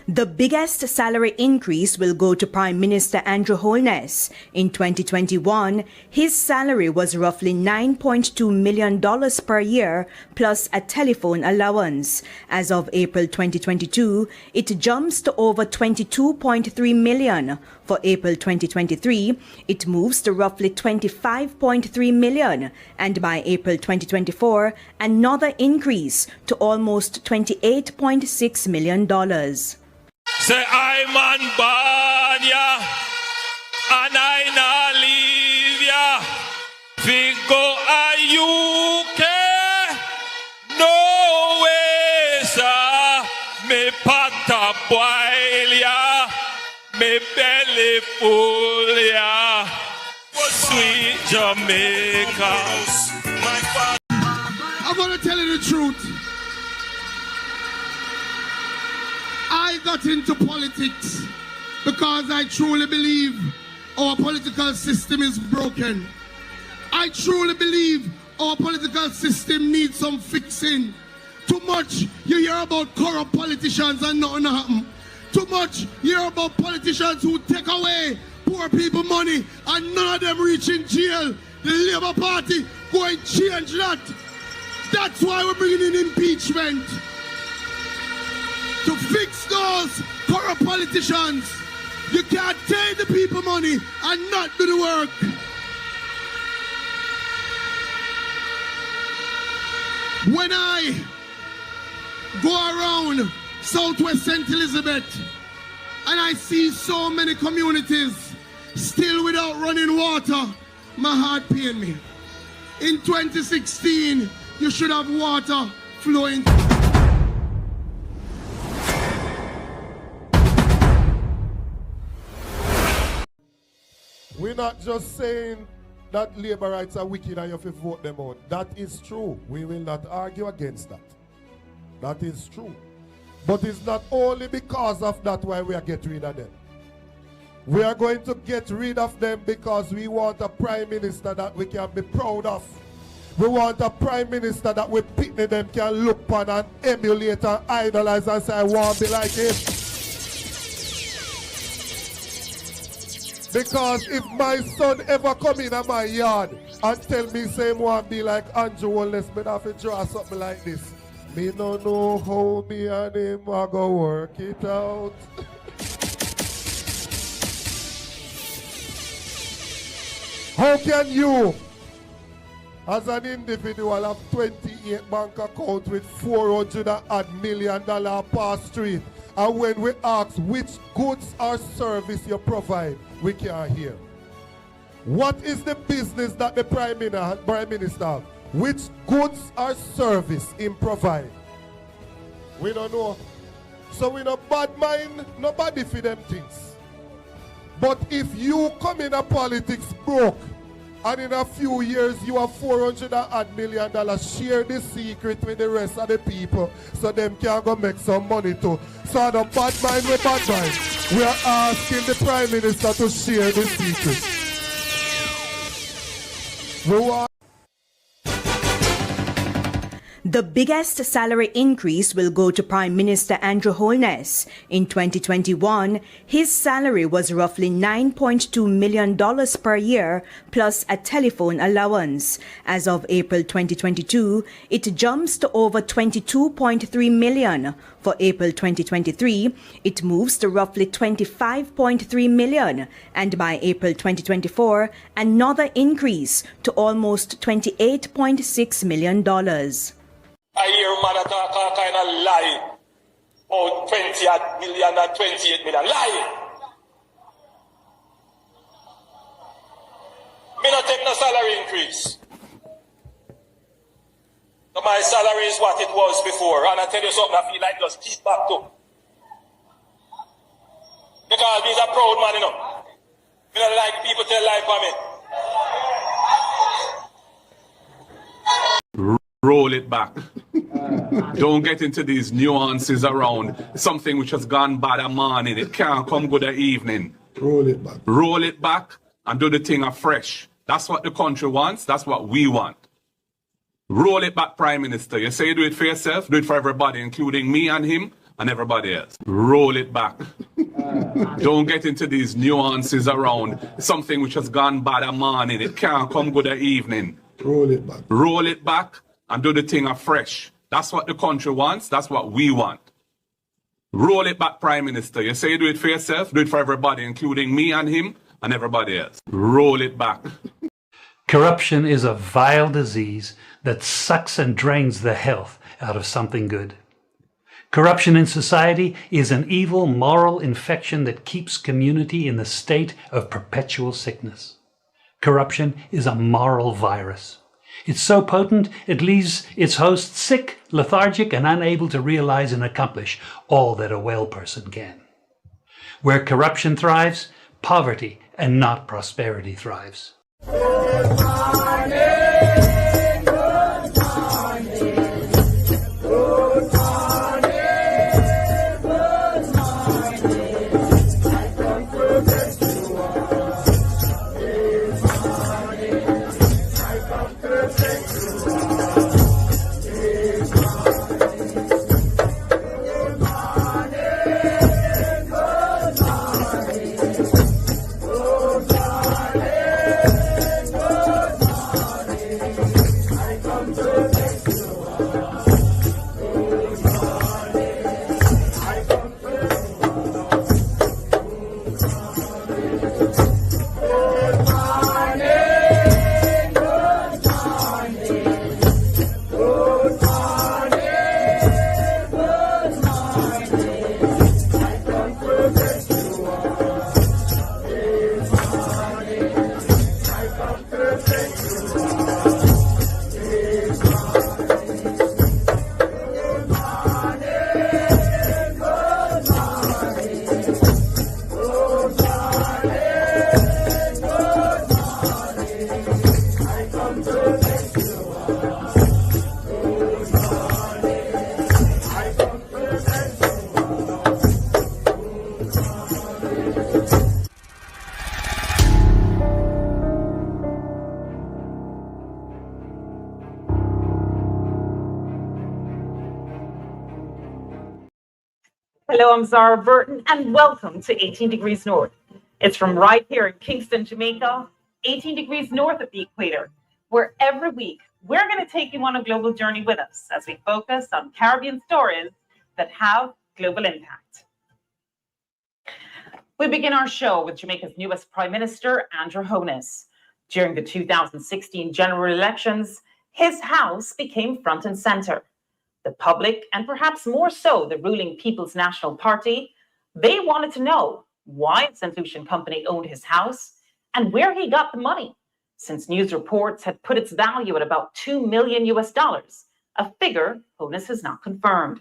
The biggest salary increase will go to Prime Minister Andrew Holness. In 2021, his salary was roughly $9.2 million per year plus a telephone allowance. As of April 2022, it jumps to over $22.3 million. For April 2023, it moves to roughly $25.3 million. And by April 2024, another increase to almost $28.6 million. Say I'm unborn ya, and I not leave ya. We go a UK, no way, sir. Me pot a boil ya, me belly full ya. Sweet Jamaica. I'm gonna tell you the truth. I got into politics because I truly believe our political system is broken. I truly believe our political system needs some fixing. Too much you hear about corrupt politicians and nothing happen. Too much you hear about politicians who take away poor people money and none of them reach in jail. The Labour Party go and change that. That's why we're bringing in impeachment. To fix those corrupt politicians. You can't take the people money and not do the work. When I go around Southwest St. Elizabeth and I see so many communities still without running water, my heart pains me. In 2016, you should have water flowing. We're not just saying that labor rights are wicked and you have to vote them out. That is true. We will not argue against that. That is true. But it's not only because of that why we are getting rid of them. We are going to get rid of them because we want a prime minister that we can be proud of. We want a prime minister that we picnic them can look upon and emulate and idolize and say, I want to be like him. Because if my son ever come in my yard and tell me same want be like Andrew Wallace, me have to draw something like this. Me no know how me and him are go work it out. How can you, as an individual, have 28 bank account with $400 million per street? And when we ask which goods or service you provide, we can't hear. What is the business that the Prime Minister have? Which goods or service him provide? We don't know. So we no bad mind nobody for them things. But if you come in a politics broke, and in a few years you have $400 million, share the secret with the rest of the people so them can go make some money too. So the bad mind with bad mind. We are asking the Prime Minister to share the secret. We want The biggest salary increase will go to Prime Minister Andrew Holness. In 2021, his salary was roughly $9.2 million per year plus a telephone allowance. As of April 2022, it jumps to over $22.3 million. For April 2023, it moves to roughly $25.3 million. And by April 2024, another increase to almost $28.6 million. I hear man that talk all kind of lie. Oh, 20 million and 28 million. Lie. Me not take no salary increase. So my salary is what it was before. And I tell you something, I feel like just keep back to. Because he's a proud man, you know. Me don't like people tell lie for me. Roll it back. Don't get into these nuances around something which has gone bad a morning. It can't come good a evening. roll it back. Roll it back and do the thing afresh. That's what the country wants. That's what we want. Roll it back, Prime Minister. You say you do it for yourself, do it for everybody, including me and him. and everybody else. Roll it back. Don't get into these nuances around something which has gone bad a morning. It can't come good a evening. Roll it back. Roll it back and do the thing afresh. That's what the country wants. That's what we want. Roll it back, Prime Minister. You say you do it for yourself, do it for everybody, including me and him and everybody else. Roll it back. Corruption is a vile disease that sucks and drains the health out of something good. Corruption in society is an evil moral infection that keeps community in the state of perpetual sickness. Corruption is a moral virus. It's so potent it leaves its host sick, lethargic, and unable to realize and accomplish all that a well person can. Where corruption thrives, poverty and not prosperity thrives. Hello, I'm Zara Burton, and welcome to 18 Degrees North. It's from right here in Kingston, Jamaica, 18 degrees north of the equator, where every week we're going to take you on a global journey with us as we focus on Caribbean stories that have global impact. We begin our show with Jamaica's newest Prime Minister, Andrew Holness. During the 2016 general elections, his house became front and center. The public, and perhaps more so the ruling People's National Party, they wanted to know why St. Lucian Company owned his house and where he got the money, since news reports had put its value at about $2 million, a figure Holness has not confirmed.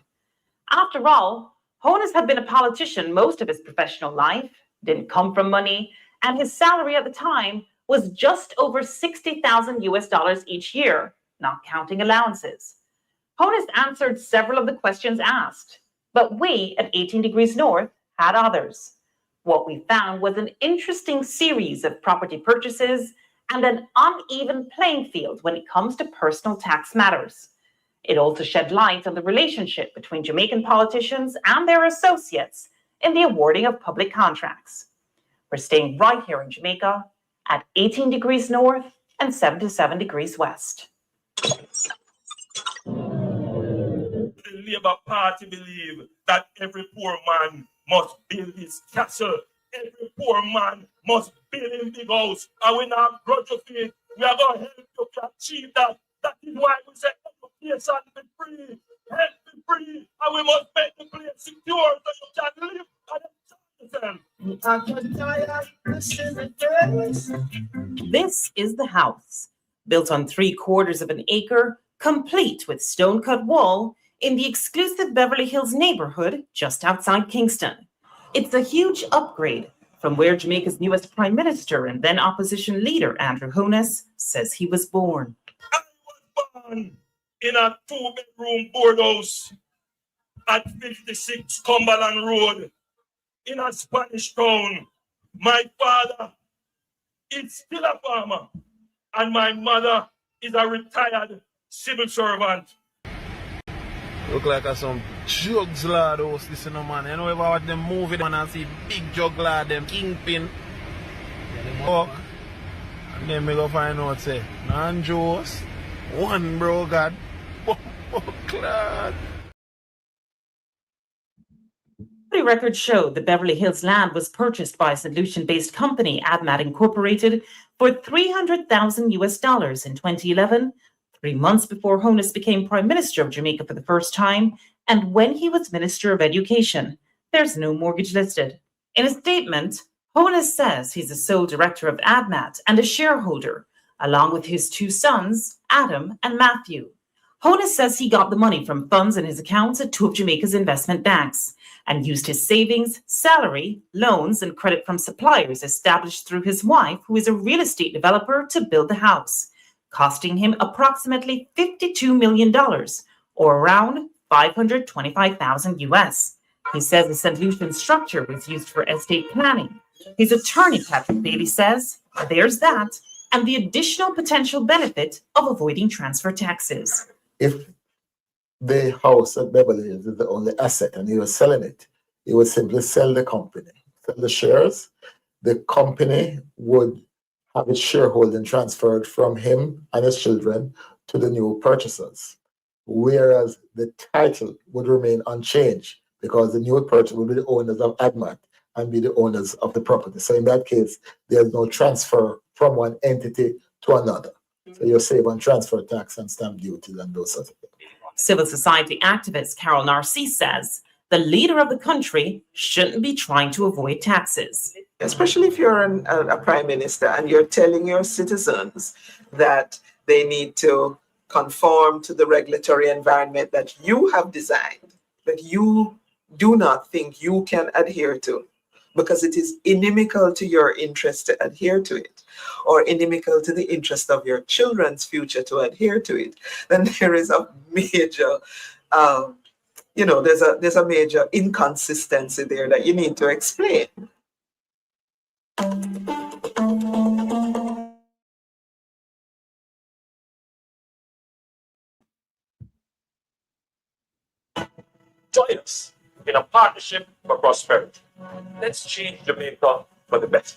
After all, Holness had been a politician most of his professional life, didn't come from money, and his salary at the time was just over $60,000 each year, not counting allowances. Holness answered several of the questions asked, but we at 18 Degrees North had others. What we found was an interesting series of property purchases and an uneven playing field when it comes to personal tax matters. It also shed light on the relationship between Jamaican politicians and their associates in the awarding of public contracts. We're staying right here in Jamaica at 18 Degrees North and 77 degrees West. The Labour Party believe that every poor man must build his castle. Every poor man must build his big house. And we not grudge of it. We are going to help you to achieve that. That is why we say education be free, health be free, and we must make the place secure so you can live. This is the house, built on 3/4 of an acre, complete with stone-cut wall, in the exclusive Beverly Hills neighborhood just outside Kingston. It's a huge upgrade from where Jamaica's newest Prime Minister and then opposition leader Andrew Holness says he was born. I was born in a 2-bedroom board house at 56 Cumberland Road in a Spanish town. My father is still a farmer and my mother is a retired civil servant. Look like some jugs lad house this, you know, man. You know, if I watch them movie, man, I see big jug lad, them kingpin. Walk. And then we go find out, say, non-Joes, one bro, God. Clad. Records showed the Beverly Hills land was purchased by a Lucian-based company, ADMAT Incorporated, for $300,000 in 2011, 3 months before Honus became Prime Minister of Jamaica for the first time, and when he was Minister of Education. There's no mortgage listed. In a statement, Honus says he's the sole director of ADMAT and a shareholder, along with his 2 sons, Adam and Matthew. Honus says he got the money from funds in his accounts at 2 of Jamaica's investment banks and used his savings, salary, loans, and credit from suppliers established through his wife, who is a real estate developer, to build the house, costing him approximately $52 million, or around $525,000 US. He says the St. Lucian structure was used for estate planning. His attorney, Patrick Bailey, says there's that, and the additional potential benefit of avoiding transfer taxes. If the house at Beverly Hills is the only asset and he was selling it, he would simply sell the company, sell the shares. The company would have its shareholding transferred from him and his children to the new purchasers, whereas the title would remain unchanged because the new purchaser would be the owners of ADMAT and be the owners of the property. So in that case, there's no transfer from one entity to another. So you're saving on transfer tax and stamp duties and those sorts of things. Civil society activist Carol Narcisse says the leader of the country shouldn't be trying to avoid taxes. Especially if you're a prime minister and you're telling your citizens that they need to conform to the regulatory environment that you have designed, that you do not think you can adhere to, because it is inimical to your interest to adhere to it, or inimical to the interest of your children's future to adhere to it, then there is a major, there's a major inconsistency there that you need to explain. Join us in a partnership for prosperity. Let's change Jamaica for the better.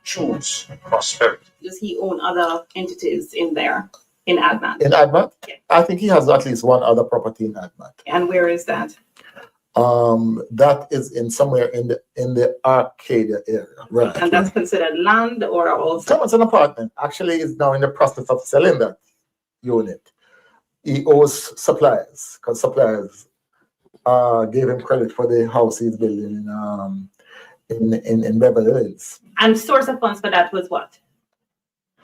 Choose prosperity. Does he own other entities in there, in ADMAT? In ADMAT? Yeah. I think he has at least one other property in ADMAT. And where is that? That is in somewhere in the Arcadia area. Right. And that's considered land or also? So it's an apartment. Actually, he's now in the process of selling that unit. He owes suppliers, because suppliers gave him credit for the house he's building in Beverly Hills. And source of funds for that was what?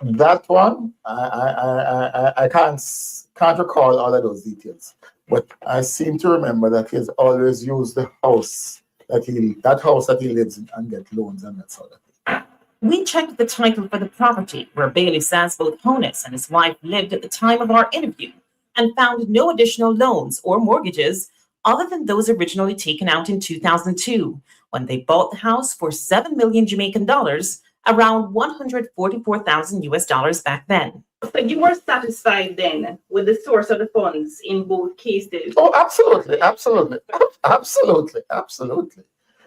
That one, I can't recall all of those details, but I seem to remember that he's always used the house that he lives in and get loans and that sort of thing. We checked the title for the property where Bailey says both Honus and his wife lived at the time of our interview and found no additional loans or mortgages other than those originally taken out in 2002 when they bought the house for $7 million Jamaican dollars, around $144,000 US back then. So you were satisfied then with the source of the funds in both cases? Oh, absolutely.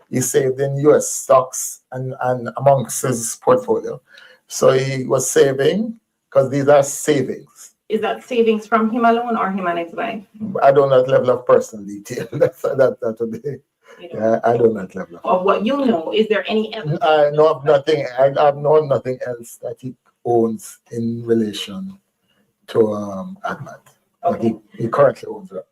He saved in US stocks and amongst his portfolio. So he was saving, because these are savings. Is that savings from him alone or him and his wife? I don't know that level of personal detail. that would be. Yeah, I don't know that level. Of what you know, is there any evidence? I know of nothing. I know nothing else that he owns in relation to ADMAT. Okay. He currently owns it.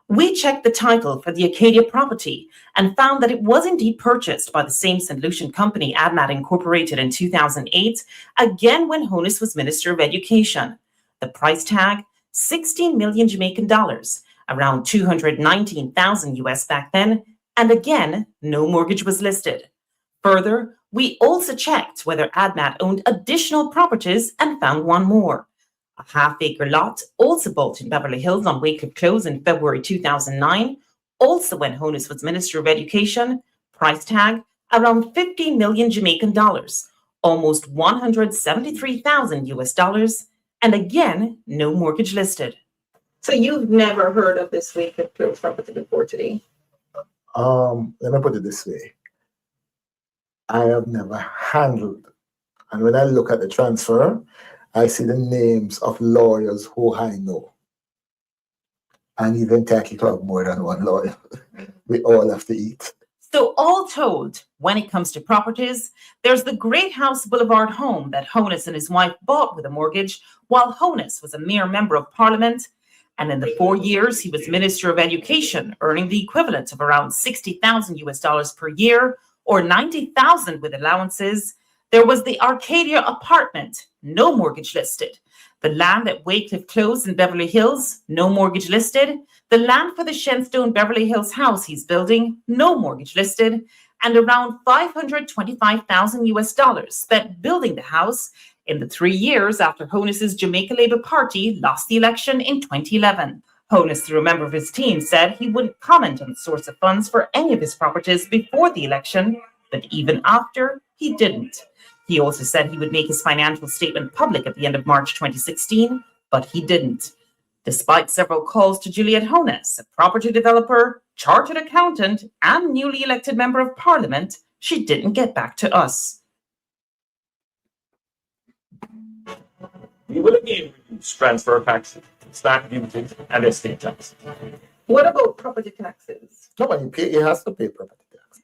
We checked the title for the Acadia property and found that it was indeed purchased by the same St. Lucian company, ADMAT Incorporated, in 2008, again when Honus was Minister of Education. The price tag, 16 million Jamaican dollars, around 219,000 US back then, and again, no mortgage was listed. Further, we also checked whether ADMAT owned additional properties and found one more. A half-acre lot, also bought in Beverly Hills on Wycliffe Close in February 2009, also when Honus was Minister of Education, price tag around 15 million Jamaican dollars, almost 173,000 US dollars, and again, no mortgage listed. So you've never heard of this Wycliffe Close property before today? Let me put it this way. I have never handled, and when I look at the transfer, I see the names of lawyers who I know. And even Taki Club more than one lawyer. We all have to eat. So all told, when it comes to properties, there's the Great House Boulevard home that Honus and his wife bought with a mortgage while Honus was a mere member of parliament. And in the 4 years he was Minister of Education, earning the equivalent of around $60,000 per year or $90,000 with allowances, there was the Arcadia apartment, no mortgage listed. The land at Wycliffe Close in Beverly Hills, no mortgage listed. The land for the Shenstone Beverly Hills house he's building, no mortgage listed. And around $525,000 spent building the house in the 3 years after Honus's Jamaica Labour Party lost the election in 2011. Honus, through a member of his team, said he wouldn't comment on the source of funds for any of his properties before the election, but even after, he didn't. He also said he would make his financial statement public at the end of March 2016, but he didn't. Despite several calls to Juliet Honus, a property developer, chartered accountant, and newly elected member of parliament, she didn't get back to us. We will again reduce transfer tax, stamp duties, and estate tax. What about property taxes? Nobody has to pay property tax.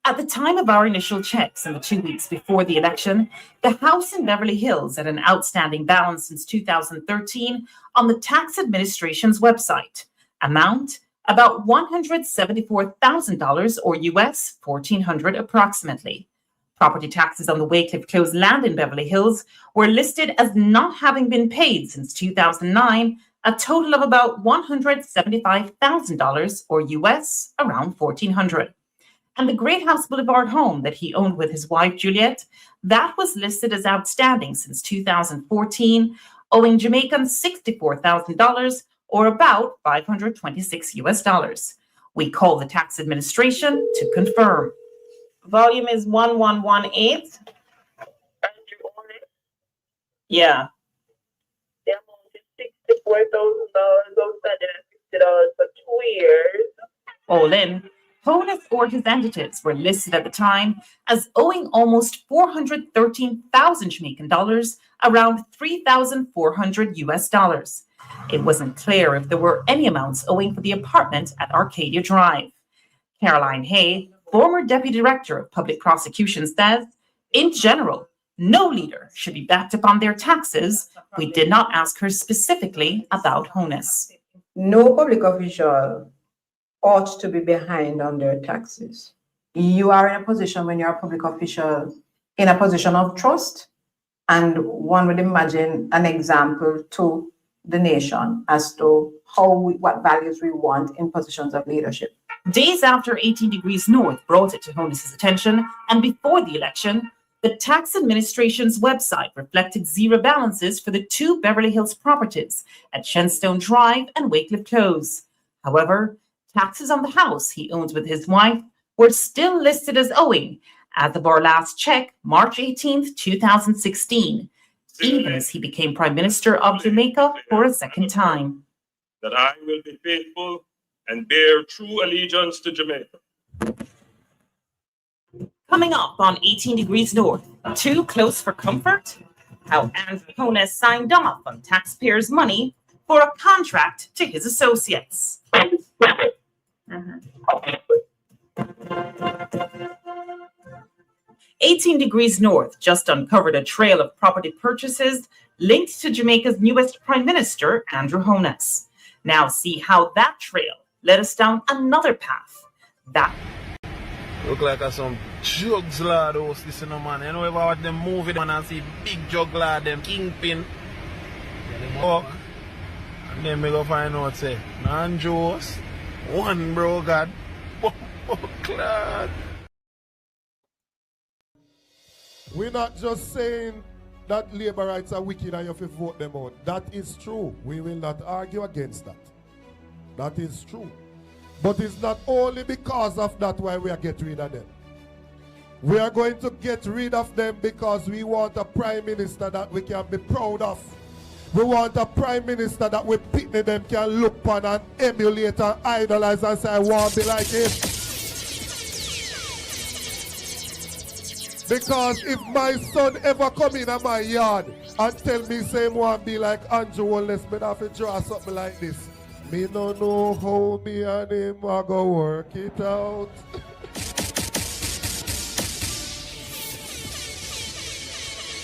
At the time of our initial checks in the 2 weeks before the election, the house in Beverly Hills had an outstanding balance since 2013 on the tax administration's website. Amount, about $174,000 or US $1,400 approximately. Property taxes on the Wycliffe Close land in Beverly Hills were listed as not having been paid since 2009, a total of about $175,000 or US around $1,400. And the Great House Boulevard home that he owned with his wife, Juliet, that was listed as outstanding since 2014, owing Jamaican $64,000 or about $526. We call the tax administration to confirm. Volume is 1118. Yeah. The amount is $64,000 outstanding and $60 for 2 years. All in, Honus or his entities were listed at the time as owing almost 413,000 Jamaican dollars, around $3,400. It wasn't clear if there were any amounts owing for the apartment at Arcadia Drive. Caroline Hay, former Deputy Director of Public Prosecutions, says, in general, no leader should be backed up on their taxes. We did not ask her specifically about Honus. No public official ought to be behind on their taxes. You are in a position, when you're a public official, in a position of trust, and one would imagine an example to the nation as to what values we want in positions of leadership. Days after 18 Degrees North brought it to Honus's attention, and before the election, the tax administration's website reflected zero balances for the 2 Beverly Hills properties at Shenstone Drive and Wycliffe Close. However, taxes on the house he owns with his wife were still listed as owing as of our last check, March 18th, 2016, even as he became Prime Minister of Jamaica for a second time. That I will be faithful and bear true allegiance to Jamaica. Coming up on 18 Degrees North, too close for comfort? How Andrew Honus signed off on taxpayers' money for a contract to his associates. 18 Degrees North just uncovered a trail of property purchases linked to Jamaica's newest Prime Minister, Andrew Honus. Now see how that trail led us down another path. That look like some jugs lad house this you know, man. You know if I watch them movie man and see big jug lad them kingpin. Walk. And then me go find out say non-Joes, one bro God. Clad. We're not just saying that labor rights are wicked and you have to vote them out. That is true. We will not argue against that. That is true. But it's not only because of that why we are getting rid of them. We are going to get rid of them because we want a prime minister that we can be proud of. We want a prime minister that we picnic them can look upon and emulate and idolize and say, I want to be like him. Because if my son ever come in my yard and tell me say want to be like Andrew Holness, me have to draw something like this. Me no know how me and him are going to work it out.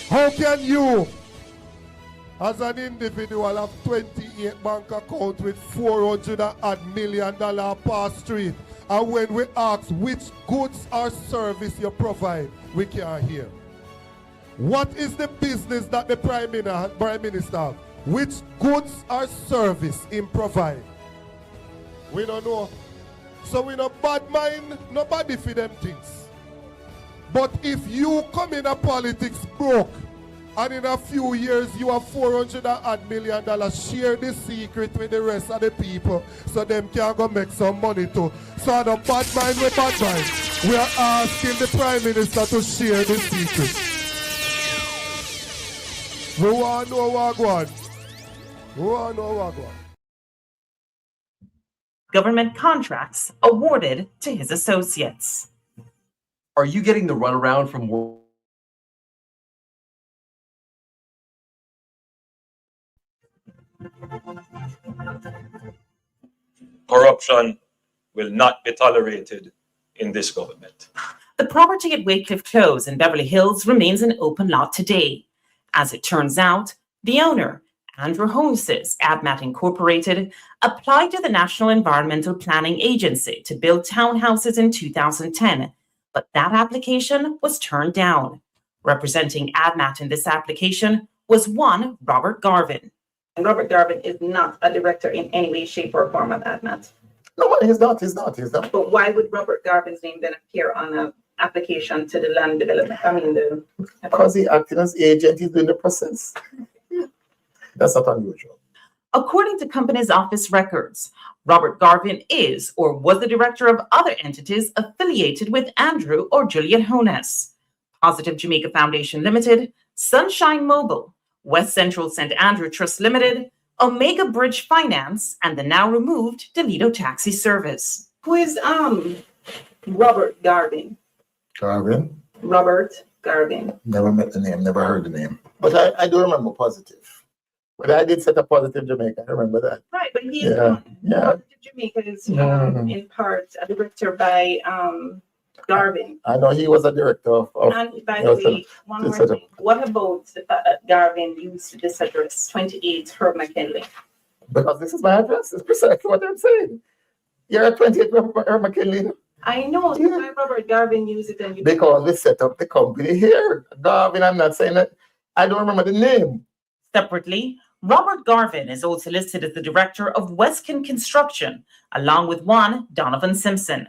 How can you, as an individual, have 28 bank accounts with $400 million per street? And when we ask which goods or service you provide, we can't hear. What is the business that the Prime Minister have? Which goods or service him provide? We don't know. So we no bad mind nobody for them things. But if you come in a politics broke, and in a few years you have $400 million, share the secret with the rest of the people so them can go make some money too. So the bad mind with bad mind. We are asking the Prime Minister to share the secret. We want to know what going on. We want to know what going on. Government contracts awarded to his associates. Are you getting the runaround from work? Corruption will not be tolerated in this government. The property at Wycliffe Close in Beverly Hills remains an open lot today. As it turns out, the owner, Andrew Holness's ADMAT Incorporated, applied to the National Environmental Planning Agency to build townhouses in 2010, but that application was turned down. Representing ADMAT in this application was one Robert Garvin. And Robert Garvin is not a director in any way, shape, or form of ADMAT. No, he's not. But why would Robert Garvin's name then appear on an application to the land development? Because he acted as agent, he's doing the process. That's not unusual. According to Company's office records, Robert Garvin is or was the director of other entities affiliated with Andrew or Julian Holness: Positive Jamaica Foundation Limited, Sunshine Mobile, West Central St. Andrew Trust Limited, Omega Bridge Finance, and the now removed Toledo Taxi Service. Who is Robert Garvin? Garvin? Robert Garvin. Never met the name, never heard the name. But I do remember Positive. But I did set up Positive Jamaica, I remember that. Right, but he's Positive Jamaica is in part a director by Garvin. I know he was a director of and by the way, one more thing. What about the fact that Garvin used this address, 28 Herb McKinley? Because this is my address. It's precisely what I'm saying. You're at 28 Herb McKinley. I know. Yeah. Why Robert Garvin used it and you because we set up the company here. Garvin, I'm not saying that. I don't remember the name. Separately, Robert Garvin is also listed as the director of Westcon Construction, along with one Donovan Simpson.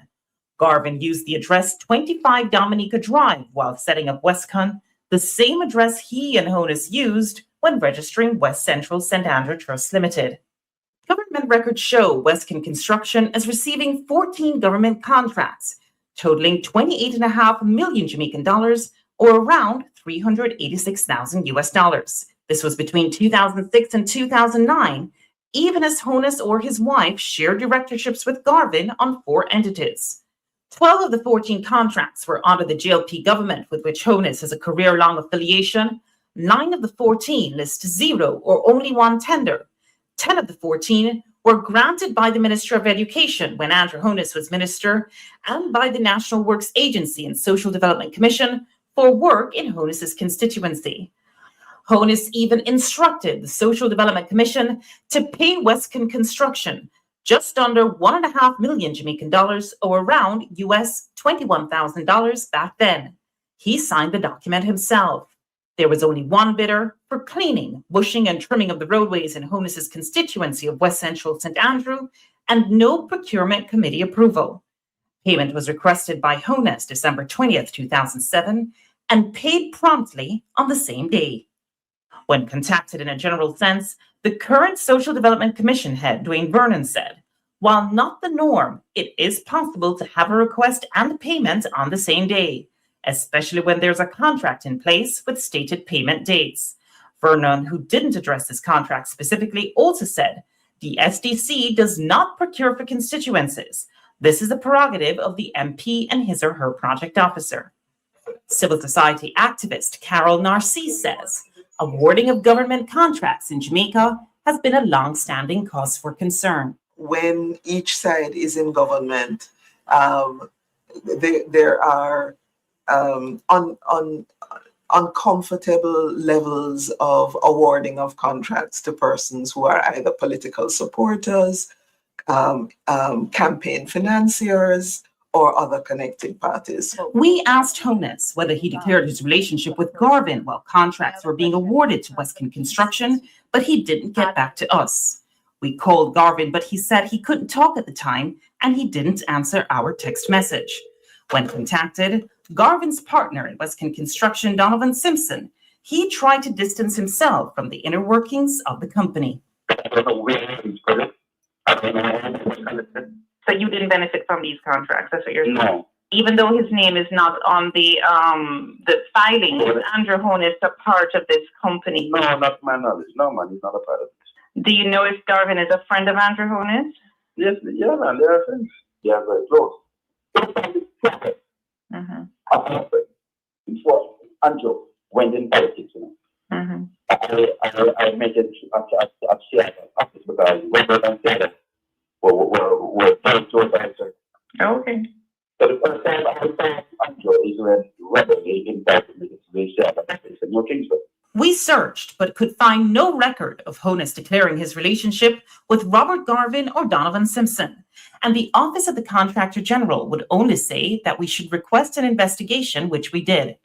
Garvin used the address 25 Dominica Drive while setting up Westcon, the same address he and Holness used when registering West Central St. Andrew Trust Limited. Government records show Westcon Construction as receiving 14 government contracts, totaling 28.5 million Jamaican dollars, or around $386,000 US. This was between 2006 and 2009, even as Holness or his wife shared directorships with Garvin on 4 entities. 12 of the 14 contracts were under the JLP government, with which Holness has a career-long affiliation. 9 of the 14 list 0 or only 1 tender. 10 of the 14 were granted by the Minister of Education when Andrew Holness was minister, and by the National Works Agency and Social Development Commission for work in Holness's constituency. Holness even instructed the Social Development Commission to pay Westcon Construction just under 1.5 million Jamaican dollars, or around US $21,000 back then. He signed the document himself. There was only one bidder for cleaning, bushing, and trimming of the roadways in Holness's constituency of West Central St. Andrew, and no procurement committee approval. Payment was requested by Holness December 20th, 2007, and paid promptly on the same day. When contacted in a general sense, the current Social Development Commission head, Dwayne Vernon, said, while not the norm, it is possible to have a request and payment on the same day, especially when there's a contract in place with stated payment dates. Vernon, who didn't address this contract specifically, also said the SDC does not procure for constituencies. This is the prerogative of the MP and his or her project officer. Civil society activist Carol Narcisse says awarding of government contracts in Jamaica has been a long-standing cause for concern. When each side is in government, there are uncomfortable levels of awarding of contracts to persons who are either political supporters, campaign financiers, or other connected parties. We asked Honus whether he declared his relationship with Garvin while contracts were being awarded to Western Construction, but he didn't get back to us. We called Garvin, but he said he couldn't talk at the time, and he didn't answer our text message. When contacted, Garvin's partner in Western Construction, Donovan Simpson, he tried to distance himself from the inner workings of the company. So you didn't benefit from these contracts, that's what you're saying? No. Even though his name is not on the filing, is Andrew Honus a part of this company? No, not to my knowledge. No, man, he's not a part of this. Do you know if Garvin is a friend of Andrew Honus? Yes, yeah, man, they are friends. They are very close. It's what Andrew went in politics, you know. I made it at Seattle office because we were on Seattle. We're trying to answer. Okay. So the first time I saw Andrew is when regularly invited me to the Seattle office in New Kingsburg. We searched, but could find no record of Honus declaring his relationship with Robert Garvin or Donovan Simpson. And the Office of the Contractor General would only say that we should request an investigation, which we did.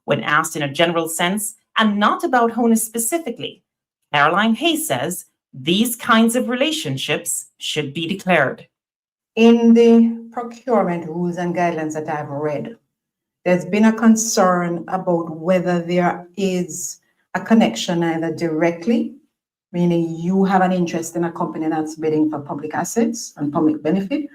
When asked in a general sense, and not about Honus specifically, Caroline Hayes says these kinds of relationships should be declared. In the procurement rules and guidelines that I've read, there's been a concern about whether there is a connection either directly, meaning you have an interest in a company that's bidding for public assets and public benefit,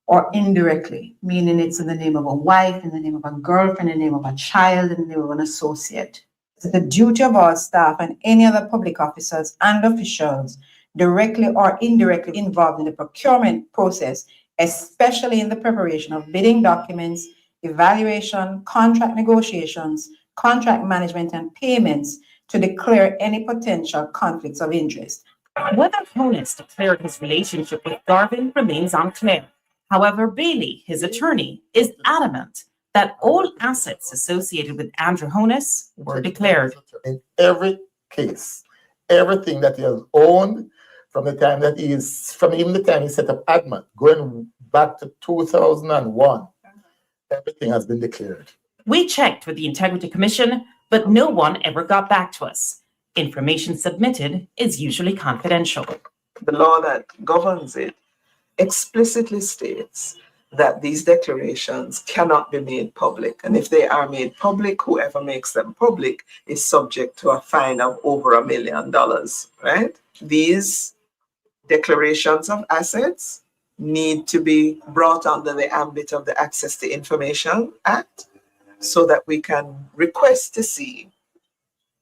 or indirectly, meaning it's in the name of a wife, in the name of a girlfriend, in the name of a child, in the name of an associate. It's the duty of our staff and any other public officers and officials directly or indirectly involved in the procurement process, especially in the preparation of bidding documents, evaluation, contract negotiations, contract management, and payments, to declare any potential conflicts of interest. Whether Honus declared his relationship with Garvin remains unclear. However, Bailey, his attorney, is adamant that all assets associated with Andrew Honus were declared. In every case, everything that he has owned from the time that even the time he set up Adman, going back to 2001, everything has been declared. We checked with the Integrity Commission, but no one ever got back to us. Information submitted is usually confidential. The law that governs it explicitly states that these declarations cannot be made public. And if they are made public, whoever makes them public is subject to a fine of over $1 million, right? These declarations of assets need to be brought under the ambit of the Access to Information Act so that we can request to see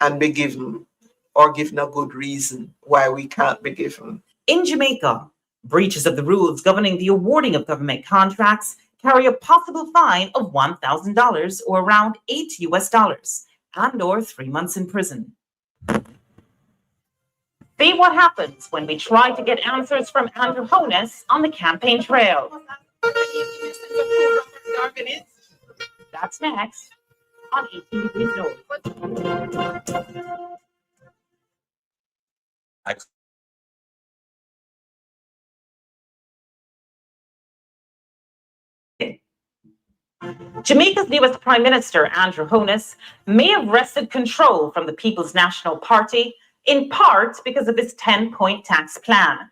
and be given or given a good reason why we can't be given. In Jamaica, breaches of the rules governing the awarding of government contracts carry a possible fine of $1,000 or around $8 and or 3 months in prison. See what happens when we try to get answers from Andrew Honus on the campaign trail. That's next on 18 Degrees North. Jamaica's newest Prime Minister, Andrew Honus, may have wrested control from the People's National Party, in part because of his 10-point tax plan.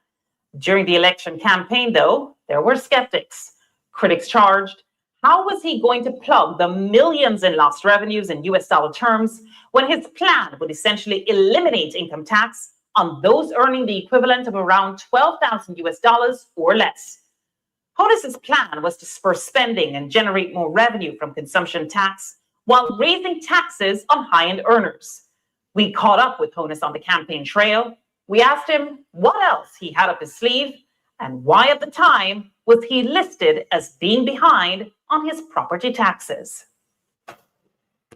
During the election campaign, though, there were skeptics. Critics charged, how was he going to plug the millions in lost revenues in US dollar terms when his plan would essentially eliminate income tax on those earning the equivalent of around $12,000 or less? Honus's plan was to spur spending and generate more revenue from consumption tax while raising taxes on high-end earners. We caught up with Honus on the campaign trail. We asked him what else he had up his sleeve and why at the time was he listed as being behind on his property taxes.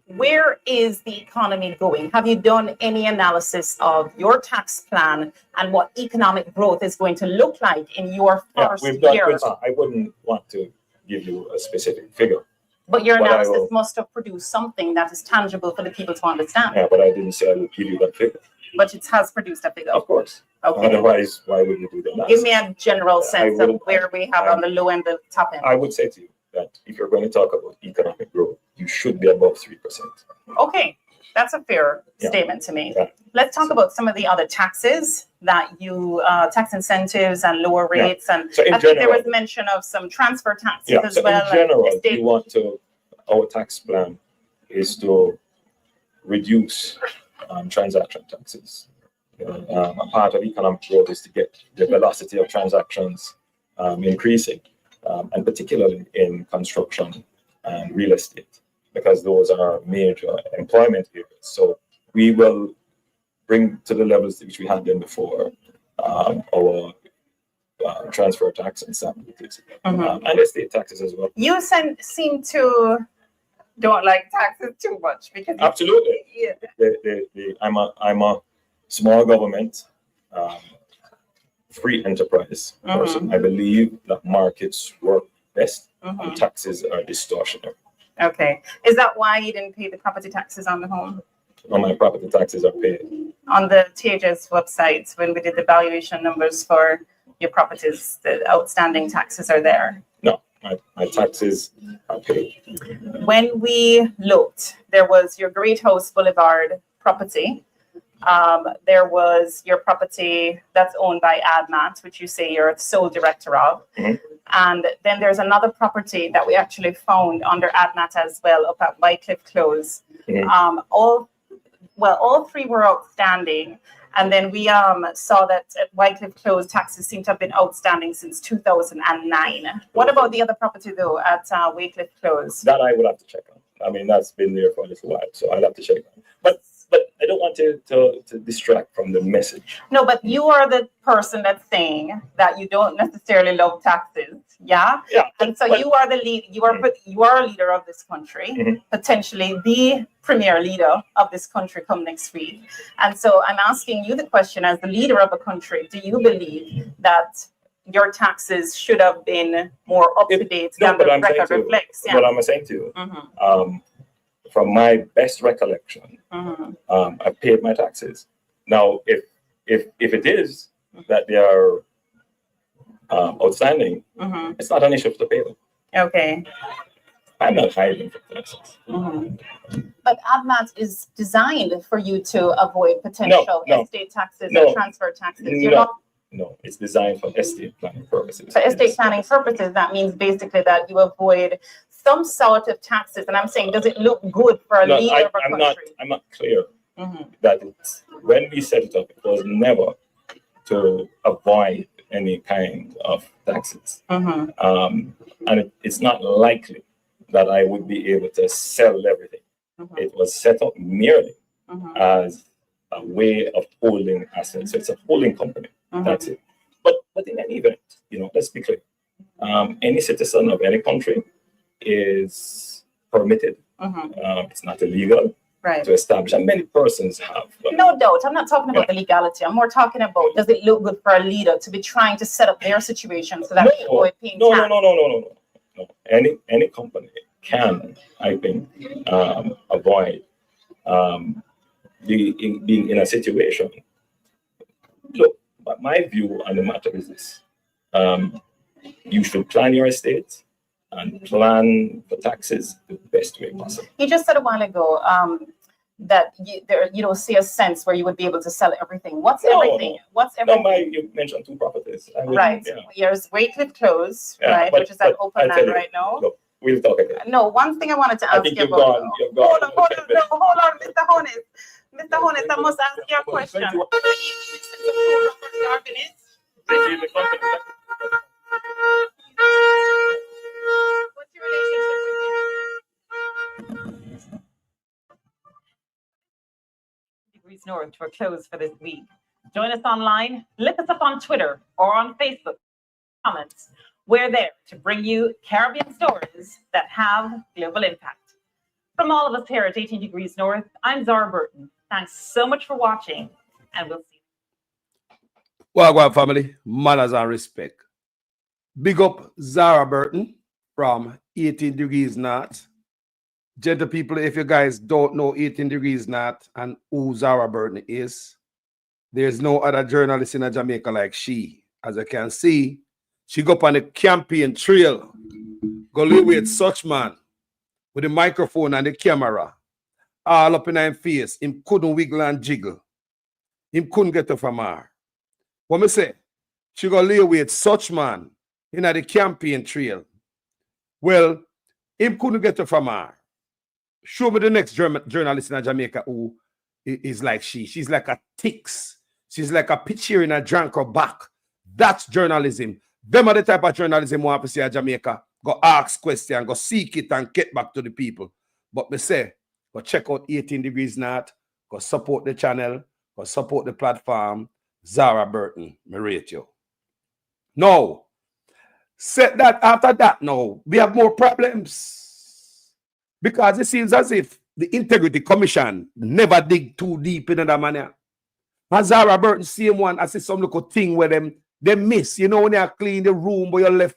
Where is the economy going? Have you done any analysis of your tax plan and what economic growth is going to look like in your first year? I wouldn't want to give you a specific figure. But your analysis must have produced something that is tangible for the people to understand. Yeah, but I didn't say I would give you that figure. But it has produced a figure. Of course. Okay. Otherwise, why would you do the analysis? Give me a general sense of where we have on the low end, the top end. I would say to you that if you're going to talk about economic growth, you should be above 3%. Okay, that's a fair statement to make. Yeah. Let's talk about some of the other taxes that you, tax incentives and lower rates. And so I think there was mention of some transfer taxes as well. In general, we want to, our tax plan is to reduce transaction taxes. A part of economic growth is to get the velocity of transactions increasing, and particularly in construction and real estate, because those are major employment areas. So we will bring to the levels which we had them before our transfer tax and stamp duties, and estate taxes as well. You seem to don't like taxes too much because absolutely. I'm a small government, free enterprise person. I believe that markets work best and taxes are distortionary. Okay. Is that why you didn't pay the property taxes on the home? No, my property taxes are paid. On the THS website, when we did the valuation numbers for your properties, the outstanding taxes are there. No, my taxes are paid. When we looked, there was your Great House Boulevard property. There was your property that's owned by AdMat, which you say you're the sole director of. And then there's another property that we actually found under AdMat as well, up at Wycliffe Close. All three were outstanding. And then we saw that at Wycliffe Close, taxes seem to have been outstanding since 2009. What about the other property, though, at Wycliffe Close? That I will have to check on. I mean, that's been there for a little while, so I'll have to check on. But I don't want to distract from the message. No, but you are the person that's saying that you don't necessarily love taxes, yeah? Yeah. And so you are the lead. You are a leader of this country, potentially the premier leader of this country come next week. And so I'm asking you the question: as the leader of a country, do you believe that your taxes should have been more up to date than the record reflects? Yeah. What I'm saying to you. From my best recollection, I paid my taxes. Now, if it is that they are outstanding, it's not an issue to pay them. Okay. I'm not hiding from taxes. But AdMat is designed for you to avoid potential estate taxes or transfer taxes. No, it's designed for estate planning purposes. For estate planning purposes, that means basically that you avoid some sort of taxes. And I'm saying, does it look good for a leader of a country? I'm not clear that when we set it up, it was never to avoid any kind of taxes. And it's not likely that I would be able to sell everything. It was set up merely as a way of holding assets. So it's a holding company. That's it. But in any event, let's be clear. Any citizen of any country is permitted. It's not illegal to establish, and many persons have. No doubt. I'm not talking about the legality. I'm more talking about, does it look good for a leader to be trying to set up their situation so that they avoid paying tax? No. Any company can, I think, avoid being in a situation. Look, my view on the matter is this: you should plan your estate and plan for taxes the best way possible. You just said a while ago that you don't see a sense where you would be able to sell everything. What's everything? What's everything? No, you mentioned two properties. Right. There's Wycliffe Close, right, which is at open land right now. Look, we'll talk again. No, one thing I wanted to ask you about. Hold on, Mr. Honus. Mr. Honus, I must ask you a question. What's your relationship with him? degrees north were closed for this week. Join us online, look us up on Twitter or on Facebook. Comments. We're there to bring you Caribbean stories that have global impact. From all of us here at 18 Degrees North, I'm Zara Burton. Thanks so much for watching, and we'll see you. Well, family, manners and respect. Big up Zara Burton from 18 Degrees North. Gentle people, if you guys don't know 18 Degrees North and who Zara Burton is, there's no other journalist in Jamaica like she. As you can see, she go up on the campaign trail, go live with such man with the microphone and the camera all up in her face. Him couldn't wiggle and jiggle. Him couldn't get her from her. What me say? She go live with such man in the campaign trail. Well, him couldn't get her from her. Show me the next journalist in Jamaica who is like she. She's like a ticks. She's like a pitcher in a drunk or back. That's journalism. Them are the type of journalism we want to see in Jamaica. Go ask questions, go seek it and get back to the people. But me say, go check out 18 Degrees North, go support the channel, go support the platform. Zara Burton, me rate you. Now, set that after that now, we have more problems. Because it seems as if the Integrity Commission never dig too deep in that manner. And Zara Burton, same one, I see some little thing where they miss. You know, when you clean the room where you left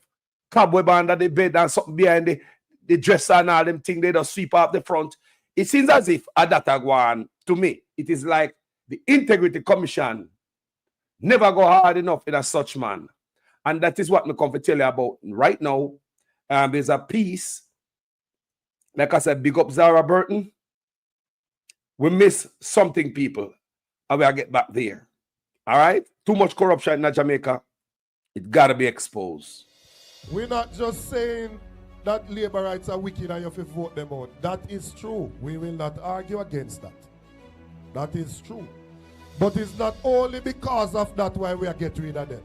cobweb under the bed and something behind the dresser and all them things, they just sweep up the front. It seems as if at that one, to me, it is like the Integrity Commission never go hard enough in a such man. And that is what me come to tell you about right now. There's a piece, like I said, big up Zara Burton. We miss something, people, and we'll get back there. All right? Too much corruption in Jamaica. It got to be exposed. We're not just saying that labor rights are wicked and you have to vote them out. That is true. We will not argue against that. That is true. But it's not only because of that why we are getting rid of them.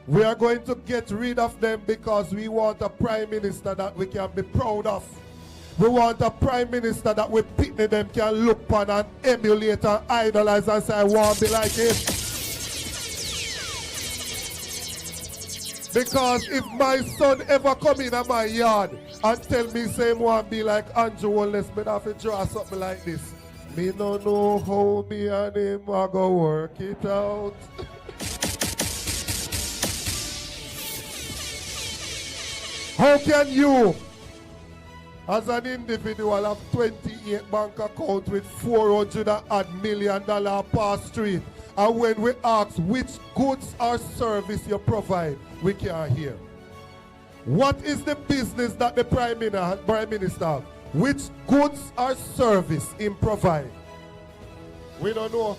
We are going to get rid of them because we want a prime minister that we can be proud of. We want a prime minister that we picnic them can look upon and emulate and idolize and say, I want to be like him. Because if my son ever come in my yard and tell me say want to be like Andrew Wallace, me have to draw something like this. Me no know how me and him are going to work it out. How can you, as an individual, have 28 bank accounts with $400 million per street? And when we ask which goods or service you provide, we can't hear. What is the business that the Prime Minister has? Which goods or service him provide? We don't know.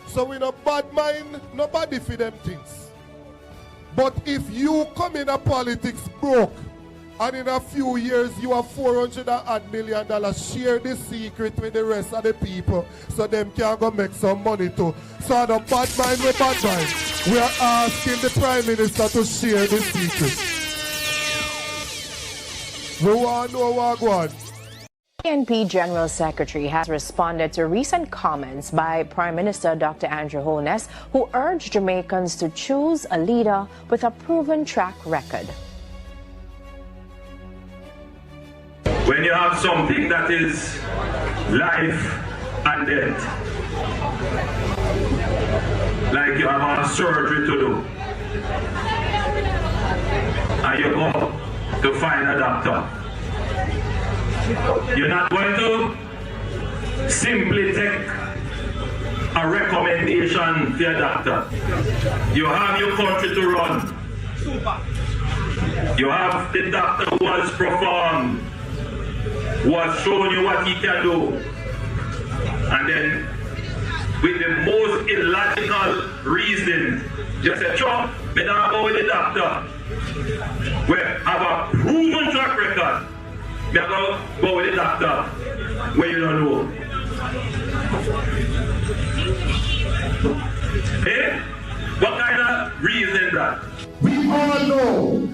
So we no bad mind nobody for them things. But if you come in a politics broke, and in a few years you have $400 million, share the secret with the rest of the people so them can go make some money too. So the bad mind with bad mind. We are asking the Prime Minister to share the secret. We want to know what going on. PNP General Secretary has responded to recent comments by Prime Minister Dr. Andrew Holness, who urged Jamaicans to choose a leader with a proven track record. When you have something that is life and death, like you have a surgery to do, and you go to find a doctor, you're not going to simply take a recommendation to your doctor. You have your country to run. You have the doctor who has performed, who has shown you what he can do. And then, with the most illogical reasoning, you say, sure, me not go with the doctor. We have a proven track record. Me go with the doctor where you don't know. Eh? What kind of reason that? We all know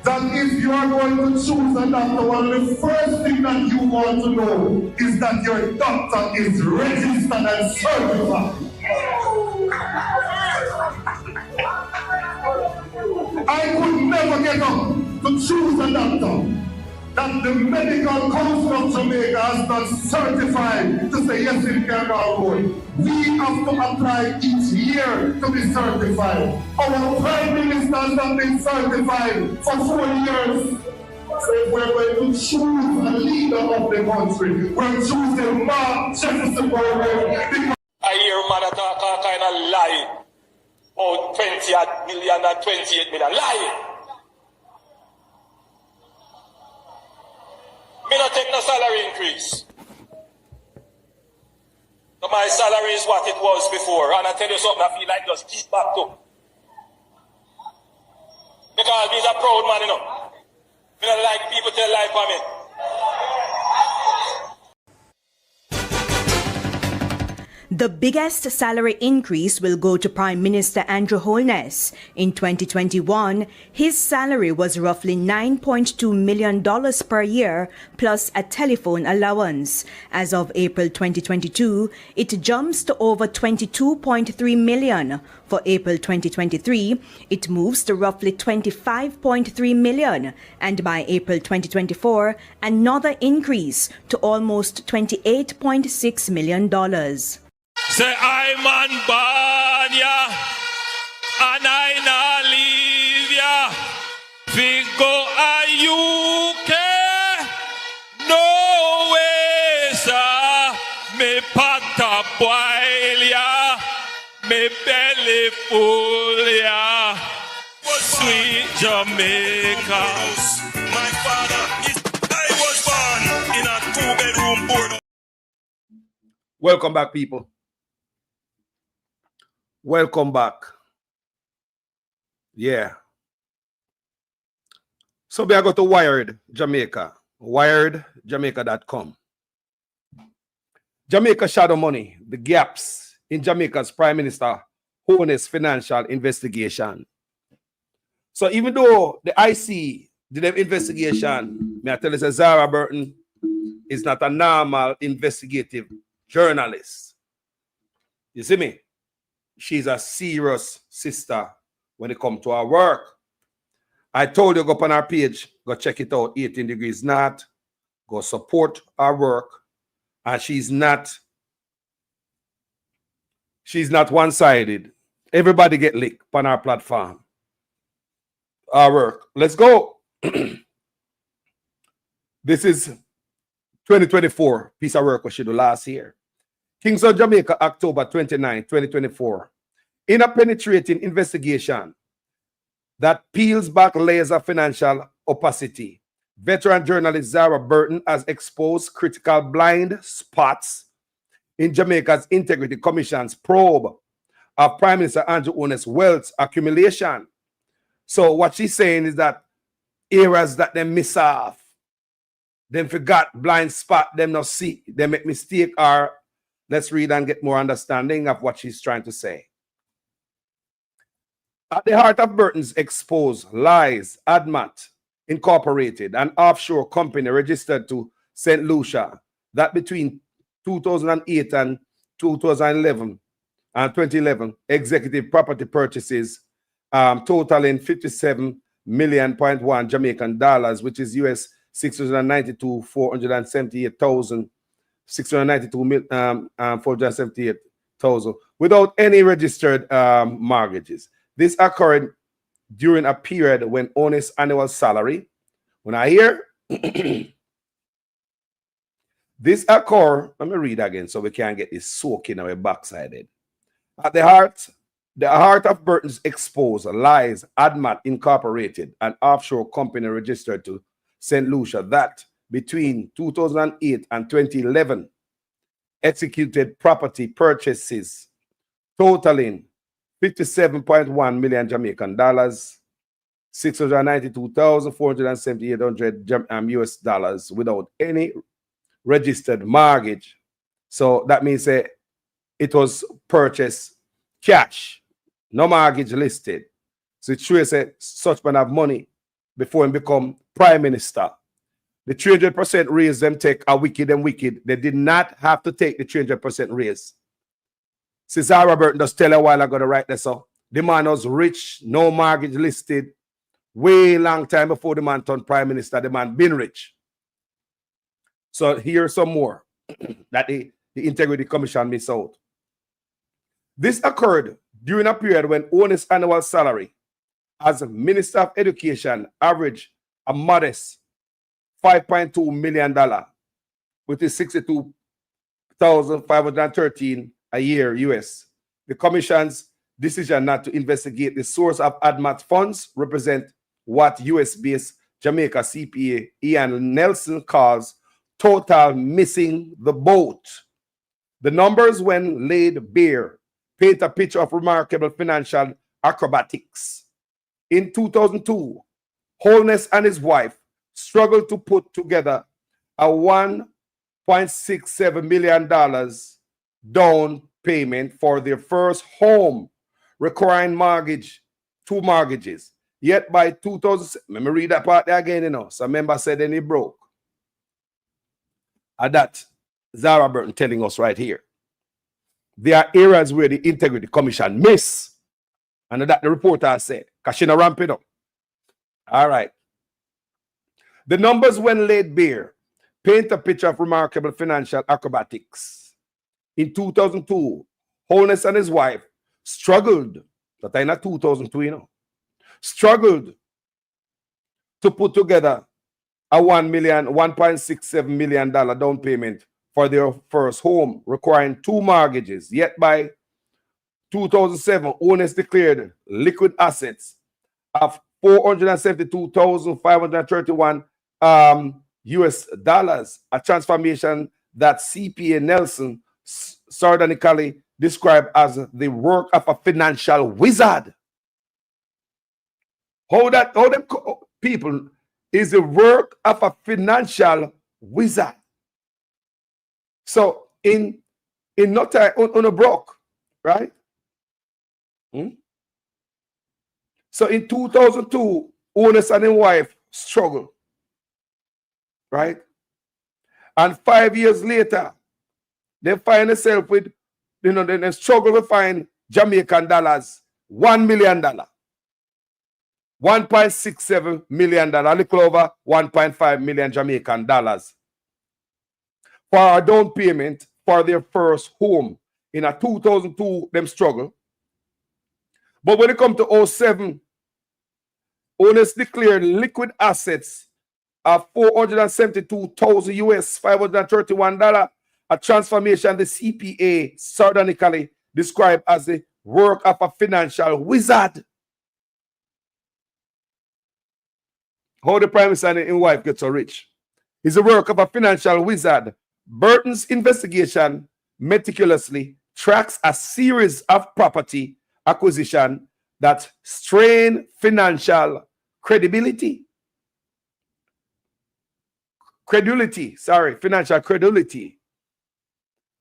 that if you are going to choose a doctor, one of the first thing that you want to know is that your doctor is registered and certified. I could never get up to choose a doctor that the Medical Council of Jamaica has not certified to say yes, it can go going. We have to apply each year to be certified. Our Prime Minister has not been certified for 4 years. So if we're going to choose a leader of the country, we're choosing Mark Jefferson Borough. I hear man talk a kind of lie. Oh, 20 million and 28 million. Lie! Me not take no salary increase. So my salary is what it was before. And I tell you something, I feel like just keep back to. Because he's a proud man, you know. Me don't like people tell lie for me. The biggest salary increase will go to Prime Minister Andrew Holness. In 2021, his salary was roughly $9.2 million per year, plus a telephone allowance. As of April 2022, it jumps to over $22.3 million. For April 2023, it moves to roughly $25.3 million. And by April 2024, another increase to almost $28.6 million. Say I man born ya, and I not leave ya. Figo a UK, no way sir. Me pata boil ya, me belly full ya. Sweet Jamaica. My father is. I was born in a 2-bedroom board. Welcome back, people. Welcome back. Yeah. So we are going to Wired Jamaica. WiredJamaica.com. Jamaica shadow money. The gaps in Jamaica's Prime Minister Holness financial investigation. So even though the IC did an investigation, may I tell you, Zara Burton is not a normal investigative journalist. You see me? She's a serious sister when it comes to her work. I told you, go up on our page, go check it out, 18 Degrees North, go support her work. And she's not one-sided. Everybody get licked on our platform. Our work. Let's go. This is 2024 piece of work we should do last year. Kings of Jamaica, October 29, 2024. In a penetrating investigation that peels back layers of financial opacity, veteran journalist Zara Burton has exposed critical blind spots in Jamaica's Integrity Commission's probe of Prime Minister Andrew Holness' wealth accumulation. So what she's saying is that areas that they miss off, them forgot, blind spot, them not see, they make mistake, or let's read and get more understanding of what she's trying to say. At the heart of Burton's exposed lies, ADMAT Incorporated, an offshore company registered to St. Lucia, that between 2008 and 2011 executive property purchases totaling 57.1 million Jamaican dollars, which is US 478,678,000 without any registered mortgages. This occurred during a period when Holness' annual salary, when I hear this occur, let me read again so we can get this soaking our backsided. At the heart of Burton's exposed lies ADMAT Incorporated, an offshore company registered to St. Lucia that between 2008 and 2011 executed property purchases totaling 57.1 million Jamaican dollars, 692,478 US dollars without any registered mortgage. So that means it was purchased cash, no mortgage listed. So it shows that such man have money before he become Prime Minister. The 300% raise them take a wicked and wicked. They did not have to take the 300% raise. Since Robert just tell a while ago to write this up. The man was rich, no mortgage listed, way long time before the man turned prime minister. The man been rich. So here's some more that the Integrity Commission missed out. This occurred during a period when Honest's annual salary as Minister of Education averaged a modest $5.2 million, which is $62,513 a year US. The Commission's decision not to investigate the source of ADMAT funds represent what US-based Jamaica CPA Ian Nelson calls total missing the boat. The numbers, when laid bare, paint a picture of remarkable financial acrobatics. In 2002, Holness and his wife struggled to put together a $1.67 million down payment for their first home, requiring two mortgages. Yet by 2000, let me read that part there again, you know. Some member said then he broke. And that Zara Burton telling us right here. There are areas where the Integrity Commission miss. And that the reporter said, because she not ramp it up. All right. The numbers, when laid bare, paint a picture of remarkable financial acrobatics. In 2002, Holness and his wife struggled, that I not 2002, you know, struggled to put together a $1.67 million down payment for their first home, requiring two mortgages. Yet by 2007, owners declared liquid assets of $472,531 US dollars, a transformation that CPA Nelson sardonically described as the work of a financial wizard. How them people is the work of a financial wizard. So in no time on a broke, right? So in 2002, Honest and his wife struggled, right? And 5 years later, they find themselves with, you know, they struggle to find Jamaican dollars, $1 million, $1.67 million, a little over 1.5 million Jamaican dollars for a down payment for their first home. In a 2002, them struggle. But when it comes to 2007, owners declared liquid assets of $472,000 US, $531, a transformation the CPA sardonically described as the work of a financial wizard. How the Prime Minister and his wife get so rich is the work of a financial wizard. Burton's investigation meticulously tracks a series of property acquisition that strain financial credibility. Financial credulity.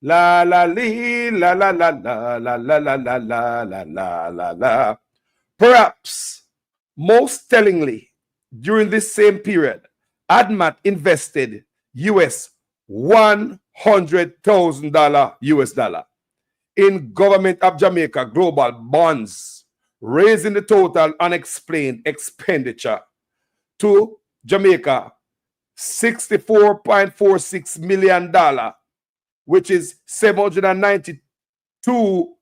La la li, la la la la la la la la la la la la. Perhaps most tellingly, during this same period, ADMAT invested US $100,000 US dollar in Government of Jamaica global bonds, raising the total unexplained expenditure to Jamaica $64.46 million, which is 792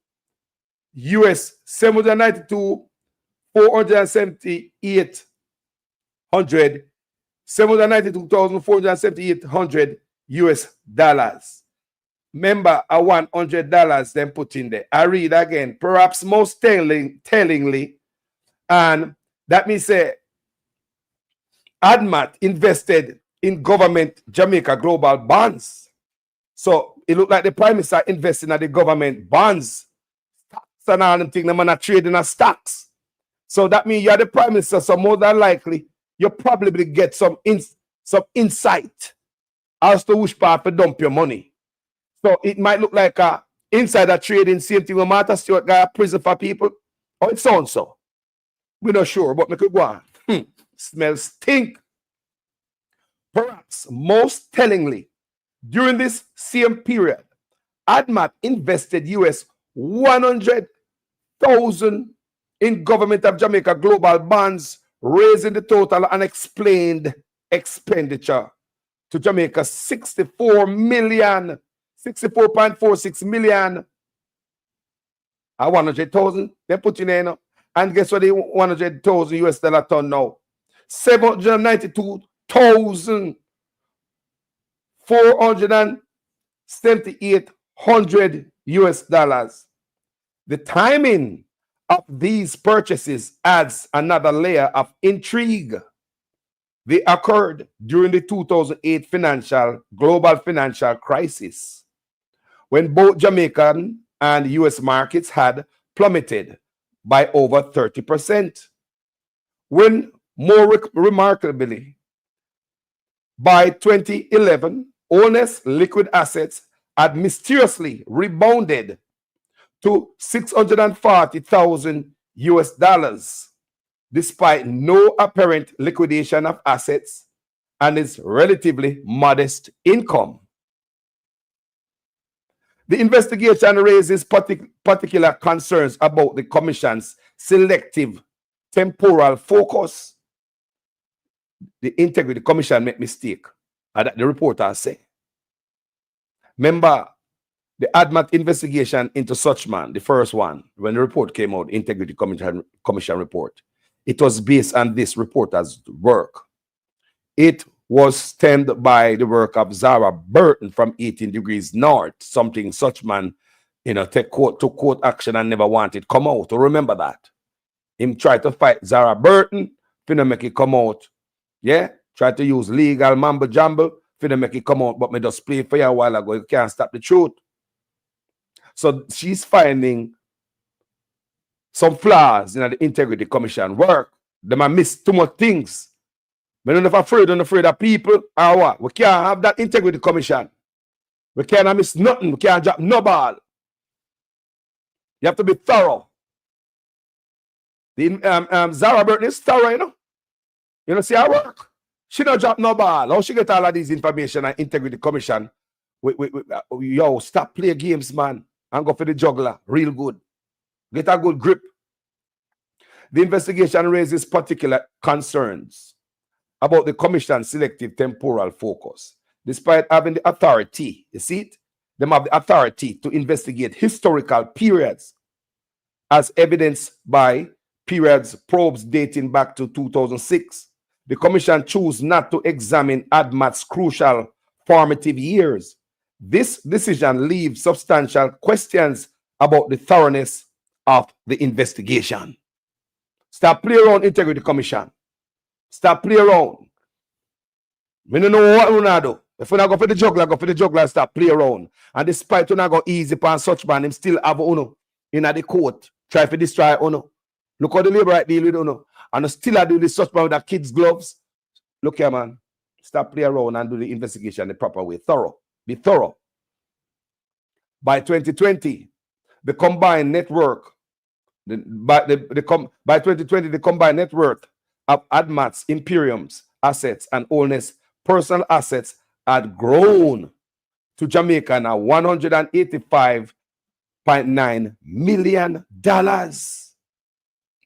US, 792,478 US dollars. Remember, a $100 then put in there. I read again. Perhaps most tellingly, and that means say ADMAT invested in Government Jamaica global bonds. So it looked like the Prime Minister investing in the government bonds. Stocks and all them things, the man are trading in stocks. So that means you're the Prime Minister, so more than likely, you probably get some insight as to which part to dump your money. So it might look like a insider trading, same thing with Martha Stewart got prison for people. Or it sounds so. We're not sure, but we could go on. Smells stink. Perhaps most tellingly, during this same period, ADMAT invested US 100,000 in government of Jamaica global bonds, raising the total unexplained expenditure to Jamaica 64.46 million. 100,000, they put in there, and guess what? The 100,000 US dollar ton now, 792,478 US dollars. The timing of these purchases adds another layer of intrigue. They occurred during the 2008 global financial crisis, when both Jamaican and US markets had plummeted by over 30%. When more remarkably, by 2011, honest liquid assets had mysteriously rebounded to 640,000 US dollars, despite no apparent liquidation of assets and its relatively modest income. The investigation raises particular concerns about the Commission's selective temporal focus. The Integrity Commission made mistake, that the reporter say. Remember, the ADMAT investigation into Suchman, the first one, when the report came out, Integrity Commission report, it was based on this reporter's work. It was stemmed by the work of Zara Burton from 18 Degrees North, something Suchman, took court action and never wanted come out. Remember that. Him tried to fight Zara Burton, finna make it come out. Yeah, try to use legal mumble jumble, finna make it come out, but me just play for you a while ago. You can't stop the truth. So she's finding some flaws in the Integrity Commission work. They might miss too much things. I'm not afraid of people or what. We can't have that Integrity Commission. We can't miss nothing. We can't drop no ball. You have to be thorough. The Zara Burton is thorough, You know, see her work. She don't drop no ball. How she get all of these information and Integrity Commission? Yo, stop play games, man, and go for the juggler. Real good. Get a good grip. The investigation raises particular concerns about the Commission's selective temporal focus. Despite having the authority, you see it? They have the authority to investigate historical periods, as evidenced by periods probes dating back to 2006. The Commission chose not to examine ADMAT's crucial formative years. This decision leaves substantial questions about the thoroughness of the investigation. Stop playing around, Integrity Commission. Stop playing around. We don't know what we want to do. If we not go for the juggler, stop playing around. And despite we not go easy upon such man, him still have Uno in the court. Try to destroy Uno. Look how the labor right deal with Uno. And still do this such man with the kids' gloves. Look here, man. Stop playing around and do the investigation the proper way. Thorough. Be thorough. By 2020, the combined net worth by 2020, the combined net worth of ADMAT's Imperium's assets and Oldness personal assets had grown to Jamaica now $185.9 million.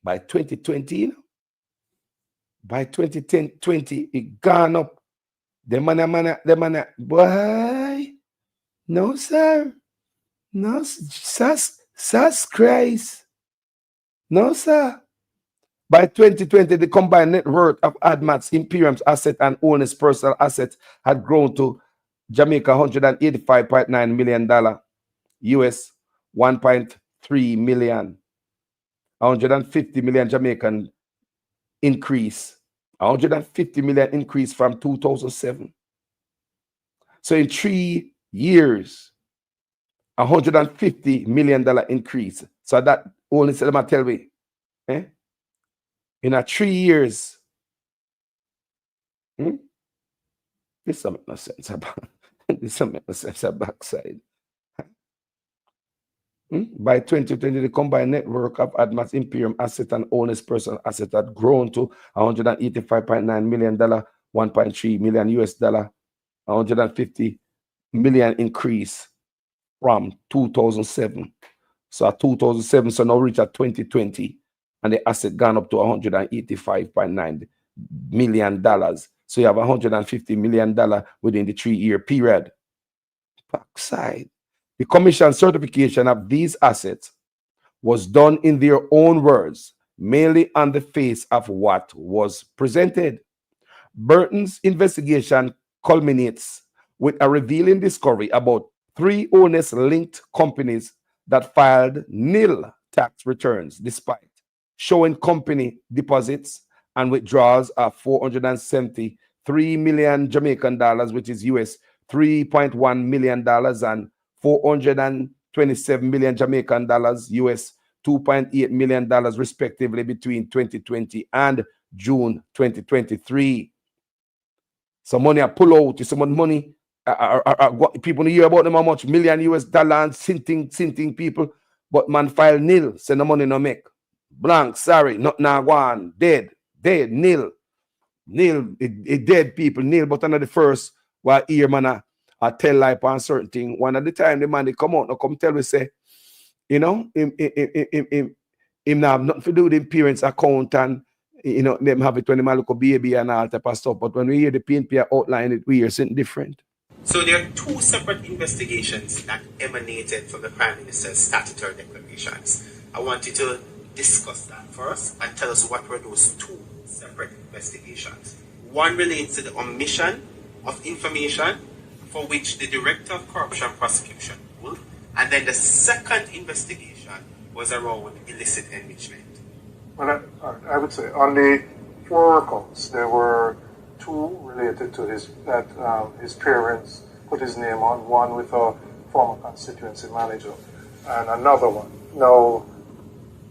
By 2020, by 2020, it gone up. The man, boy, no, sir. No, sus Christ. No, sir. By 2020, the combined net worth of ADMAT's Imperium's asset and Owners' personal assets had grown to Jamaica $185.9 million, US 1.3 million, 150 million Jamaican increase, 150 million increase from 2007. So in 3 years, $150 million increase. So that only let me tell me, in 3 years, this doesn't make no sense about this doesn't make no sense about backside. By 2020, the combined network of ADMAT's Imperium asset and Owners' personal asset had grown to $185.9 million, 1.3 million US dollar, 150 million increase from 2007. So at 2007, so now reach at 2020, and the asset gone up to $185.9 million. So you have $150 million within the 3-year period. Backside, the commission certification of these assets was done in their own words, mainly on the face of what was presented. Burton's investigation culminates with a revealing discovery about 3 honest-linked companies that filed nil tax returns despite showing company deposits and withdrawals of 473 million Jamaican dollars, which is US $3.1 million, and 427 million Jamaican dollars, US $2.8 million, respectively, between 2020 and June 2023. Some money I pull out, some money people hear about them how much million US dollars, sinting people, but man file nil, send the money no make. Blank, sorry, not now one, dead, nil, it dead people, nil, but another the first while here man I tell lie on certain thing. One at the time the man they come out, no come tell we say, you know, him now have nothing to do with the parents account and you know, them have it when they look a baby and all type of stuff. But when we hear the PNP outline it, we hear something different. So there are 2 separate investigations that emanated from the Prime Minister's statutory declarations. I want you to discuss that first and tell us what were those 2 separate investigations. One relates to the omission of information for which the Director of Corruption Prosecution ruled, and then the second investigation was around illicit enrichment. Well, I would say on the 4 accounts, there were 2 related to his parents put his name on, one with a former constituency manager and another one. Now,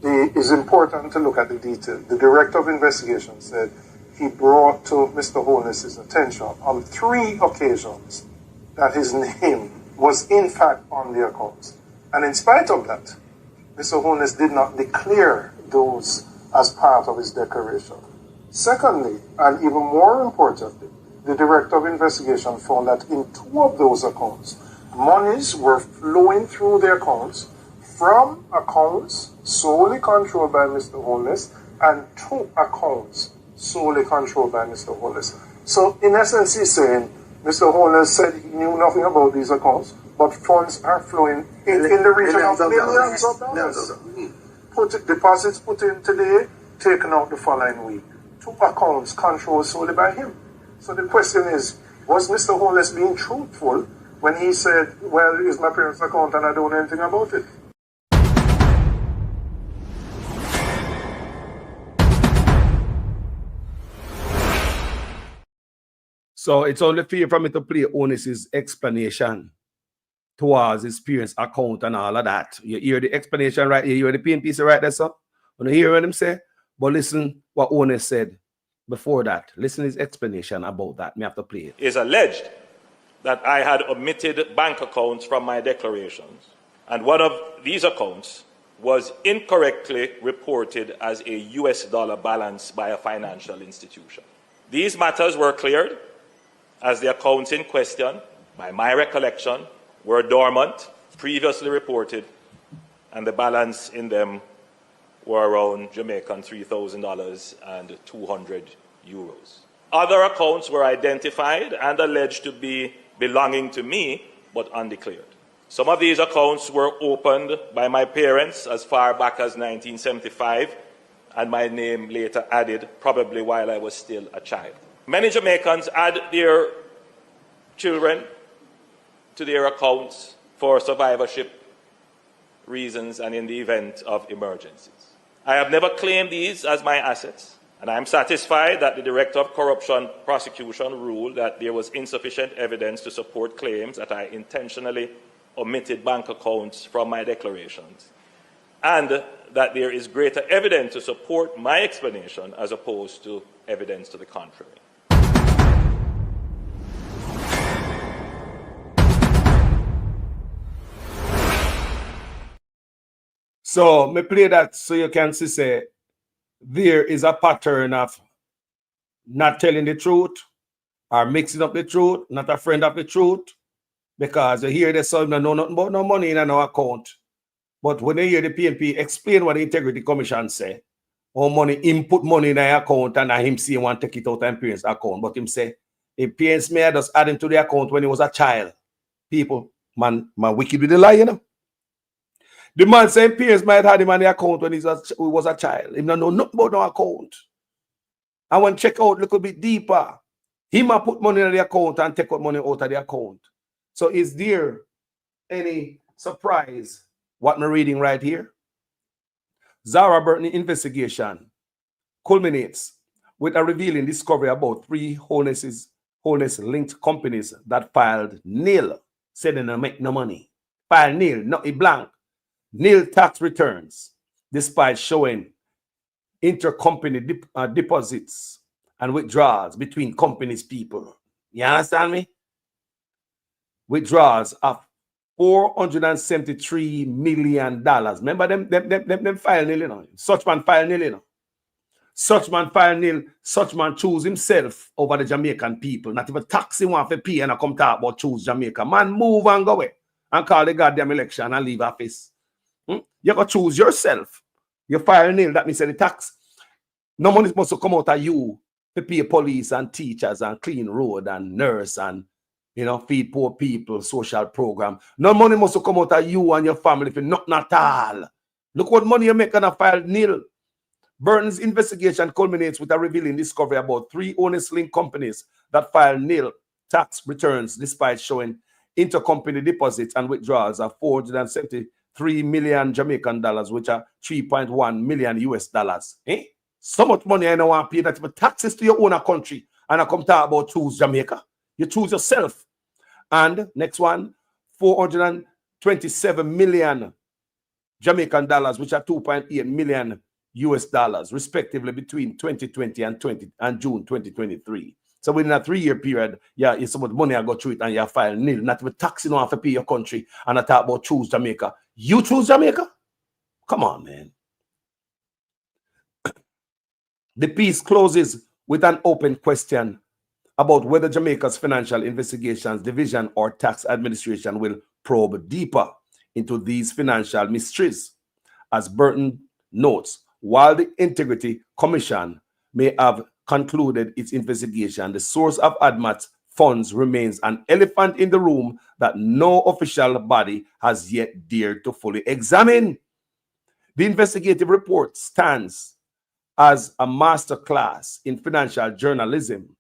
it's important to look at the detail. The Director of Investigation said he brought to Mr. Holness's attention on 3 occasions that his name was in fact on the accounts. And in spite of that, Mr. Holness did not declare those as part of his declaration. Secondly, and even more importantly, the Director of Investigation found that in 2 of those accounts, monies were flowing through the accounts from accounts solely controlled by Mr. Holness and 2 accounts solely controlled by Mr. Holness. So in essence, he's saying Mr. Holness said he knew nothing about these accounts, but funds are flowing in the region of millions of dollars. Deposits put in today, taken out the following week. 2 accounts controlled solely by him. So the question is, was Mr. Holness being truthful when he said, well, it's my parents' account and I don't know anything about it? So it's only fair for me to play Honest's explanation towards his parents' account and all of that. You hear the explanation right here, you hear the PNP say right there, sir? You don't hear what him say? But listen what Honest said before that. Listen his explanation about that. Me have to play it. It's alleged that I had omitted bank accounts from my declarations, and one of these accounts was incorrectly reported as a US dollar balance by a financial institution. These matters were cleared as the accounts in question, by my recollection, were dormant, previously reported, and the balance in them were around Jamaican $3,000 and 200 euros. Other accounts were identified and alleged to be belonging to me, but undeclared. Some of these accounts were opened by my parents as far back as 1975, and my name later added, probably while I was still a child. Many Jamaicans add their children to their accounts for survivorship reasons and in the event of emergencies. I have never claimed these as my assets, and I am satisfied that the Director of Corruption Prosecution ruled that there was insufficient evidence to support claims that I intentionally omitted bank accounts from my declarations, and that there is greater evidence to support my explanation as opposed to evidence to the contrary. So me play that so you can see say there is a pattern of not telling the truth are mixing up the truth, not a friend of the truth, because you hear the son know nothing about no money in an account. But when you hear the PNP explain what the Integrity Commission say, how money, input money in the account and him see him want to take it out of parents' account. But him say, if parents may just add him to the account when he was a child. People, man wicked with the lie, you know. The man saying parents might have him on the account when he was a child. He don't know nothing about no account. I want to check out a little bit deeper. He might put money in the account and take out money out of the account. So is there any surprise what I'm reading right here? Zara Burton investigation culminates with a revealing discovery about 3 wholeness-linked companies that filed nil, said they don't make no money. Filed nil, not a blank. Nil tax returns, despite showing intercompany deposits and withdrawals between companies people. You understand me? Withdrawals of $473 million. Remember them file nil, you know. Such man file nil, you know. Such man file nil, such man choose himself over the Jamaican people. Not even tax him want to pay and I come talk about choose Jamaica. Man, move and go away and call the goddamn election and leave office. You got to choose yourself. You file nil, that means the tax. No money is supposed to come out of you to pay police and teachers and clean road and nurse and, you know, feed poor people, social program. No money must come out of you and your family for nothing at all. Look what money you make on a file nil. Burton's investigation culminates with a revealing discovery about 3 honest-linked companies that filed nil tax returns despite showing intercompany deposits and withdrawals of $473 million Jamaican dollars, which are 3.1 million US dollars. So much money I don't want to pay that for taxes to your own country. And I come talk about choose Jamaica. You choose yourself. And next one, 427 million Jamaican dollars, which are 2.8 million US dollars, respectively, between 2020 and June 2023. So within a 3-year period, yeah, it's so much money I got through it and you file nil, not with tax, you don't have to pay your country. And I talk about choose Jamaica. You choose Jamaica? Come on, man. The piece closes with an open question about whether Jamaica's Financial Investigations Division or Tax Administration will probe deeper into these financial mysteries. As Burton notes, while the Integrity Commission may have concluded its investigation, the source of ADMAT's funds remains an elephant in the room that no official body has yet dared to fully examine. The investigative report stands as a masterclass in financial journalism,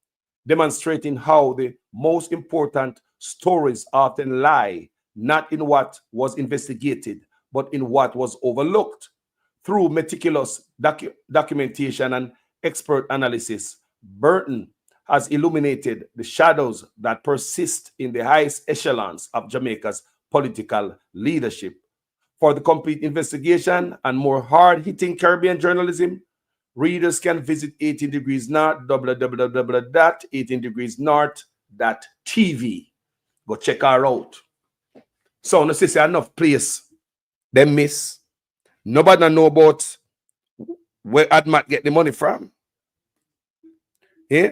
demonstrating how the most important stories often lie not in what was investigated, but in what was overlooked. Through meticulous documentation and expert analysis, Burton has illuminated the shadows that persist in the highest echelons of Jamaica's political leadership. For the complete investigation and more hard-hitting Caribbean journalism, readers can visit 18 Degrees North, www.18degreesnorth.tv. Go check her out. So, no say enough place they miss. Nobody know about where ADMAT get the money from. Yeah?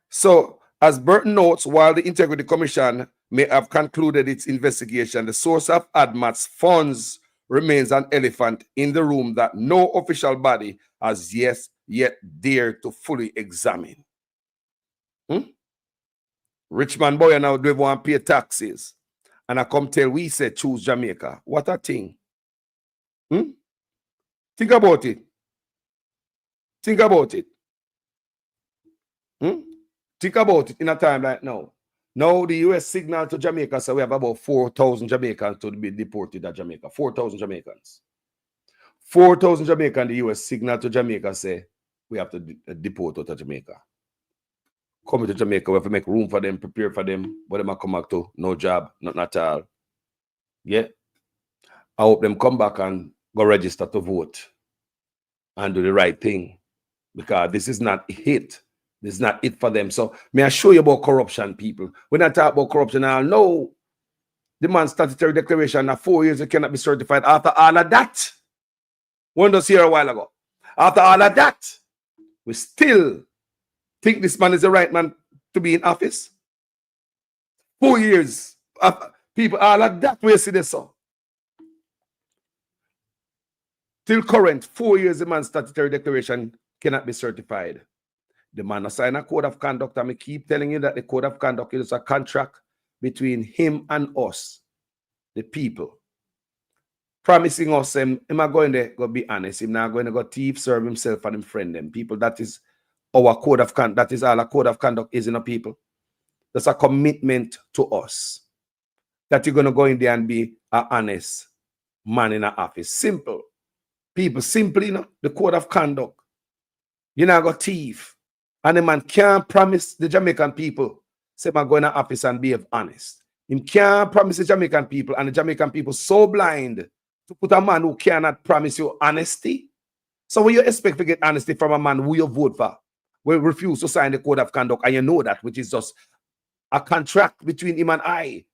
So, as Burton notes, while the Integrity Commission may have concluded its investigation, the source of ADMAT's funds remains an elephant in the room that no official body has yet dared to fully examine. Rich man boy now they want to pay taxes. And I come tell we say choose Jamaica. What a thing. Think about it. Think about it. Think about it in a time like now. Now the US signal to Jamaica, so we have about 4,000 Jamaicans to be deported at Jamaica. 4,000 Jamaicans. 4,000 Jamaicans, the US signal to Jamaica say we have to deport out of Jamaica. Coming to Jamaica, we have to make room for them, prepare for them, but them come back to no job, nothing at all. Yeah. I hope them come back and go register to vote and do the right thing, because this is not it. This is not it for them. So may I show you about corruption, people? When I talk about corruption, I know the man's statutory declaration of 4 years, you cannot be certified. After all of that, one was here a while ago. After all of that, we still think this man is the right man to be in office. 4 years. People are like that way, see this. So. Till current, 4 years, the man's statutory declaration cannot be certified. The man assigned a code of conduct, and I keep telling you that the code of conduct is a contract between him and us, the people. Promising us, am I going to go be honest? Him not going to go thief, serve himself and him friend them. People, that is our code of conduct. That is all a code of conduct is in a people. That's a commitment to us. That you're going to go in there and be an honest man in an office. Simple. People, simply, you know, the code of conduct. You're not going to thief. And the man can't promise the Jamaican people, say, I'm going to office and be honest. He can't promise the Jamaican people, and the Jamaican people so blind to put a man who cannot promise you honesty. So when you expect to get honesty from a man who you vote for, will refuse to sign the code of conduct, and you know that, which is just a contract between him and I,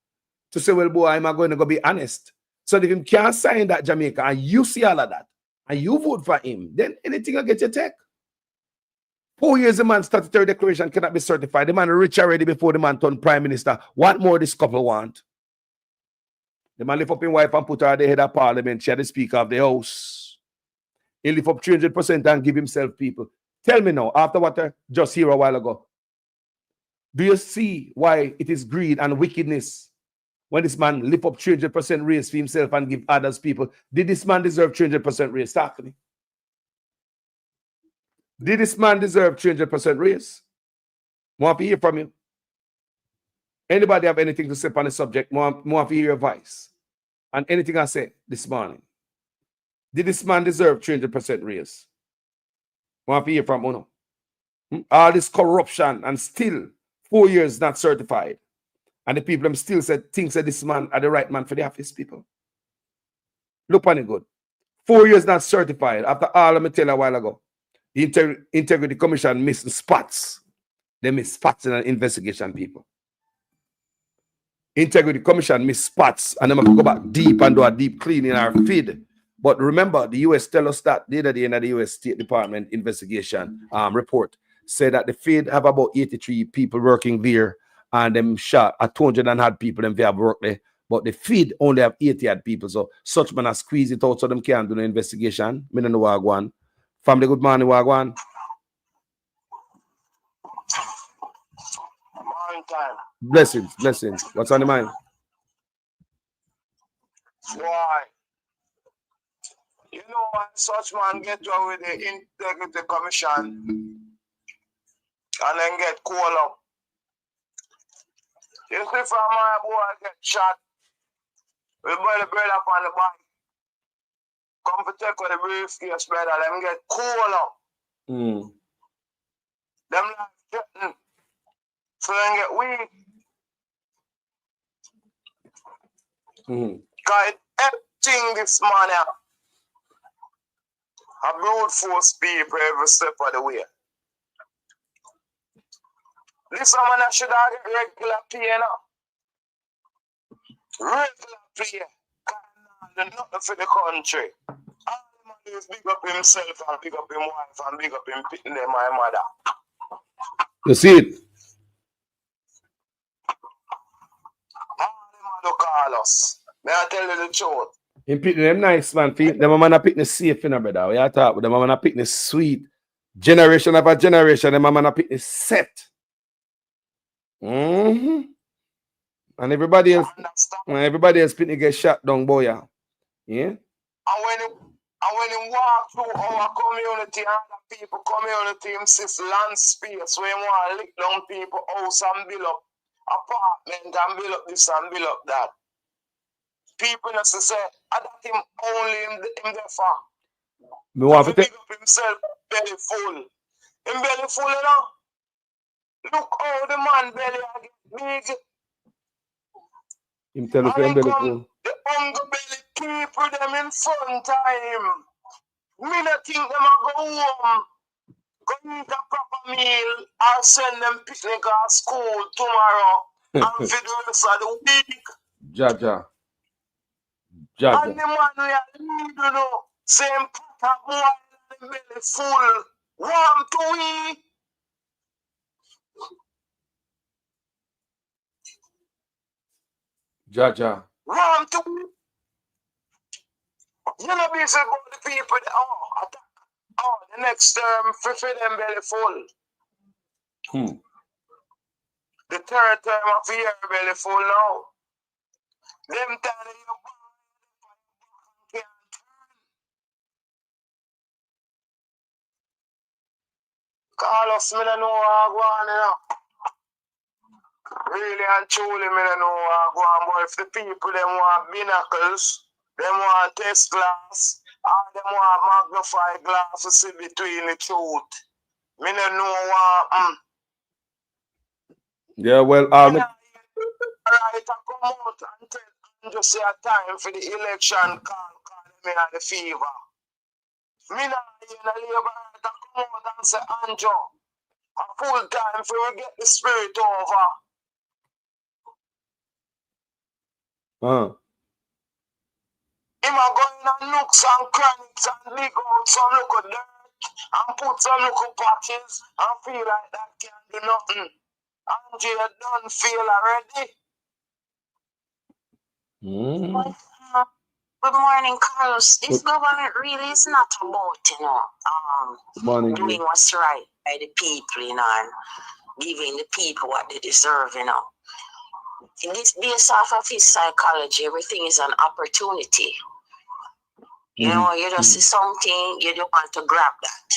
to say, well, boy, I'm going to go be honest. So if he can't sign that, Jamaica, and you see all of that, and you vote for him, then anything will get you take. 4 years, the man's statutory declaration cannot be certified. The man rich already before the man turned prime minister. What more this couple want? The man lift up his wife and put her at the head of parliament. She had the speaker of the house. He lift up 300% and give himself people. Tell me now, after what I just hear a while ago, do you see why it is greed and wickedness when this man lift up 300% raise for himself and give others people? Did this man deserve 300% raise? Talk to me. Did this man deserve 300% raise? Want to hear from you. Anybody have anything to say on the subject? Want to hear your voice. And anything I said this morning. Did this man deserve 300% raise? Want to hear from Uno. All this corruption and still 4 years not certified. And the people them still said things that this man are the right man for the office, people. Look on it good. 4 years not certified. After all, let me tell you a while ago. The Integrity Commission missed spots. They missed spots in an investigation, people. Integrity Commission missed spots, and they must go back deep and do a deep cleaning our feed. But remember, the US tell us that the other day in the US State Department investigation report said that the feed have about 83 people working there, and them shot at 200 and had people them have work there. But the feed only have 80 odd people. So such man has squeezed it out so them can't do the investigation. Me don't know what I want. Family, good morning, Wagwan. Morning time. Blessings, blessings. What's on the mind? Boy, you know when such man get on with the Integrity Commission and then get called up. You see from my boy get shot, we buy the bread up on the bike. Come to take with the briefcase, brother, them get called up. Them like threatened. So then get weak. Because everything this man out. A brute force people every step of the way. This man should have get regular pay now. Regular pay. Nothing for the country. All the man is big up himself and big up his wife and big up him pitting them my mother. You see it? All the man to call us. May I tell you the truth? Him pitting them nice, man. Them man a pitting safe, you know, brother. We are talking about them man a pitting sweet. Generation after generation, them man a pitting set. And everybody else pitting get shot down, boy. Yeah. And when he walk through our community and the people community, him see land space where he want to lick down people house and build up apartment and build up this and build up that. People just say, I that him only in the farm. Me want to pick up himself belly full. Him belly full, you know? Look how the man belly get big. Him tell us him belly full. The hunger belly people them in front time. Me not think them a go home, go eat a proper meal, or send them picnic at school tomorrow and for the rest of the week. Jaja. And the man we are lead, you know, same pot boy in the belly full, warm to eat. Jaja. Warm to you know busy about the people the next term for them belly full. The third term of year belly full now. Them time you call us, me don't know how I go on, you know. Really and truly, me don't know how I go on, but if the people them want binnacles, them want test glass, or them want magnify glass to see between the truth. Me don't know what Yeah, well, right, I come out and tell and just say a time for the election call me at the fever. Me not in a labor right to come out and say Andrew, a full time for we get the spirit over. Him a go in and nooks and crannies and dig out some little dirt and put some little patches and feel like that can't do nothing. Andrew, you don't feel already? Good morning, Carlos. This government really is not about, doing what's right by the people, and giving the people what they deserve, This based off of his psychology, everything is an opportunity. You just see something, you don't want to grab that.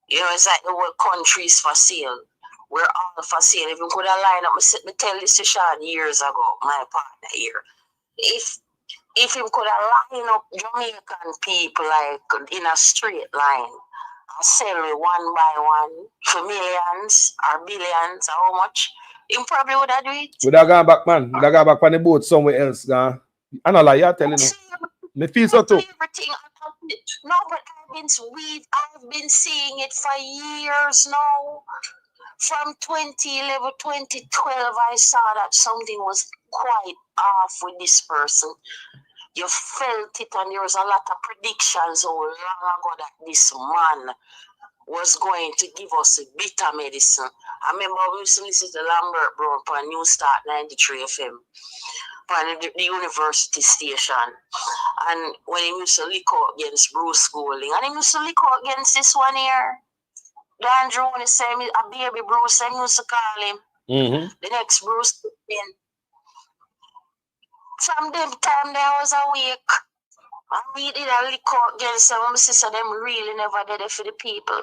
It's like the whole country is for sale. We're all for sale. If you could have lined up, me tell this to Sean years ago, my partner here. If you could have lined up Jamaican people like in a straight line and sell it one by one for millions or billions or how much, he probably would have do it. Would have gone back, man. Would have gone back on the boat somewhere else. I know, like you're telling you. Me feel so too. Everything. No, but I've been seeing it for years now. From 2011, 2012, I saw that something was quite off with this person. You felt it, and there was a lot of predictions how long ago that this man was going to give us a bitter medicine. I remember we used to listen to Lambert Brown on New Start 93 FM, on the university station. And when he used to lick out against Bruce Golding, and he used to lick out against this one here. Andrew when he said a baby Bruce, I used to call him. The next Bruce. From them time that I was awake, and we did a lick out against them. My sister, them really never did it for the people.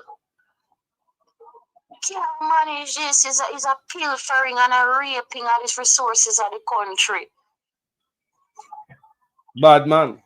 Can't manage this. Is a pilfering and a raping of these resources of the country. Bad man.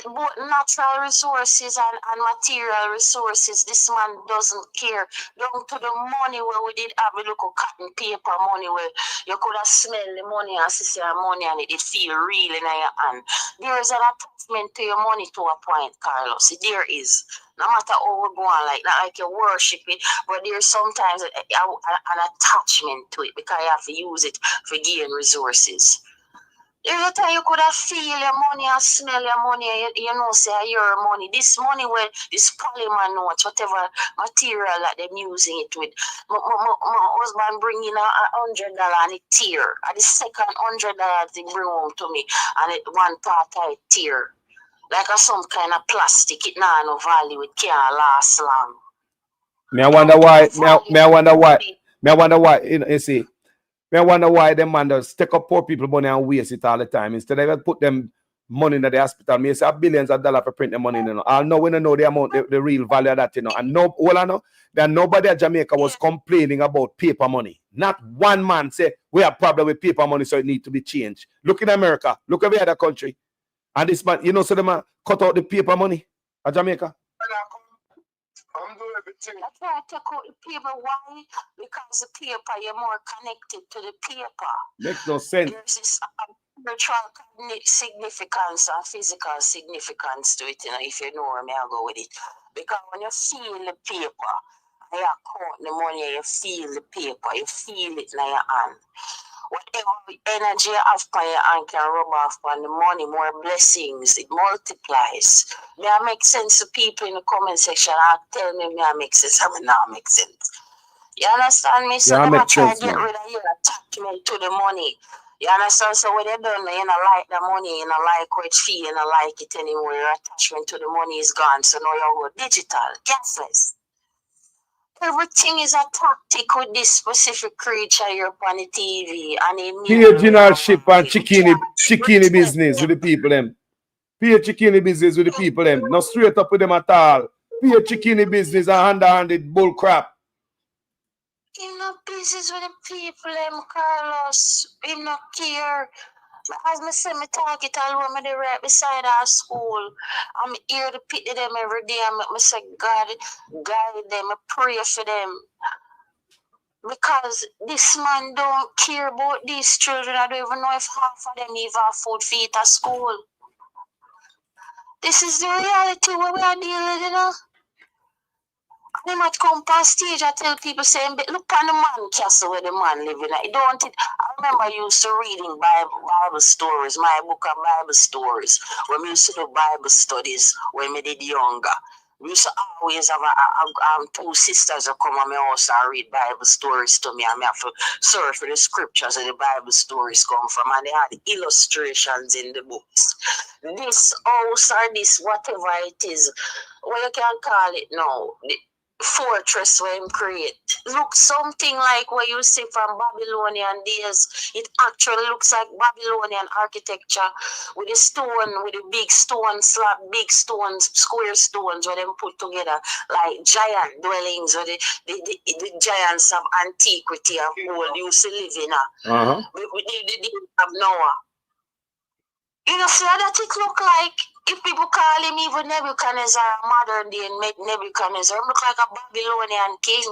Both natural resources and material resources, this man doesn't care. Down to the money where we did have a little cotton paper money where you could have smelled the money and see money and it feel real in your hand. There is an attachment to your money to a point, Carlos. There is. No matter how we go on, like you worship it, but there's sometimes an attachment to it because you have to use it for gain resources. Every time you could have feel your money and smell your money, say your money. This money where this polymer notes, whatever material that they're using it with. My husband bring in $100 and it tear. And the second $100 they bring home to me and one part I tear. Like some kind of plastic, it not no value, it can't last long. I wonder why, you see. I wonder why them man just take up poor people money and waste it all the time. Instead of put them money in the hospital, me say billions of dollars for print the money. I know when I know the amount, the real value of that, And all I know that nobody at Jamaica was complaining about paper money. Not one man say we have problem with paper money, so it need to be changed. Look in America, look every other country, and this man, so them cut out the paper money at Jamaica. That's why I take out the paper. Why? Because the paper, you're more connected to the paper. Makes no sense. There's this spiritual significance and physical significance to it, if you know where I go with it. Because when you feel the paper, you count the money, you feel the paper, you feel it in your hand. Whatever energy you have on your hand can rub off on the money, more blessings, it multiplies. May I make sense to people in the comment section and tell me may I make sense, I may not make sense. You understand me? So them try to get rid of your attachment to the money. You understand? So when you done, you don't like the money, you don't like what fee, you don't like it anymore. Your attachment to the money is gone. So now you go digital, gasless. Everything is a tactic with this specific creature you're on the TV and the Pay media. generalship and chickini business with the people them. Pay chickini business with the people them. Not straight up with them at all. Pay chickini business and underhanded bull crap. Him not business with the people them, Carlos. Him not care. As me say, me talk it all when me right beside our school. I'm here to pity them every day. I make me say, God, guide them. I pray for them. Because this man don't care about these children. I don't even know if half of them even have food for eat at school. This is the reality where we are dealing with, you know. They might come past stage, I tell people saying, look on the man castle where the man living. I remember I used to reading Bible stories, my book of Bible stories, when we used to do Bible studies when we did younger. We used to always have two sisters who come to my house and read Bible stories to me, and I have to search for the scriptures where the Bible stories come from, and they had illustrations in the books. This house or this whatever it is, what you can call it now, fortress where him create. Looks something like what you see from Babylonian days. It actually looks like Babylonian architecture with the stone, with the big stone slab, big stones, square stones where them put together like giant dwellings where the giants of antiquity of old used to live in. They have Noah. You know, see that it look like, if people call him even Nebuchadnezzar, modern day Nebuchadnezzar, look like a Babylonian king.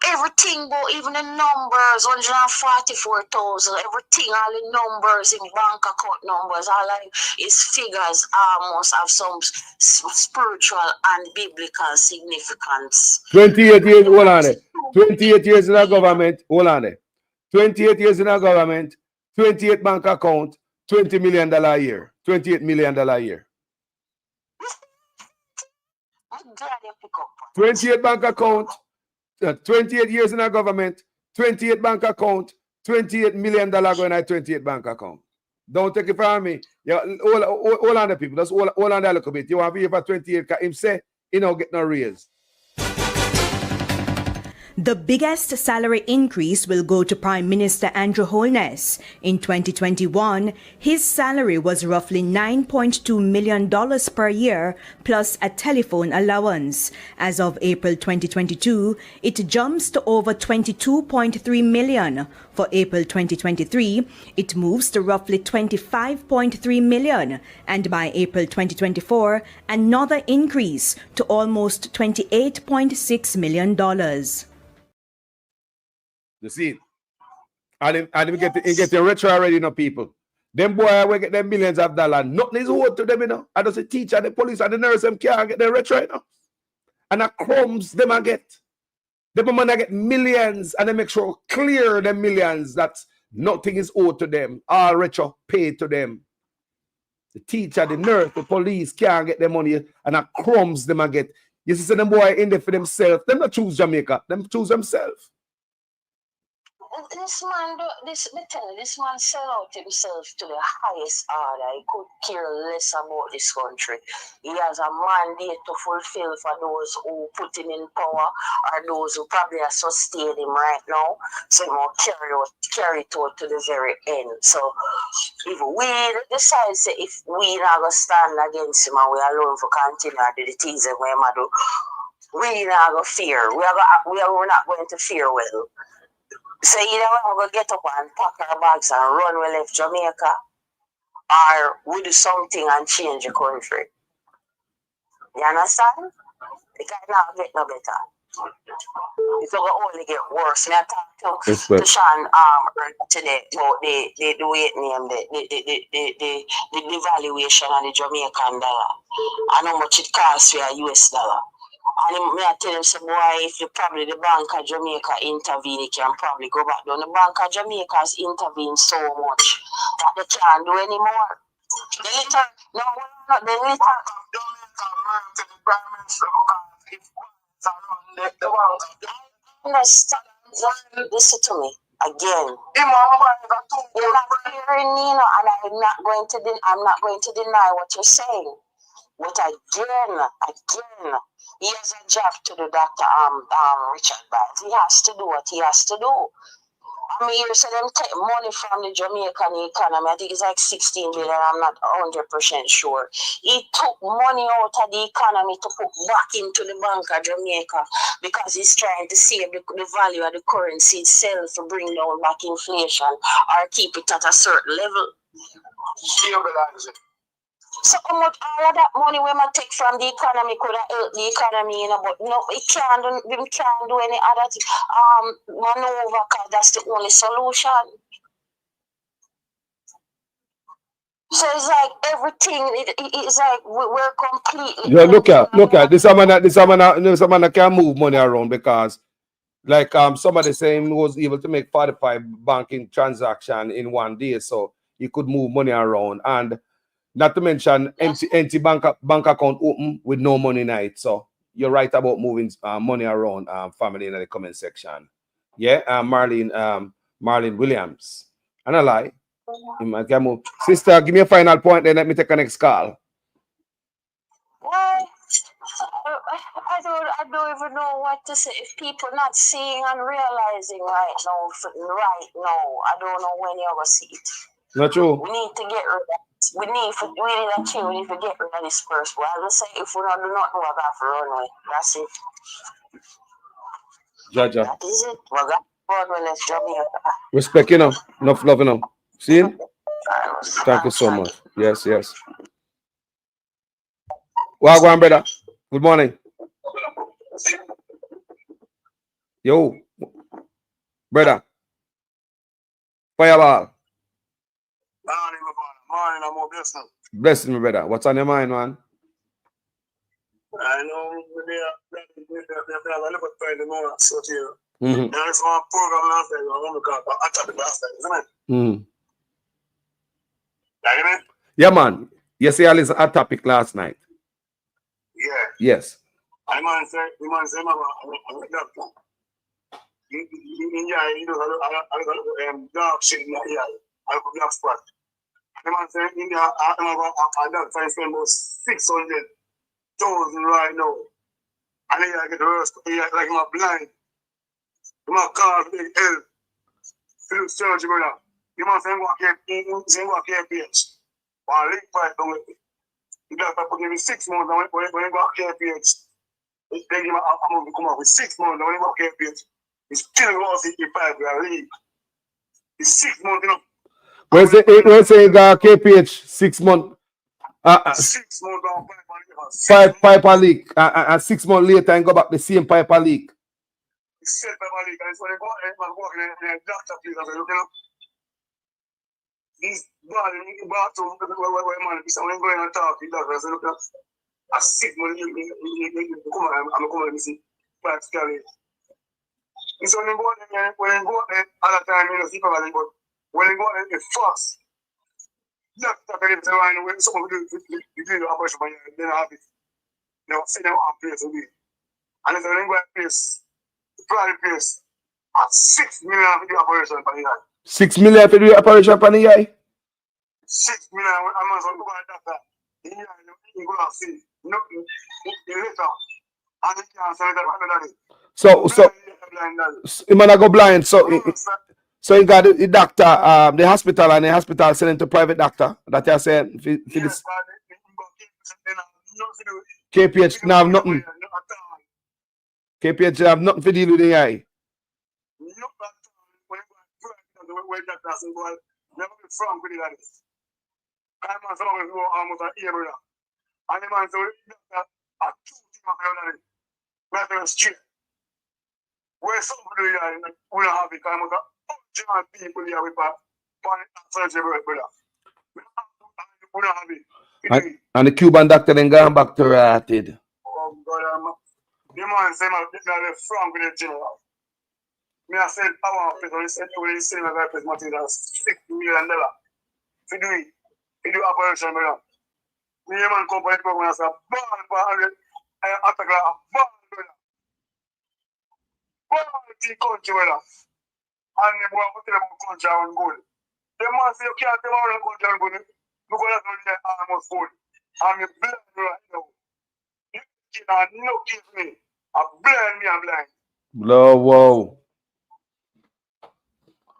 Everything, but even the numbers, 144,000, everything, all the numbers in bank account numbers, all like is figures almost have some spiritual and biblical significance. 28 years, hold on there. 28 years in a government, hold on there. 28 years in a government, 28 bank account, $20 million a year, $28 million a year. I'm glad you pick up. 28 bank account, 28 years in a government, 28 bank account, $28 million going at 28 bank account. Don't take it from me. Yeah, all on the people. That's all on that a little bit. You want to be for 28, him say, you know, get no raise. The biggest salary increase will go to Prime Minister Andrew Holness. In 2021, his salary was roughly $9.2 million per year, plus a telephone allowance. As of April 2022, it jumps to over $22.3 million. For April 2023, it moves to roughly $25.3 million. And by April 2024, another increase to almost $28.6 million. You see it? And him get the retro already, you know, people. Them boy will get them millions of dollars. Nothing is owed to them, you know. And just the teacher, the police, and the nurse, them can't get the retro, you know. And the crumbs them I get. Them man get millions, and they make sure clear them millions that nothing is owed to them. All retro paid to them. The teacher, the nurse, the police can't get their money, and the crumbs them I get. You see, them boy in there for themselves. Them not choose Jamaica. Them choose themselves. This man, this man sell out himself to the highest order. He could care less about this country. He has a mandate to fulfill for those who put him in power or those who probably are sustaining him right now. So he will carry it out to the very end. So if we decide, say, if we not going to stand against him and we alone for continue to do the things that we might do, we not going to fear. We are not going to fear well. So either we're going to get up and pack our bags and run, we left Jamaica, or we do something and change the country. You understand? It cannot get no better. It's going to only get worse. I talked to Sean today about the weight name, the devaluation of the Jamaican dollar, and how much it costs for a US dollar. And I tell him, so boy, if the Bank of Jamaica intervene, he can probably go back down. The Bank of Jamaica has intervened so much that they can't do anymore. The understand. Listen to me. Again, you're not hearing me, and I'm not going to deny what you're saying. But again, he has a job to do, Dr. Richard Biles. He has to do what he has to do. I mean, you said them take money from the Jamaican economy. I think it's like 16 billion. I'm not 100% sure. He took money out of the economy to put back into the Bank of Jamaica because he's trying to save the value of the currency itself to bring down back inflation or keep it at a certain level. So all of that money we might take from the economy could have helped the economy, you know, but no, it can't do any other maneuver because that's the only solution. So it's like everything. It's like we're completely. Yeah, look at this man can move money around because, like somebody saying he was able to make 45 banking transaction in one day, so he could move money around, and not to mention empty bank account open with no money in it. So you're right about moving money around. Family in the comment section. Yeah, Marlene Williams. And I lie. Sister, give me a final point, then let me take a next call. Well, I don't even know what to say. If people not seeing and realizing right now, I don't know when you're gonna see it. Not true. We need to get rid of it. We need to get rid of this person. Well, I will say if we don't do nothing, we're going to run away. That's it. Jaja. That is it. We're going to run away. Let's Jamaica. Respect, you know. Enough love, you know. See? Thank you so much. Yes. Well, go on, brother. Good morning. Yo. Brother. Fireball. Morning, I'm more blessed. Bless me, brother. What's on your mind, man? I know they have a little bit of more so here. Mm-hmm. There's one program last night, I'm going to call it atomic last night, isn't it? Mm-hmm. You hear me? Yeah, man. You see, I listened to a topic last night. Yeah. Yes. I'm a doctor. You know, dark shit in the eye. I have a black spot. The man said, India, I'm a doctor. I spend about 600,000 right now. And then I get the worst. Like I'm blind. I'm a car, big help. Philip surgery, brother. The man said, I'm going to care PH. One leg pipe down with me. The doctor put me 6 months. When I go to care PH, they give me I'm going to come up with 6 months. When I go to care PH, it's still going to the pipe. It's 6 months, you know. Where's the KPH 6 months? 6 months on pipe leak. And 6 months later, and go back the same pipe leak. It's same pipe leak. And so they go in the doctor, please. I say, look, you know, this bathroom, where man, so when going and talk, the doctor, I say, look, you know, I 6 months, I'm coming to see practically. So when they go there, at that time, you know, see probably, but when they go there, it's fast. Doctor can even say, when someone do the operation, they don't have it. They don't see them on place to be. And if they go to place, the private place, at 6 million for the operation for the eye. 6 million for the operation for the eye? 6 million, I'm not going to go to the doctor. You go and see. Nothing. The later. And you can't say that another day. So you man go blind. So you got the doctor, the hospital, and the hospital send him to private doctor. That you saying for this. KPH now have nothing. KPH have nothing to deal with the eye. Where somebody we don't have it, I'm going to people here with surgery, brother. We don't have it. And the Cuban doctor then gone back to rotted. Oh, God, the man said, I'm from with the general. Me, I said, I want to pay, when he said, I pay material $6 million. To do it, to do operation, brother. Me, man, come by the program and say, I take a ball, brother. Quality country, brother. and the boy put them on culture and good. The man say you can't tell me culture and good. Because that's what they almost good. I'm a blind right now. You cannot no give me. I'm blind, I'm blind. Whoa.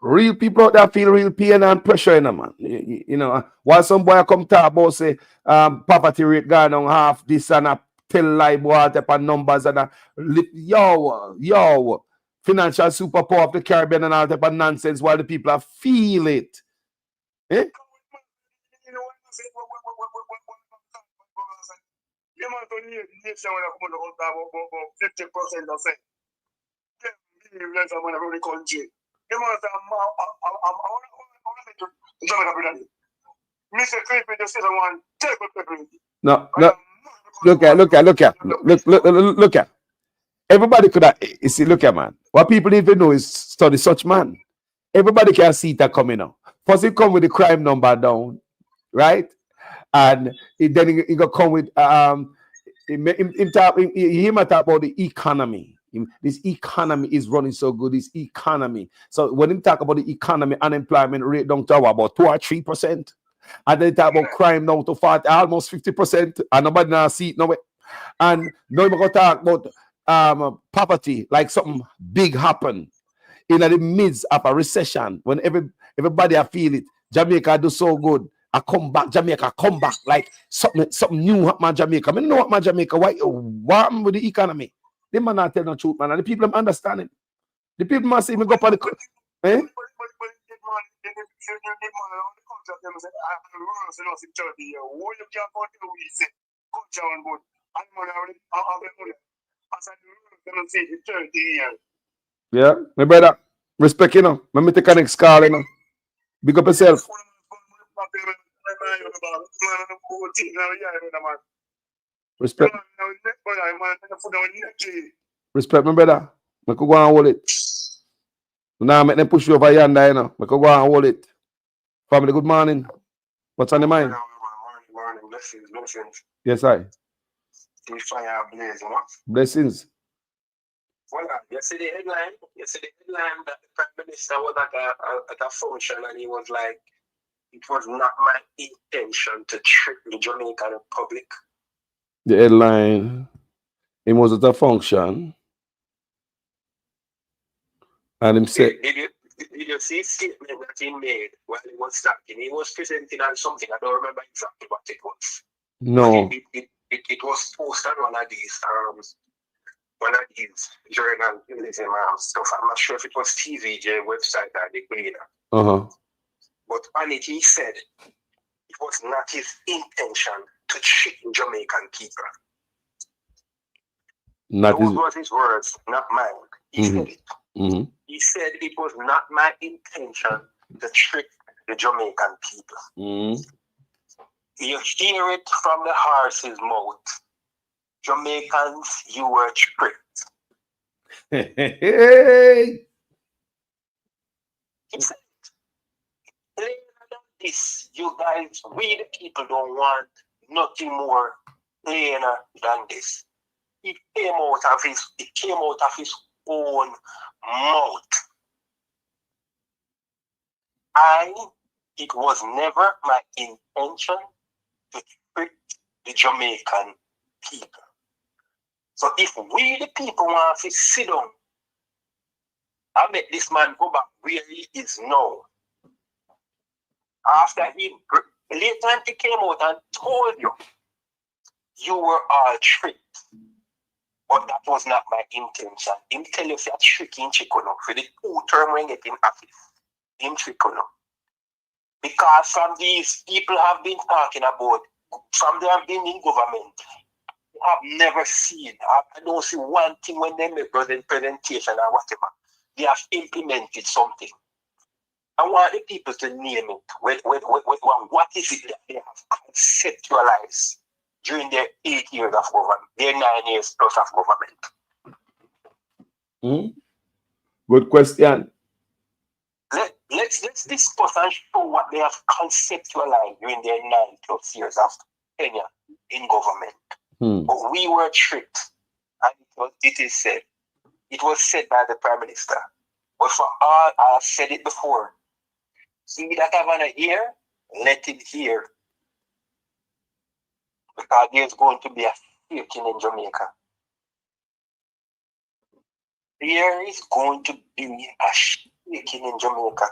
Real people out there feel real pain and pressure in them, man. You know, while some boy come talk about say poverty rate gone on half this and a tell lie boy type of numbers and a yo financial superpower of the Caribbean and all type of nonsense while the people are feel it. Eh? You must only nation when I come out about 50% of it. Yeah, less than every country. You must Mr. Creepy, the season one, No. Look at. Everybody could have, you see, look at man. What people even know is study such man. Everybody can see that coming out. First, he come with the crime number down, right? And then he go come with he might talk about the economy. This economy is running so good. This economy. So when he talk about the economy, unemployment rate down to about 2 or 3%, and then talk about crime down to 40, almost 50%, and nobody now see it nowhere. And now we're gonna talk about poverty, like something big happen in the midst of a recession when everybody I feel it. Jamaica do so good. I come back, Jamaica come back like something new happen Jamaica. I know what my Jamaica. What happened with the economy? They man not tell the truth, man. And the people understand it. The people must even go up on the eh? Yeah, my brother. Respect, you know. Let me take a next call, you know. Big up yourself. Respect. Respect, my brother. I could go and hold it. Now make them push you over yonder, you know. I could go and hold it. Family, good morning. What's on the mind? Morning, blessings. Yes, I. Fire blaze, you know? Blessings. Well, you see the headline that the Prime Minister was at a function and he was like, it was not my intention to trick the Jamaican public. The headline, it was at a function. And him said, Did you see his statement that he made while he was talking? He was presenting on something. I don't remember exactly what it was. no. It was posted on one of these journalism stuff. I'm not sure if it was TVJ website or the Gleaner. But on it, he said it was not his intention to trick Jamaican people. Those were his words, not mine. He said it. He said it was not my intention to trick the Jamaican people. You hear it from the horse's mouth. Jamaicans, you were tricked. Hey. He said, later than this, you guys, we the people don't want nothing more plainer than this. It came out of his own mouth. It was never my intention to trick the Jamaican people. So if we the people want to sit down, I make this man go back where he is now. After later he came out and told you, you were all tricked. But that was not my intention. Him tell you if you're tricking Chikono for the 2 term when get in office. Him Chikono. Because from these people have been talking about, from they have been in government, I've never seen, I don't see one thing when they make presentation or whatever. They have implemented something. I want the people to name it. What is it that they have conceptualized during their 8 years of government, their 9 years plus of government? Good question. Let's discuss and show what they have conceptualized during their 9+ years of tenure in government. But we were tricked, and it was said by the Prime Minister But for all, I've said it before. He that have an ear, let him hear. Because there's going to be a shaking in Jamaica. There is going to be a shaking in Jamaica.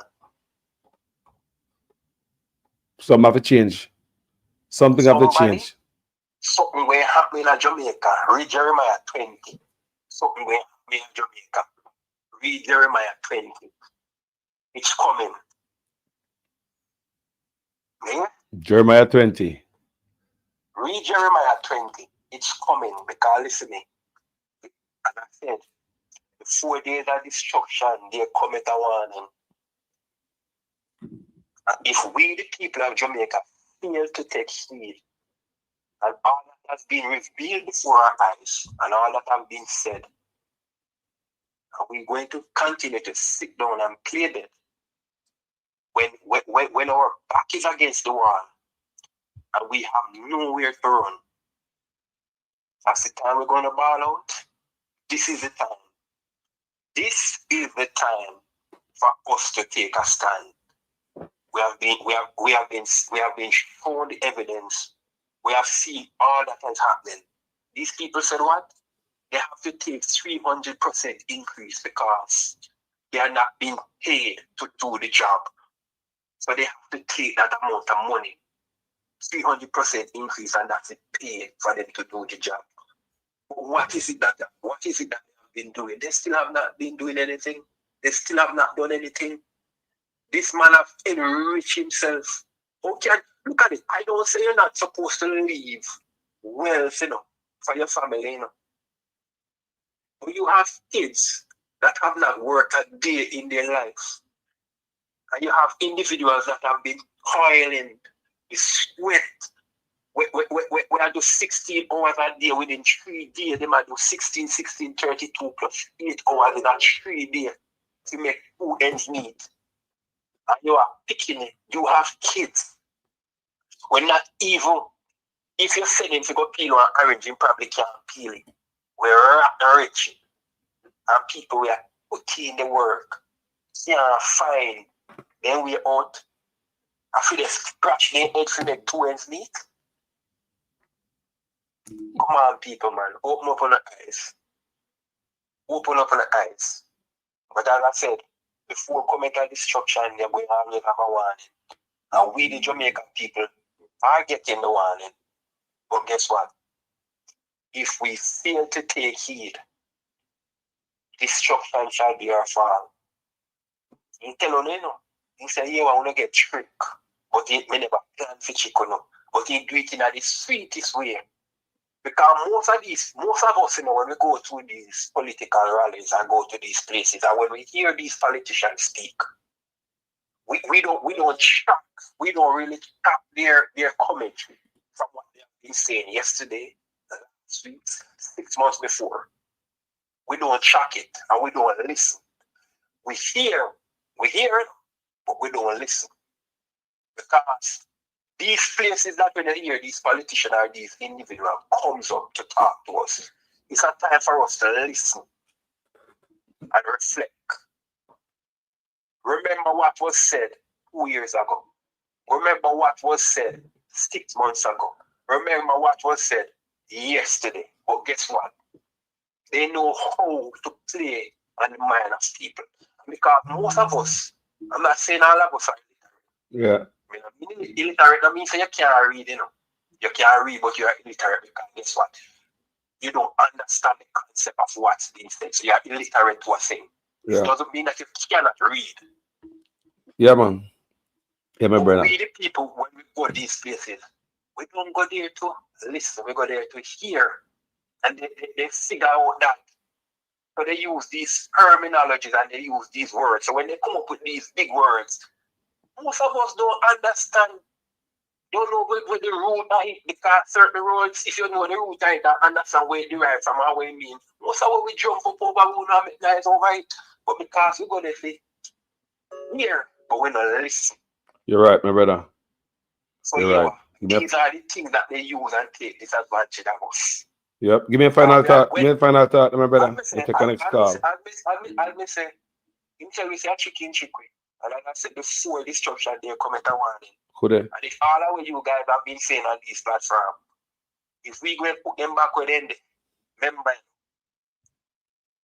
Something have to change. Something have to change. Something will happen in Jamaica. Read Jeremiah 20. Something will happen in Jamaica. Read Jeremiah 20. It's coming. Yeah? Jeremiah 20. Read Jeremiah 20. It's coming. Because listen me. And I said, the 4 days of destruction, there cometh a warning. And if we, the people of Jamaica, fail to take heed, and all that has been revealed before our eyes, and all that has been said, are we going to continue to sit down and play that? When our back is against the wall, and we have nowhere to run, that's the time we're going to ball out. This is the time. This is the time for us to take a stand. We have been shown the evidence. We have seen all that has happened. These people said what? They have to take 300% increase because they are not being paid to do the job. So they have to take that amount of money, 300% increase, and that's it paid for them to do the job. What is it that they have been doing? They still have not been doing anything. They still have not done anything. This man have enriched himself. Okay, look at it. I don't say you're not supposed to leave wealth, for your family, But you have kids that have not worked a day in their lives. And you have individuals that have been toiling, with sweat. We do 16 hours a day within 3 days. They might do 16, 32 plus 8 hours in a 3 days to make 2 ends meet. And you are picking it. You have kids. We're not evil. If you're selling to go peel an orange, you probably can't peel it. We're rich. And people we are putting in the work. Can't find. Then we're out. I feel they scratch their head to make 2 ends meet. Come on, people, man. Open up on the eyes. Open up on the eyes. But as I said, before coming to destruction, we always have a warning. And we, the Jamaican people, are getting the warning. But guess what? If we fail to take heed, destruction shall be our fall. You tell them, you say, yeah, I want to get tricked. But he never plan for chicken. But he do it in the sweetest way. Because most of us, when we go to these political rallies and go to these places, and when we hear these politicians speak, we don't shock. We don't really shock their commentary from what they have been saying yesterday, last week, 6 months before. We don't shock it and we don't listen. We hear it, but we don't listen. Because these places that when you hear these politicians or these individuals comes up to talk to us, it's a time for us to listen and reflect. Remember what was said 2 years ago. Remember what was said 6 months ago. Remember what was said yesterday. But guess what? They know how to play on the mind of people. Because most of us, I'm not saying all of us are Yeah. illiterate. That means you can't read, You can't read, but you're illiterate because guess what? You don't understand the concept of what's being said. So you're illiterate to a thing. Yeah. It doesn't mean that you cannot read. Yeah, man. Yeah, my brother. We the people, when we go to these places, we don't go there to listen. We go there to hear. And they figure out that. So they use these terminologies and they use these words. So when they come up with these big words, most of us don't understand. Don't know what the root of it, because certain words, if you know the root of it and understand where it derives from and what it means, most of us we jump up over we don't make nice over it. But because we go there for hear, but we don't listen. You're right, my brother. So You're right. these are the things that they use and take disadvantage of us. Yep. Give me a final thought. Give me a final thought, my brother. We'll take the next call. I'll say, Him tell we say a chicken trickery. And like I said before, this structure they come at a warning. Could they? And if all of what you guys have been saying on this platform, if we go and put them back where they remember,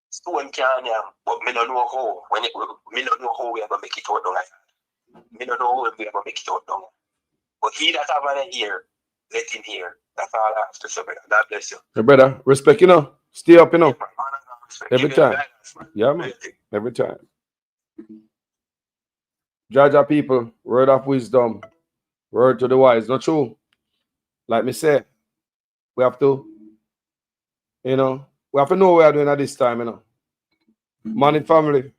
stone can but me don't know how. Me don't know how we are gonna make it out down like that. Me don't know how we are gonna make it out down. But he that have an ear, let him hear. That's all I have to say, brother. God bless you. Hey, brother, respect, you know. Stay up, you know. Every Give me time. guidance, man. Yeah, man. Every time. Jaja people, word of wisdom, word to the wise. Not true. Like me say, we have to, you know, we have to know what we are doing at this time, you know. Man in family.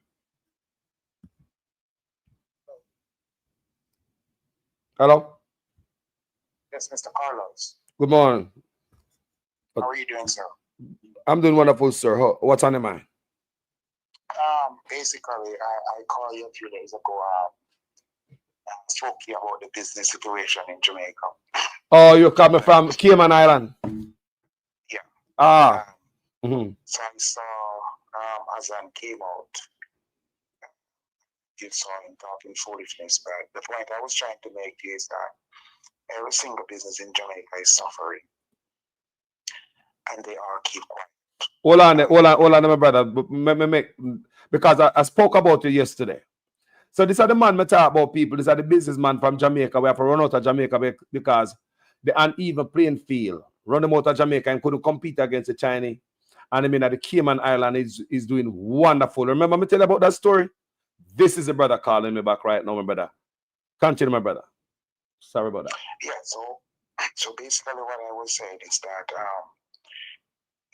Hello? Yes, Mr. Carlos. Good morning. How are you doing, sir? I'm doing wonderful, sir. What's on your mind? Basically, I called you a few days ago. I spoke to you about the business situation in Jamaica. Oh, you're coming from Cayman Island? Yeah. Ah. So I saw as I came out, you saw him talking foolishness, but the point I was trying to make is that every single business in Jamaica is suffering, and they all keep quiet. Hold on, my brother. Because I spoke about it yesterday. So this are the man me talk about people. These are the businessman from Jamaica. We have to run out of Jamaica because the uneven playing field. Run them out of Jamaica and couldn't compete against the Chinese. And I mean that the Cayman Island is doing wonderful. Remember me tell you about that story? This is a brother calling me back right now, my brother. Continue, my brother. Sorry about that. Yeah, so basically what I was saying is that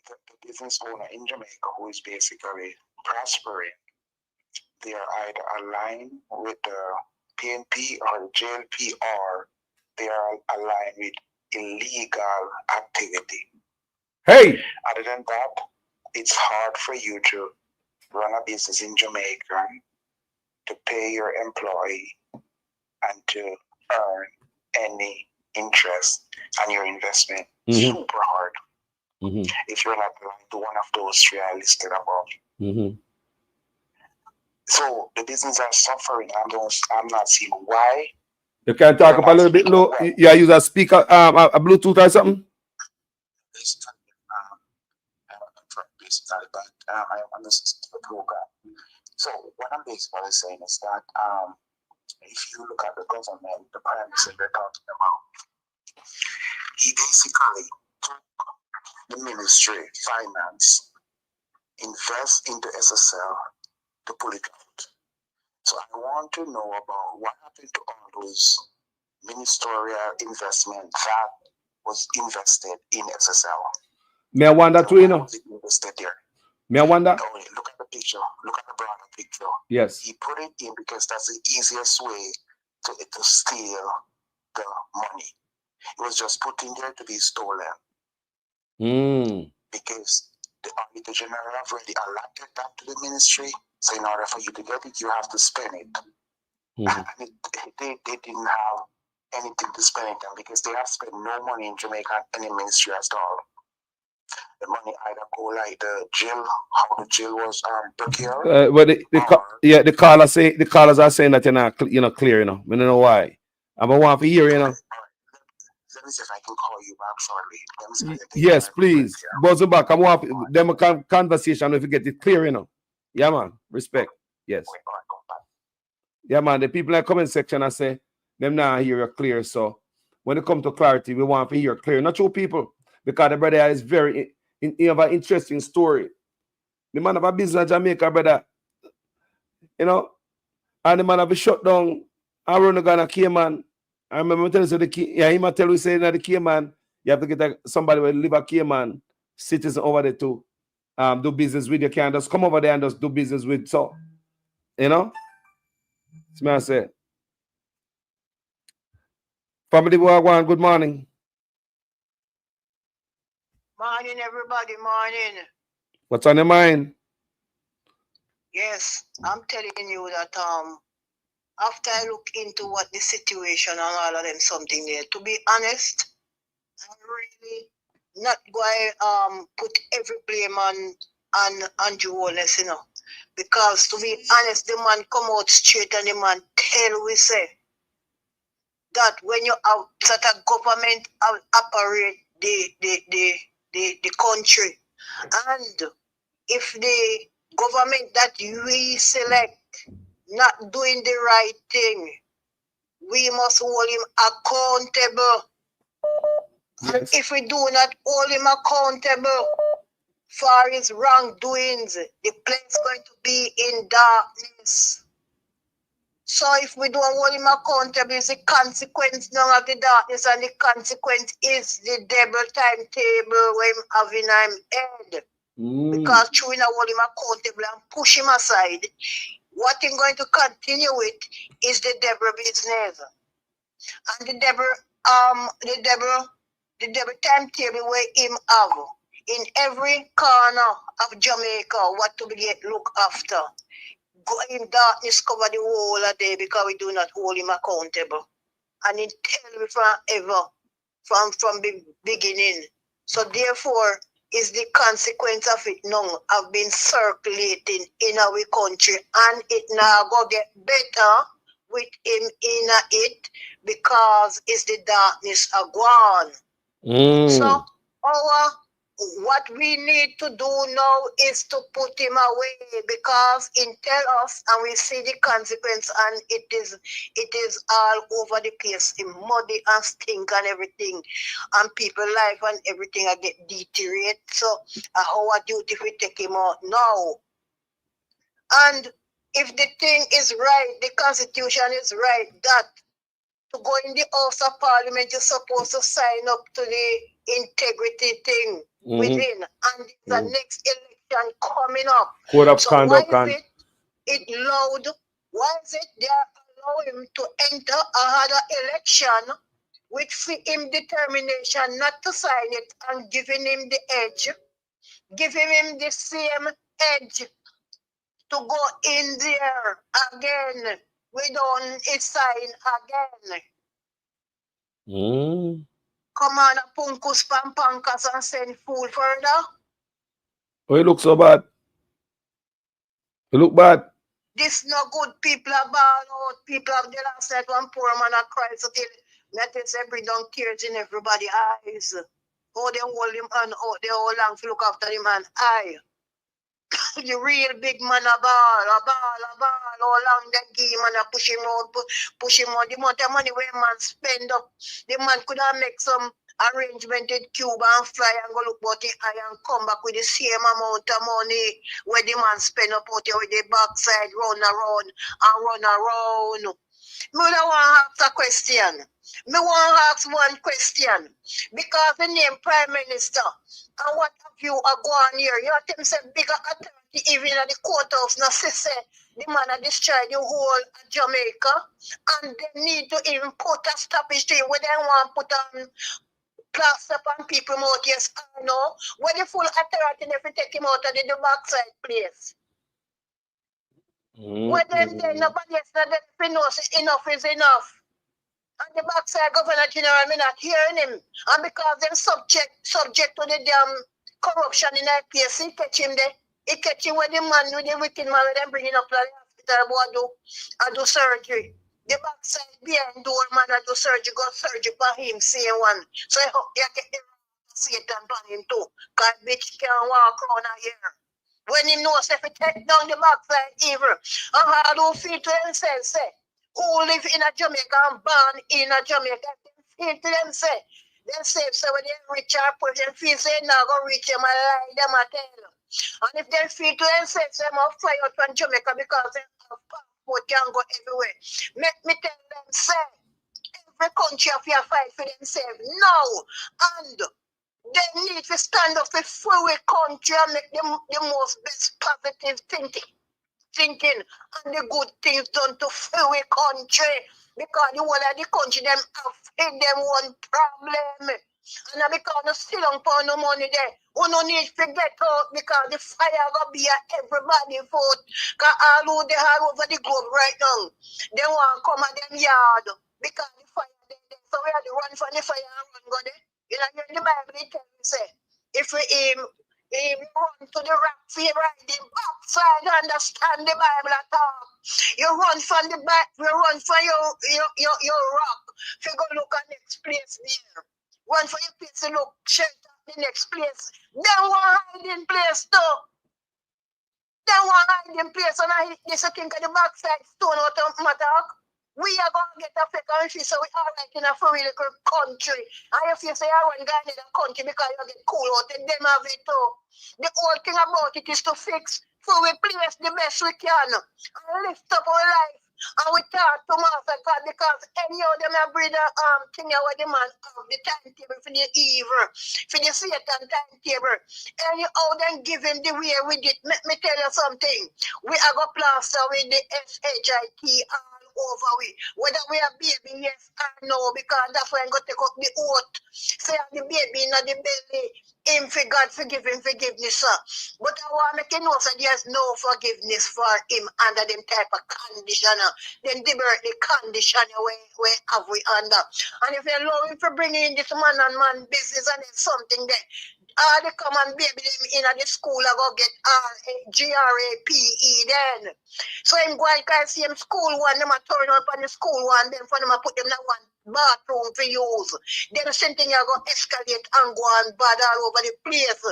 the business owner in Jamaica who is basically prospering, they are either aligned with the PNP or the JLP, or they are aligned with illegal activity. Hey! Other than that, it's hard for you to run a business in Jamaica, to pay your employee, and to earn any interest on your investment. Super hard. If you're not aligned to one of those three I listed above. So the business are suffering. I'm not seeing why. You can talk up a little bit low. Yeah, use a speaker, a Bluetooth or something. Basically, but I understand the program. So what I'm basically saying is that if you look at the government, the prime minister we're talking about, he basically took the ministry, finance, invest into SSL to pull it out. So I want to know about what happened to all those ministerial investment that was invested in SSL. May I wonder too, you know? Was it invested there? May I wonder? No, look at the picture. Look at the broader picture. Yes. He put it in because that's the easiest way to steal the money. It was just put in there to be stolen. Because the Auditor General have already allotted that to the ministry. So in order for you to get it, you have to spend it. And they didn't have anything to spend it on because they have spent no money in Jamaica at any ministry at all. The money either go like the jail, how the jail was procured. Well, the callers are saying that you're not clear, you know. I don't know why. I'm going to hear, you know. Let me see if I can call you back shortly. Yes, please. Buzz back. I want them a conversation if you get it clear, you know. Yeah, man. Respect. Yes. Yeah, man. The people in the comment section I say them now hear you clear. So when it comes to clarity, we want to hear clear. Not true people. Because the brother is very have an interesting story. The man have a business in Jamaica, brother. You know, and the man have a shut down. I run a gun a Cayman. I remember telling you, he might tell you saying that the Cayman, you have to get somebody who live a Cayman citizen over there to do business with. You can't just come over there and just do business with. So, you know, that's what I say. Family Wagwan, good morning. Morning, everybody, morning. What's on your mind? Yes, I'm telling you that after I look into what the situation and all of them something there, to be honest, I'm really not going put every blame on Andrew Holness, you know. Because to be honest, the man come out straight and the man tell we say that when you have that a government operate the country, and if the government that we select not doing the right thing, we must hold him accountable. Yes. And if we do not hold him accountable for his wrongdoings, the place going to be in darkness. So if we don't hold him accountable, it's the consequence now of the darkness, and the consequence is the devil timetable when him having him head. Because through not hold him accountable and push him aside, what he's going to continue with is the devil business. And the devil timetable where him have in every corner of Jamaica what to be look after. Go in darkness cover the whole of day because we do not hold him accountable. And it tell me forever from the beginning. So therefore is the consequence of it now have been circulating in our country, and it now go get better with him in it because it's the darkness are gone. So what we need to do now is to put him away, because he tell us and we see the consequence, and it is all over the place, in muddy and stink and everything, and people life and everything I get deteriorate. So our duty if we take him out now. And if the thing is right, the constitution is right, that to go in the House of Parliament, you're supposed to sign up to the integrity thing within. And the next election coming up. Code of So conduct. why is it loud? Why is it they allow him to enter another election with him determination not to sign it and giving him the edge, giving him the same edge to go in there again? We don't sign again. Come on, punkus pampankas and send food further. Oh, it looks so bad. It look bad. This no good. People are bad out. People have the last night one poor man a cry so till that is bring down tears in everybody's eyes. Oh, they hold him and oh, they hold long to look after the man eye. The real big man a ball, all long that game and push him out. The amount of money where man spend up, the man could have make some arrangement in Cuba and fly and go look about the eye and come back with the same amount of money where the man spend up out there with the backside run around. Me don't want to ask a question. Me want to ask one question. Because the name Prime Minister, and what have you are going here? You have them say bigger authority even at the courthouse. Now say the man has destroyed the whole of Jamaica, and they need to even put a stoppage to it where they want to put on plaster on people out. Yes, I know. Where the full authority if you take him out of the backside place. Where them there, nobody else not there if knows enough is enough. And the backside Governor General, me not hearing him. And because them subject to the damn corruption in IPS, he catch him there. He catch him with the man, with the wicked man, with them bringing up to the hospital and do surgery. The backside behind door man and do surgery, go surgery for him, same one. So I hope you get the Satan on him too. Because bitch can't walk around here. When he knows if he take down the backside evil, and how do feel to themselves, say, who live in a Jamaica and born in a Jamaica, feel to them, say, so when they reach our poor, they feel say, now go reach them, I lie them, I tell. And if they feel to themselves, they must fly out from Jamaica because they have passport can go everywhere. Make me tell them, say, every country have to fight for themselves. No. And they need to stand up for free country and make the most best positive thinking and the good things done to free country. Because the whole of the country them have them one problem. And because you still don't pay no money there, we no need to get out because the fire will be at everybody's foot. Because all over the globe right now, they want to come at them yard because the fire there. So we have to run from the fire and run go there. You know, in the Bible it tells you say, if we aim He run to the rock for you ride the backside, understand the Bible at all. You run from the back, you run for your rock. You go look at the next place there. Run for your place to look straight at the next place. Then one hiding place too. Then one hiding place and I this I think of the backside stone out of matter. We are going to get a fake country, so we are like in a free little country. And if you say I want to go in the country because you get cool out, then them have it too. The whole thing about it is to fix, so we place the best we can and lift up our life. And we talk to Master God because anyhow them have breed a thing where the man have the timetable for the evil, for the Satan timetable. Anyhow then give him the way with it. Let me tell you something. We are going to plaster with the SHIT over we. Whether we are baby, yes or no, because that's why I'm going to take up the oath. Say the baby in the belly, him for God forgive him, forgiveness, sir. But I want to make you know that there's no forgiveness for him under them type of condition. Then the condition where have we under. And if you allow him for bringing in this man and man business and there's something there, all the common baby them in the school I go get GRAPE then. So I'm going to see him school one, them a turn up on the school one, then for them I put them in one bathroom for use. Then the same thing I go escalate and go and bad all over the place.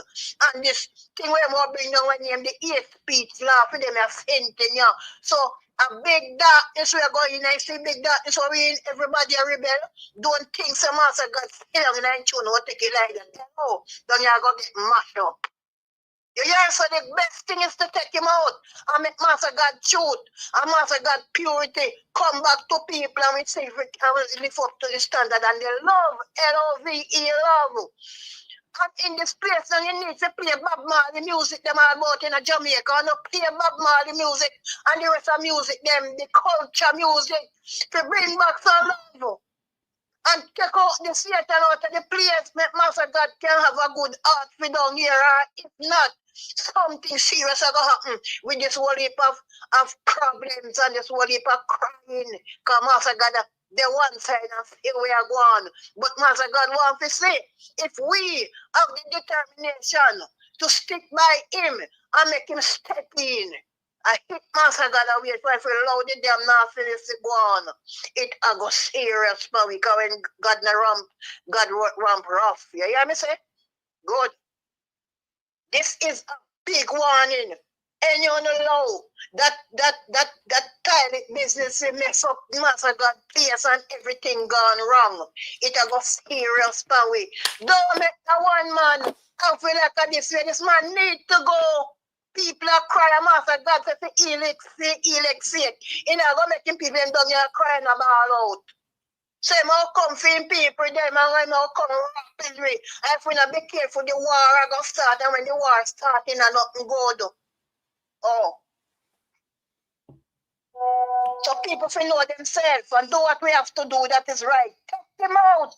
And this thing where I'm bring down when name the 8th speech law for them a sentence. So a big darkness we are going in, I see big darkness where we in everybody a rebel. Don't think some master God still in and tune what take it like that. No, then you are going to get mashed up. You hear, so the best thing is to take him out and make Master God truth and Master God purity come back to people and we say if we can live up to the standard and the love, L-O-V-E, love. And in this place, then you need to play Bob Marley music, them all about in Jamaica, and play Bob Marley music and the rest of music, them, the culture music, to bring back some love. And take out the Satan out of the place, make Master God can have a good heart for down here, or if not, something serious is going to happen with this whole heap of problems and this whole heap of crying. Because Master God, the one side and here we are going. But Master God wants to say, if we have the determination to stick by him and make him step in, I hit Master God away if I feel loud the damn not finish to go on. It I go serious for we because when God ramp rough. You hear me say? Good. This is a big warning. And you know that toilet business will mess up Master God place and everything gone wrong. It a go serious for we. Don't make that one man I feel like this way. This man need to go. People are crying, Master God, for elect. You know, go making people down here crying about out. So I'm all comfy people, them, and I'm all come rapidly. If we not be careful, the war are going to start, and when the war starting, and nothing good. Oh. So people should know themselves and do what we have to do that is right. Take them out.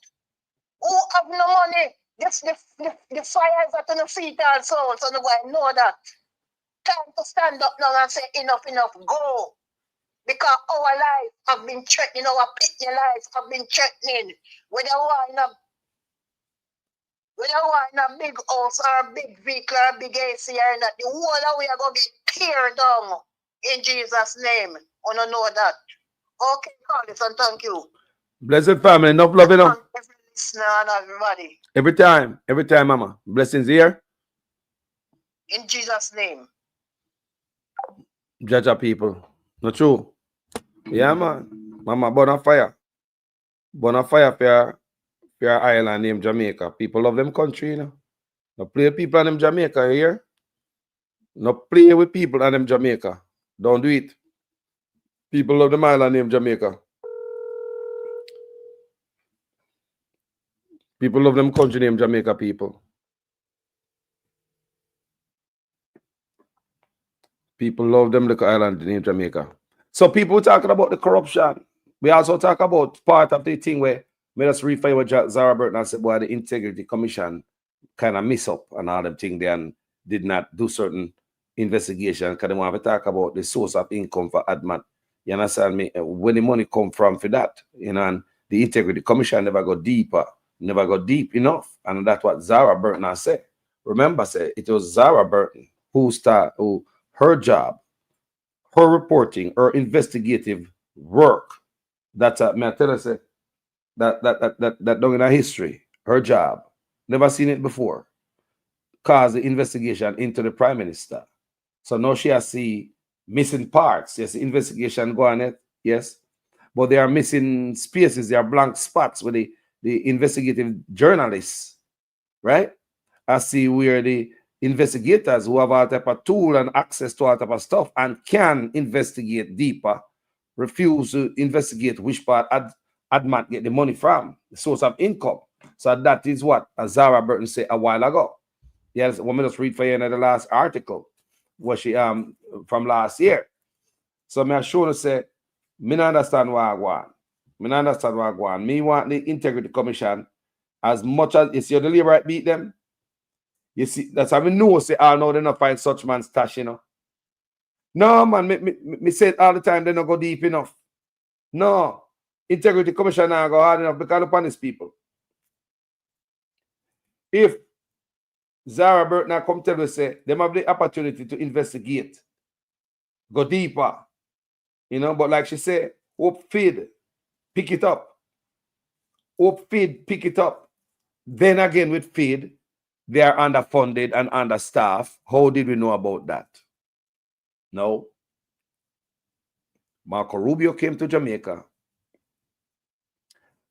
Who have no money? The fires at the feet also, so nobody know that. Time to stand up now and say enough, go. Because our lives have been threatening, our pitney lives have been threatening. Whether we're in a big house or a big vehicle or a big AC or not, the whole of we are going to get teared down in Jesus' name. I don't know that. Okay, Carlos, and thank you. Blessed family, enough love, you know. Every listener and everybody. Every time, mama. Blessings here. In Jesus' name. Judge our people. Not true. Yeah, man. Mama, burn a fire. Burn a fire for your island named Jamaica. People love them country, you know. No play people in them Jamaica here. No play with people in them Jamaica. Don't do it. People love them island named Jamaica. People love them country named Jamaica, people. People love them little island named Jamaica. So people talking about the corruption. We also talk about part of the thing where made us refine what Zara Burton said, boy, the Integrity Commission kind of miss up and all them things there and did not do certain investigation because they want to talk about the source of income for ADMAT. You understand me? Where the money come from for that, you know, and the Integrity Commission never go deeper, never go deep enough. And that's what Zara Burton said. remember, say it was Zara Burton who her job, her reporting, her investigative work. That's may I tell us that done in our history. Her job, never seen it before, caused the investigation into the prime minister. So now she has see missing parts. Yes, the investigation go on it. Yes, but there are missing spaces. There are blank spots with the investigative journalists, right? I see where the investigators who have all type of tool and access to all type of stuff and can investigate deeper, refuse to investigate which part Admat get the money from, the source of income. So that is what Zara Burton said a while ago. Yes, let me just read for you the last article, what she from last year. So me sure to say, me not understand why I want. Me not understand why I want. Me want the Integrity Commission as much as you see the labor right beat them. You see, that's how we know say, oh no, they not find such man's stash, you know. No, man, me say it all the time, they not go deep enough. No, Integrity Commission now go hard enough because of these people. If Zara Burton come tell us say they have the opportunity to investigate, go deeper, you know, but like she said, hope feed, pick it up. Hope feed, pick it up. Then again with feed, they are underfunded and understaffed. How did we know about that? No. Marco Rubio came to Jamaica,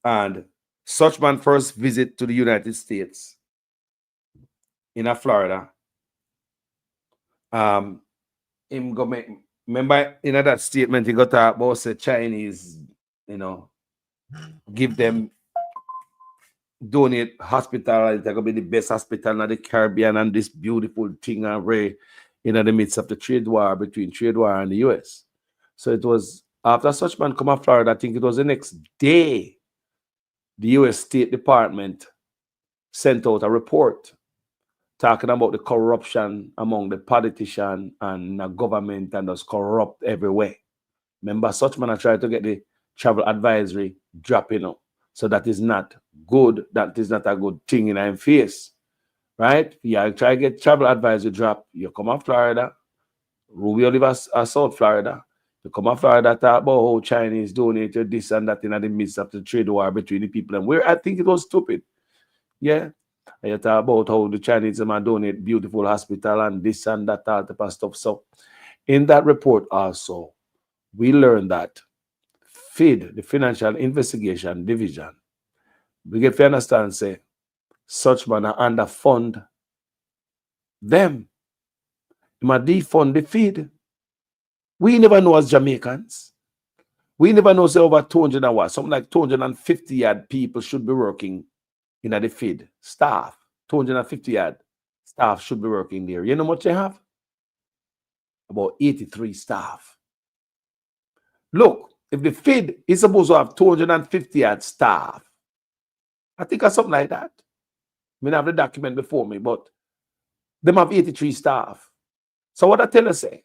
and Suchman first visit to the United States in Florida. Him go make, remember in that statement he got about the Chinese, you know, give them donate hospital. It's gonna be the best hospital in the Caribbean and this beautiful thing array in the midst of the trade war between and the US. So it was after Suchman come to Florida, I think it was the next day, the US State Department sent out a report talking about the corruption among the politicians and the government and those corrupt everywhere. Remember, Suchman tried to get the travel advisory dropping up. So that is not good. That is not a good thing in our face. Right? Yeah, try to get travel advisory drop. You come to Florida. Rubio live in South Florida. You come to Florida, talk about how Chinese donated this and that in the midst of the trade war between the people. And where I think it was stupid. Yeah. And you talk about how the Chinese man donate beautiful hospital and this and that type of stuff. So in that report also, we learned that FID, the Financial Investigation Division, we get to understand, say, such man are underfund them. You might defund the FID. We never know as Jamaicans. We never know, say, over 200 and what, something like 250 odd people should be working in the FID. Staff, 250 odd staff should be working there. You know what they have? About 83 staff. Look, if the FID is supposed to have 250 odd staff, I think it's something like that. I mean, I have the document before me, but them have 83 staff. So what I tell you, say,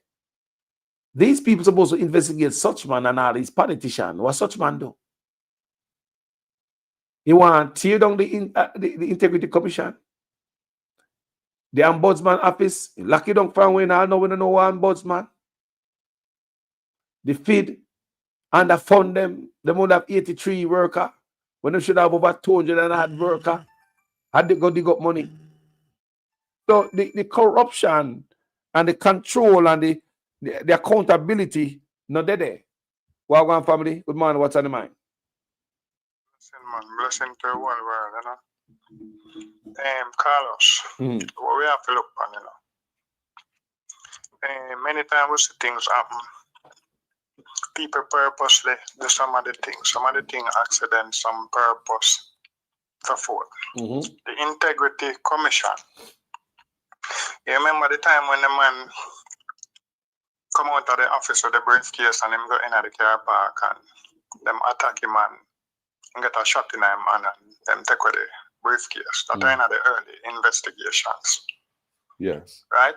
these people supposed to investigate Suchman and all these politicians. What Suchman do? You want to tear down the Integrity Commission? The Ombudsman office? Lock it down from when I know we don't know what Ombudsman. The FID underfund them. They would have 83 workers when they should have over 200 and odd workers. Had they go dig up money? So the corruption and the control and the accountability, not there. Wagwan family, good morning, what's on the mind? Blessing to the whole world, you know. Carlos, what we have to look on, you know. Many times we see things happen. People purposely do some of the things accident, some purpose, so forth. The Integrity Commission. You remember the time when the man come out of the office with the briefcase and him go in at the car park and them attack him and get a shot in him and them take away the briefcase. That are in the early investigations. Yes. Right?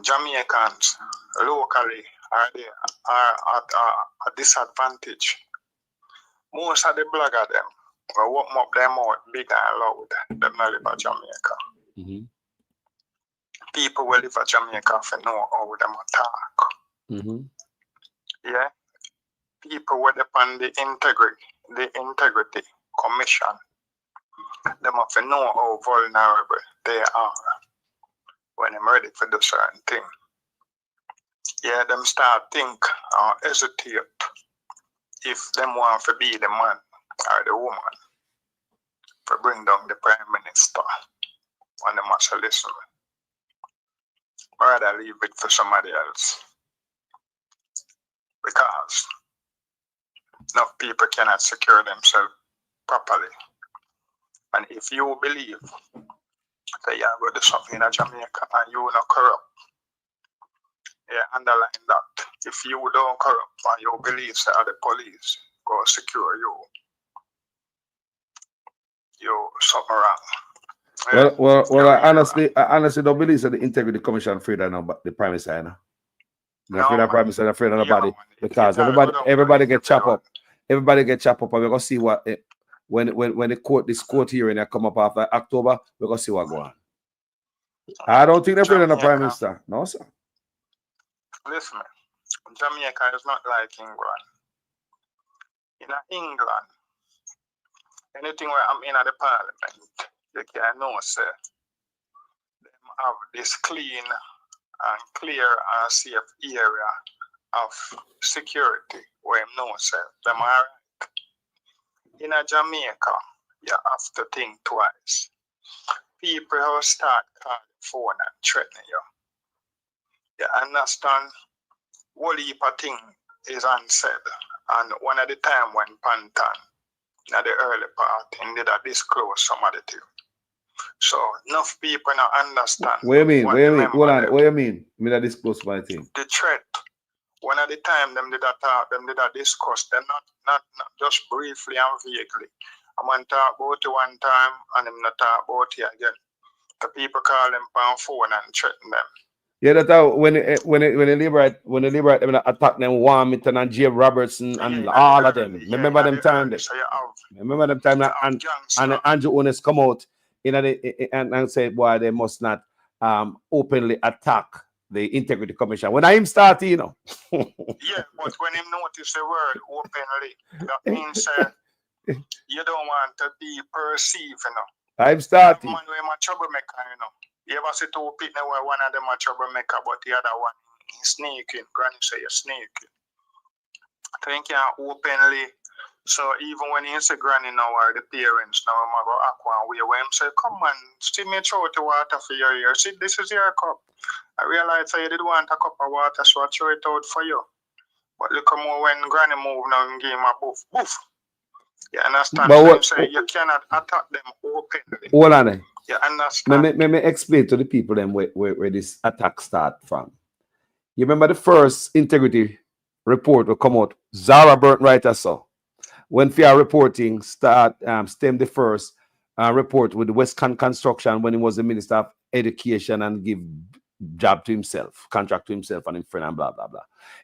Jamaicans locally are at a disadvantage. Most of the blogger them Well, open up their mouth big and loud. Them not live at Jamaica. Mm-hmm. People will live at Jamaica for know how them attack. Mm-hmm. Yeah. People will depend the integrity commission. Them have to know how vulnerable they are when they're ready for do certain thing. Yeah, them start think or hesitate if them want to be the man or the woman to bring down the prime minister and the must listen. Rather leave it for somebody else. Because enough people cannot secure themselves properly. And if you believe that you are going to do something in Jamaica and you are not corrupt, yeah, underline that. If you don't corrupt and you believe that the police go secure you, you something wrong. Yeah. Well, I honestly don't believe that the Integrity Commission afraid of the Prime Minister, you know. They're afraid of Prime Minister, they're afraid of nobody. Because everybody get chopped up. Everybody get chopped up, and we're gonna see what when this court hearing that come up after October, we're gonna see what go on. I don't think they're afraid of the Prime Minister. No, sir. Listen, Jamaica is not like England. In England, anything where I'm in at the parliament, you can know, sir, them have this clean and clear and safe area of security where you know, sir, them are right. In Jamaica, you have to think twice. People will start calling phone and threatening you. You understand? What heap of thing is unsaid. And one of the time when Pantan, at the early part, he did disclose some of the thing. So enough people now understand. What do you mean? Hold on. What do you mean? Me that disclose my thing. The threat. One of the time them did talk, them did discuss, them not just briefly and vaguely. I'm gonna talk about it one time and I'm not talk about it again. The people call them on phone and threaten them. Yeah, that's how when the liberate them attack them Warmington and J. Robertson and all of them. Remember them time remember them time and Andrew Ones come out and say, boy, they must not openly attack the Integrity Commission. When I him started, you know. Yeah, but when him notice the word openly, that means you don't want to be perceived, you know. I'm starting. Man, we're a troublemaker, you know. You ever see two people where one of them a troublemaker, but the other one is sneaking. Granny say you're sneaking. I think you openly. So even when you say granny now or the parents now, I'm go aqua and we where him say, come on, still me throw the water for your ear. See, this is your cup. I realize you did want a cup of water, so I throw it out for you. But look more when granny move now and give him a boof. Boof. You understand? But what, so you cannot attack them openly. Hold on. You understand? Let me explain to the people then where this attack start from. You remember the first integrity report will come out. Zara Burton writer saw when fair reporting start stem the first report with Westcon Construction when he was the Minister of Education and give job to himself, contract to himself and his friend and blah blah blah.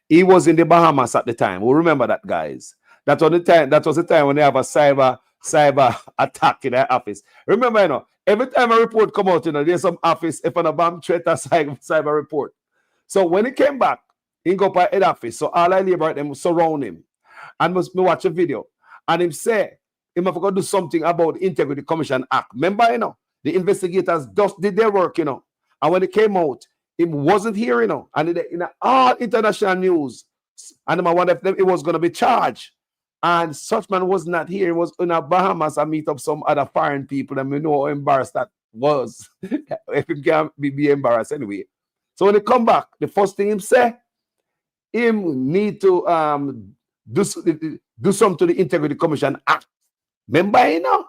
He was in the Bahamas at the time. We remember that, guys. That was the time when they have a cyber attack in their office. Remember, you know, every time a report come out, you know, there's some office if on a bomb threat a cyber report. So when he came back, he go by head office. So all I labor them surround him. And must me watch a video. And him say, he must go do something about the Integrity Commission Act. Remember, you know, the investigators just did their work, you know. And when it came out, he wasn't here, you know. And in all international news, and I wonder if it was going to be charged. And such man was not here. He was in a Bahamas and meet up some other foreign people, and we know how embarrassed that was. If he can't be embarrassed anyway. So when he come back, the first thing him say, him need to do something to the Integrity Commission Act. Remember, you know?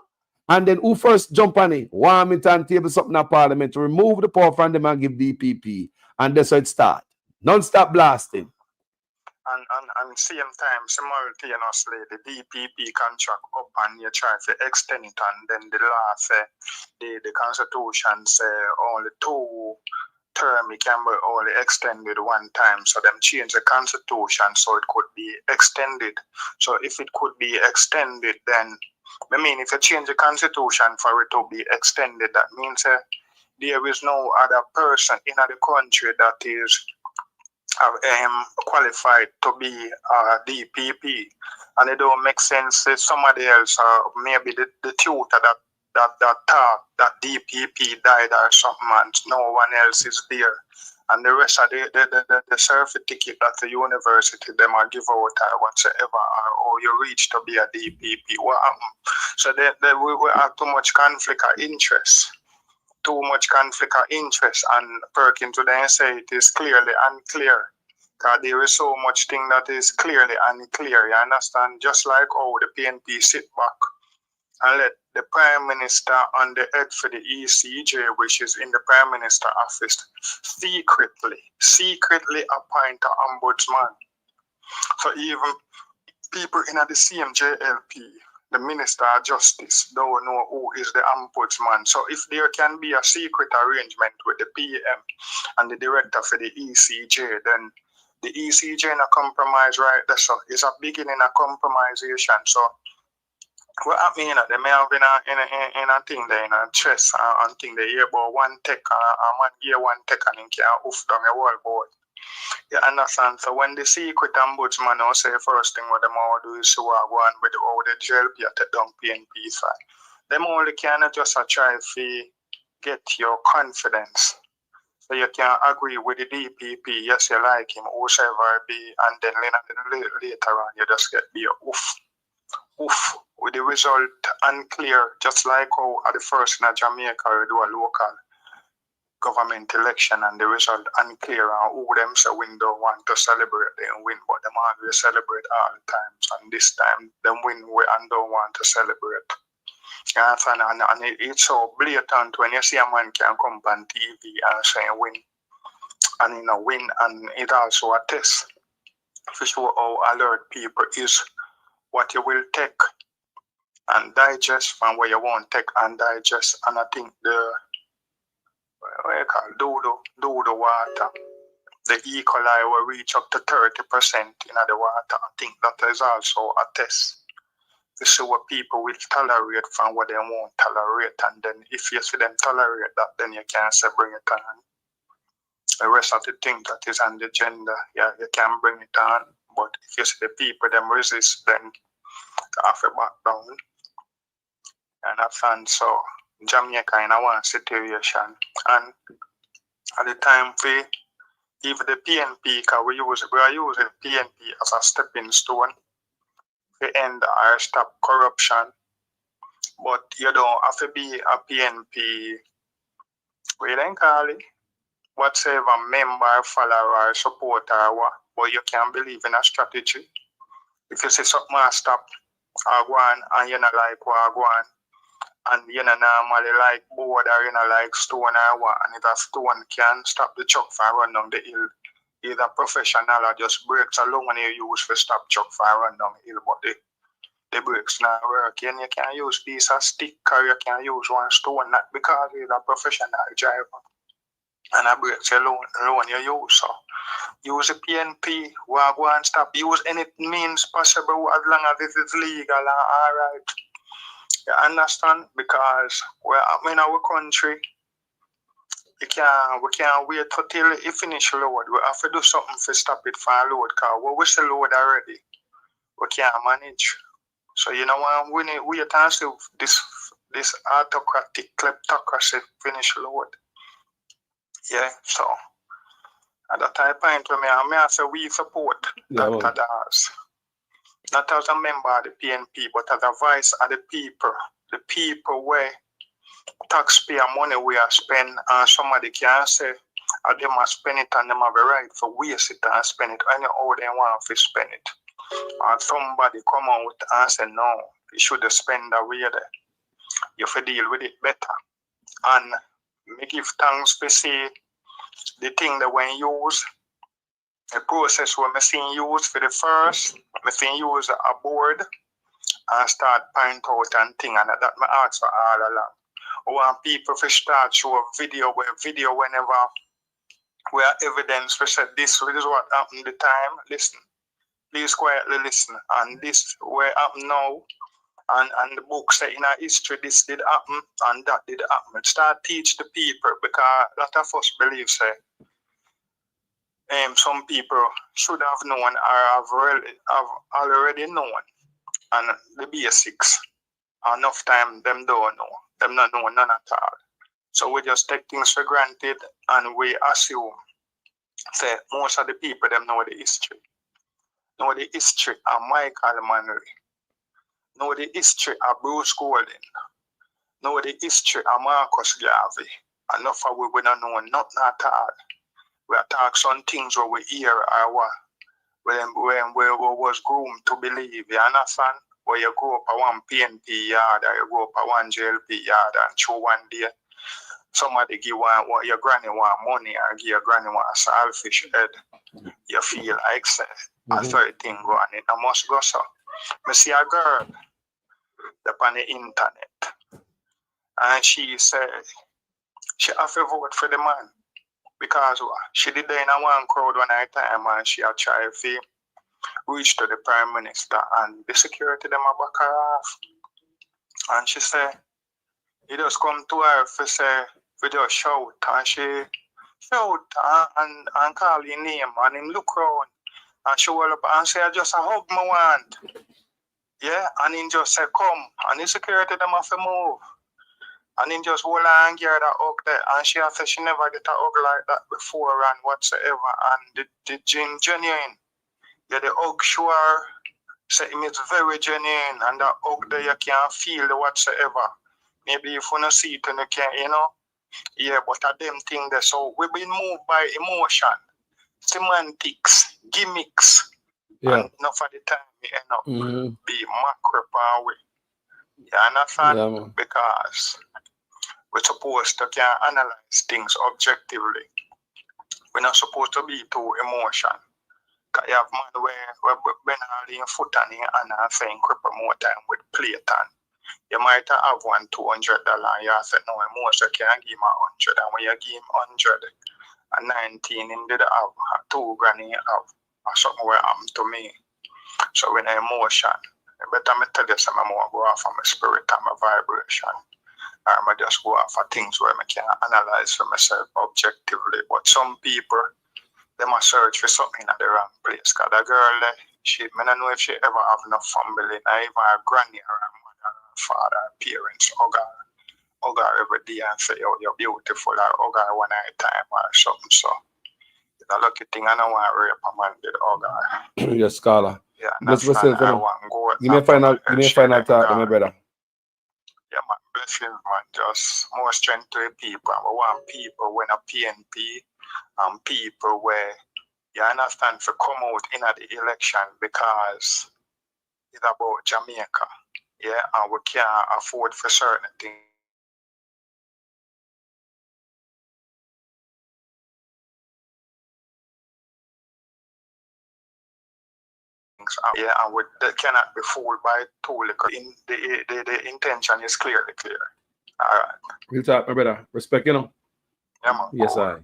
And then who first jump on it? Warmington table something in Parliament to remove the power from them and give DPP. And that's how it start. Non-stop blasting. And same time, simultaneously, the DPP contract up and you try to extend it, and then the law say, the Constitution say only 2 term it can be only extended one time. So them change the Constitution so it could be extended. So if it could be extended, then I mean, if you change the constitution for it to be extended, that means there is no other person in the country that is qualified to be DPP, and it don't make sense if somebody else, maybe the tutor that taught that DPP died or something, and no one else is there, and the rest of the certificate that the university them are give out or whatsoever, or you reach to be a DPP. What happened? So we have too much conflict of interest. Too much conflict of interest, and Perkins would then say it is clearly unclear. Because there is so much thing that is clearly unclear, you understand? Just like how the PNP sit back and let the Prime Minister on the head for the ECJ, which is in the Prime Minister office, secretly appoint an ombudsman. So even people in the same JLP, the Minister of Justice, don't know who is the ombudsman. So if there can be a secret arrangement with the PM and the director for the ECJ, then the ECJ in a compromise right there. So it's a beginning of compromisation. So what I mean, they may have been in a thing there, in a chess and thing they hear about one tech, a man hear one tech and he can't oof down a whole board. You understand? So when the secret ombudsman now say first thing what them all do is to go on with all the JLP at the down PNP side. Them only can just try to get your confidence. So you can agree with the DPP, yes, you like him, whoever be, and then later on you just get the oof, with the result unclear, just like how at the first in Jamaica we do a local government election and the result unclear, and who them say win don't want to celebrate, they win, but them always celebrate all the times, and this time them win and don't want to celebrate. And it's so blatant when you see a man can come on TV and say win, and win, and it also a test to show how alert people is what you will take and digest from what you won't take and digest. And I think the what you call do the water, the E. coli will reach up to 30% in the water. I think that is also a test to see what people will tolerate from what they won't tolerate, and then if you see them tolerate that, then you can say bring it on. The rest of the things that is on the agenda, yeah, you can bring it on, but if you see the people them resist, then you have to back down. And I found so Jamaica in a one situation, and at the time for even the PNP, because we are using PNP as a stepping stone to end or stop corruption, but you don't have to be a PNP, we don't call it, whatsoever member, follower, or supporter, but you can believe in a strategy. If you say something must stop, or go on, and you not like what go on, and you not normally like board or you not like stone or what, and if a stone can stop the truck from run down the hill, either professional or just brakes alone when you use for stop truck from run down the hill, but the brakes not work, and you can use piece of stick or you can use one stone, not because you're a professional driver. And a brakes alone you use. So use a PNP, go and stop. Use any means possible as long as it is legal and alright. You understand? Because we're in our country, we can't wait until it finish load. We have to do something to stop it from load, because we still load already. We can't manage. So you know what, we need wait and see this autocratic kleptocracy finish load. Yeah, so at that time point where I say we support Dr. Dawes. Not as a member of the PNP, but as a voice of the people where taxpayer money we are spend, and somebody can say they must spend it and them have a right to waste it and spend it anyhow they want to spend it. And somebody come out and say no, you should spend away there. You have to deal with it better. And me give thanks to see the thing that when use, the process when I seen use for the first, I seen use a board and start point out and thing, and that I ask for all along. I want people to start show a video whenever we have evidence for said this is what happened the time. Listen. Please quietly listen. And this where happened now, And the book say in our history this did happen and that did happen. Start teach the people, because a lot of us believe say some people should have known or have already known and the basics. Enough time them don't know. Them not know none at all. So we just take things for granted and we assume say most of the people them know the history. Know the history of Michael Manley. Know the history of Bruce Golding. Know the history of Marcus Garvey. Enough of we don't know nothing at all. We attack some things where we hear or what. When we was groomed to believe, you understand? Where you go up a one PNP yard or you go up a one JLP yard and through one day, somebody give what your granny want money or give your granny want a saltfish head. You feel like say, a certain thing going on. It must go so. I see a girl up on the internet and she said she have to vote for the man because she did that in a one crowd one time and she had tried to reach to the Prime Minister and the security them a back her off. And she said, he just come to her to say, we just shout, and she shout and call his name and him look round and she wall up and say, I just a hug me want. Yeah, and he just say, come, and the security them have to move. And he just hold her and give her that hug there. And she said she never get a hug like that before and whatsoever. And the genuine. Yeah, the hug sure say it's very genuine and that hug there you can't feel the whatsoever. Maybe if you don't see it and you can't, you know. Yeah, but a them thing there. So we've been moved by emotion, semantics, gimmicks. Yeah. And enough of the time we end up being macro power way. You understand? Yeah, because we're supposed to can analyze things objectively. We're not supposed to be too emotion. Because you have man where Ben Harley in foot and in hand and saying cripple more time with plate and you might have $100 and you say no, most you can't give him 100 and when you give him 119 him did have $2 grand he have or something where happened to me. So when emotion, better me tell you something more go off of my spirit and my vibration. Or I just go off of things where I can analyze for myself objectively. But some people they must search for something at the wrong place. Because the girl, I don't know if she ever have enough family, not even her granny or her mother, her father, her parents, hug her every day and say, oh, you're beautiful, or hug her one night time or something. So, it's a lucky thing. I don't want to rape a man with hug her. Yes, scholar. Yeah, bless yourself, give me a final thought, my brother. Yeah, man, bless you, man. Just more strength to the people. We want people when a PNP and people where you understand to come out in the election because it's about Jamaica. Yeah, and we can't afford for certain things. Yeah, and they cannot be fooled by tool because the intention is clearly clear. All right. Real talk, my brother. Respect, you know. Yeah, man. Yes, I.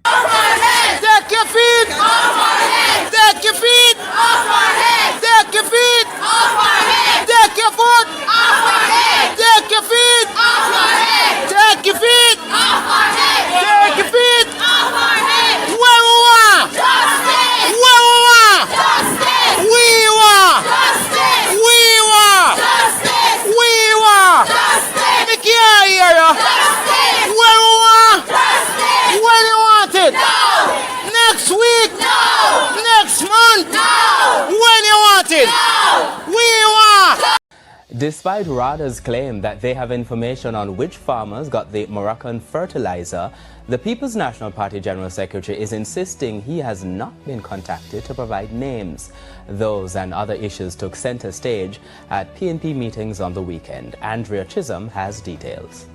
Take your feet off our head. Take your feet off our head. Take your feet off our head. Take your foot off our head. Take your feet off our head. Take your feet off our head. Take your feet off our head. Where we want justice. Where we want justice. We want justice. We want justice. We want justice. Me can't hear you. Justice. Where we want justice. When you want it? No. Next week? No. Next month? No. When you want it? No. We want. Despite RADA's claim that they have information on which farmers got the Moroccan fertilizer, the People's National Party General Secretary is insisting he has not been contacted to provide names. Those and other issues took center stage at PNP meetings on the weekend. Andrea Chisholm has details.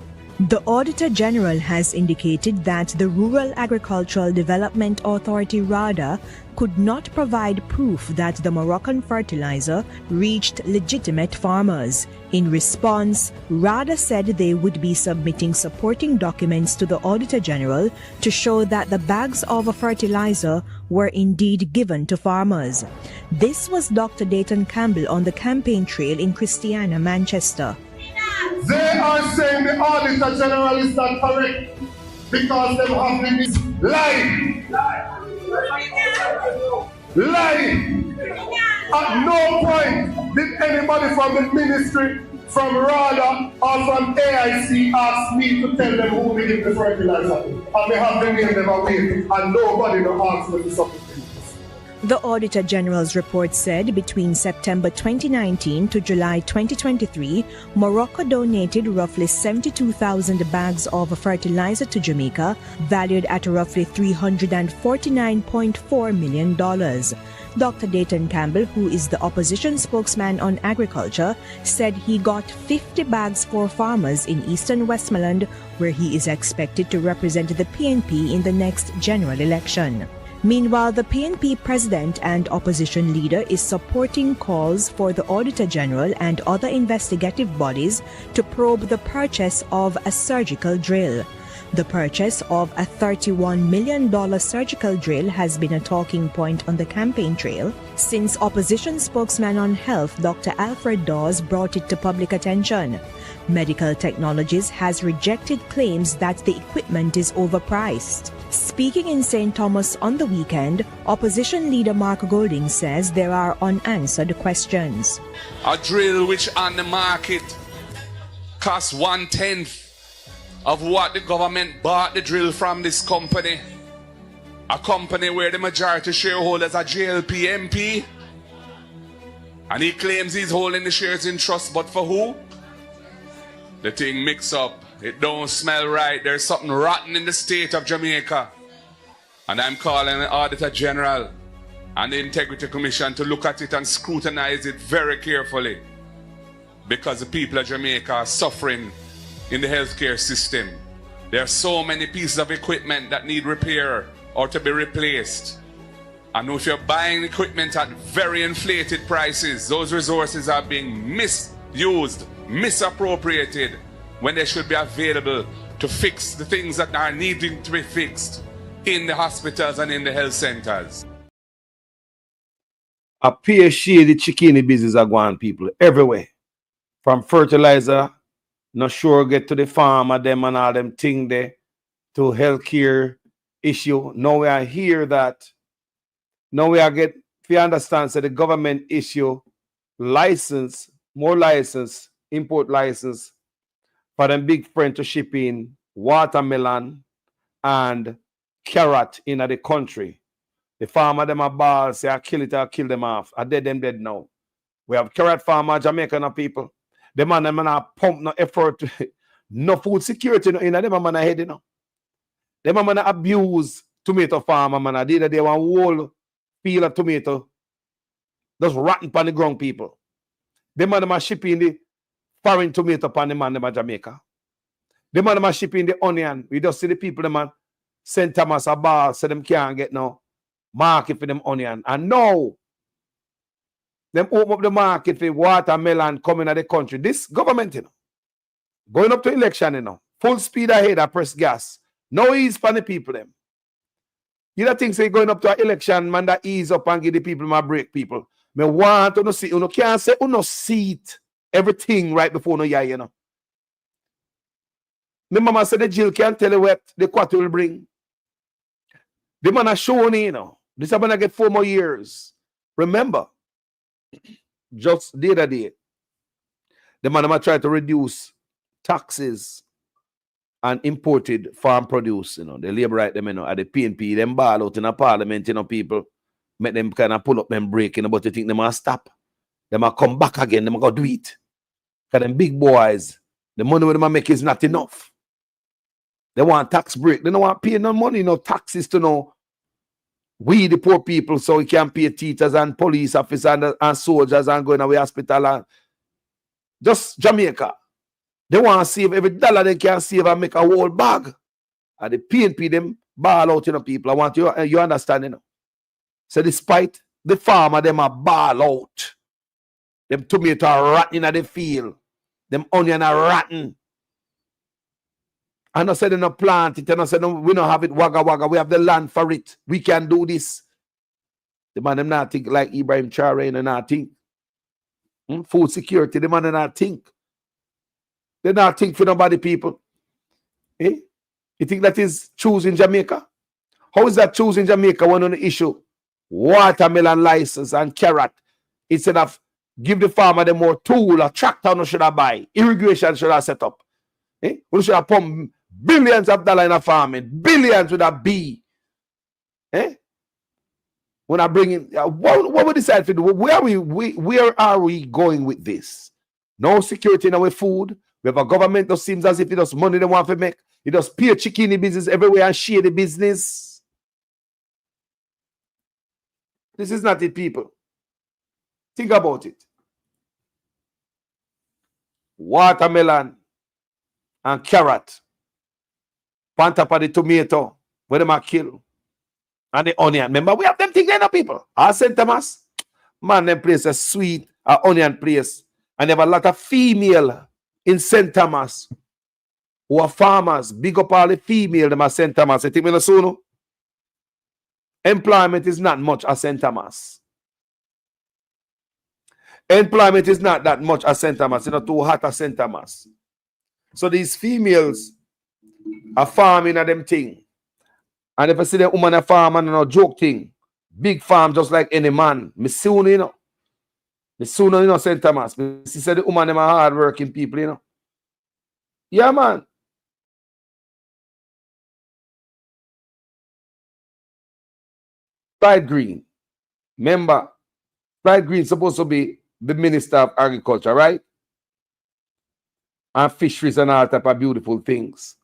The Auditor General has indicated that the Rural Agricultural Development Authority (RADA) could not provide proof that the Moroccan fertilizer reached legitimate farmers. In response, RADA said they would be submitting supporting documents to the Auditor General to show that the bags of fertilizer were indeed given to farmers. This was Dr. Dayton Campbell on the campaign trail in Christiana, Manchester. They are saying the Auditor General is not correct because they have been lying. Lying. At no point did anybody from the ministry, from RADA, or from AIC ask me to tell them who we give the fertilizer. And they have them name them away, and nobody no ask me to something. The Auditor General's report said between September 2019 to July 2023, Morocco donated roughly 72,000 bags of fertilizer to Jamaica, valued at roughly $349.4 million. Dr. Dayton Campbell, who is the opposition spokesman on agriculture, said he got 50 bags for farmers in eastern Westmoreland, where he is expected to represent the PNP in the next general election. Meanwhile, the PNP president and opposition leader is supporting calls for the Auditor General and other investigative bodies to probe the purchase of a surgical drill. The purchase of a $31 million surgical drill has been a talking point on the campaign trail since opposition spokesman on health Dr. Alfred Dawes brought it to public attention. Medical Technologies has rejected claims that the equipment is overpriced. Speaking in St. Thomas on the weekend, opposition leader Mark Golding says there are unanswered questions. A drill which on the market costs 1/10 of what the government bought the drill from this company. A company where the majority shareholders are JLP MP. And he claims he's holding the shares in trust, but for who? The thing mix up. It don't smell right. There's something rotten in the state of Jamaica. And I'm calling the Auditor General and the Integrity Commission to look at it and scrutinize it very carefully. Because the people of Jamaica are suffering in the healthcare system. There are so many pieces of equipment that need repair or to be replaced. And if you're buying equipment at very inflated prices, those resources are being misused, misappropriated, when they should be available to fix the things that are needing to be fixed in the hospitals and in the health centers. A PhD, the chicken business are going people everywhere. From fertilizer, not sure get to the farmer, them and all them thing there, to healthcare issue. Now we are here that, now we are get, if you understand, so the government issue license, more license, import license, for them big friend to ship in watermelon and carrot in the country. The farmer them a ball, say I kill it, I kill them off. I dead them dead now. We have carrot farmer, Jamaican people. The man them a pump no effort, no food security no in them man head, you know. Them man abuse tomato farmer man. They want whole field of tomato just rotten upon the ground people. Them man shipping the foreign tomato upon the man them a Jamaica. The man them shipping the onion. We just see the people them man St. Thomas a bar so them can't get no market for them onion. And now them open up the market for watermelon coming out of the country. This government, you know, going up to election, you know, full speed ahead, I press gas. No ease for the people them. You don't think say going up to an election, man, that ease up and give the people my break people. Me want to see, you can't say you see it everything right before no yeah, you know. The mama said the jail can't tell you what the court will bring. The man has shown you know. This man get 4 more years. Remember, just the other day, the man try to reduce taxes and imported farm produce, you know. The labor right them, you know, at the PNP, them ball out in a parliament, you know, people make them kind of pull up them break, you know, but you think they must stop. They must come back again, they must go do it. Because them big boys, the money when they make is not enough. They want tax break. They don't want pay no money, no taxes to know we the poor people, so we can pay teachers and police officers and soldiers and going away hospital and just Jamaica. They want to save every dollar they can save and make a whole bag. And the PNP them ball out, people. I want you understand, So despite the farmer, them a ball out. Them tomato are rotten in the field. Them onion are rotten. I not say they not plant it. I not say no, we don't have it wagga wagga. We have the land for it. We can do this. The man them not think like Ibrahim Traore and not think. Food security, the man them not think. They not think for nobody, people. You think that is choosing Jamaica? How is that choosing Jamaica when on the issue? Watermelon license and carrot. Instead of give the farmer the more tool, a tractor no should have buy. Irrigation should have set up. We should have pumped billions of dollars in a farming. Billions with a B. When I bring in, what we decide to do? Where are we going with this? No security in our food. We have a government that seems as if it does money they want to make. It does pure chicken business everywhere and share the business. This is not it, people. Think about it. Watermelon and carrot. On top of the tomato, where them are kill. And the onion. Remember, we have them things there, people. Our St. Thomas, man, them place a sweet onion place. And they have a lot of female in St. Thomas who are farmers. Big up all the female them at St. Thomas. I think we know soon. Employment is not much at St. Thomas. Employment is not that much at St. Thomas. It's not too hot at St. Thomas. So these females are farming at them thing. And if I see the woman a farm and no joke thing, big farm just like any man. Me soon, Me soon, St. Thomas. Me see the woman them are hard working people, Yeah, man. Clyde Green. Remember, Clyde Green supposed to be the Minister of Agriculture, right? And fisheries and all type of beautiful things.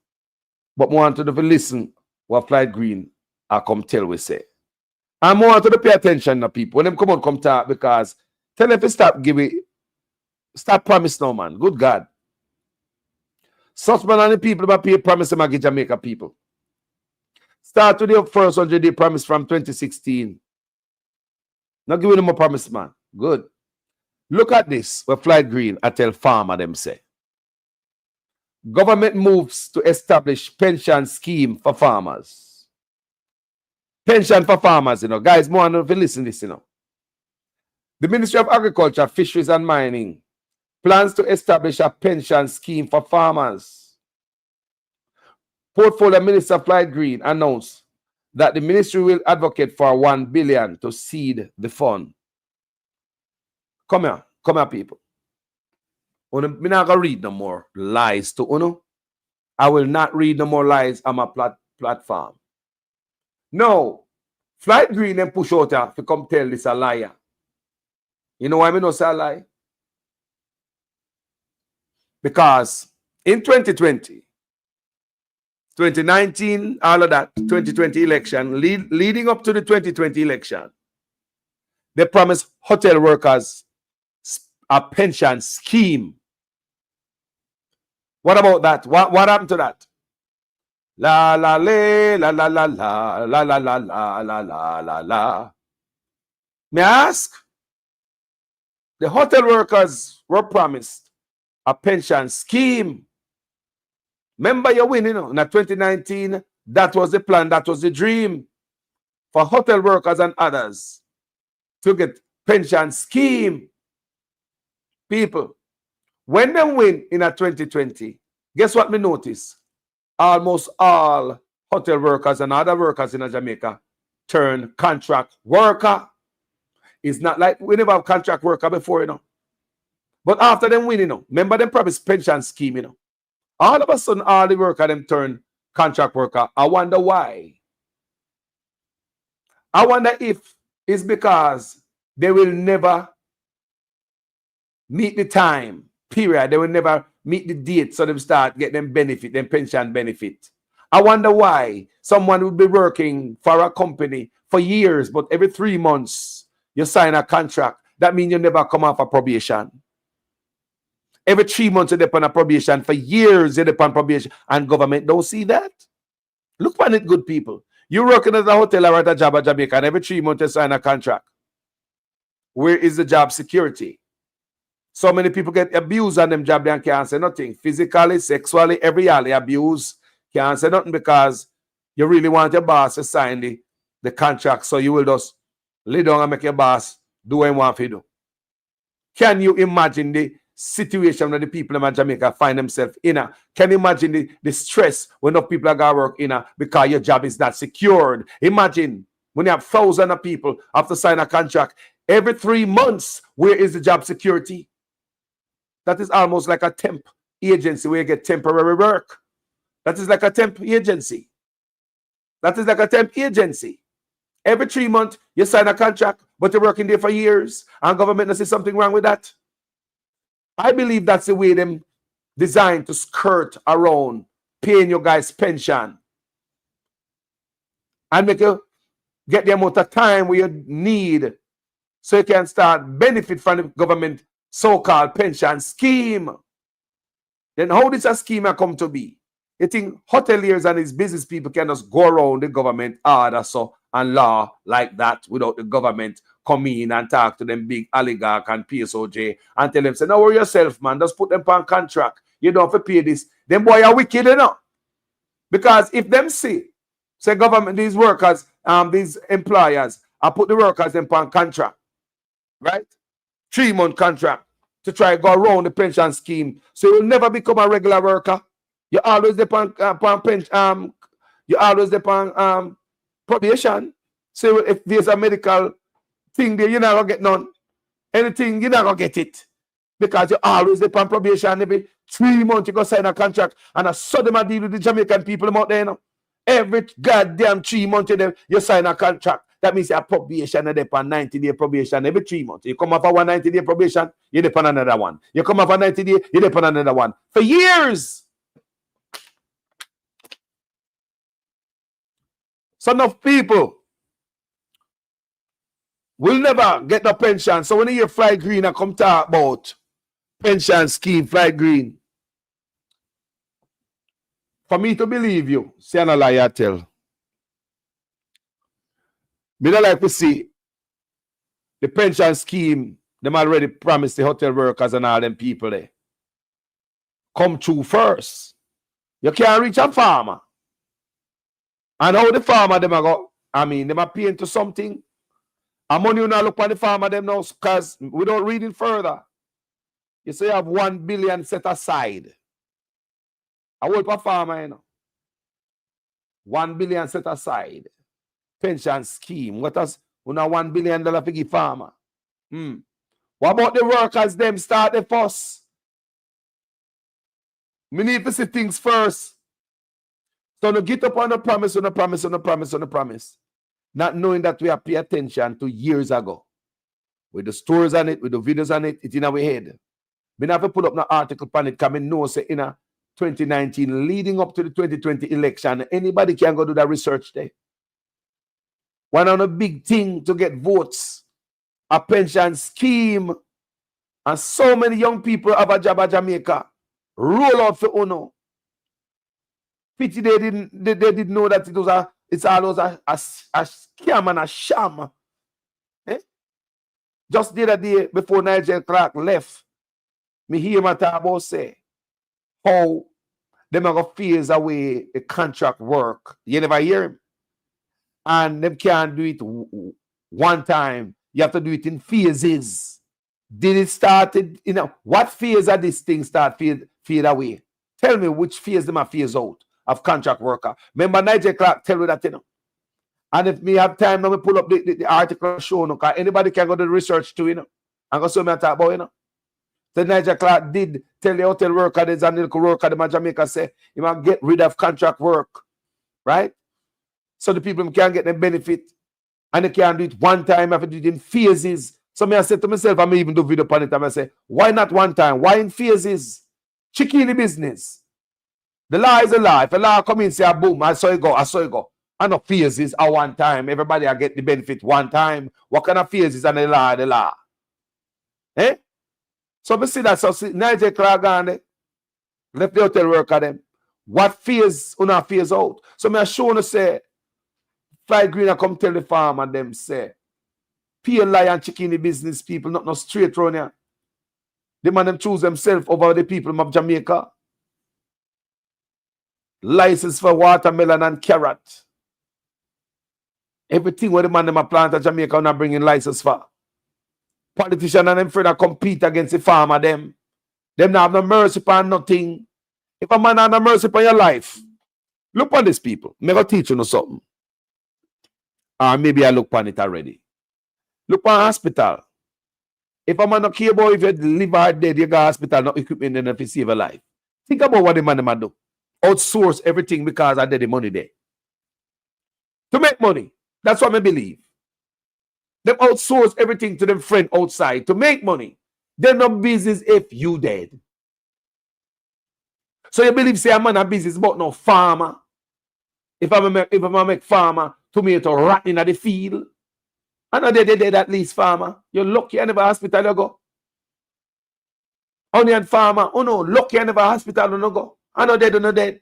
But more wanted to listen what Clyde Green I come tell we say. And more wanted to pay attention to people. When them come out, come talk, because tell them to stop promise now, man. Good God. Such man and the people that pay promise them against Jamaica people. Start with the first 100-day promise from 2016. Not giving them a promise, man. Good. Look at this. Where Clyde Green, I tell farmer them say. Government moves to establish pension scheme for farmers. Pension for farmers, Guys, more if you listen to this, The Ministry of Agriculture, Fisheries and Mining plans to establish a pension scheme for farmers. Portfolio Minister Clyde Green announced that the ministry will advocate for $1 billion to seed the fund. Come here, people. I'm not going to read no more lies to Uno. I will not read no more lies on my platform. No. Clyde Green and push out to come tell this a liar. You know why I say a lie? Because in 2020, 2019, all of that, 2020 election, leading up to the 2020 election, they promised hotel workers a pension scheme. What about that? What happened to that? La la la la la la la la la la la la la la. May I ask? The hotel workers were promised a pension scheme. Remember you win, in 2019, that was the plan, that was the dream for hotel workers and others to get pension scheme. People, when they win in 2020, guess what me notice? Almost all hotel workers and other workers in Jamaica turn contract worker. It's not like we never have contract worker before, But after them win, remember them promised pension scheme, All of a sudden, all the workers them turn contract worker. I wonder why. I wonder if it's because they will never meet the time, period. They will never meet the date, so they start get them benefit, them pension benefit. I wonder why someone would be working for a company for years, but every 3 months you sign a contract. That means you never come off a probation. Every 3 months you're on a probation. For years you're on probation. And government don't see that. Look on it, good people. You're working at a hotel or at a job at Jamaica, and every 3 months you sign a contract. Where is the job security? So many people get abused on them job and can't say nothing. Physically, sexually, every alley abuse. Can't say nothing because you really want your boss to sign the contract. So you will just lay down and make your boss do what you want to do. Can you imagine the situation that the people in Jamaica find themselves in? Can you imagine the stress when enough people are going to work in because your job is not secured? Imagine when you have thousands of people have to sign a contract every 3 months. Where is the job security? That is almost like a temp agency where you get temporary work. That is like a temp agency. That is like a temp agency. Every 3 months, you sign a contract, but you're working there for years, and government doesn't see something wrong with that. I believe that's the way them designed to skirt around paying your guys pension and make you get the amount of time where you need so you can start benefit from the government so-called pension scheme. Then how does a scheme come to be? You think hoteliers and these business people can just go around the government order so and law like that without the government come in and talk to them big oligarch and PSOJ and tell them, say, no, worry yourself, man. Just put them on contract. You don't have to pay this. Them boy are wicked enough. Because if them say government, these workers, these employers, I put the workers in on contract, right? 3 month contract to try to go around the pension scheme. So you will never become a regular worker. You always depend on pension. You always depend on probation. So if there's a medical thing there, you're not gonna get none. Anything, you're not gonna get it. Because you always depend on probation. Every 3 months you go sign a contract, and I saw them deal with the Jamaican people out there, you know. Every goddamn 3 months you sign a contract. That means your probation is on 90-day probation every 3 months. You come off a 190-day probation, you depend on another one. You come off a 90-day, you depend on another one. For years. So enough people will never get the pension. So when you hear Fly Green and come talk about pension scheme, Fly Green, for me to believe you, say no lie I tell. Me don't like to see the pension scheme, them already promised the hotel workers and all them people there. Come true first. You can't reach a farmer. And how the farmer them are go, I mean, them are paying to something. And money you not look on the farmer them now, because without reading further, you say you have 1 billion set aside. I work for farmer, you know. 1 billion set aside. Pension scheme. What does $1 billion for give farmer? What about the workers them start the fuss? We need to see things first. So no get up on the promise, on the promise, on the promise, on the promise. Not knowing that we have paid attention to years ago. With the stories on it, with the videos on it, it's in our head. We have to pull up an article on it coming no say in 2019 leading up to the 2020 election. Anybody can go do that research there. One of the big thing to get votes, a pension scheme, and so many young people have a job at Jamaica. Roll out for UNO. Pity they didn't know that it's always a scam and a sham. Eh? Just the other day before Nigel Clark left, me hear my talk about say how them are gonna phase away the contract work. You never hear him. And them can't do it one time. You have to do it in phases. Did it start, what phase of this thing start fade away? Tell me which phase them are phase out of contract worker. Remember Nigel Clark tell you that, you know. And if me have time, let me pull up the article show, no, because anybody can go to the research too, you know. And go see me talk about, you know. The Nigel Clark did tell the hotel worker, there's a little worker in Jamaica say, you might get rid of contract work, right? So the people can get the benefit. And they can do it one time, have to do it in phases. So I said to myself, I may even do video upon it, and I say, why not one time? Why in phases? Chicken the business. The law is a law. If a law come in, say, boom, I saw it go, I saw it go. And no phases at one time. Everybody will get the benefit one time. What kind of phases and the law? Eh? So we see that, so see, Nigel Clark gone there. Left the hotel worker them. What fears una fears out? So me show you say, Fly Green come tell the farmer them say, pay lion chicken the business people, not no straight round here. The man them choose themselves over the people of Jamaica. License for watermelon and carrot. Everything where the man them a plant at Jamaica not bringing license for. Politicians and them friends compete against the farmer them. Them not have no mercy upon nothing. If a man have no mercy upon your life, look on these people. Me go teach you something. Or maybe I look on it already. Look on hospital. If a man not care about if you live or dead, you go to hospital, no equipment enough to save a life. Think about what the man them do. Outsource everything because I did the money there. To make money. That's what I believe. They outsource everything to them friend outside to make money. They're not business if you dead. So you believe say a man a business but no farmer. If I make farmer tomato rotting at the field. I know they dead at least farmer. You're lucky I never hospital you go. Only and farmer, oh no, lucky I never hospital you no go. I know they do not dead.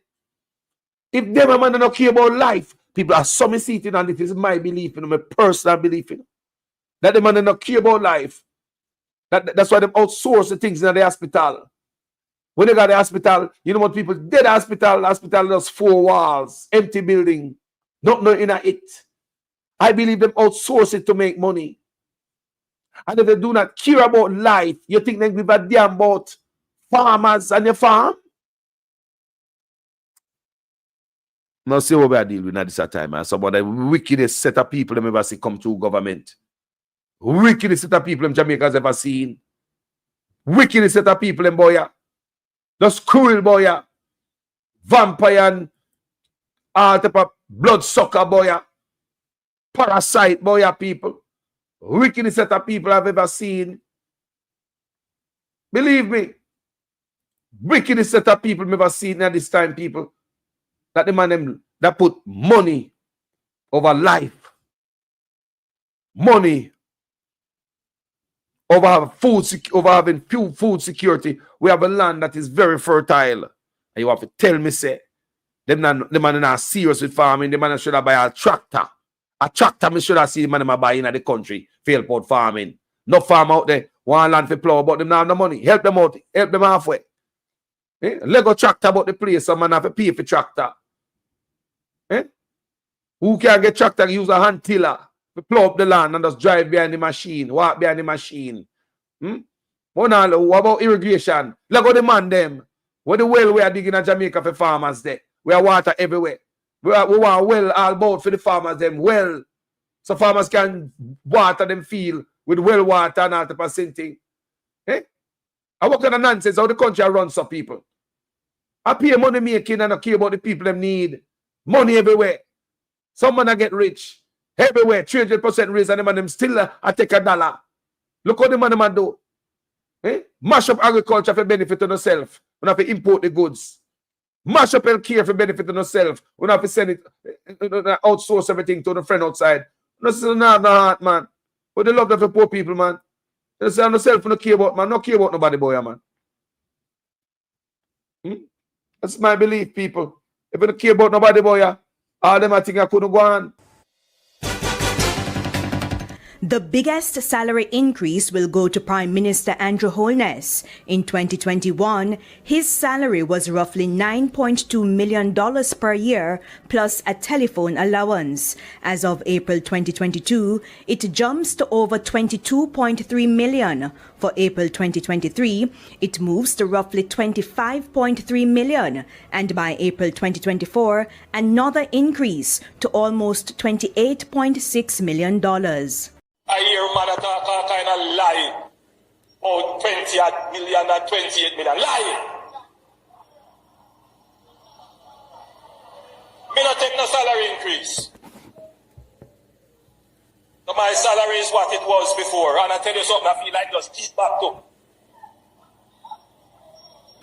If them a man do not care about life, people are summating and this is my belief, my personal belief in that the man do not care about life. That's why they outsource the things in the hospital. When they got the hospital, you know what people dead hospital has 4 walls, empty building, not in it. I believe them outsource it to make money. And if they do not care about life, you think they give a damn about farmers and your farm? Now see what we are dealing with at this time. And some of the wickedest set of people them ever see come through government. Wickedest set of people in Jamaica has ever seen. Wickedest set of people in boya. Just cruel boya. Vampire and all type of bloodsucker boya. Parasite boya people. Wickedest set of people I've ever seen. Believe me. Wickedest set of people I've ever seen at this time, people. That the man them that put money over life. Money over having food security. We have a land that is very fertile. And you have to tell me, say, the man not serious with farming. The man should have buy a tractor. A tractor me should have seen the man buy in the country for help out farming. No farm out there, one land for plow, but them not have the money. Help them out, help them halfway. Lego tractor about the place, some man have to pay for tractor. Who can get tractor use a hand tiller to plow up the land and just drive behind the machine, walk behind the machine? What about irrigation? Look at the man them. What the well we are digging in Jamaica for farmers there. We have water everywhere. We want well all about for the farmers them. Well. So farmers can water them field with well water and all the percentage. And what kind of nonsense how the country runs some people? I pay money making and I care about the people them need. Money everywhere. Some man get rich. Everywhere. 300% raise and them still take $1. Look what the man do. Mash up agriculture for benefit of yourself. We have to import the goods. Mash up healthcare for benefit of yourself. We have to send it, outsource everything to the friend outside. No heart, man. But they love that for poor people, man. They say on yourself, no care about, man. No care about nobody, boy, man. That's my belief, people. If you don't care about nobody, boy, all them I think I couldn't go on. The biggest salary increase will go to Prime Minister Andrew Holness. In 2021, his salary was roughly $9.2 million per year, plus a telephone allowance. As of April 2022, it jumps to over $22.3 million. For April 2023, it moves to roughly $25.3 million. And by April 2024, another increase to almost $28.6 million. I hear man talk all kind of lie. Oh, 20 million and 28 million. Lie. Me not take no salary increase. So my salary is what it was before. And I tell you something, I feel like just keep back to.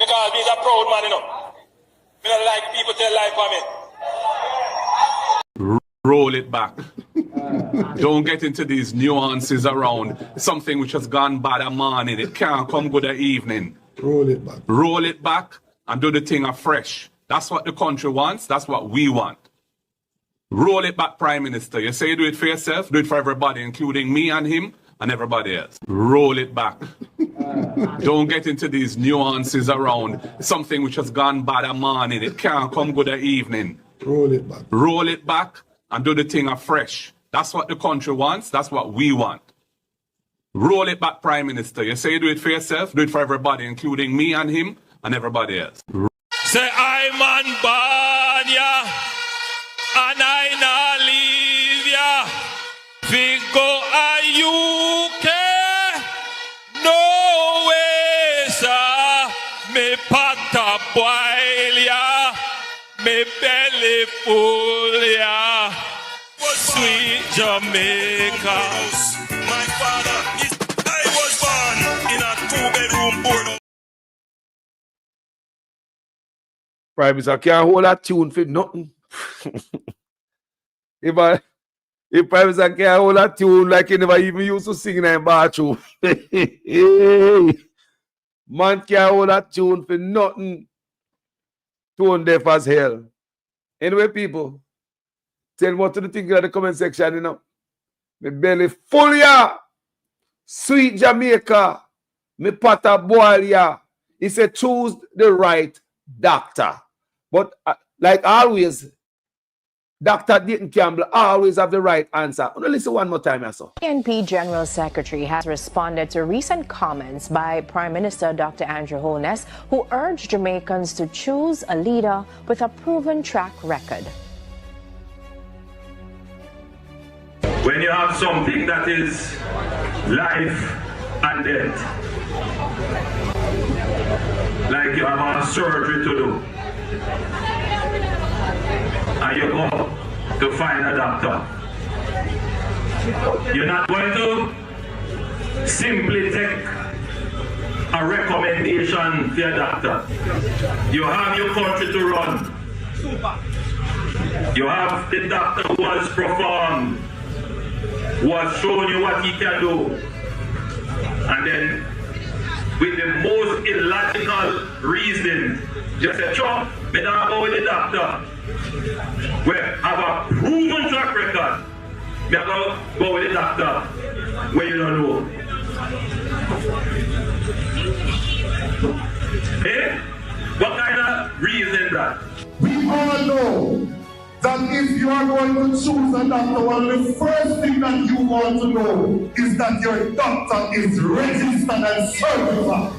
Because he's a proud man, you know. Me not like people tell lie for me. Roll it back. Don't get into these nuances around something which has gone bad a morning. It can't come good a evening. Roll it back. Roll it back and do the thing afresh. That's what the country wants. That's what we want. Roll it back, Prime Minister. You say you do it for yourself, do it for everybody, including me and him and everybody else. Roll it back. Don't get into these nuances around something which has gone bad a morning. It can't come good a evening. Roll it back. Roll it back and do the thing afresh. That's what the country wants. That's what we want. Roll it back, Prime Minister. You say you do it for yourself, do it for everybody, including me and him and everybody else. Say I'm on board, yeah, and I not leave ya. We go a UK, no way, sir. Me pot a boil ya, me belly full ya. Sweet Jamaica. My father is. I was born in a 2-bedroom board. Prime Minister can't hold that tune for nothing. if Prime Minister can't hold that tune like he never even used to sing in a bathroom. Man can't hold that tune for nothing. Tone deaf as hell. Anyway, people, tell me what to think in the comment section, you know. Me belly full ya. Sweet Jamaica. Me pot a boil ya. He said choose the right doctor. But like always, Dr. Dayton Campbell always have the right answer. I'm gonna listen one more time, sir. PNP General Secretary has responded to recent comments by Prime Minister Dr. Andrew Holness, who urged Jamaicans to choose a leader with a proven track record. When you have something that is life and death, like you have a surgery to do, and you go to find a doctor, you're not going to simply take a recommendation to your doctor. You have your country to run. You have the doctor who has performed, who has shown you what he can do. And then, with the most illogical reason, just say, sure, me not go with the doctor. We have a proven track record. Me go with the doctor where you don't know. Eh? What kind of reason that? We all know that if you are going to choose a doctor, well, the first thing that you want to know is that your doctor is registered and certified.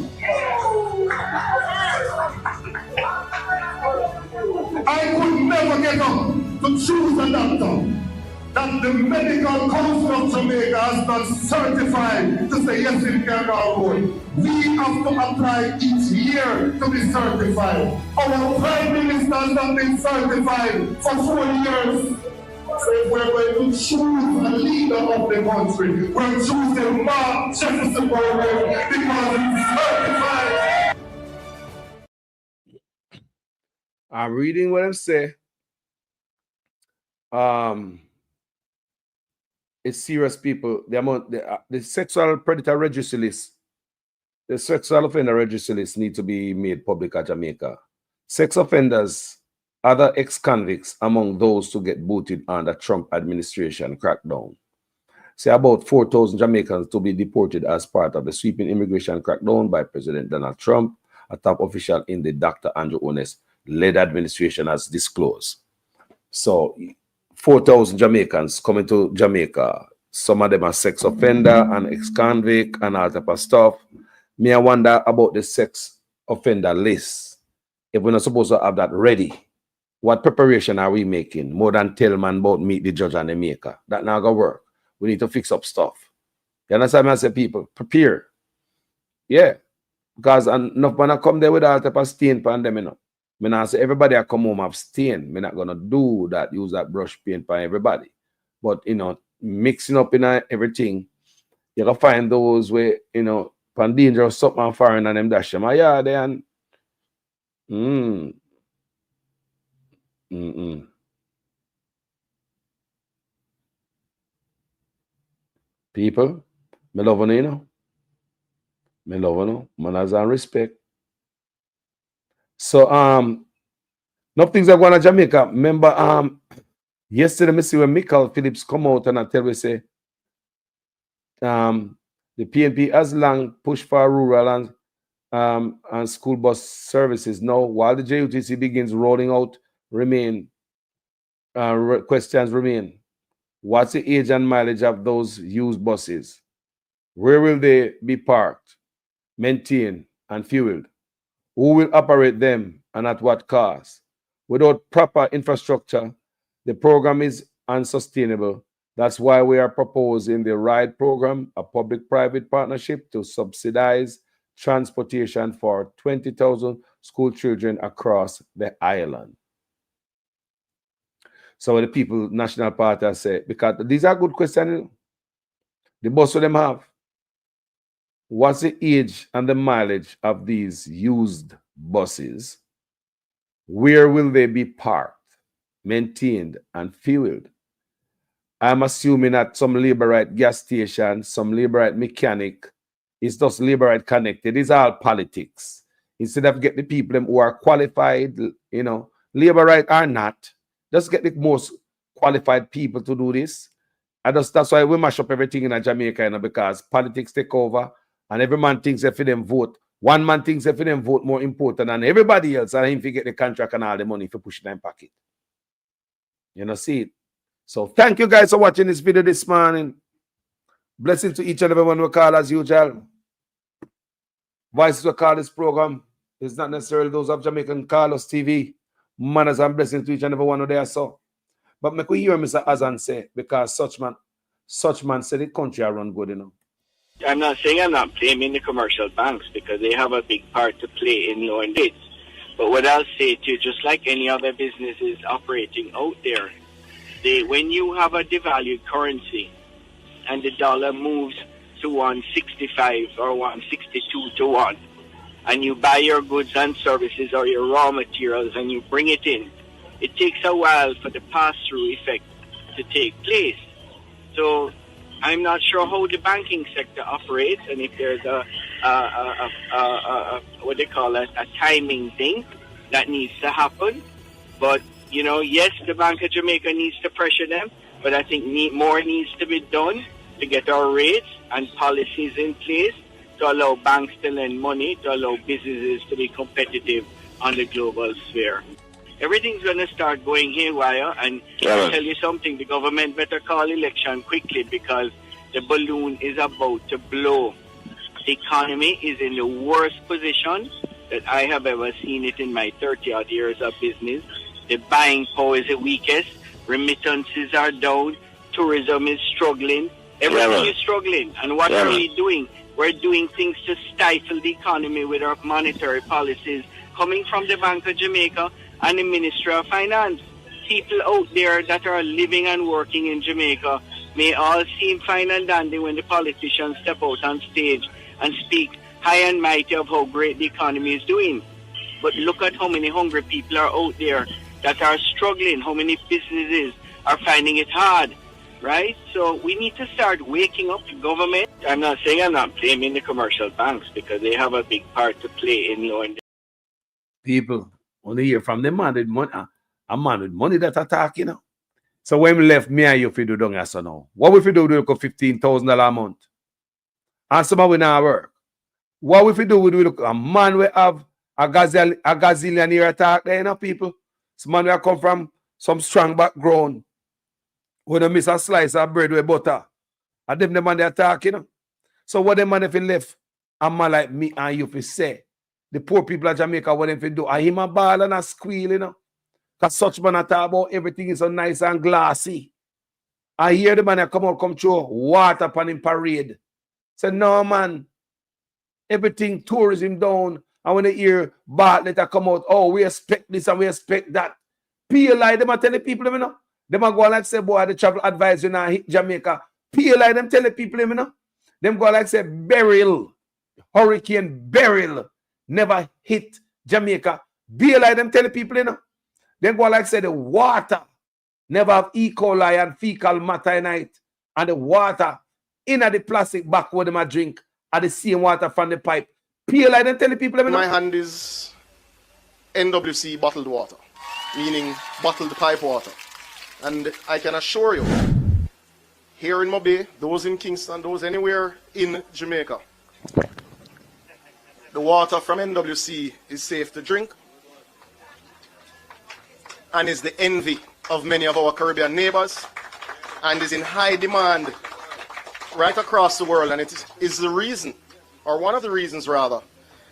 I could never get up to choose a doctor that the medical council of Jamaica has not certified to say yes, it can go good. We have to apply each year to be certified. Our prime ministers have been certified for 4 years. So if we're going to choose a leader of the country, we're choosing Mark Jefferson because he's certified. I'm reading what I'm saying. It's serious, people. The sexual predator registry list, the sexual offender registry list need to be made public at Jamaica. Sex offenders, other ex-convicts among those to get booted under Trump administration crackdown. Say about 4,000 Jamaicans to be deported as part of the sweeping immigration crackdown by President Donald Trump, a top official in the Dr. Andrew Holness-led administration has disclosed. So 4,000 Jamaicans coming to Jamaica. Some of them are sex offender and ex-convict and all type of stuff. Me, I wonder about the sex offender list. If we're not supposed to have that ready, what preparation are we making? More than tell man about meet the judge and the maker. That not gonna work. We need to fix up stuff. You understand me? I say, people, prepare. Yeah. Because enough man come there with all type of stain pan them, you know. Me not say everybody I come home have stain. Me not gonna do that, use that brush paint for everybody. But you know, mixing up in everything, you can find those where, you know, pan dangerous something foreign and them dash them. Yeah, then People, me love you, you know. Me love you, manners and respect. So enough things are going to Jamaica. Remember yesterday me see when Michael Phillips come out and I tell we say the PNP has long pushed for rural and school bus services. Now, while the JUTC begins rolling out, questions remain. What's the age and mileage of those used buses? Where will they be parked, maintained, and fueled? Who will operate them and at what cost? Without proper infrastructure, the program is unsustainable. That's why we are proposing the RIDE program, a public-private partnership to subsidize transportation for 20,000 school children across the island. So the people, National Party say, because these are good questions. The bus them have. What's the age and the mileage of these used buses? Where will they be parked, maintained, and fueled? I'm assuming at some labor right gas station, some labor right mechanic, it's just labor right connected. It's all politics. Instead of get the people who are qualified, you know, labor right or not, just get the most qualified people to do this. And that's why we mash up everything in Jamaica, you know, because politics take over and every man thinks if them vote. One man thinks if them vote more important than everybody else, and him to get the contract and all the money for pushing them pocket. You know, see it. So thank you guys for watching this video this morning. Blessings to each and every one we call as usual. Voices we call this program. It's not necessarily those of Jamaican Carlos TV. Manners and blessings to each and every one of there. So, but make we hear Mr. Azan say, because such man said the country are run good, you know. I'm not saying I'm not blaming the commercial banks because they have a big part to play in lowering rates. But what I'll say to you, just like any other businesses operating out there, when you have a devalued currency and the dollar moves to 165 or 162 to 1, and you buy your goods and services or your raw materials and you bring it in, it takes a while for the pass-through effect to take place. So I'm not sure how the banking sector operates and if there's what they call a timing thing that needs to happen. But, you know, yes, the Bank of Jamaica needs to pressure them, but I think more needs to be done to get our rates and policies in place to allow banks to lend money, to allow businesses to be competitive on the global sphere. Everything's going to start going haywire, and I'll tell you something, the government better call election quickly because the balloon is about to blow. The economy is in the worst position that I have ever seen it in my 30-odd years of business. The buying power is the weakest, remittances are down, tourism is struggling, everything is struggling. And what are we doing? We're doing things to stifle the economy with our monetary policies coming from the Bank of Jamaica and the Ministry of Finance. People out there that are living and working in Jamaica may all seem fine and dandy when the politicians step out on stage and speak high and mighty of how great the economy is doing. But look at how many hungry people are out there that are struggling, how many businesses are finding it hard, right? So we need to start waking up the government. I'm not saying I'm not blaming the commercial banks because they have a big part to play in lowering. People only hear from the man with money, a man with money that attack, you know. So when we left me and you, if you do down here, so now, what if you do look at $15,000 a month? And some we not work. What if you do with look a man we have a gazillionaire attack there, you know, people? Some man we come from some strong background. When they miss a slice of bread with butter. And them the man they attack, you know. So what the man if he left a man like me and you if he say, the poor people of Jamaica, what if he do? I him a ball and a squeal, you know. Because such man talk about everything is so nice and glassy. I hear the man come out, come through water upon him parade. Say, no, man. Everything tourism down. And when they hear Bartlett come out, oh, we expect this and we expect that. PLI, them are telling people, you know. Them are go like say, boy, the travel advisor now hit Jamaica. PLI, them telling people, you know. Them go like say, Hurricane Beryl never hit Jamaica. PLI, them telling people, you know. Then go like say the water never have E. coli and fecal matter in it. And the water in the plastic back where them a drink are the same water from the pipe. Pure like them tell the people. My hand is NWC bottled water, meaning bottled pipe water. And I can assure you, here in Mobay, those in Kingston, those anywhere in Jamaica, the water from NWC is safe to drink and is the envy of many of our Caribbean neighbors and is in high demand right across the world. And it is the reason, or one of the reasons rather,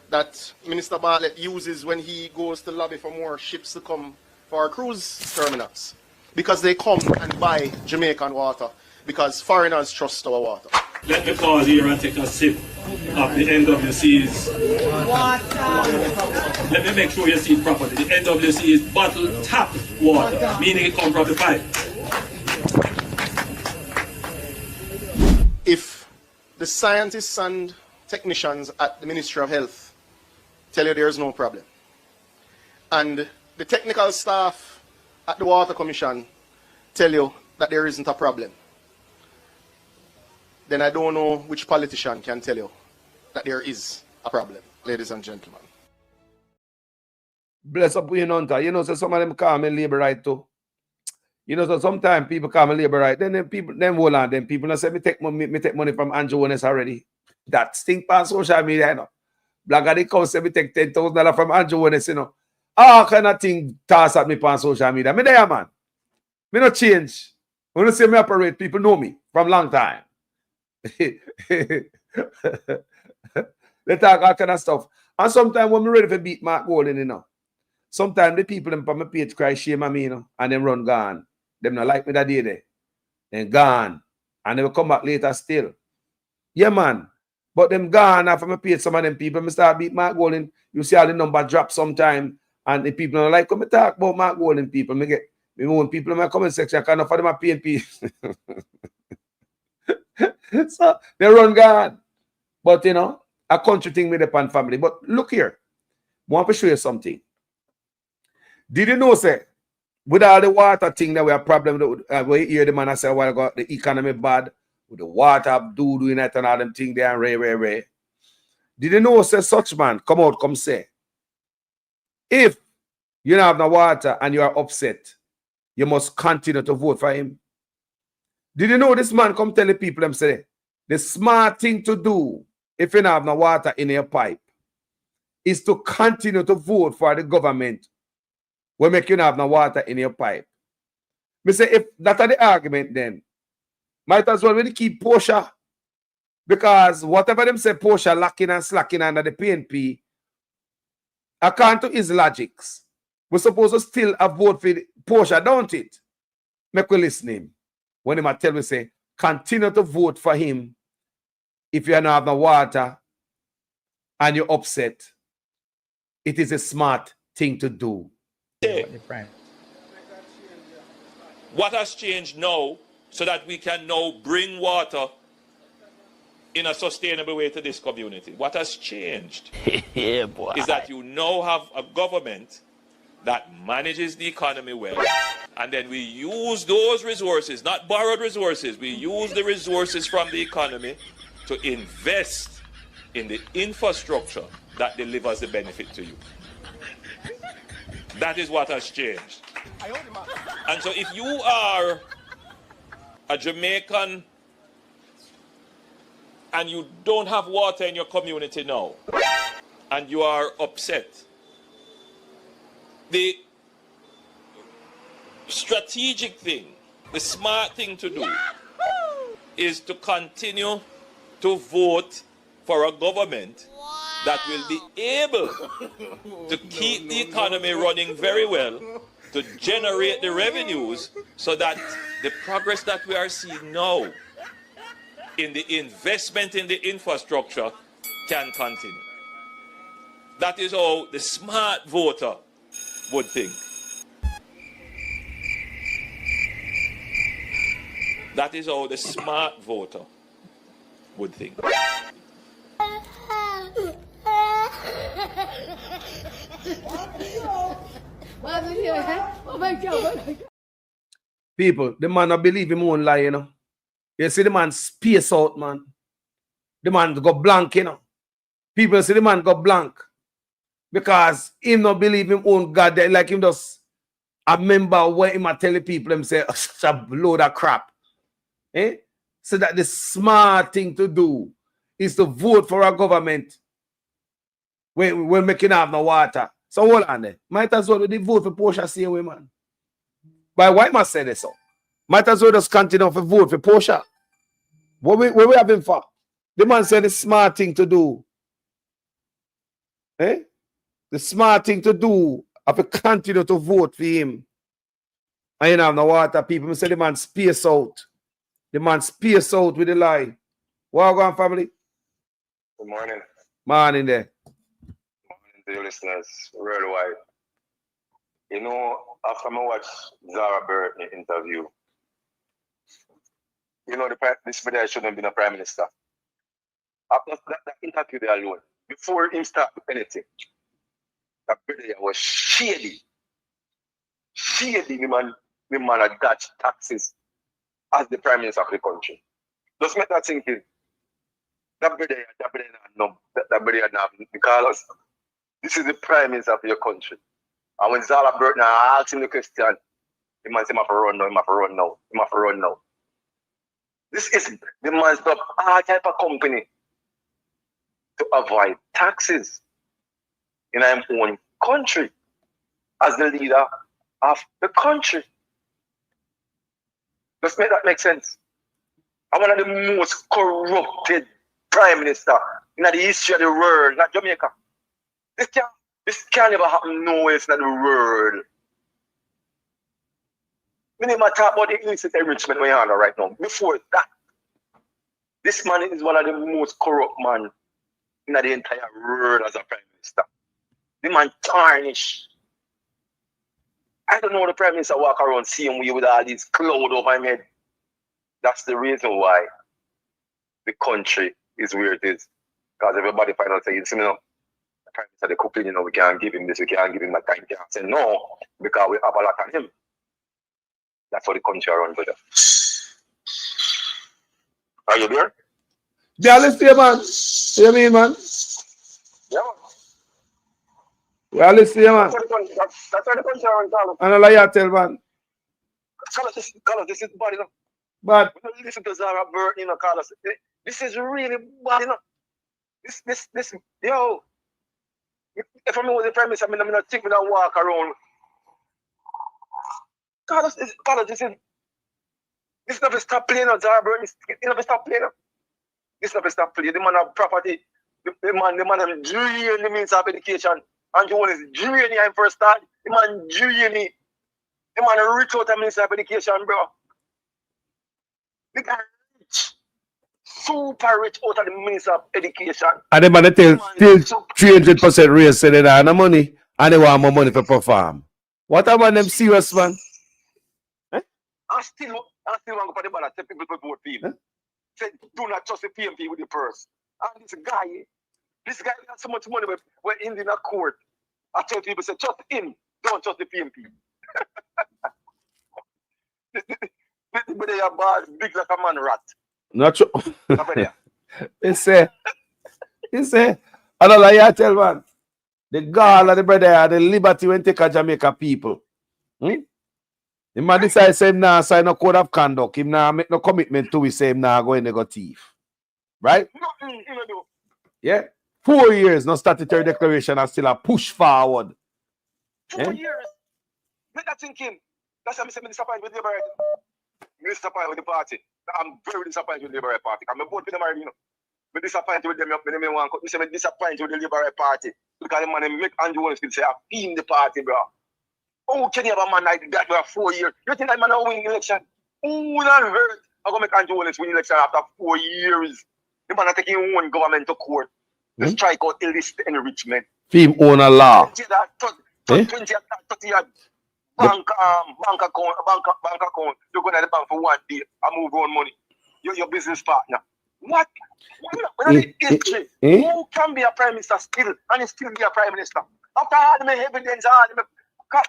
that Minister Bartlett uses when he goes to lobby for more ships to come for our cruise terminals. Because they come and buy Jamaican water, because foreigners trust our water. Let me pause here and take a sip of the NWC's water. Let me make sure you see it properly. The NWC is bottled tap water, meaning it comes from the pipe. If the scientists and technicians at the Ministry of Health tell you there is no problem, and the technical staff at the Water Commission tell you that there isn't a problem, then I don't know which politician can tell you that there is a problem, ladies and gentlemen. Bless up with Hunter. You know, so some of them call me labor right too. You know, so sometimes people call me labor right. Then people, them hold on, then people say me take money from Andrew Holness already. That stink on social media, you know. Black of the cow say me take $10,000 from Andrew Holness, you know. All kind of thing toss at me on social media. Me there, man. Me no change. When you say me operate, people know me from long time. They talk all kind of stuff. And sometimes when me ready to beat Mark Golden, you know, sometimes the people them on my page cry shame at me, you know, and them run gone. Them not like me that day there. Then gone. And they will come back later still. Yeah, man. But them gone after my page, some of them people, me start beat Mark Golden. You see all the number drop sometime. And the people don't like when me talk about Mark Golden people. Me want people in my comment section, I can't afford them a PNP. So they run gone. But you know, a country thing with the pan family. But look here. I want to show you something. Did you know, say, with all the water thing that we have problem with, we hear the man I say a while ago, the economy bad, with the water doing it and all them thing there and ray. Did you know, say, such man, come say, if you don't have no water and you are upset, you must continue to vote for him. Did you know this man come tell the people, them say, the smart thing to do if you don't have no water in your pipe is to continue to vote for the government when make you not have no water in your pipe. Me say, if that's the argument, then might as well really keep Porsche, because whatever them say Porsche lacking and slacking under the PNP, according to his logics, we're supposed to still have vote for Porsche, don't it? Make we listen him. When he might tell me, say, continue to vote for him if you don't have no water and you're upset. It is a smart thing to do. What has changed now so that we can now bring water in a sustainable way to this community? What has changed Yeah, boy. is that you now have a government that manages the economy well, and then we use those resources, not borrowed resources, we use the resources from the economy to invest in the infrastructure that delivers the benefit to you. That is what has changed. And so if you are a Jamaican and you don't have water in your community now, and you are upset, the strategic thing, the smart thing to do is to continue to vote for a government that will be able to keep the economy running very well, to generate the revenues so that the progress that we are seeing now in the investment in the infrastructure can continue. That is how the smart voter would think. That is how the smart voter would think. People, the man not believe him won't lie, you know. You see the man space out, man. The man go blank, you know. People see the man go blank. Because him not believe him own God. Like him just a member where him a tell the people him say such a load of crap. Eh? So that the smart thing to do is to vote for a government when making have no water. So hold on there. Might as well they vote for Portia same way, man. But why must say this so? Might as well just continue to vote for Portia. What we have him for? The man said the smart thing to do. Eh? The smart thing to do is to continue to vote for him. And you know, have no water. People say the man space out. The man space out with the lie. What going on, family? Good morning. Morning there. Morning to your listeners worldwide. You know, after I watch Zara Burton interview, you know, this video shouldn't have been a prime minister. After that interview there alone, before him start anything, that video was shady. Shady, the man attach taxes as the prime minister of the country. Just make that thinking. That video because this is the prime minister of your country. And when Zara Burton asked him the question, the man said, "I'm run now. This is the man's top all type of company to avoid taxes in our own country as the leader of the country. Let's make that make sense. I'm one of the most corrupted prime minister in the history of the world, not Jamaica. This can never happen nowhere in the world. We need to talk about the illicit enrichment we have right now. Before that, this man is one of the most corrupt men in the entire world as a prime minister. The man tarnished. I don't know the prime minister walk around seeing me with all these clouds over my head. That's the reason why the country is where it is. Because everybody find out saying, you know, the prime minister, the cooking, you know, we can't give him this, we can't give him that time. We can't say no, because we have a lot on him. That's how the country runs, brother. Are you there? Yeah, let's see, man. You mean, man? Yeah, man. Well, let's see, man. That's how the country runs, Carlos. And all I tell, man. Carlos, this is bad, you know. But when you listen to Zara Burton, you know, Carlos, this is really bad, you know. This, yo. If I was the prime minister, I'm not think when I walk around. Carlos, this never stop playing on Zara Burton. It never stop playing. This never stop playing. The man have property. The man have drain the means of education. And you want to drain him first start. The man drain me. The man rich out of Minister of Education, bro. The guy rich. Super rich out of the Minister of Education. And the man still 300% raise, say they have no money and they want more money for perform. What about them serious, man? I still want to go for the ballot, tell people to vote for him. Say, do not trust the PMP with the purse. And this guy has so much money when in the court. I tell people, say, trust him, don't trust the PMP. But they are big like a man rat. Not true. He say, I don't like you tell, man. The gall of the brother, the liberty when take a Jamaica people. The man decide say him now sign a code of conduct. Him now make no commitment to it, say him now go in the thief. Right? Yeah. 4 years, no statutory declaration and still a push forward. 4 years. Make that thinking. That's why I'm disappointed with the Labour. I'm disappointed with the party. I'm very disappointed with the Labour Party. I'm both with them already, you know. I'm disappointed with them. I'm disappointed with the Labour Party. Because the man make Andrew Willis say, I've been the party, bro. Oh, can you have a man like that for 4 years? You think that man will win the election? Oh, that hurt. I'm going to make Andrew Willis win the election after 4 years. The man is taking one government to court to strike out illicit enrichment. Film own a law. 20 bank account. You go to the bank for 1 day and move on money. You're your business partner. What? History. Who can be a prime minister still and still be a prime minister? After all the evidence,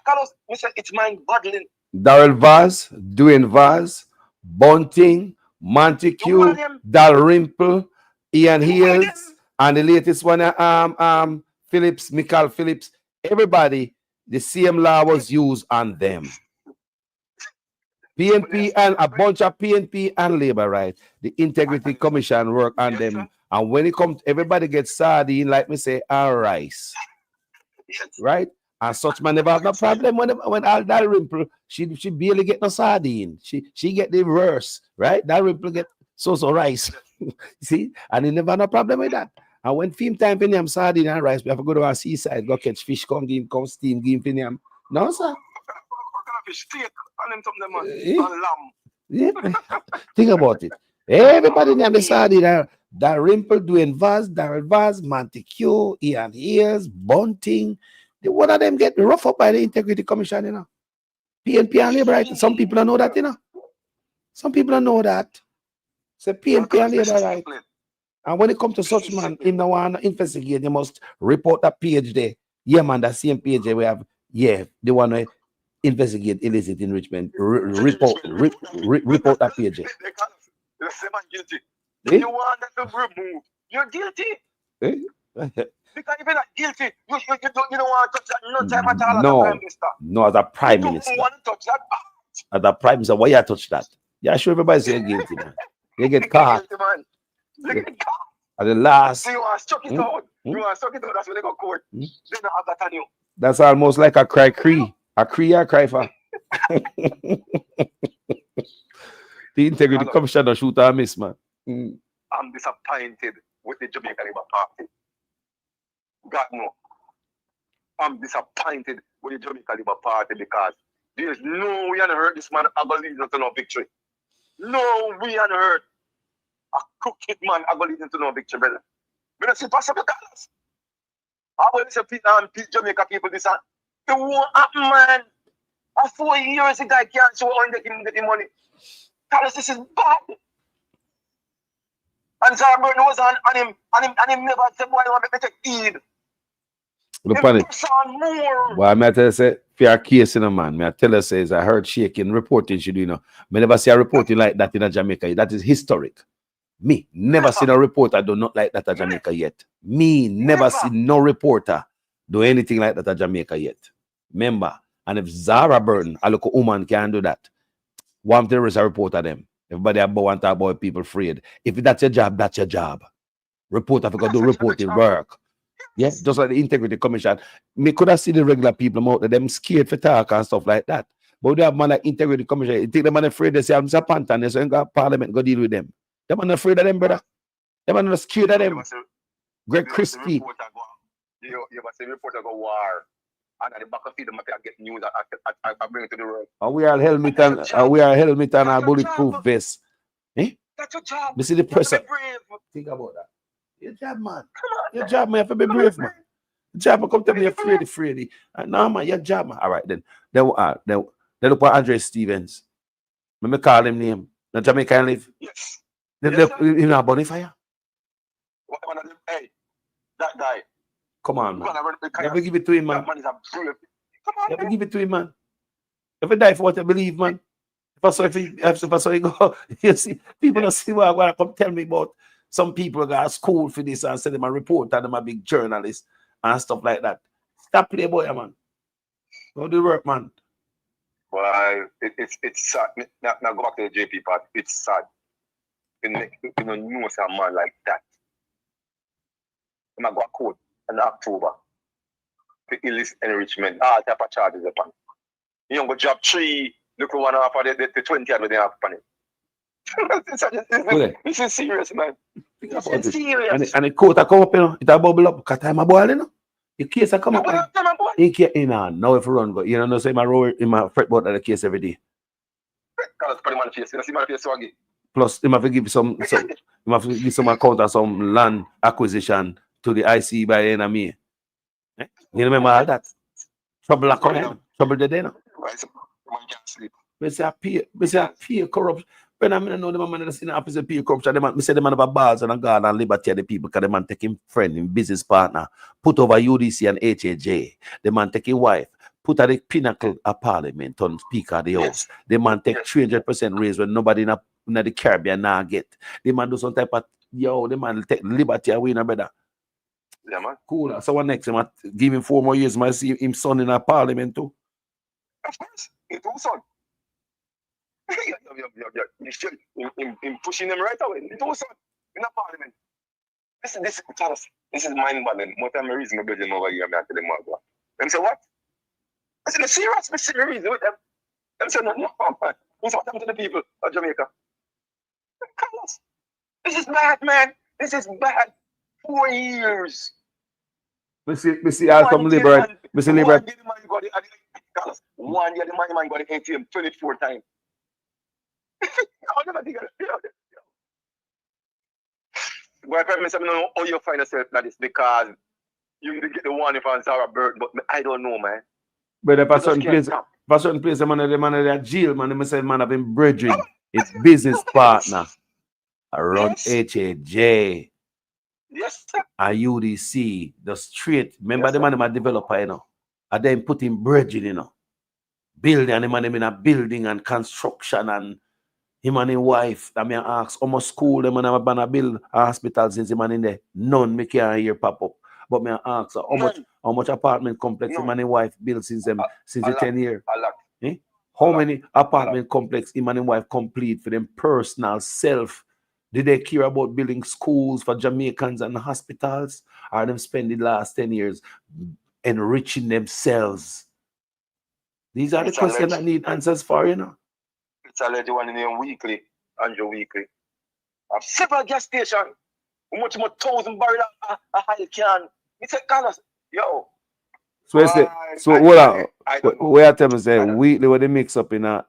Carlos, it's mind-boggling. Darrell Vaz, Dwayne Vaz, Bunting, Montague, Dalrymple, Ian Hayes, and the latest one, Phillips, Michael Phillips. Everybody, the same law was used on them. PNP and a bunch of PNP and labor rights. The Integrity Commission work on them. And when it comes, everybody gets sardine, like me say, and rice. Right? And such man never have no problem when all Dalrymple, she barely get no sardine. She get the reverse, right? Dalrymple get so rice. See? And he never have no problem with that. And when film time for him sardine and rice, we have to go to our seaside, go catch fish, come give him, come steam, give him. No, sir. Yeah. Think about it. Everybody named the sardine. Dalrymple, doing Vaz, Darrell Vaz, Montague, Ian Hayes, Bunting. One of them get rough up by the Integrity Commission, you know. PNP and labor rights. Some people don't know that, you know. Some people don't know that. So PNP and labor rights. And when it comes to such man, if no one investigate, they must report that page there. Yeah, man, that same page there we have. Yeah, they want to investigate illicit enrichment. Report that page there. You want that to remove. You're guilty. Because if you're not guilty, you don't want to touch that no time at all as a prime minister. No, as a prime minister. You don't want to touch that. As a prime minister, why you touch that? Yeah, sure, everybody's guilty, man. You get caught. Guilty, man. You get caught. At the last. So you want to suck it out. You want to suck it out. That's when they go court. They don't have that on you. That's almost like a cry. A cry for. The Integrity Commission don't shoot or miss, man. I'm disappointed with the Jamaican Labour Party. God no. I'm disappointed with the Jamaican Labour Party because there's no way on earth this man are going to lead to no victory. No way on earth a crooked man are going to lead to no victory, brother. We don't see possible colors. I will say Jamaica people this and it won't happen, man. A 4 years a guy can't show how they can get the money. Carlos, this is bad. And Zara Burton was on him never said, boy, I want to take heed. Look on it. Well, I tell you, say, fair case in a man. I tell you, says I heard shaking reporting should you know. I never see a reporting like that in a Jamaica. That is historic. Me never seen a reporter do not like that at Jamaica yet. Me never seen no reporter do anything like that at Jamaica yet. Remember, and if Zara Burton, a local woman can do that, one there is a reporter them. Everybody want to talk about people afraid. If that's your job, that's your job. Reporter have to do reporting work. Yes, just like the Integrity Commission. Me could have seen the regular people out there, them scared for talk and stuff like that. But they have man like Integrity Commission. You think them man afraid they say I'm a panther, they say got Parliament go deal with them. Them man afraid of them, brother. Them man not scared of them. Greg Christie. You must say reporter go war. And at the back of it, them get news I bring it to the world. And we are helmet and a bulletproof vest. Eh? That's your job. You see the pressure. Think about that. Your job, man. Your job, man. You have to be brave, man. Your job, man. Come tell me you're afraid. And now, man, your job, man. All right, then. They look at Andre Stevens. Let me call him name. The Jamaican live. Yes. They look in a bonfire. Hey, that guy. Come on, man. You have to give it to him, man. That man is a brave. You have to give it to him, man. If you die for what you believe, man. If I saw you go, you see, people don't see what I'm going to come tell me about. Some people go to school for this and say them a reporter, them a big journalist and stuff like that. Stop playboy, man. Go do work, man. Well, it's sad. Now go back to the JP part. It's sad. You know some man like that. I'm going to go court in October for illicit enrichment. All type of charges upon. You know, go job 3, look one half of the 20 that they have upon it. This is serious, man. This is serious. And the court come up, you know, it a bubble up, because time a boil, you know. The case a come up. Now if you run, but you know, say my row in my fretboard of the case every day. Plus, they have to give some account of some land acquisition to the IC by the end of May. You remember all that? Trouble a come, trouble the day now. We say peer corruption. When I know the man that's in the opposite peer corruption, we say the man have a bars and a guard and liberty of the people because the man take him friend, him business partner, put over UDC and HAJ. The man take his wife, put at the pinnacle of parliament on speaker of the house. The man take 300% raise when nobody in a the Caribbean now get. The man do some type of, yo, the man take liberty away, no brother. Yeah, man. Cool. So what next? I give him 4 more years, I see him son in a parliament too. Of course. He too son. In pushing him right away. He too son. In a parliament. This is mind-boggling. More time I reason my budget over here, I tell them what. Them say what? I said, serious reason with them. Them say, no, man. What happened to the people of Jamaica? Carlos, this is bad, man. This is bad. 4 years. We see how some liberate. We see liberate. 1 year the man got the ATM 24 times. I never think of it. Why Prime Minister, I don't know how you find yourself that is because you get the one if I'm Sarah Bird, but I don't know, man. But if a certain place, the man of that jail, man, they say man have been brethren, his business partner, around HAJ, yes, sir. and UDC, the straight. Remember the man, a developer, you know, and then put him brethren, you know, building, and the man in a building and construction, and him and his wife. I mean, ask how much school them and I'm gonna build a hospital since the man in there. None me can't hear pop up. But me ask how much apartment complex him and his wife built since the 10 years. A lot. Eh? How many apartment complex him and his wife complete for them personal self? Did they care about building schools for Jamaicans and hospitals? Or them spend the last 10 years enriching themselves? These are the questions that need answers for, you know. It's already one in here weekly, Andrew Weekly. I have several gas stations. How much more 1,000 barrels a high can? It's a Carlos, yo. So what I tell me say weekly what they mix up in the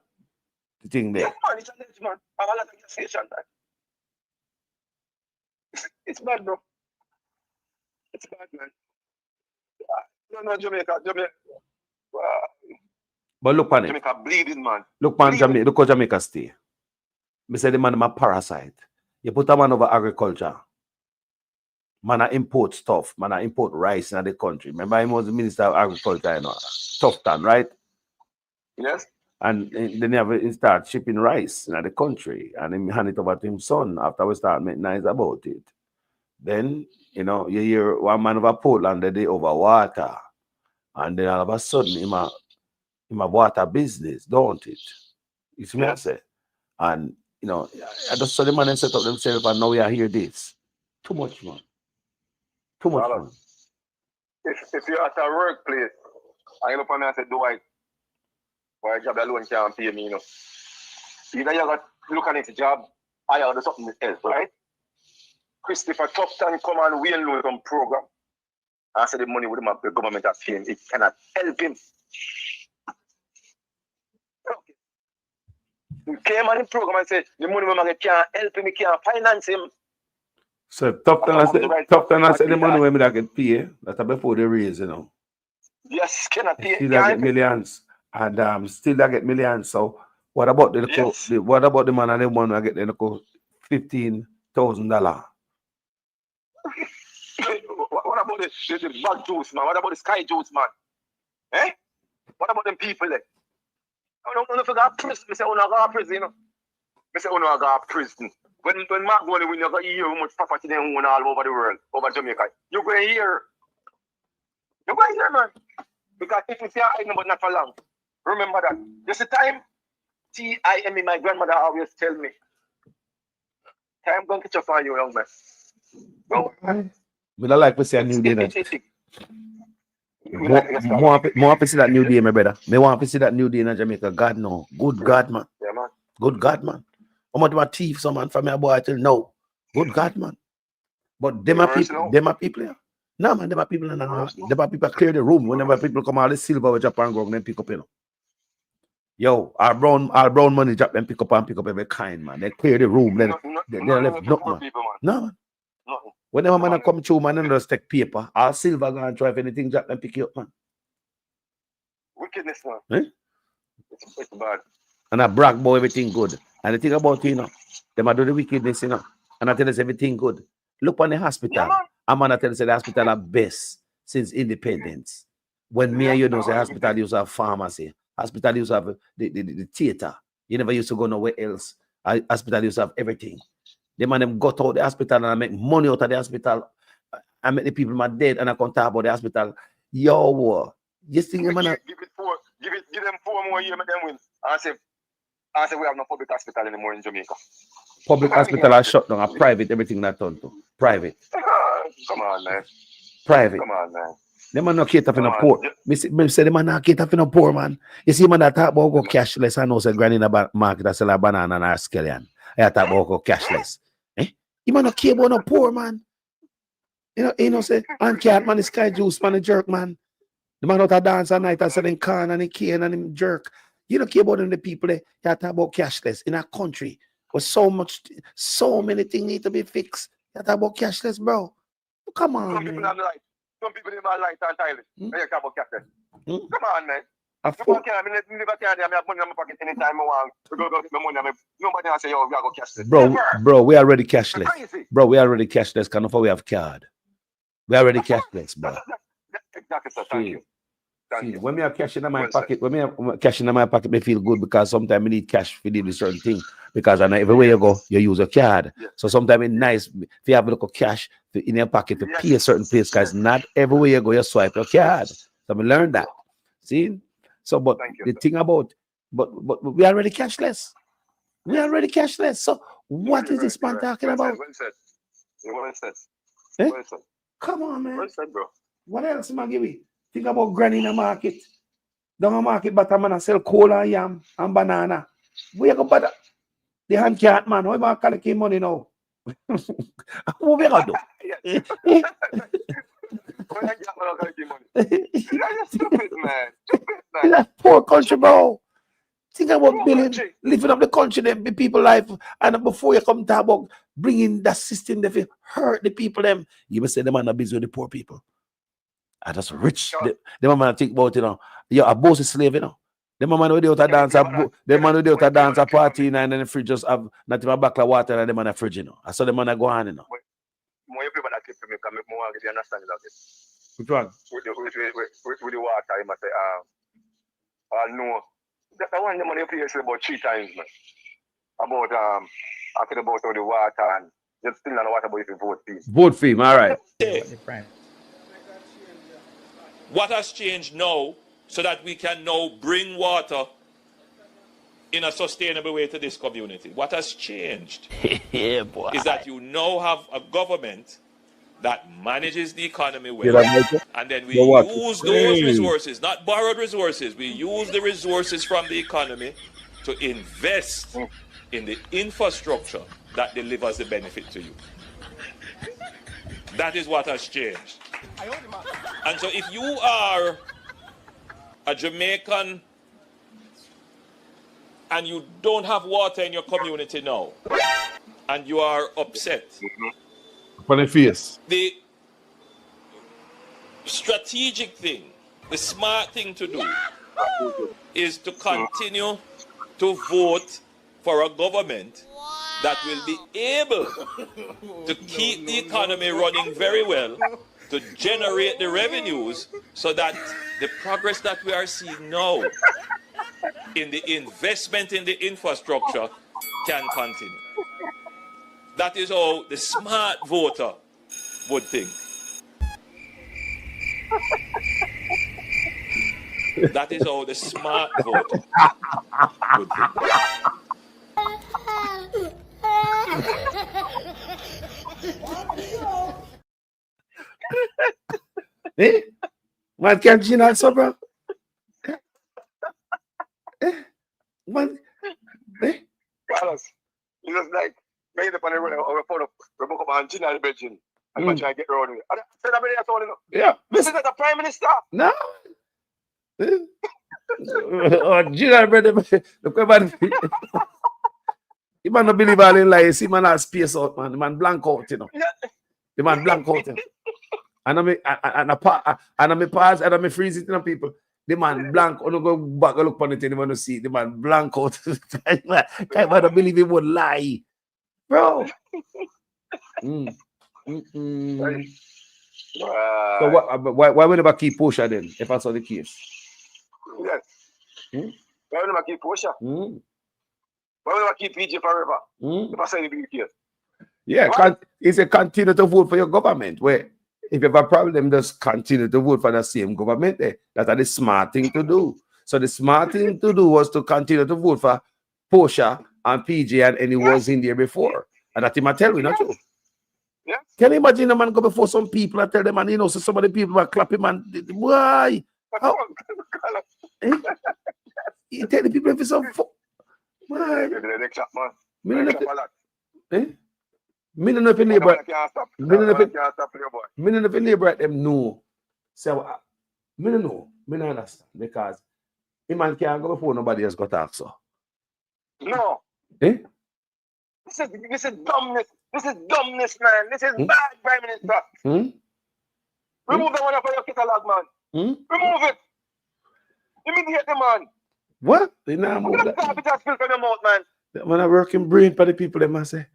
thing there. Yeah, man, it's alleged, man. I have a lot of gas stations, man. It's bad, bro. It's bad, man. No, Jamaica. But look on it. Jamaica bleeding, man. Look on Jamaica. Look how Jamaica stay. Me say the man a parasite. You put a man over agriculture. Man a import stuff. Man a import rice in the country. Remember he was the Minister of Agriculture, you know, Tufton, right? Yes. And then he start shipping rice in the country, and he hand it over to his son after we start making nice about it. Then, you know, you hear one man over Portland that they over water, and then all of a sudden him a water business, don't it? You see what I say? And you know, I just saw the man and set up themselves, and now we are here this. Too much, man. Too much, man. If you're at a workplace, I look at me and say, why job alone can't pay me, you know? Either you got to look at the job, or you do something else, right? Christopher Tufton come and we know some program. I said the money with the government has paid, it cannot help him. He came on the program and said the money we can't help him, he can't finance him. So Tufton said the money we can pay, that's before the raise, you know. Yes, cannot pay. Still I get millions. And still I get millions. So what about the man and the one I get the $15,000? What about the bag juice, man? What about the sky juice, man? Eh? What about them people there? I don't forget prison. I say, I got prison, you know. I say, I got prison. When Mark Gowley win, you got hear how much property they own all over the world, over Jamaica. You go here. You go here, man. Because if you say I know, but not for long. Remember that. There's a time, T-I-M-E, my grandmother always tell me, time going to catch up on you, young man. Go. We don't like to see a new day. More to see that new day, my brother. Me want to see that new day in Jamaica. God, no. Good God, man. Yeah, man. Good God, man. How much of a thief someone from your boy till now? Good God, man. But them are people here. No, man, them are people. Them are people clear the room. Whenever people come out, the silver with Japan go and pick up, you know. Yo, our brown money drop and pick up every kind, man. They clear the room. They left nothing, man. No, man. Whenever man come through, man, and just take paper, our silver go and try if anything drop and pick you up, man. Wickedness, man. Eh? It's bad. And I brag about everything good. And the thing about you know, them I do the wickedness, you know. And I tell us everything good. Look on the hospital. Yeah, I'm gonna tell us the hospital are best since independence. When me and you know the hospital used to have pharmacy, hospital used to have the theater. You never used to go nowhere else. Hospital used to have everything. Them and them got out the hospital and make money out of the hospital. I make the people my dead and I can't talk about the hospital. Yo, you think them Give them 4 more years, make them win. I say we have no public hospital anymore in Jamaica. Public hospital are shut down, are private, everything that done to. Private. Come on, man. Private. Come on, man. Them man not cater for no poor. Me say them man not cater for no poor, man. You see man that talk about go cashless. I know say granny in a market that sell a banana and a scallion. I talk about go cashless. You man not care about no poor, man. You know say and cat man is sky juice man a jerk, man. The man out a dance at night and selling corn and a cane and him jerk. You don't care about them the people there. You talk about cashless in a country where so many things need to be fixed. You talk about cashless, bro. Come on, Some people have light. Some people have light and stylish. You talk about cashless. Come on, man. Nobody have money in my pocket anytime I want to go get my money. Nobody will say, yo, we gotta go cashless. Bro, we already cashless. Bro, we already cashless. Can we have card? We already cashless, bro. Exactly, sir. Thank you. When we have cash in my pocket, when we have cash in my pocket, me feel good because sometimes we need cash for doing certain thing. Because I know everywhere you go, you use a card. Yeah. So sometimes it's nice if you have a little cash in your pocket to pay a certain place, because not everywhere you go, you swipe your card. So we learn that. See? So, but the thing about, but we already cashless. We already cashless. So what is this man talking about? Well said. Well said. Eh? Well said. Come on, man. Well said, bro. What else am I giving? Think about granny in the market. Down the market, but I'm gonna sell cola, yam, and banana. We go bother. The hand cat man, how am I collecting money now? What we gonna do? Stupid, man. That poor country, bro. Think about billing, living up the country, them the people life, and before you come to about bringing that system, they hurt the people. Them you must say them are not busy with the poor people. I just rich. The man think about you're a boss slave, The man who do a dance, the man who do a dance a party, and then the fridge just have not even a bottle of water, and the man a fridge, I saw the man go on, More people that keep me come more get the understanding of this. Which one? With the water, you must say, no. That's the one the money you say about 3 times, man. About after about all the water and just still not the water, but if you vote fee. Vote fee, all right. What has changed now so that we can now bring water in a sustainable way to this community? What has changed is that you now have a government that manages the economy well, and then we use those resources, not borrowed resources, we use the resources from the economy to invest in the infrastructure that delivers the benefit to you. That is what has changed. And so if you are a Jamaican and you don't have water in your community now, and you are upset, funny face. The strategic thing, the smart thing to do is to continue to vote for a government that will be able to keep the economy running very well, to generate the revenues so that the progress that we are seeing now in the investment in the infrastructure can continue. That is how the smart voter would think. That is how the smart voter would think. Man can't you not so, bro? Man, Carlos, you just like made up on the road or phone up, we book up on Gina the Belgian, and we try to get around with it. I said that many years old. Yeah. This is not the Prime Minister. No. Oh, Gina, brother, look about it. The man don't believe all in lies. The man has space out, man. The man blank out, The man blank out, And I pause and I freeze it, people. The man blank, I go back and look on it, and want to see the man blank out. Can't believe he would lie, bro. So why we never keep Portia then, if that's all the case? Yes. Why we never keep Portia? Why would I keep PG forever? Hmm? If I say the big case. Yeah, it's a continue to vote for your government. Where if you have a problem, just continue to vote for the same government. That's the smart thing to do. So the smart thing to do was to continue to vote for Portia and PG and any was in there before. And that him I tell you, not true. Yes. Can you imagine a man go before some people and tell them, and so some of the people are clapping, man. Why? How? You tell the people if it's some why? Me don't know if you labor. Me don't know if you labor at them no. So me don't know. Me don't understand because a man can't go before nobody else got asked so. No. Eh? This is dumbness. This is dumbness, man. This is bad, Prime Minister. Remove the one of your catalog, man. Remove it. Immediately, man. What? They now move that. Man. When I work in brain for the people, they must say.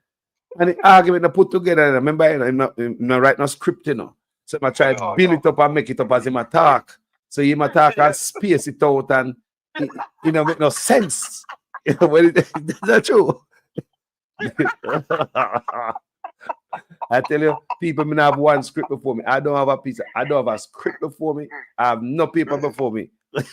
And the argument I put together, remember, I'm not writing no script, you know. So I try to build it up and make it up as him attack. So him attack and space it out and it make no sense. You know, when that's not true. I tell you, people may have one script before me. I don't have a piece. I don't have a script before me. I have no paper before me. The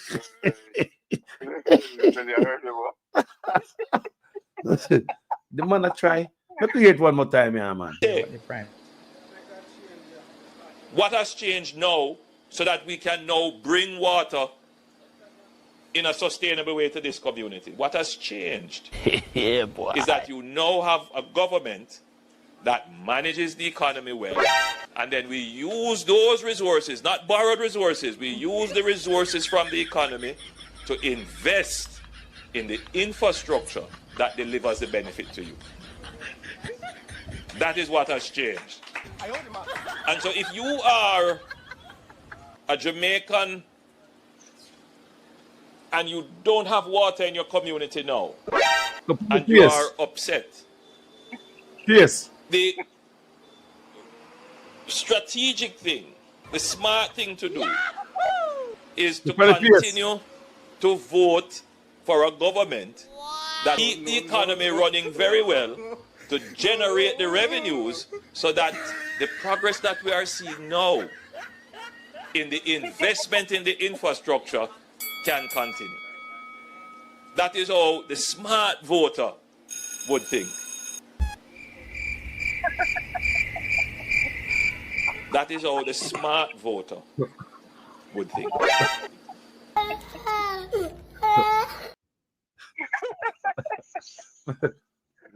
man I try. Let me hear it one more time, yeah, man. What has changed now so that we can now bring water in a sustainable way to this community? What has changed Yeah, boy. is that you now have a government that manages the economy well, and then we use those resources, not borrowed resources, we use the resources from the economy to invest in the infrastructure that delivers the benefit to you. That is what has changed. And so if you are a Jamaican and you don't have water in your community now, and you are upset, yes, the strategic thing, the smart thing to do is to continue to vote for a government that keep the economy running very well, to generate the revenues so that the progress that we are seeing now in the investment in the infrastructure can continue. That is how the smart voter would think. That is how the smart voter would think.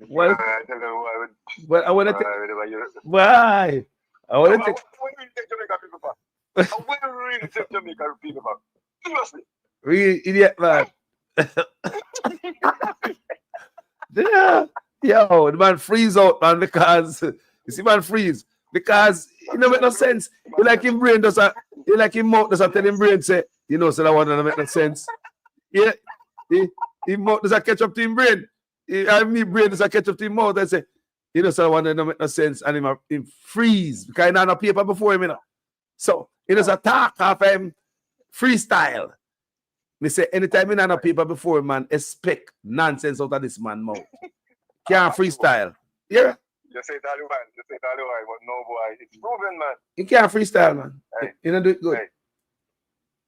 Well, I want to take. Why? I want to take. Really idiot, man. Yeah. Yo, the man freeze out, man, because you see, man freeze. Because it don't make no sense. You like him brain does a, you like him mouth does a tell him brain say, you know, so that one doesn't make no sense. Yeah, he mouth does a catch up to him brain. Me brain does a catch up to him mouth and say, you know, so that one doesn't make no sense. And him freeze because he not no paper before him, you know. So he does attack half him freestyle. Me say anytime he not no paper before him, man, expect nonsense out of this man mouth. Can't freestyle. Yeah. You say it all the while, but no boy, it's proven, man. You can't freestyle, man. Hey. You don't do it good. Hey.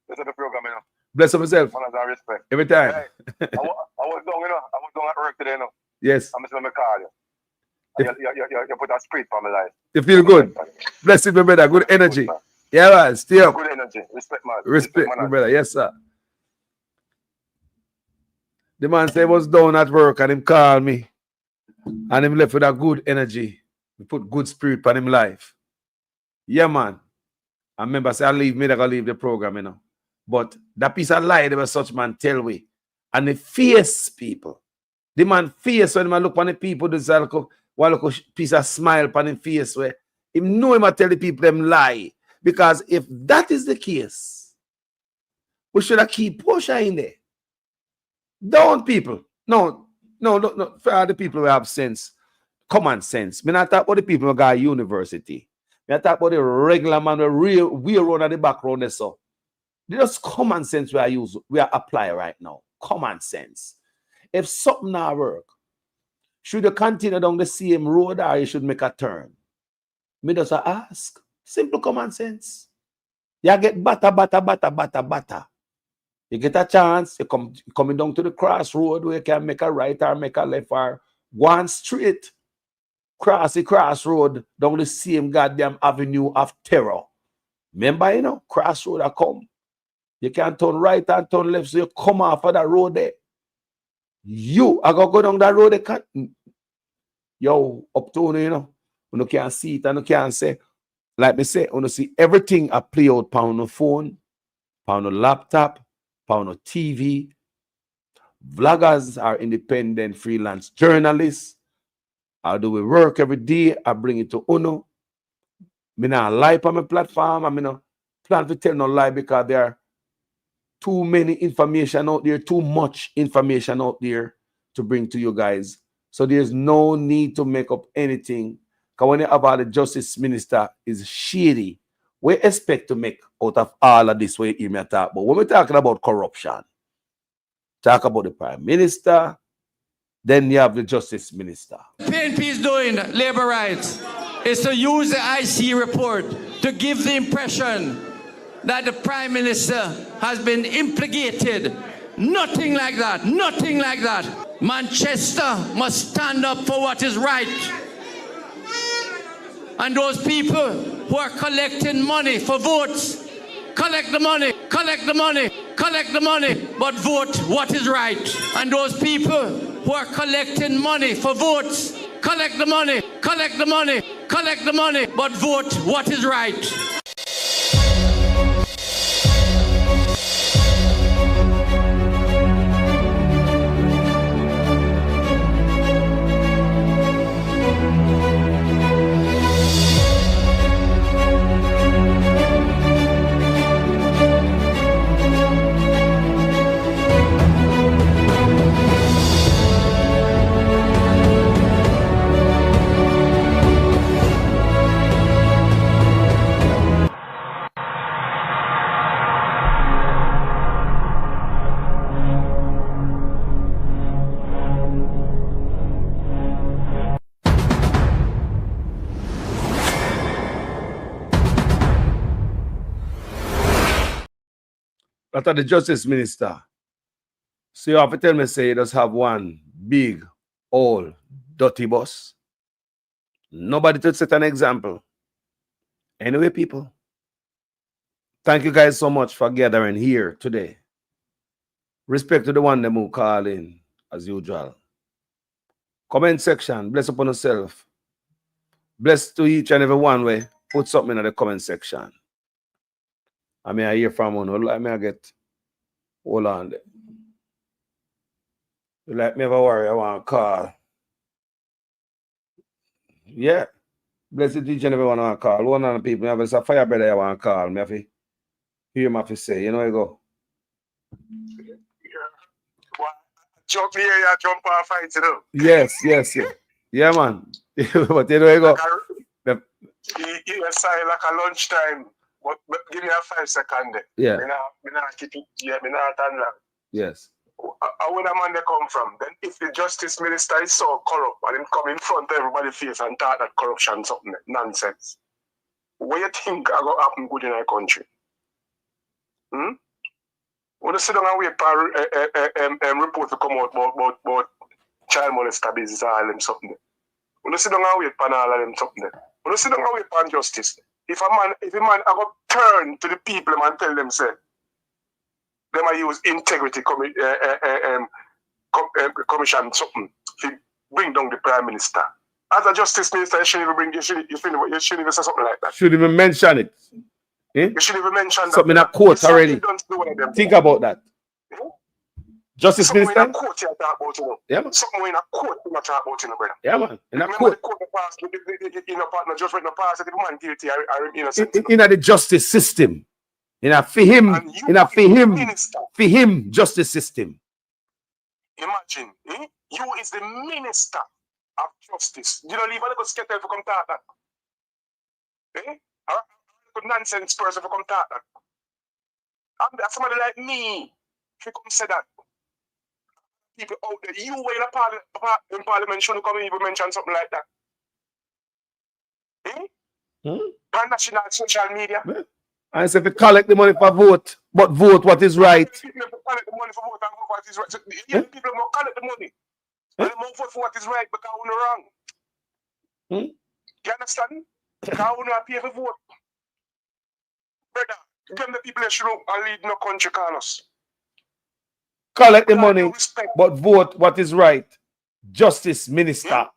This is the program, you know. Bless up yourself. Man, I respect. Every time. Hey. I was down, you know. I was down at work today, you know. Yes. I'm just going to call you. You put a spirit for my life. You feel good. Bless you, my brother. Good energy. Yeah, man. Stay up. Good energy. Respect, man. Respect, my brother. Yes, sir. The man said he was down at work and him called me. And him left with a good energy. He put good spirit on him life. Yeah, man. I remember say I leave me, I gotta leave the program, you know. But that piece of lie, there was such man tell we. And the fierce people. The man fierce when man look on the people, there's a little piece of smile on him face where him know him I tell the people them lie. Because if that is the case, we should have keep Portia in there. Don't people. No. For the people who have sense, common sense. Me not talk about the people who got university. Me talk about the regular man who we run at the background. So just common sense we are apply right now. Common sense. If something not work, Should you continue down the same road or you should make a turn? Me just ask. Simple common sense. You get batter. You get a chance, you coming down to the crossroad where you can make a right or make a left or one straight. Cross the crossroad down the same goddamn avenue of terror. Remember, you know, crossroad I come. You can turn right and turn left, so you come off of that road there. I gotta go down that road, they can't. Yo, up to you know, you can't see it and you can't say, like me say, you see everything I play out on the phone, on the laptop, on the TV. Vloggers are independent freelance journalists. I do work every day. I bring it to Uno. Me not lie on my platform. I mean, no plan to tell no lie because there are too many information out there, too much information out there to bring to you guys. So there's no need to make up anything. Because when you have all the justice minister is shady, we expect to make out of all of this way you hear me talk. But when we're talking about corruption, talk about the prime minister, then you have the justice minister. PNP is doing labor rights is to use the IC report to give the impression that the prime minister has been implicated. Nothing like that. Nothing like that. Manchester must stand up for what is right. And those people who are collecting money for votes, collect the money, collect the money, collect the money, but vote what is right. And those people who are collecting money for votes, collect the money, collect the money, collect the money, but vote what is right. After the justice minister, so you have to tell me, say, you just have one big, old, dirty bus. Nobody to set an example. Anyway, people, thank you guys so much for gathering here today. Respect to the one them who call in, as usual. Comment section, bless upon yourself. Bless to each and every one way. Put something in the comment section. I mean, I hear from one. I mean, I get, hold on there. You like me, ever worry, I want to call. Yeah. Bless it, each and every one I want to call. One of the people, I have a fire brother I want to call. Me have to hear him have to say, you know, you go. Jump here, you jump and fight, you know. Yes. Yeah, man. But you know, you go. You sign like a lunchtime, but give me a 5 second there. Yeah. Me not keep it, yeah, me not turn long. Yes. Where the man they come from? Then if the justice minister is so corrupt and him come in front of everybody's face and talk that corruption something nonsense, what you think are going to happen good in our country? When you sit down and wait for report to come out about child molester business all them something. When you sit down and wait for all of them something. When you sit down and wait for justice, if a man I go turn to the people and tell them say, them I use integrity commission something to bring down the prime minister. As a justice minister, you shouldn't even say something like that. Shouldn't even mention it. Eh? You shouldn't even mention that. Something in a quote already. Think about that. Justice something minister. In a quote you talk about, you know. Yeah, man. Something in a quote you talk about, you know, brother. Yeah, man. In a Remember quote. the court pass, you know, partner just right now pass that the man guilty or innocent. In the justice system. For him, justice system. Imagine, you is the minister of justice. You don't leave a little sketch for come talk that. A good nonsense person for come talk that. And somebody like me, if you come say that. people out there. You were in parliament shouldn't come and even mention something like that. On national social media. I say if you collect the money for vote, but vote what is right. People collect the money for vote and vote what is right. So, people more collect the money. And they more vote for what is right because we're wrong. You understand? Because we don't pay for vote. Brother, them the people that should lead no country, Carlos. Collect the money, but vote what is right. Justice Minister.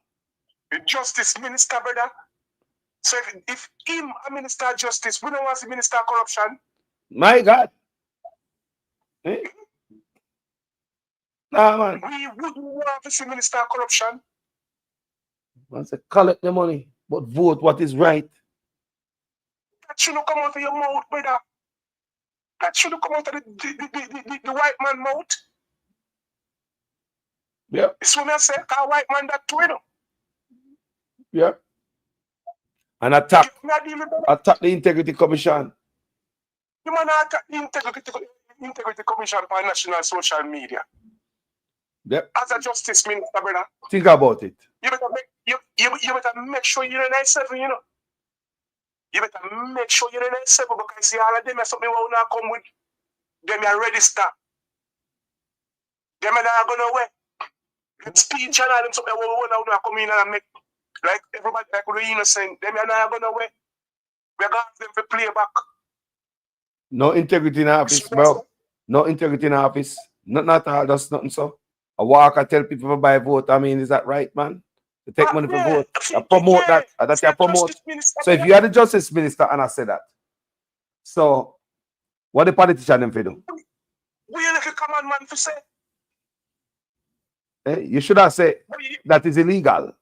The Justice Minister, brother. So if him a Minister of Justice, we don't want to see Minister of Corruption. My God. Nah, man. We wouldn't want to see Minister of Corruption. I say collect the money, but vote what is right. That shouldn't come out of your mouth, brother. That shouldn't come out of the white man mouth. Yeah. It's when I say, a white man that too, you know. Yeah. And attack the Integrity Commission. You man attack the Integrity Commission for national social media. Yep. As a Justice Minister, brother. Think about it. You better make sure you're in nice seven, you know. You better make sure you're in nice seven because see all of them are something will not come with them are register. Them are not gonna wait. Speech and all them something will not come in and make like everybody like the innocent. Them are not gonna wait. We're gonna have them to play back. No integrity in office, bro. No integrity in office. Not all, that's nothing so. I walk, I tell people to buy vote. I mean, is that right, man? To take money for vote. I promote that. That's I promote. So if you are the Justice Minister and I say that, so what the politician them for do? We are like a common man to say. You should have said that is illegal.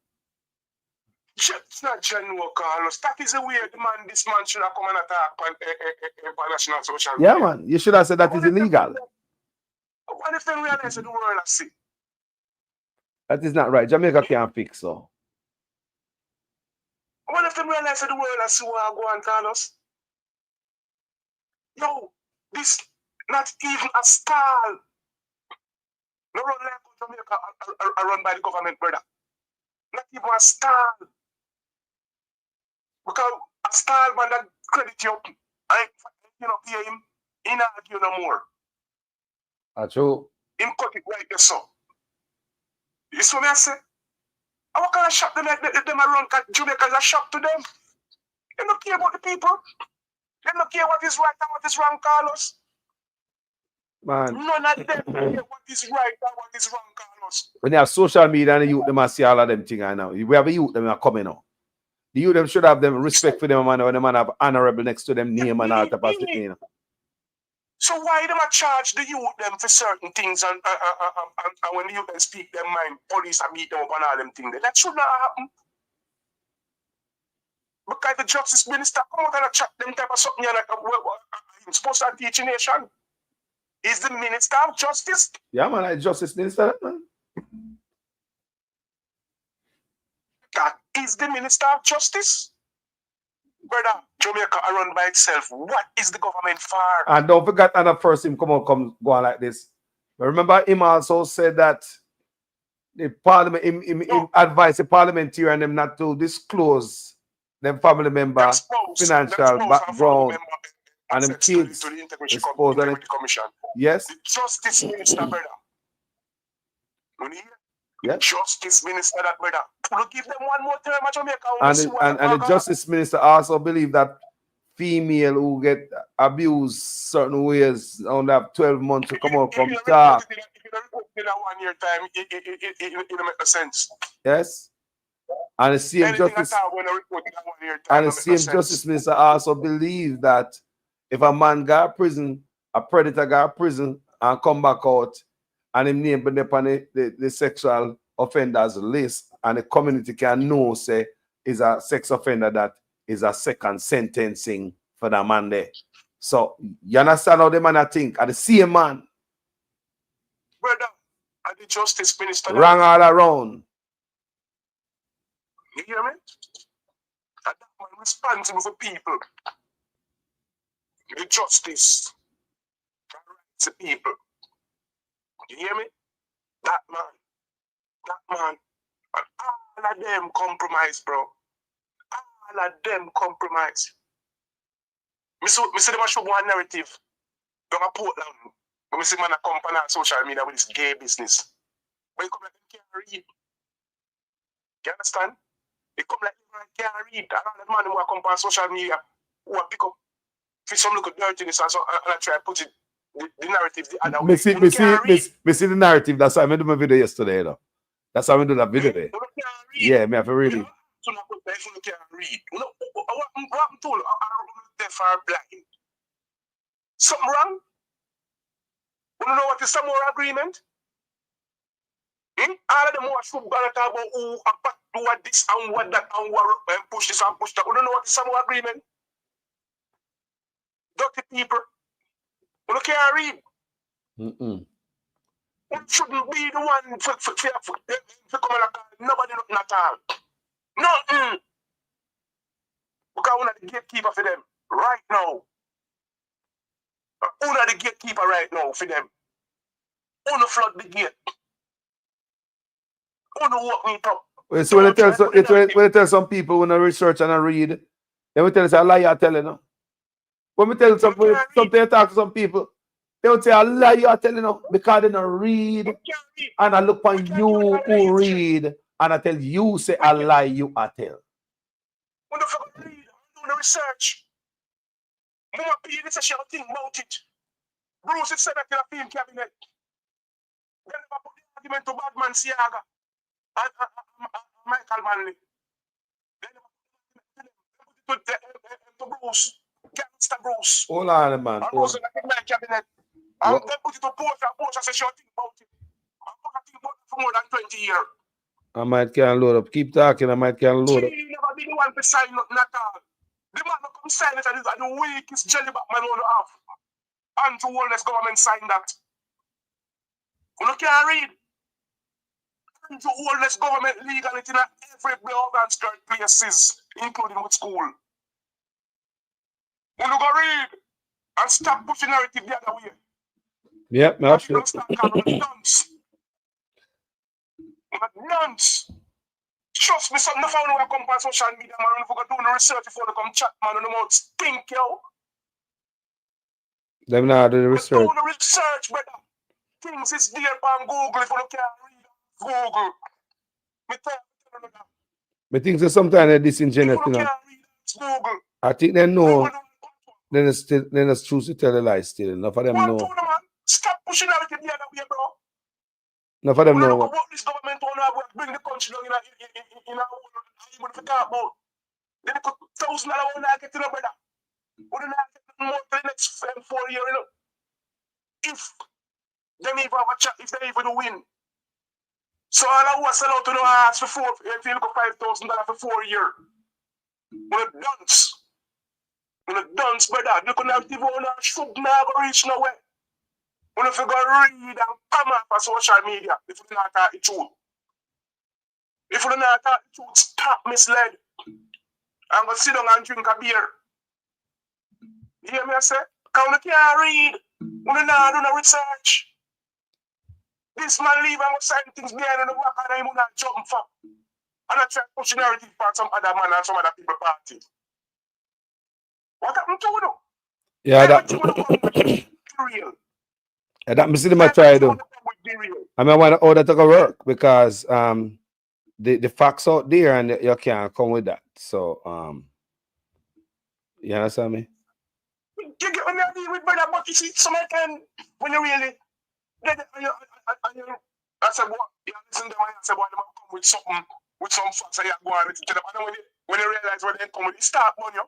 It's not genuine, Carlos. That is the way this man should have come and attack on national social media. Yeah, man. You should have said that is illegal. What if they realize that the world has seen? That is not right. Jamaica can't fix so. What if they realize that the world has seen what I go on, Carlos? Yo, this not even a stall. No run like Jamaica are run by the government, brother. Not even a stall. Because a stall man that credit you, I pay him, he not argue no more. That's true. Him cut it right there, so. You see what I say? How can I shock them like them around? Because Jamaica is a shock to them. They don't care about the people. They don't care what is right and what is wrong, Carlos. Man. None of them care what is right and what is wrong, Carlos. When you have social media and the youth, them must see all of them things right now. We have a youth, them are coming now. The youth, them should have them respect for them, man, when the man have honorable next to them name and all type of thing. So why them a charge the youth them for certain things and when the youth them speak their mind, police are beat them up and all them things? That should not happen. Because the Justice Minister come out and chat them type of something like he's supposed to teach a nation. He's the Minister of Justice. Yeah, man, like Justice Minister, man. That is the Minister of Justice. Brother, Jamaica are run by itself. What is the government for? And don't forget, and first him go on like this. But remember, him also said that the parliament, him advised the parliamentarian them not to disclose them family member financial background and them kids. To the Integrity Commission. Yes. The Justice Minister, brother. Yeah. Justice Minister, that brother. We'll give them one more term at Jamaica. And the Justice Minister also believe that female who get abused certain ways only have 12 months to come out from talk. If you don't report in a 1 year time, it don't make no sense. Yes. And the same Justice Minister also believe that if a man got prison, a predator got prison and come back out and him name put up on the sexual offenders list and the community can know say is a sex offender that is a second sentencing for the man there. So you understand how the man I think at the same man. Brother, and the Justice Minister wrong all around. You hear me? And that man responsible for people. The justice. The people. You hear me? That of them compromise, bro. All of them compromise. Me see them a show one narrative. Down a Portland. When me see man a company on social media with this gay business. But it come like them can't read. You understand? It come like them can't read. And all the man who come on social media who pick up for some little dirtiness and I try to put it the narrative the other way. Me see the narrative. That's why I do my video yesterday, you know. That's how I do that video there. Yeah, me have to really. So now put that you can't read. What I'm told, I'm deaf or blind. Something wrong? You know what is some more agreement? All of them who are should gonna talk about who do what this and what that and what and push this and push that. You don't know what is some more agreement? Dirty people. You can't read. You shouldn't be the one for come and nobody nothing at all. Nothing. Because we're not the gatekeeper for them right now. We're not the gatekeeper right now for them. We're not flood the gate. We're not walk it up. So when I tell some people when I research and I read, then we tell us a lie you're telling them. When we tell something I talk to some people, they would say a lie you're telling them because they don't read. And I look on you who read and I tell you say a lie you are tell. When you forget to read, do the research. Mama P, this is your thing about it. Bruce said that in a film cabinet. They never put the argument to Badman Siaga and Michael Manley. They never put it to Bruce, Gangster Bruce. Hold on, man. And Bruce in my cabinet. And they put it to Portia. Portia says your thing about it. And Portia think about it for more than 20 years. I might can load up. Keep talking. I might can load up. He never be the one to sign nothing at all. The man that come sign it and is the weakest jelly back man on the half. And to all this government sign that. You can't read. And to all this government legality in every blog and skirt places, including with school. You go read and stop pushing narrative the other way. Yep, no shit. Nonce. Trust me, some nothing when I come on social media, man. If we go do the research before they come chat, man, and the mouth stink, yo. Them not do the research. Do the research, brother. Things is there on Google if you can't read Google. Me tell you that. Me think that sometimes they're disingenuous, you know. Google. I think they know. Then it's choose to tell the lie still. Enough of them know. Stop pushing narrative the other way, bro. Enough of them know. What this government want to bring the country down in a able to talk about. They put $1,000 on that get to the brother. We don't have to get more for the next 4 years, you know. If they even have a chat, if they even win. So all I was sell out to the ass for if you look at $5,000 for 4 years. We're dunce. We're dunce, brother. You couldn't have even on a should never reach nowhere. When if you go read and come up on social media, if you not talk the truth. If you not talk the truth, stop misled. And go sit down and drink a beer. You hear me I say? Because you can't read. You not do no research. This man leave and go sign things behind on the back and he will not jump for. And I try to push narrative for some other man and some other people party. What happened to you? Yeah, that. Real. Yeah, that missing my try though. I mean, I want to order to go work because the facts out there and you can't come with that. So you understand me? You get what I mean with brother, but you see, some time when you really I said, what? You listen to them and say, boy, they might come with something, with some facts and you go and listen to them. And then when you realize when they come with it, start on you.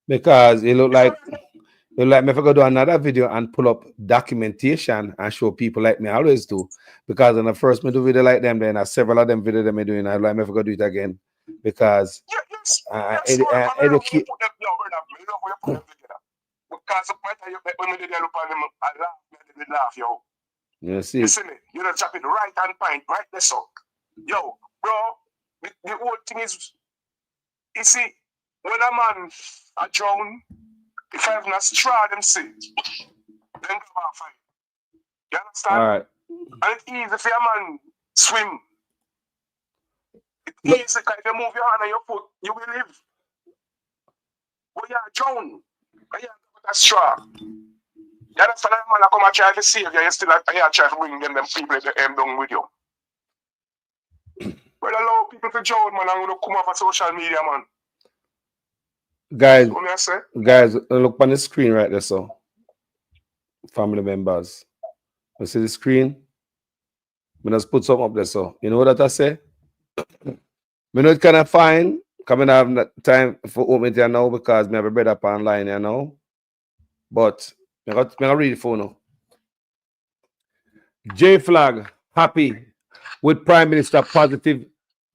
Because it look like me if I go do another video and pull up documentation and show people like me I always do. Because when I first me do video like them, then several of them video that me doing, I like me if I go do it again. Because educate. Because when we did look on them, I laugh, yo. You see? You see me? You don't chop it right hand point, right there, so. Yo, bro, the whole thing is, you see, when a man a drown, if I have not straw them see, then come and fight. You understand? All right. And it's easy for a man swim. It's easy, because if you move your hand and your foot, you will live. But you're drowned. And you have a straw. You understand that man come and try to save you, you still have to try to bring them people down with you. But allow people to drown, man, and come off of social media, man. Guys, look on the screen right there, so. Family members. You see the screen? I just put something up there, so. You know what I say? I know it kind of fine. Coming have time for open it now because I have a brother up online, you know. But I got read it for now. J Flag happy with Prime Minister positive.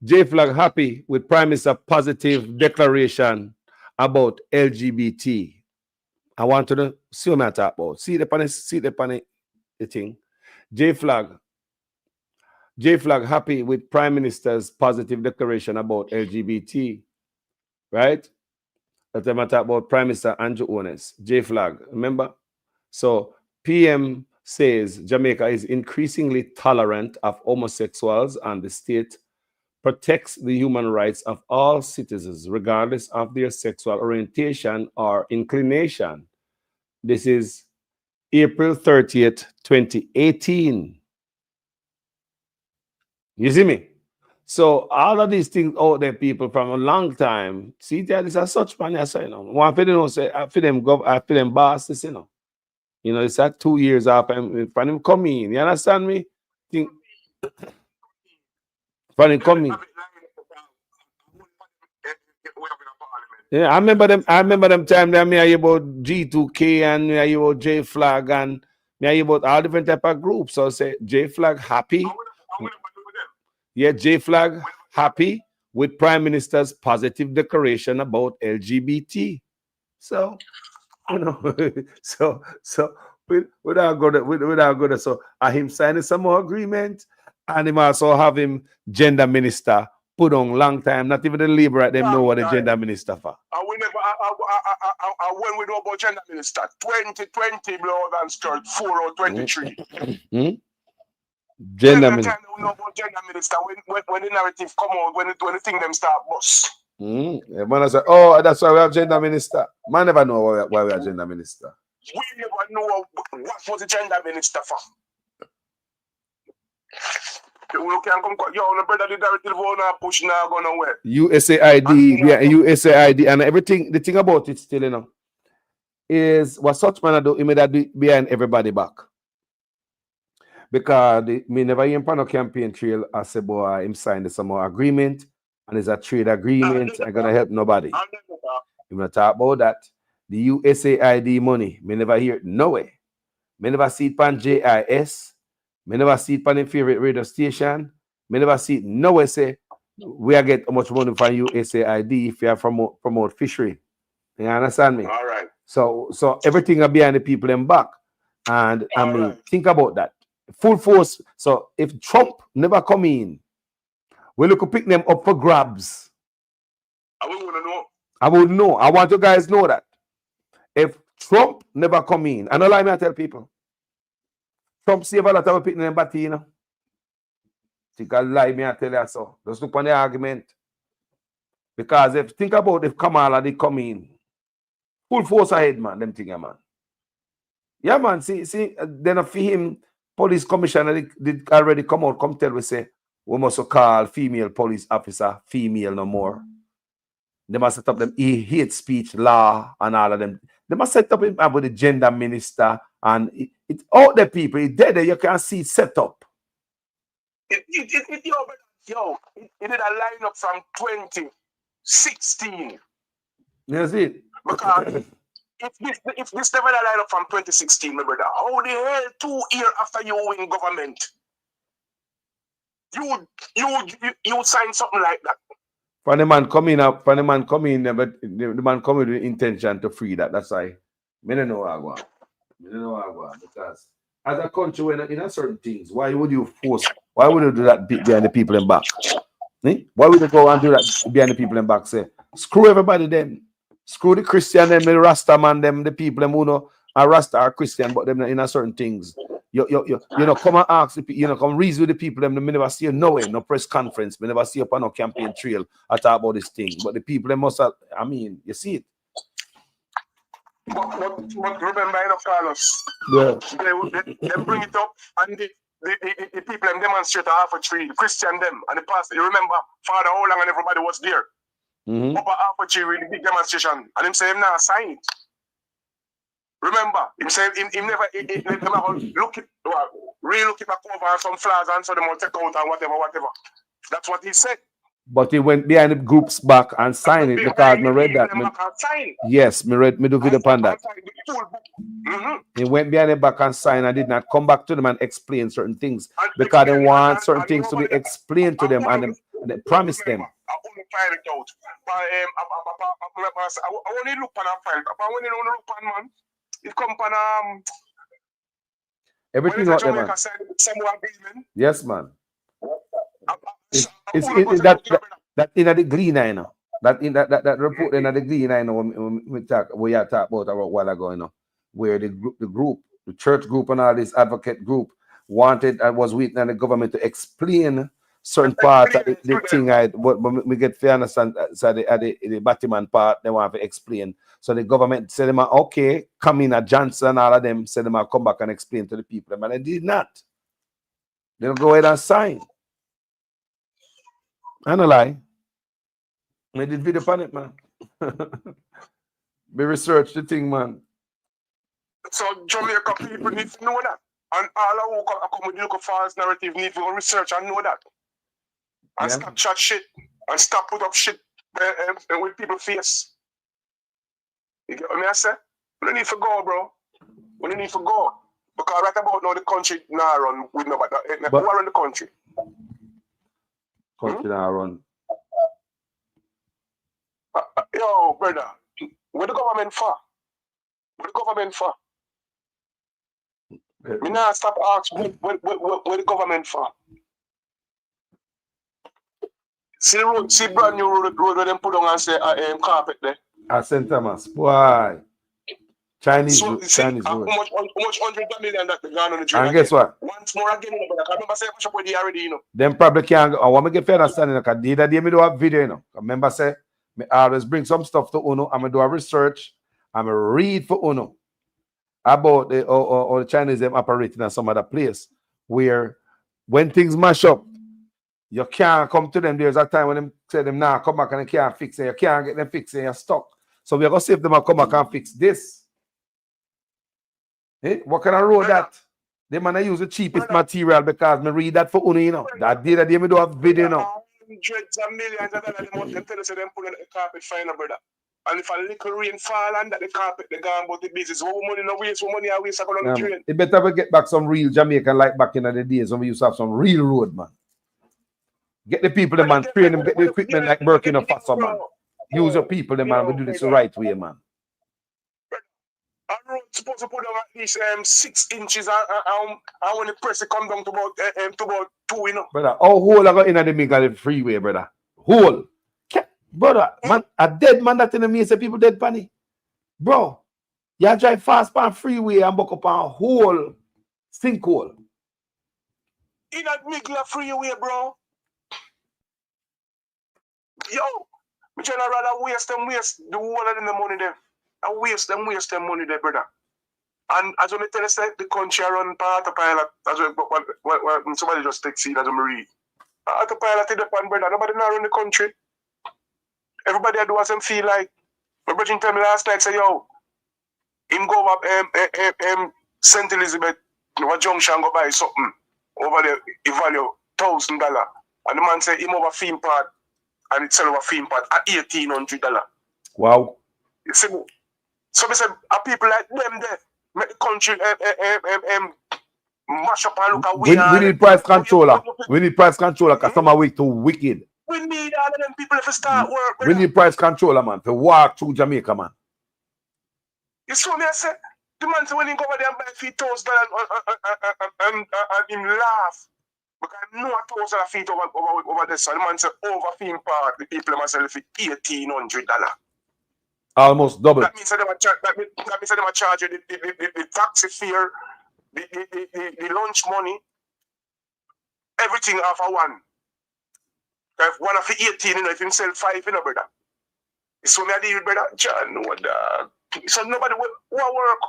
J Flag happy with Prime Minister positive declaration about LGBT. I want to see what I talk about. See the thing. J Flag happy with Prime Minister's positive declaration about LGBT. Right? That's what I talk about Prime Minister Andrew Holness. J Flag, remember? So PM says Jamaica is increasingly tolerant of homosexuals and the state protects the human rights of all citizens, regardless of their sexual orientation or inclination. This is April 30th, 2018. You see me? So all of these things out there, people from a long time, see that this is such man, you know. One for them say, I feel them bosses, you know. You know, it's at 2 years after him come in. You understand me? Think for him come in. Yeah, I remember them time that me hear about G2K and me hear about J Flag and me hear about all different type of groups. So say J Flag happy. Yeah, J Flag happy with Prime Minister's positive declaration about LGBT. So, you know, so without good, so him signing some more agreement, and him also have him gender minister put on long time. Not even the Labour them know what the gender minister for. And we never, when we know about gender minister, 2020 blood and skirt, 4 or 23. Gender minister. We know about gender minister when the narrative come out, when the thing them start bust. Yeah, man, I say, oh, that's why we have gender minister. Man never know why we have gender minister. We never know what was the gender minister for. You can come, yo, the brother, the directive owner push now going nowhere. USAID, and everything. The thing about it still, you know, is what such man do, he made that behind everybody back. Because me never hear him on a campaign trail. I say, boy, him signed some more agreement, and it's a trade agreement. I'm gonna help nobody. You gonna talk about that? The USAID money, me never hear it no way. Me never see it on JIS. Me never see it on the favorite radio station. Me never see it no way say we are get how much money from USAID if you are promote fishery. You understand me? All right. So everything are behind the people in back. And I mean, think about that. Full force. So if Trump never come in, we look to pick them up for grabs. I wouldn't know. I would know. I want you guys to know that. If Trump never come in, and all I tell people, Trump save a lot of people in batty, you know. Think I lie, me I tell you so. Just look on the argument. Because think about if Kamala they come in, full force ahead, man, them thing, man. Yeah, man, see, then for him, police commissioner did already come out, come tell we say, we must call female police officer female no more. They must set up them hate speech law and all of them. They must set up him with the gender minister and it's all the people. It's dead there. You can see it set up. It did a lineup from 2016. That's it. Because if this never a lineup from 2016, my brother, how the hell 2 years after you win government, you sign something like that? When the man come in, but the man come in with the intention to free that. That's why I don't know how I go. Because as a country, when in certain things, why would you do that behind the people in back? Why would you go and do that behind the people in back? Say, screw everybody then. Screw the Christian them, the Rasta man them, the people them who know are Rasta are Christian, but them in certain things. You know, come and ask the people, you know, come reason with the people. Them, me never see you nowhere, no press conference. Me never see you on no campaign trail. I talk about this thing. But the people, they must have, I mean, you see it. But remember, Carlos, Yeah. they bring it up, and the people them demonstrate half a tree, the Christian them, and the pastor. You remember, Father Olang and everybody was there. Up at half a tree with the big demonstration, and him say him now sign it. Remember, him say him never look it, re-look it back over and some flaws and so them will take out and whatever. That's what he said. But he went behind the groups back and signed it because me read that. Yes, me do video upon that. He went behind the back and signed and did not come back to them and explain certain things because they want certain things to be explained to them and they promise them. I only file it out. I only look on a file. But when you don't look on, man, it come on everything out there, man. Yes, man. It's that in the green, I know. That report in the green, I know. We are talk about a while ago, you know, where the group, the church group, and all this advocate group wanted and was waiting on the government to explain certain parts of the thing. But we get fair understand. So the Batman part, they want to explain. So the government said them, okay, come in at Johnson and all of them said them, come back and explain to the people. But they did not. They don't go ahead and sign. I don't lie. I did video on it, man. We research the thing, man. So Jamaica people need to know that. And all who come with the local false narrative need to research and know that. And stop chat shit. And stop put up shit with people's face. You get what I say? We don't need to go, bro. We don't need to go. Because right about now the country now run with nobody. Who are in the country? Country now run. Yo, brother, where the government for? Where the government for? Me now stop asking where the government for? See the road, see brand new road where them put on and say carpet there. At St. Thomas. Why? Chinese so, road. See, Chinese how road. much 100 million that gone on the train? And guess what? Once more again, but I remember saying push up with the already, you know. Them probably can't go. I want to get fair understanding because the other day me do a video, you know. Remember say me always bring some stuff to Uno. I'm gonna do a research. I'm gonna read for Uno about the or the Chinese them operating in some other place where when things mash up, you can't come to them. There's a time when them say them now come back and they can't fix it. You can't get them fixed and you're stuck. So we're gonna see if them come back and fix this. Hey, what kind of road that? They man use the cheapest material because me read that for Uno, you know. That day me do a video, you know. Hundreds of millions of dollars them tell us them put on the carpet fine, brother. And if a little rain fall and that the carpet they gone about the business, what money no waste, what money I waste I go on the train. It better we get back some real Jamaican like back in the days when we used to have some real road, man. Get the people, them man, train them, get the equipment like Burkina Faso, man. Use your people, them man, we do this the right way, man. A road supposed to put down at least 6 inches and when the press come down to about 2, you know. Brother, how whole I got in the middle of the freeway, brother? Whole. Brother, man, a dead man that in the me say people dead panny. Bro, you drive fast on freeway and buck up on a whole sinkhole. In that middle of freeway, bro. Yo, me trying to rather waste the whole of the money there. And waste them money there, brother. And as when I tell us that the country run autopilot, as when somebody just takes it as I read. Autopilot is the pan, brother. Nobody now run the country. Everybody do as them feel like. My brother told me last night, say, yo, him go up St. Elizabeth, junction, go buy something over there, he value $1,000. And the man say him over theme park and it sell over theme park at $1,800. Wow. You see me? So we say people like them there make the country mash up and look at we need price controller. We need price controller because some are way too wicked. We need all of them people to start work. We need price controller, man, to walk through Jamaica, man. You saw me, I said, the man say when he go over there and buy $3,000 and him laugh. Because I know $1,000 over there. So the man said over theme park, the people myself for $1,800. Almost double. That means that they charge you the taxi fare the lunch money, everything off of one. If one of the 18, you know, if him sell 5, you know, brother. It's so me I deal with, brother. John, no, dog. So nobody will work.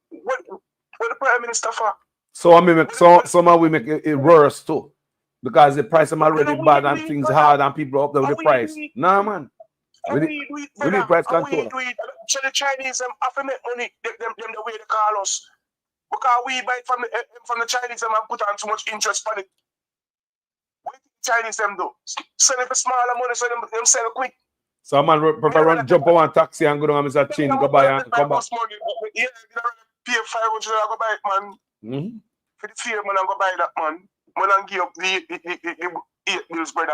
What the Prime Minister for? So I mean, so somehow we make it worse too. Because the price is already bad and things hard and people up there with the price. Nah, man. We need price control. So the Chinese have to make money, them the way they call us. Because we buy from the Chinese and put on too much interest on it. What do the Chinese them do? Sell it for smaller money so them sell quick. So man run jump on one taxi and go down and Mr. Chin, go buy and come back. Yeah, you pay $500 go buy it, man. For the fear, man, I go buy that, man. Man, I give up the 8 bills, brother.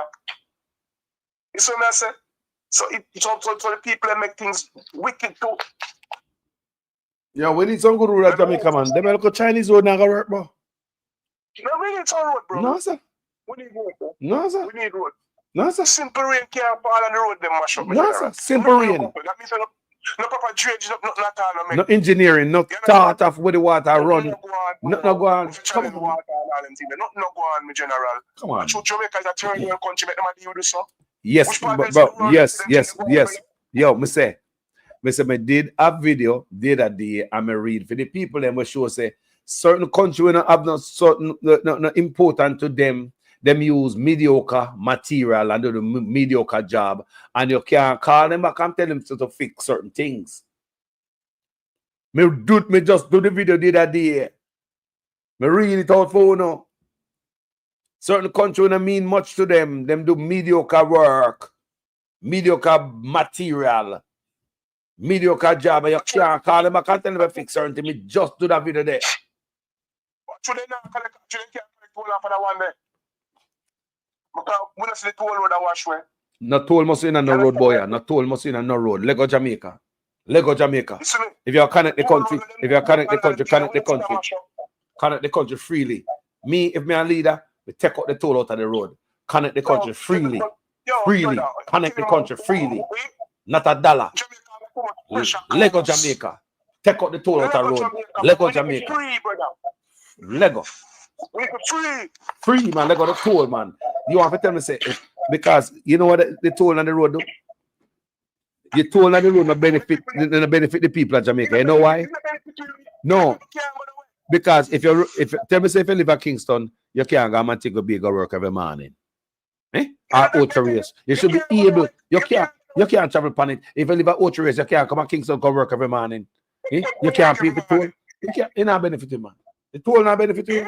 You see what I say? So it's up to the people that make things wicked too. Yeah, we need some good road at Jamaica, man. Them look Chinese road not gonna work, bro. No, we need some road, bro. No, sir. We need road, bro. No, sir. We need road. No, sir. Simple rain can't fall on the road, them mash up. No, sir. Simple rain. That means no proper drainage, nothing at all. No engineering, no thought of where the water run. Nothing go on. Come on. Nothing no go on, my general. Come on. Jamaica is a third world country, make them deal with this stuff. Yes, bro. Yes. Yo, me say, me did a video the other day and me read for the people them will show say certain country when have no certain no important to them. Them use mediocre material and do the mediocre job, and you can't call them back and tell them to fix certain things. Me just do the video the other day. Me read it out for you now. Certain country don't mean much to them. Them do mediocre work, mediocre material, mediocre job, and you can't call them back and tell them to fix certain things. Me just do that video there. Should they not collect toll for that one there? Because we don't see the toll road that wash way. No toll must in no road, boy. No toll must in no road. Lego Jamaica. Lego Jamaica. If you connect the country, connect the country freely. Me, if me a leader, we take out the toll out of the road. Connect the country freely. Connect the country freely. Not a dollar. Lego Jamaica. Take out the toll out of the road. Lego Jamaica. Lego. Free, man. Lego the toll, man. You want to tell me say because you know what the toll on the road do? The toll on the road no benefit the people of Jamaica. You know why? No. Because if tell me say if you live at Kingston, you can't go and take a bigger work every morning. Or Ocho Race. You should be able. You can't travel upon it. If you live at Ocho Race, you can't come to Kingston go work every morning. You can't pay the toll. It not benefit you, man. The toll not benefit you.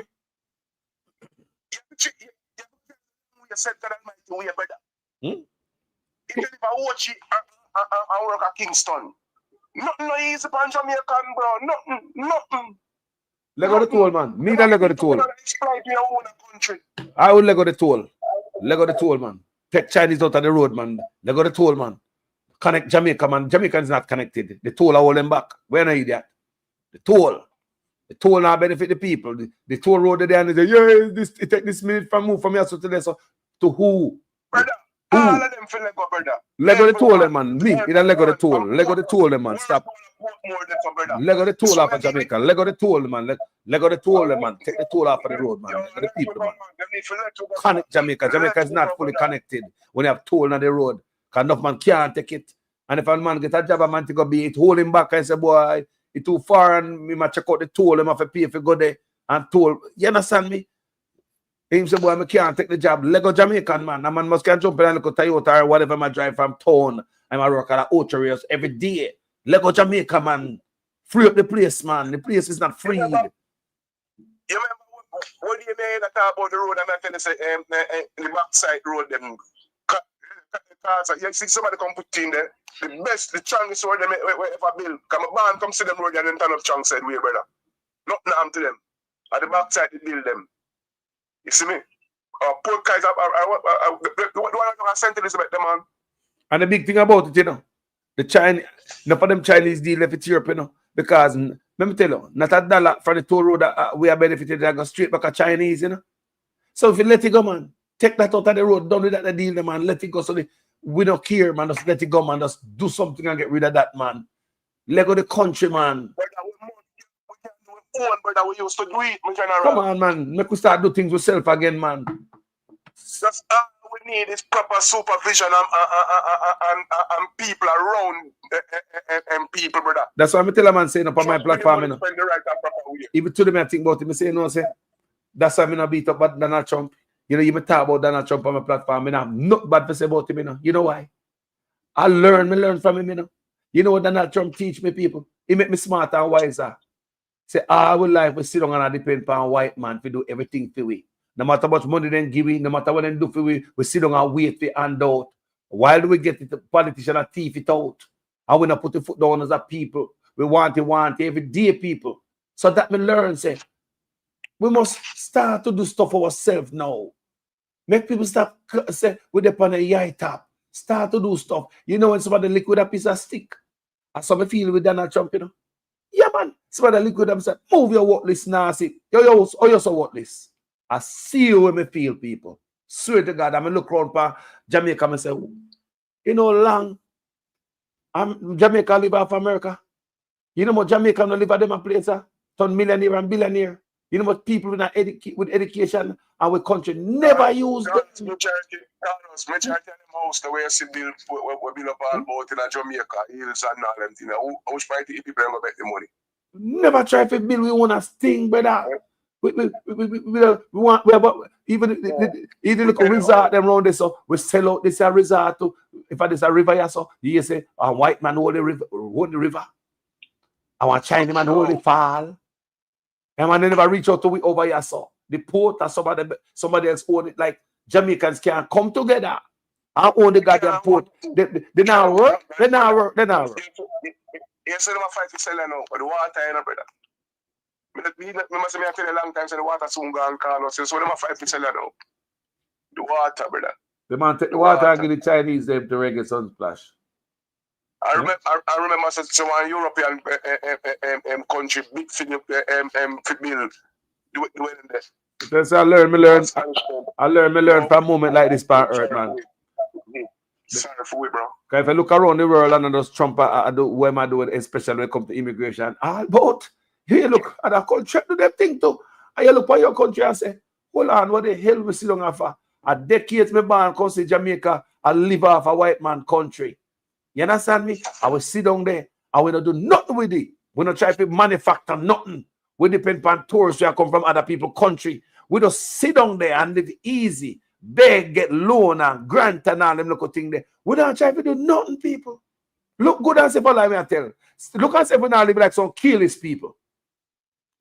You said that might way better. If you live at Ochi and work at Kingston, nothing no easy for Jamaican, bro. Nothing. Lego the toll, man. Me that Lego the toll. Exploit your own country. I would Lego the toll. Lego the toll, man. Take Chinese out of the road, man. Lego the toll, man. Connect Jamaica, man. Jamaica is not connected. The toll are holding back. Where are you that? The toll now benefit the people. The toll road there and they say, yeah, it take this minute from move from here to there. So to who? Brother, all of them feel Lego, brother. Lego the toll, man. Me, it Lego the toll. Lego the toll, man. Stop. Lego the toll off of Jamaica. Lego the toll, man. Lego the toll, man. Take the toll off of the road, man. Lego the people, man. Connect Jamaica. Jamaica is not fully connected when you have toll on the road. Because enough man can't take it. And if a man get a job, a man to go be it, hold him back and say, boy, it's too far and me might check out the toll, him have to pay if you go there and toll. You understand me? Him say, boy, I can't take the job. Lego Jamaican, man. A man must can jump in and look at Toyota or whatever I drive from town. And I work at Ocho Race every day. Lego Jamaica, man. Free up the place, man. The place is not free. You remember what do you mean that talk about the road? I'm telling you, say, the backside road, them cars. You see somebody come put in there. The best, the strongest road they ever build. Come a band, come see them road and then turn up chunk side way, brother. Nothing harm to them. At the backside, they build them. You see me? Poor guys, what do I send to this about them, man? And the big thing about it, you know, the Chinese, not for them Chinese deal if it's Europe, you know, because let me tell you, not a dollar for the toll road that we are benefited, that go straight back at Chinese, you know. So if you let it go, man, take that out of the road, don't do that the deal, man, let it go. So we don't care, man, just let it go, man, just do something and get rid of that, man. Let go the country, man. own, brother. We used to do it, my general. Come on, man. Make we start do things with self again, man. That's all we need is proper supervision and people around and people, brother. That's why I tell a man saying up on my platform, you know. Spend the right and proper way. Even to them I think about him, I say, no, say, that's why I'm not beat up about Donald Trump. You know, you may talk about Donald Trump on my platform, and I'm not bad to say about him, you know. You know why? I learn from him, you know. You know what Donald Trump teach me, people? He make me smarter and wiser. Say, our life we sit down and depend upon white man to do everything for we. No matter how much money they give we, no matter what they do for we sit down and wait for hand out. While do we get it, the politician and thief it out? And we not put the foot down as a people. We want it every day, people. So that me learn, say, we must start to do stuff for ourselves now. Make people stop, say, with the on a yai top. Start to do stuff. You know when somebody lick with a piece of stick? And some feel with Donald Trump, you know? Yeah, man. Somebody lick with them say, move your worthless nasty. You're so worthless. I see you when me feel, people. Swear to God, I'm look around for Jamaica and say, you know, long. Jamaica live off America. You know what Jamaica no live at them a place, turn millionaire and billionaire. You know what people with education and with country never use them. Majority of them house the way you see bill we build up all about in Jamaica, hills and all them things. How much people go make the money? Never try to build we want a sting, brother. We want even the little resort them around this, so we sell out this a resort to if there's a river, so you say a white man hold the river. I want China man hold the fall. And man, they never reach out to we over here, so the port or somebody else own it. Like Jamaicans can come together and own the goddamn port. They now work. You say them fight to sell now, but the water, you know, brother. Me must say me tell you a long time, so the water soon gone call us. So them fight to sell now. The water, brother. The man take the water and give the Chinese them to reggae sunsplash. I remember so one European country big for bill doing this. That's I learn from a moment like this part earth, man. Sorry for we, bro. Because if I look around the world and those Trump, I do what am I doing, especially when it comes to immigration. All but you look at our country, do them thing too. And you look at your country and say, hold on, what the hell we sit down for? A decade me born come to Jamaica and live off a white man country. You understand me? I will sit down there. I will not do nothing with it. We don't try to manufacture nothing. We depend on tourists who come from other people's country. We just sit down there and live easy. Beg, get loan and grant and all them little thing there. We don't try to do nothing, people. Look good and say for like me I tell. Look and say we now live like some careless people.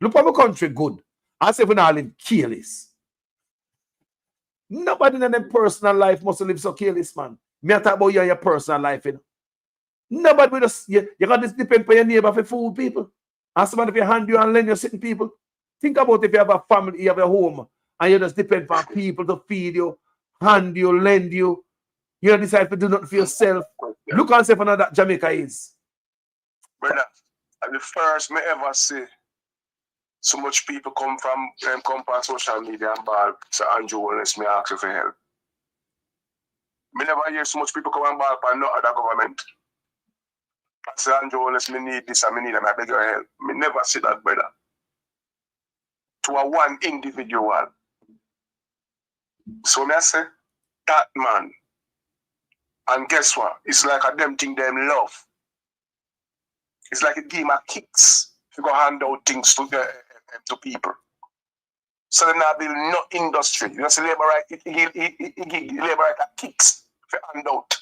Look at our country good. And say we now live careless. Nobody in their personal life must live so careless, man. Me I talk about you and your personal life, you know. Nobody will just, you got this depend on your neighbor for food, people. And somebody if you hand you and lend you sitting people. Think about if you have a family, you have a home, and you just depend on people to feed you, hand you, lend you. You don't decide to do nothing for yourself. Look and see how that Jamaica is. Brother, and the first me ever see so much people come from social media and ball to Andrew Holness, me ask you for help. Me never hear so much people come and ball for no other government. I say, Andrew Holness, me need this and me need them, I beg your help. Me never see that, brother. To a one individual. So me I say, that man. And guess what? It's like a them thing them love. It's like a game of kicks. You go hand out things to people. So then I build no industry. You know, see labor right, he labor right at kicks for hand out.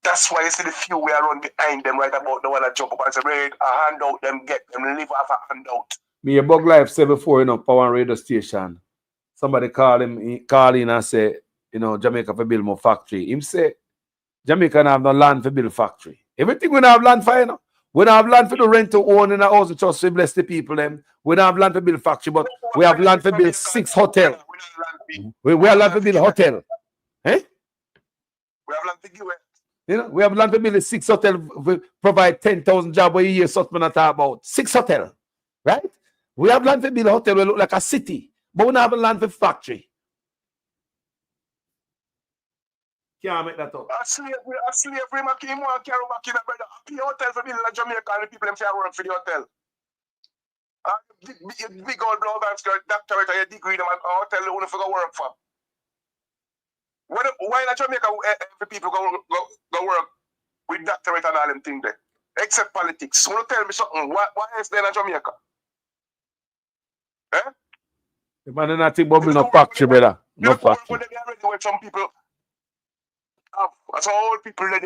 That's why you see the few we are run behind them right about the one that jump up and say, a handout, them get them live off a handout. Me a bug life say before, you know, power radio station. Somebody call in and say, you know, Jamaica for build more factory. Him say, Jamaica don't have no land for build factory. Everything we don't have land for, you know. We don't have land for the rent to own in a house and trust to bless the people them. We don't have land for build factory, but we have land for build 6 hotels. We have land for build hotel. Eh? We have land for give. You know, we have land to build 6 hotels, we provide 10,000 jobs a year, something I talk about. 6 hotels, right? We have land to build a hotel, we look like a city, but we don't have a land for factory. Can't make that up. A slavery, man came and carry back in a brother. A hotel for building in Jamaica and the people them say I work for the hotel. You big old blow and skirt, doctorate, and your degree, them, and I'll tell you who to go work for. Why not Jamaica every people go work with doctorate and all them things there? Except politics. Want to tell me something? Why is there in Jamaica? Eh? The man not think about no factory, brother. No factory. Where some people have, so old people that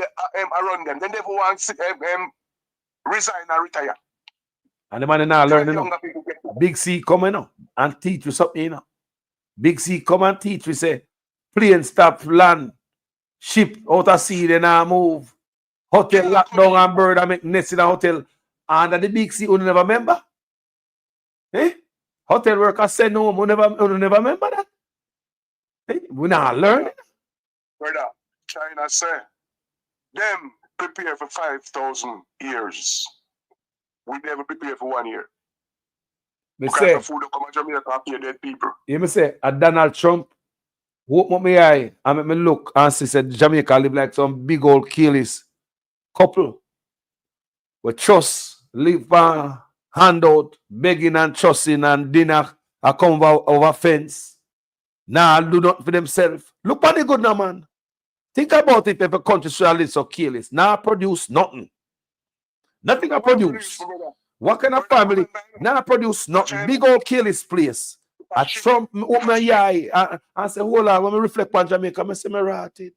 around them, then they want to resign and retire. And the man not learning. You know. Big C come in and teach you something, you know. Big C come and teach you, say, plane stop, land, ship out of sea, they now move. Hotel lock down and bird and make nest in a hotel. And the big C, you never remember? Eh? Hotel workers send home, you never remember that? Eh? We not learn. Brother, China say, them prepare for 5,000 years. We never prepare for 1 year. Me because say, the food that come to Jamaica and pay dead people. You me say, a Donald Trump open up my eye and make me look and see said Jamaica live like some big old killis couple with trust, live handout, begging and trusting and dinner I come over fence. Now do not for themselves. Look at the good now, man. Think about it if a country should live so careless. Now produce nothing. Nothing I produce. What kind of family? Now produce nothing. Big old careless place. I Trump open my eye and say, hold on, when I reflect on Jamaica, I say me rotted.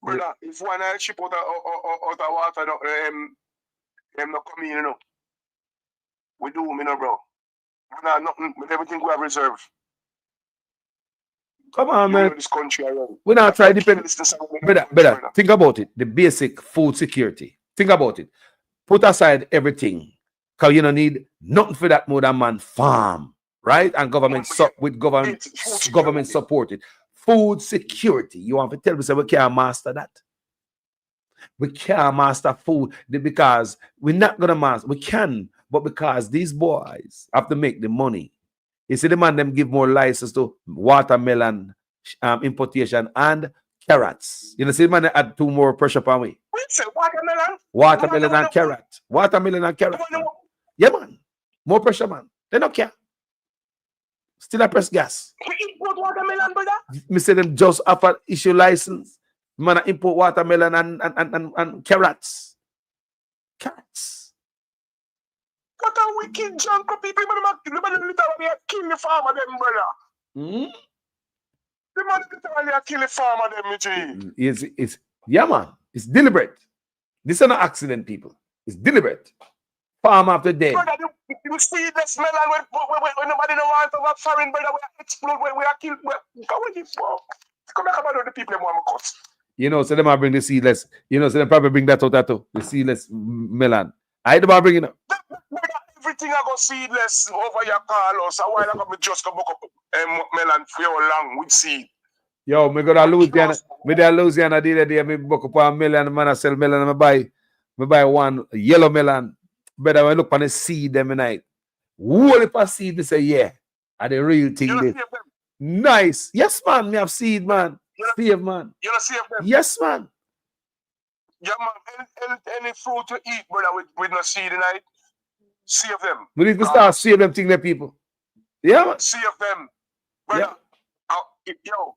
Brother, if one ship out of water, not come in, you know. We do, you know, bro. We not nothing with everything we have reserved. Come on, man. This country around. We not try depend. Brother, think about it. The basic food security. Think about it. Put aside everything. Because you don't need nothing for that more than man farm. Right? And government government supported. Food security. You want to tell me say we can't master that? We can't master food because we're not gonna master. We can, but because these boys have to make the money. You see the man them give more license to watermelon importation and carrots. You know, see the man add 2 more pressure upon me. Wait, say watermelon? Watermelon and carrot. Watermelon and carrot. Man. Yeah, man. More pressure, man. They don't care. Still a press gas. We import watermelon, brother? Me say them just offer issue license. Man, import watermelon and carrots. Carrots. What a wicked junk of people. Literally kill the farmer, them, brother. The man literally kill the farmer, them, It's yeah, man. It's deliberate. This is not accident, people. It's deliberate. Farm after day. Brother, you see this melon when nobody don't want to have foreign, brother. We are explode, we are killed. Come back about the people who want to cut. You know, so they might bring the seedless. You know, so they probably bring that out too. The seedless melon. I don't bring it up. Everything I go seedless over your Carlos. A while ago, me just go book up melon for your long with seed. Yo, me go to Lucian. Me there Lucian the other day. Me book up a melon. Man, I sell melon. Me buy one yellow melon. But I look on the seed them night. Whole heap of seed. Me say yeah, are the real thing. Nice. Yes, man. Me have seed, man. Save, man. You know, save them. Yes, man. Yeah, man. Any fruit to eat, brother, with no seed in it, save them. We need to start save them thing, there, people. Yeah, man. Save them. Brother, yo,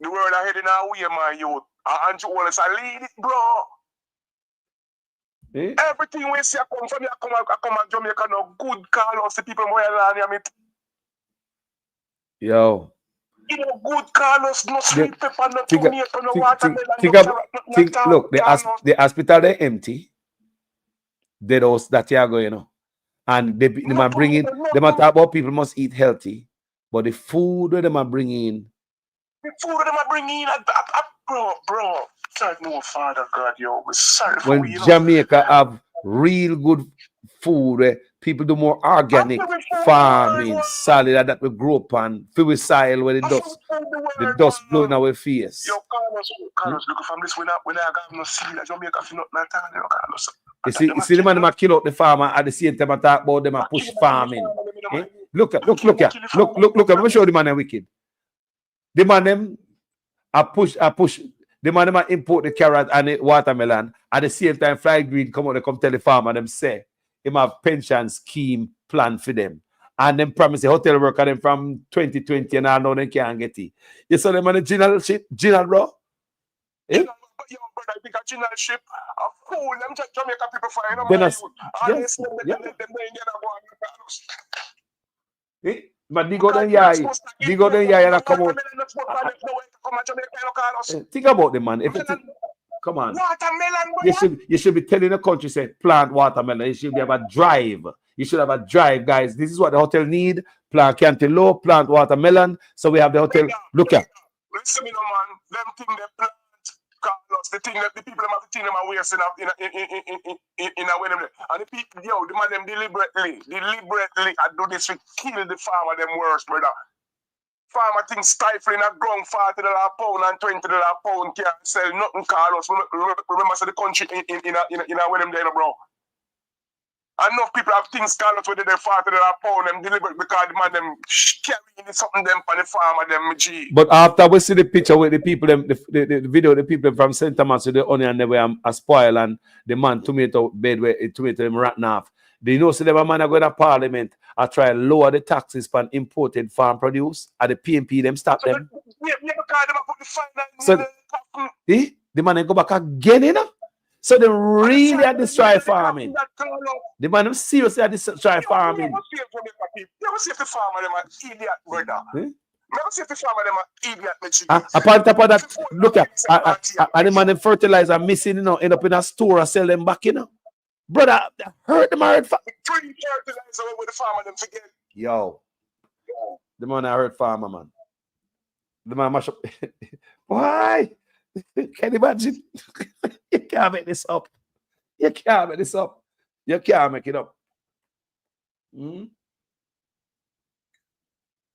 the world are heading our way, my youth. Andrew Wallace, I lead it, bro. Eh? Everything we see, I come from here, I come and Jamaica, no good call us, the people more than Yo. You know, good Carlos, no sweet pepper, no tomato, no watermelon, look, the hospital they empty. They those that you are going, you know. And they might bring in, they might talk about people must eat healthy, but the food that they might bring in. The food that they might bring in, bro. Sorry, no Father God, yo. We're sorry for when you. Jamaica have real good food, people do more organic farming, solid that we grow up on, fill with soil where the dust blowing our face. Yo, Carlos, look from this when I got no seed, Jamaica for not Carlos. You see the man that kill out the farmer at the same time I talk about them and push farming. Eh? Look. Let me show the man them wicked. The man them I push. The man them import the carrot and the watermelon at the same time fly green come out, they come tell the farmer them say him have pension scheme plan for them. And them promise the hotel worker them from 2020 and I know they can't get it. You saw them on the general ship, general bro? Eh? Yo, brother, I think a generalship, a fool, them just Jamaica people for you know, Then man. us- yes, yeah. Eh? But they go then yeah, and come out. Think about the man. If it, come on. Watermelon, You should be telling the country, say, plant watermelon. You should have a drive. You should have a drive, guys. This is what the hotel need. Plant cantaloupe, plant watermelon. So we have the hotel. Look at. listen, me no man, them thing they plant, Carlos, the thing that the people them have the thing them are wasting in a way them, and the people, yo, the man them deliberately, I do this to kill the farmer them worse, brother. Farmer thing stifling a ground $40 a pound and $20 a pound can't sell nothing, Carlos. Remember, so the country in a way them there, bro. Enough people have things, Carlos, where they $40 a pound them deliberate because the man them carrying something them for the farmer them, G. But after we see the picture with the people, them, the video, the people from St. Thomas with the onion, they were a spoil and the man tomato bed where tomato them rotten off. They know so them man are going to parliament and try to lower the taxes for imported farm produce. At the PMP, them stop them. So, the man they go back again, you know? So they really are destroy farming. The man them seriously are destroy farming. Never see if the farmer them are idiot, brother. Never see if the farmer them are idiot, Mitchie. Apart from that, look at and the man them fertilizer missing, you know, end up in a store and sell them back, you know. Brother, hurt them hurt. Free fertilizer with the farmer them forget. Yo, the man I heard farmer, man. The man mash up. Why? Can you imagine? You can't make this up. You can't make this up. You can't make it up. Yo,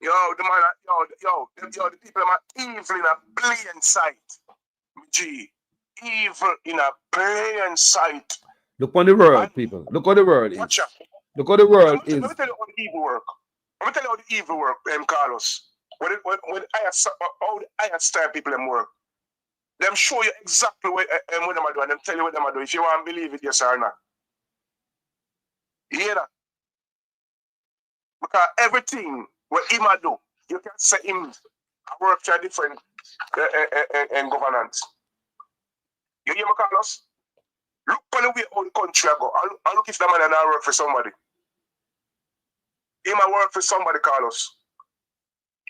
the man, the people are evil in a blatant sight. G, evil in a blatant sight. Look on the world, people. Look how the world is. Watch out. Look how the world is. Let me tell you how the evil work. Let me tell you how the evil work, Carlos. When how the higher style people them work. Them show you exactly what them are doing. Them tell you what them are doing. If you want to believe it, yes or not. You hear that? Because everything what him do, you can say him work for a different governance. You hear me, Carlos? Look on the way how the country go. I look if the man and I work for somebody. He might work for somebody, Carlos.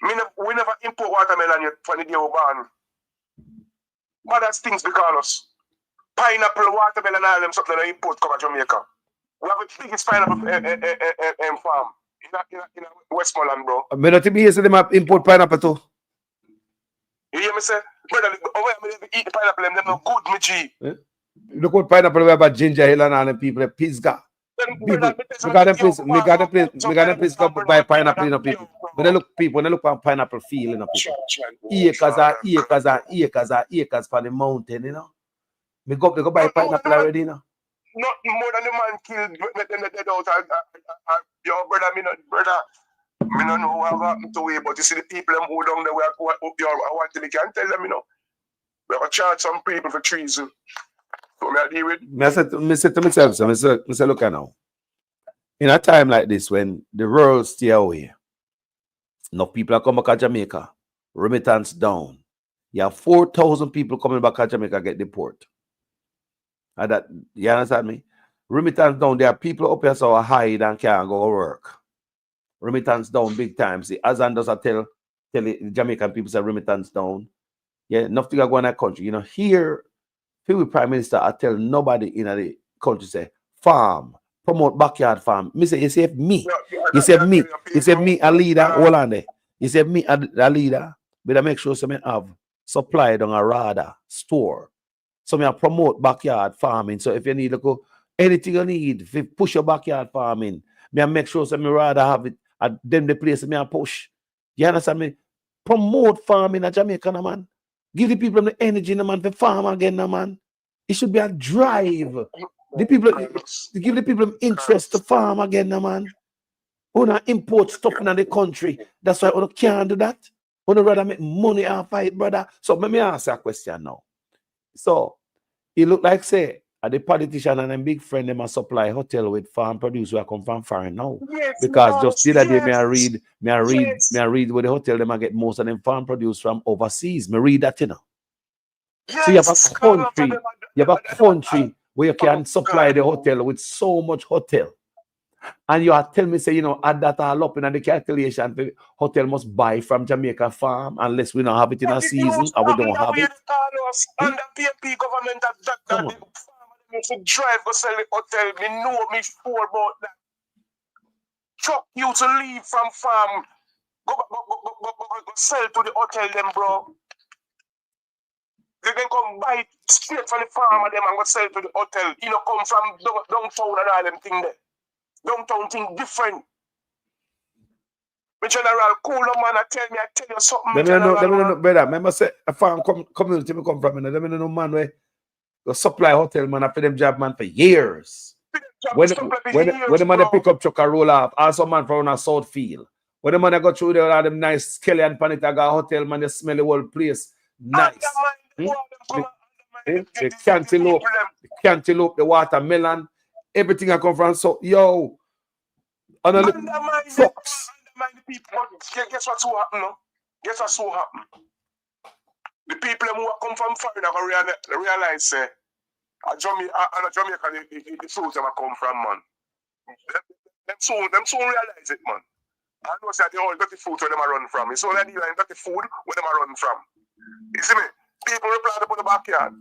We never import watermelon yet for the day we born. But that's things, Carlos. Pineapple, watermelon, all them something that import come to Jamaica. We have the biggest pineapple farm in Westmoreland, bro. I mean, to be here, so they might import pineapple too. You hear me say? Brother, over here, eat the pineapple, them no good, me G. Yeah. Look what pineapple we have about Ginger Hill and all them people, Pisgah. People, we got them place go buy pineapple, you know, people. When they look on pineapple field, you know, people. Acres and acres and acres and acres for the mountain, you know. They go buy pineapple already, you know. Not more than the man killed, let them dead out. Yo, brother, me no know what happened to it, but you see the people them who down there, I want to can tell them, you know. We have a charge some people for treason. So me I deal with. Me say to myself, so me say, look at now. In a time like this, when the world stay away, enough people are coming back to Jamaica, remittance down. You have 4,000 people coming back to Jamaica get deported. And that, you understand me? Remittance down, there are people up here so hide and can't go to work. Remittance down big time. See, as and does tell the Jamaican people say remittance down. Yeah, enough to go in that country. You know, here, the Prime Minister I tell nobody in the country say farm, promote backyard farm. Me say, you say me, a leader, hold on there. You say me a leader, but I make sure some have supply on a radar store. So me I promote backyard farming. So if you need to go anything you need, if you push your backyard farming, me I make sure some rather have it at them the place me I push. You understand me? Promote farming in Jamaica, man. Give the people the energy, man, to farm again, man. It should be a drive. The people, give the people interest to farm again, man. We don't import stuff in the country. That's why we can't do that. We don't rather make money off of it, brother. So let me ask you a question now. So, it look like, say, And the politician and them big friend them a supply hotel with farm produce where come from foreign now. Yes, Because just the other day yes, me I read with the hotel them I get most of them farm produce from overseas. Me read that, you know. yes. So you have a country where you can supply the hotel with so much hotel. And you are telling me, say, you know, add that all up in the calculation, the hotel must buy from Jamaica farm unless we don't have it in a season or we don't have it. Under PMP government that the farmer should drive go sell the hotel. Me know me sure about that. Truck you to leave from farm. Go sell to the hotel them, bro. They can come buy it straight from the farmer them and go sell to the hotel. You know, come from downtown and all them thing there. Downtown thing different. My general cool man, I tell you something. Let me know, brother. Remember say a farm community me come from, you know, let me know man where the supply hotel man after them job man for years. When the man pick up truck and roll off, also man from a south field. When the man go through there, all them nice Kelly and Panitaga hotel, man, they smell the whole place. Nice. The cantaloupe, the watermelon, everything I come from. So, yo, folks. Guess what's so happen now? Guess what's so happen? The people who come from foreign are realize say, Jamaica, the fruit them come from, man. Them soon realize it, man. I know say they all got the food where them are run from. It's only the got the food where them are run from. You see me? People reply to the backyard.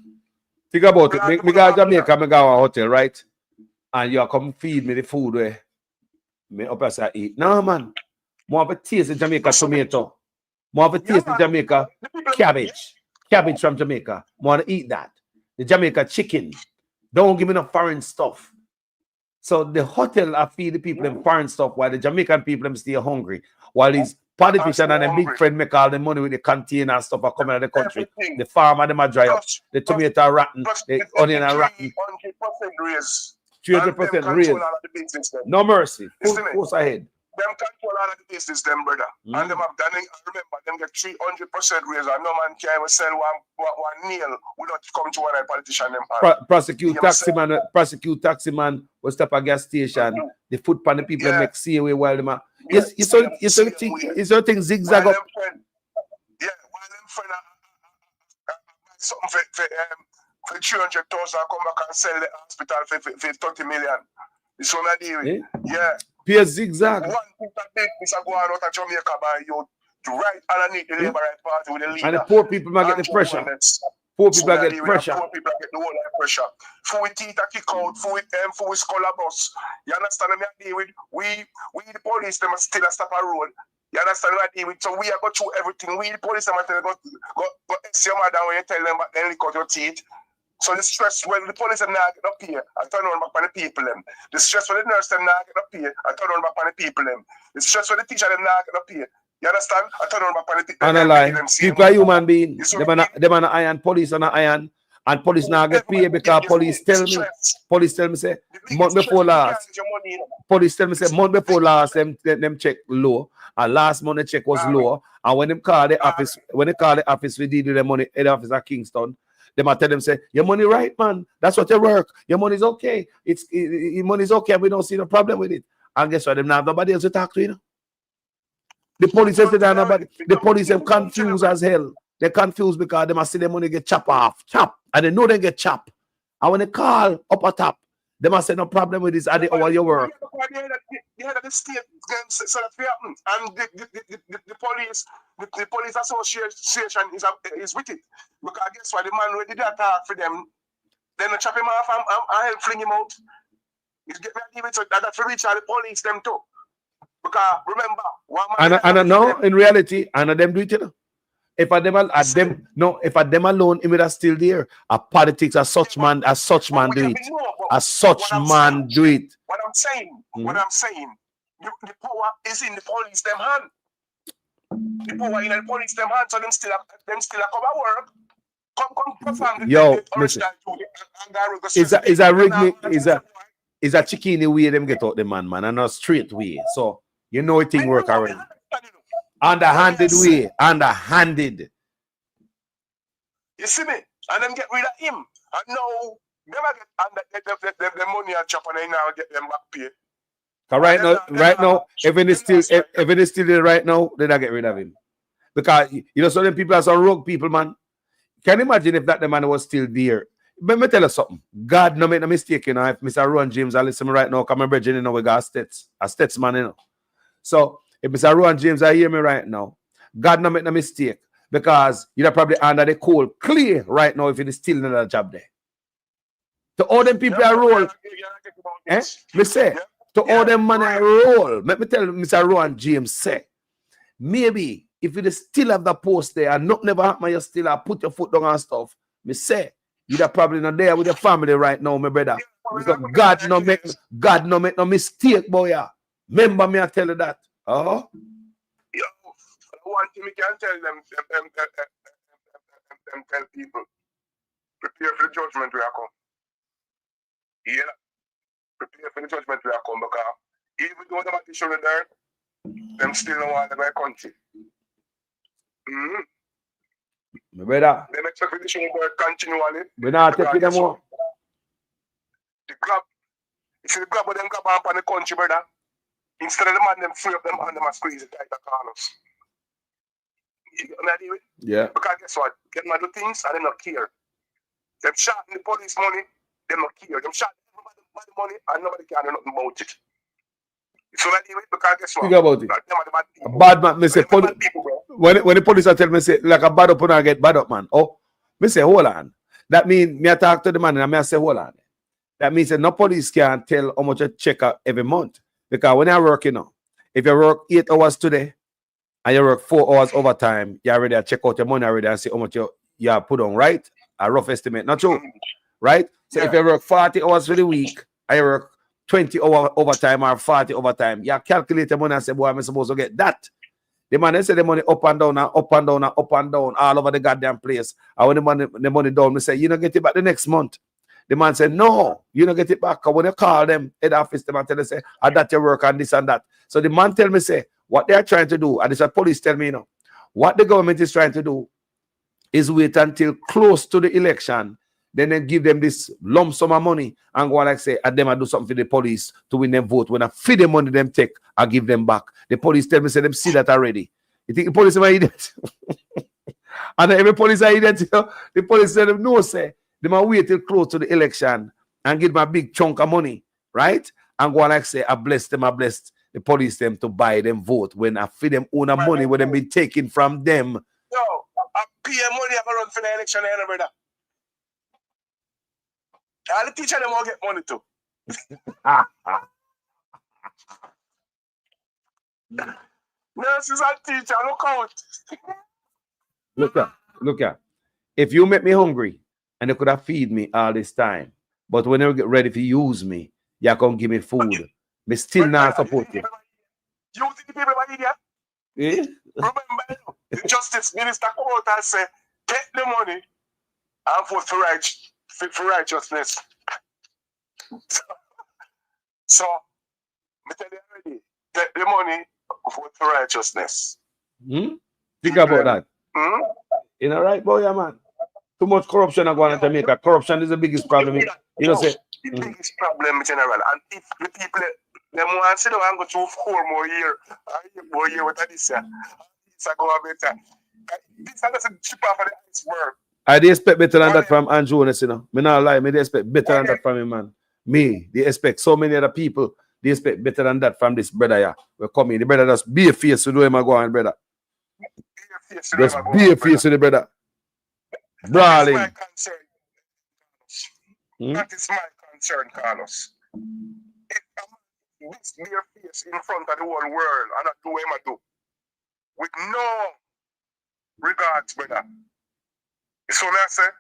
Think about it. Me go to Jamaica, me go to a hotel, right? And you come feed me the food where me up as I eat. No, man. More of a taste of Jamaica tomato. More of a taste of Jamaica cabbage. Cabbage from Jamaica. More to eat that. The Jamaica chicken. Don't give me no foreign stuff. So the hotel I feed the people in foreign stuff while the Jamaican people them stay hungry. While these politicians and the big friend make all the money with the container and stuff are coming out of the country. The farmer them are dry up. The tomato are rotten. The onion are rotten. 300% raise. No mercy. Full force ahead. Them control all of the business, them brother. And them have done it. I remember them get 300% raise, and no man can even sell one nail without come to one politician them. Prosecute taxi man will stop at gas station. The food pan the people make see away while them are. Yes, you saw thing zigzag up. Yeah, while them friend something for 300,000 come back and sell the hospital for 30 million. It's what I do. Yeah. Pay zigzag. One thing that big is go out of Jamaica by you right underneath the Labour Right Party with the leader. And the poor people might get the pressure. Poor people get pressure. Poor people get the whole lot of pressure. For we teeth a kick out, for we scholar bus. You understand what I deal with? We the police them still a stop a road. You understand what I deal with? So we are go through everything. We the police them tell go see your mother when you tell them then lick out your teeth. So the stress when the police them not get up here, I turn on back on the people them. The stress when the nurse them not get up here, I turn on back on the people them. The stress when the teacher them not get up here. You understand? I turn on back on the people. And I lie. People are human beings. Them are not iron. Police are not iron. And police now get paid because police tell me say month before last. Police tell me say month before last them check low. And last month the check was low. And when they call the office, we deal with the money head office at Kingston. They might tell them, say, your money right, man. That's what you work. Your money's okay. Your money's okay. We don't see no problem with it. And guess what? Them not have nobody else to talk to, you know. The police say that nobody. The police are confused as hell. They're confused because they must see their money get chopped off. And they know they get chopped. And when they call up at top, they must say no problem with this at the hour you work. The head of the state so that happen. And the police association is with it. Because guess what? The man who did the attack for them, then they chop him off and help fling him out. It's get me so that for reach out the police them too. Because remember, one man and no, in reality, and them do it, you know. If I them alone, it is still there. A politics, as such man do it. As such man do it. What I'm saying, the power is in the police them hand. The power in the police them hand, so them still come at work. Come perform. Yo, listen. Is a chicken way them get out the man, and a straight way. So you know it thing work already. Underhanded way, underhanded. You see me? And them get rid of him. And now Never get the money and chop and then now get them back pay. Cause right now, if it is still there right now, then I get rid of him. Because you know, so them people are some rogue people, man. Can you imagine if that the man was still there? Let me tell you something. God no make no mistake, you know. If Mr. Rowan James I listen me right now, come and bridge, you know, we got a Stets man, you know. So if Mr. Rowan James I hear me right now, God no make no mistake. Because you're probably under the coal clear right now if it is still in that job there. To all them people I roll, me say, to all them man I roll, let me tell Mr. Rowan James say, maybe if you still have the post there and nothing never happen, you still have put your foot down and stuff, me say, you're probably not there with your family right now, my brother. Because God no make no mistake, boy. Yeah. Remember me, I tell you that. Oh? Yo, one thing we can tell them tell people, prepare for the judgment we are come. Yeah, prepare for the judgment we are come because even though the issue is there, them still don't want to buy country. My brother. They make expedition work continually. We're not taking them more. The grab, you see the grab with them grab up on the country, brother. Instead of the man them free up them and them squeeze it tight Carlos. You know what I mean? Yeah. Because guess what? Them not do things and they not care. Them shot the police money, they not care. Them shot everybody money and nobody can do nothing about it. So that because guess what? Think about it. A bad man, me say, when the police are tell me say like a bad up and I get bad up, man. Oh, me say hold on. That means me I talk to the man and I say hold on. That means that no police can tell how much you check out every month. Because when I work, you know, if you work 8 hours today and you work 4 hours overtime, you already check out your money already and see how much you have put on, right? A rough estimate, not true, right? So if you work 40 hours for the week and you work 20 hours overtime or 40 overtime, you calculate the money and say, boy, I'm supposed to get that. The man, they say the money up and down and up and down and up and down all over the goddamn place. And when the money down, we say, you don't get it back the next month. The man said, no, you don't get it back. When you call them, head office, the man tell them, say, I that your work and this and that. So the man tell me, say, what they are trying to do, and this is police tell me, you know, what the government is trying to do is wait until close to the election, then they give them this lump sum of money and go like say, and them I do something for the police to win them vote. When I feed them money, them take, I give them back. The police tell me, say, them see that already. You think the police are idiot? And every police are idiot, you know? The police tell them, no, say, they might wait till close to the election and give them a big chunk of money, right? And go like say, I bless them, I blessed the police them to buy them vote when I feed them own money when them been taken from them. Yo, I pay money I run for the election, brother. All the teacher them all get money too. Nurses and teacher, look out. Look at. If you make me hungry and you could have feed me all this time, but when you get ready to use me, you can't give me food. Me still not support you. You think the people are idiot? Eh? Remember, the Justice Minister come out and say, take the money and vote for righteousness. So, I tell you already, take the money, vote for righteousness. Think about that. You know, right, boy, yeah, man. Too much corruption are going to Jamaica. Corruption is the biggest problem. You know, say the biggest problem in general. And if the people them want to sit down and go through 4 more years, what this year? It's a go better. This is the chip off of the iceberg. I expect better than that from Andrew, you know. Me not lie, me they expect better than that from him, man. Me, they expect so many other people. They expect better than that from this brother, yeah. We're coming. The brother just be a face to do him go on, brother. Just be a face to the brother. Brawling. That is my concern, Carlos. If be a face in front of the whole world and not do what I do. With no regards, brother. So I say,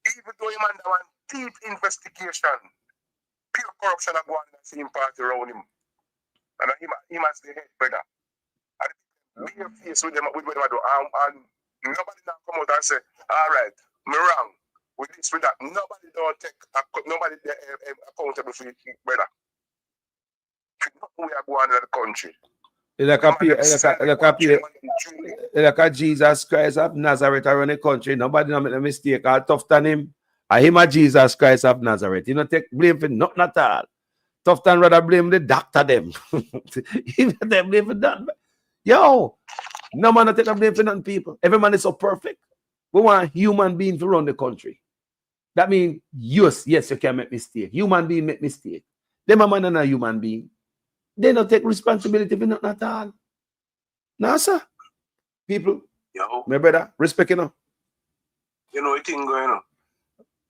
even though you man want deep investigation, pure corruption are going in the same party around him. And he must be head, brother. And be a face with them with what I do. And nobody now come out and say, all right, me wrong. With this, with that. Nobody don't take nobody accountable for it, brother. We are going to the country. Like a Jesus Christ of Nazareth around the country. Nobody don't make a mistake. All tough than him. I him a Jesus Christ of Nazareth. You know, take blame for nothing at all. Tough time rather blame the doctor them. Even they blame for that. Yo, no man not take a blame for nothing, people. Every man is so perfect. We want human being to run the country. That means yes, you can make mistake. Human being make mistake. Them a man and a human being. They don't take responsibility for nothing at all. No, sir. People, my brother, respect you know. You know what thing going on?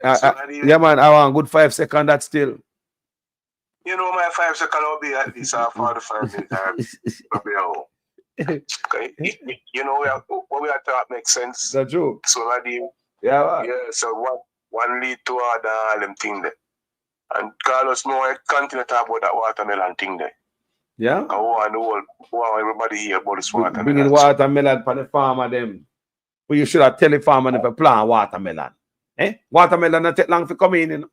Yeah, man, I want good 5 seconds, that still. You know, my 5 seconds will be at least 45 minutes. I'll be home. Okay. You know, what we are talking makes sense. That's true. So, yeah, so one lead to all them thing there. And Carlos, more continue to talk about that watermelon thing there. Yeah? I want everybody here about this watermelon. Bringing watermelon for the farmer, them. But you should have tell the farmer if you plant watermelon. Watermelon not take long to come in, you know.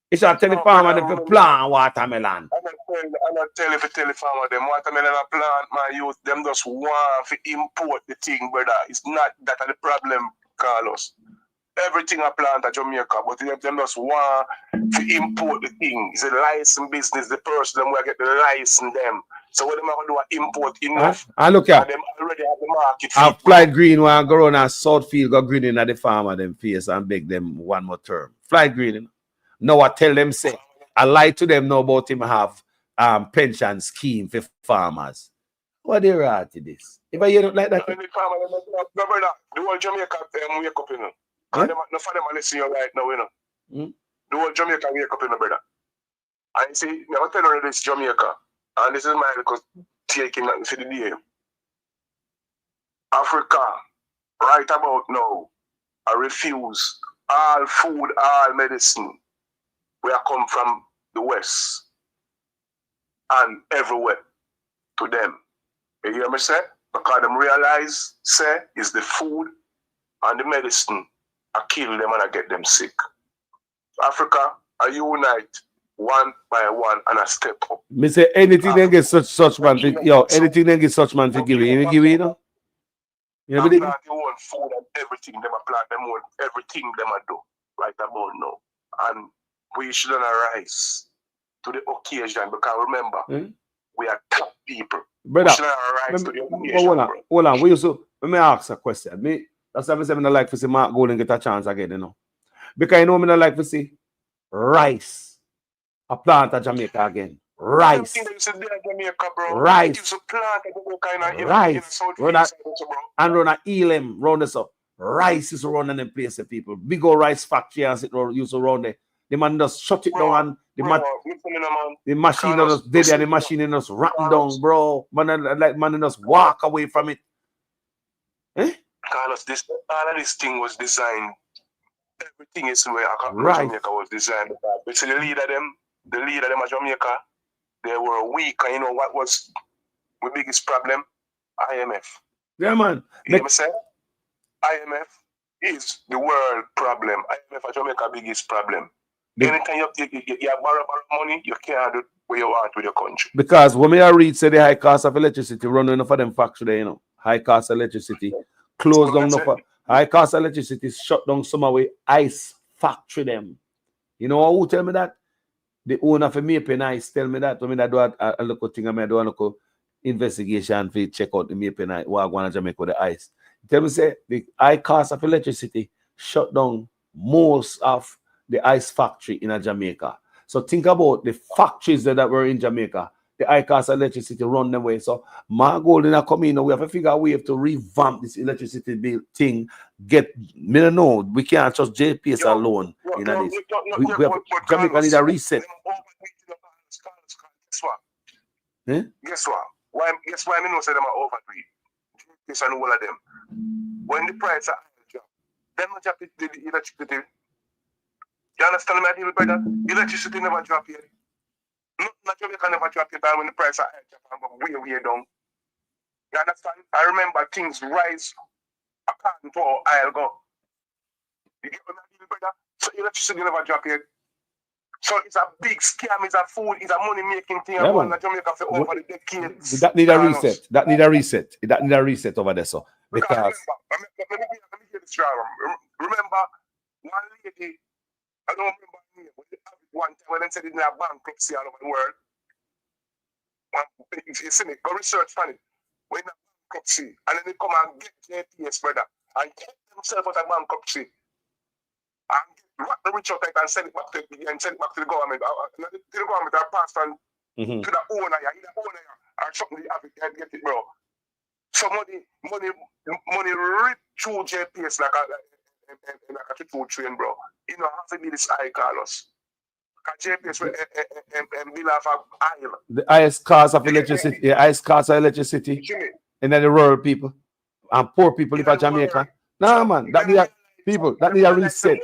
You should have tell the farmer if you plant watermelon. I'm not tell the farmer them watermelon a plant, my youth, them just want to import the thing, brother. It's not that the problem, Carlos. Everything I plant at Jamaica, but them just want to import the thing. It's a license business, the person them will get the license them. So what them are going to do import enough. And look at them already have the market. I fly green when I go around and Southfield go green in at the farmer them face and beg them one more term. Fly green, you know. Now I tell them say I lie to them now about him have pension scheme for farmers. What they right to this? If I hear it like that. No, brother, the whole Jamaica wake up, you know. No for them listen you right now, you know. The whole Jamaica wake up, you know, brother. And see, I tell you this Jamaica, and this is my because taking nothing for the day. Africa, right about now, I refuse all food, all medicine where I come from the West and everywhere to them. You hear me say? Because them realize, say, is the food and the medicine I kill them and I get them sick. Africa, I unite one by one and I step up. Me say anything they get such man to anything they get such man to give you give you know? You know plant their own food and everything, them a plant them own everything them a do right about now. And we shouldn't rise to the occasion because remember, we are top people. Brother, we shouldn't rise to the occasion. Hold on. Let me ask a question. That's why I say I don't like to see Mark Golden get a chance again, you know. Because you know I don't like to see rice. A plant at Jamaica again. Rice. Rice. Rice. And run a Elam round this up. Rice is running them place, people. Big old rice factory as it used to run there. The man just shut it down and the machine just dead and the machine just ratting down, bro. Man just walk away from it. Carlos, all of this thing was designed. Everything is where Jamaica was designed. But see the leader them of Jamaica, they were weak. And you know what was the biggest problem? IMF. Yeah, man. You know what I'm saying? IMF is the world problem. IMF of Jamaica biggest problem. Anytime you borrow money, you can't do what you want with your country. Because when I read say the high cost of electricity running enough of them factory there, you know. High cost of electricity. Close down enough. High cost of electricity shut down some of the ice factory them. You know who tell me that? The owner of Maple Ice tell me that. When I do a local thing, I do a local investigation to check out the Maple Ice, what I want to Jamaica with the ice. Tell me say the high cost of electricity shut down most of the ice factory in Jamaica. So think about the factories that were in Jamaica. The high cost of electricity run them way. So my goal in a coming, we have to figure out a way to revamp this electricity bill thing. Me don't know. We can't just JPS alone. We have Jamaica need a reset. Guess what? Guess why I know say them are overdo it. This and all of them. When the price are drop, them not drop the electricity. You understand me, deal, brother? Electricity never drop here. Not Jamaica never drop it when the price are high, way down. You understand? I remember things rise according to how I'll go. You get what I mean, brother? So electricity never drop here. So it's a big scam, it's a food, it's a money-making thing. Yeah, man. Jamaica for over the decades. That need a reset. That need a reset. That need a reset over there, so. Because let me get this right. Remember, one lady I don't remember the name, but one time when they said it in a bankruptcy all over the world. If you see me, go research on it. When a bankruptcy, and then they come and get JPS, brother, and get themselves out of bankruptcy, and get the rich out and send it back to the government. The government are passed on to the owner, either owner or something they have it, get it, bro. So money rip through JPS like a two train, bro. You know, have to be this high, Carlos. JPS will bill off of oil. The highest cost of electricity, the highest cost of electricity in the rural people and poor people live in Jamaica. Nah, man, that need a people, that need a reset.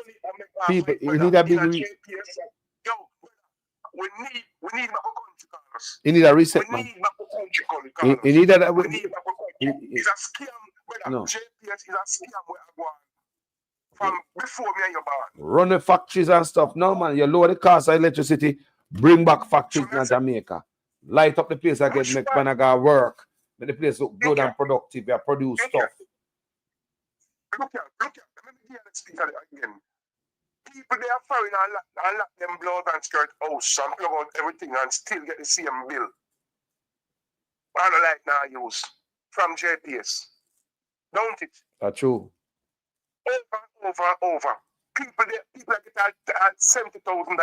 People, you need a big reset. We need my country, Carlos. You need a reset, man. We need my country, Carlos. You need that. We need my country. It's a scam, brother. No. JPS is a scam where I go on. From before me and your born. Run the factories and stuff. No, man, you lower the cost of electricity, bring back factories in Jamaica. Light up the place again, make man go work. Make the place look good and productive. You produce stuff. Look here. Let me speak again. People they are foreign and lock them blood and skirt house and plug out everything and still get the same bill. I don't like now use from JPS. Don't it? That's true. Over. People get a $70,000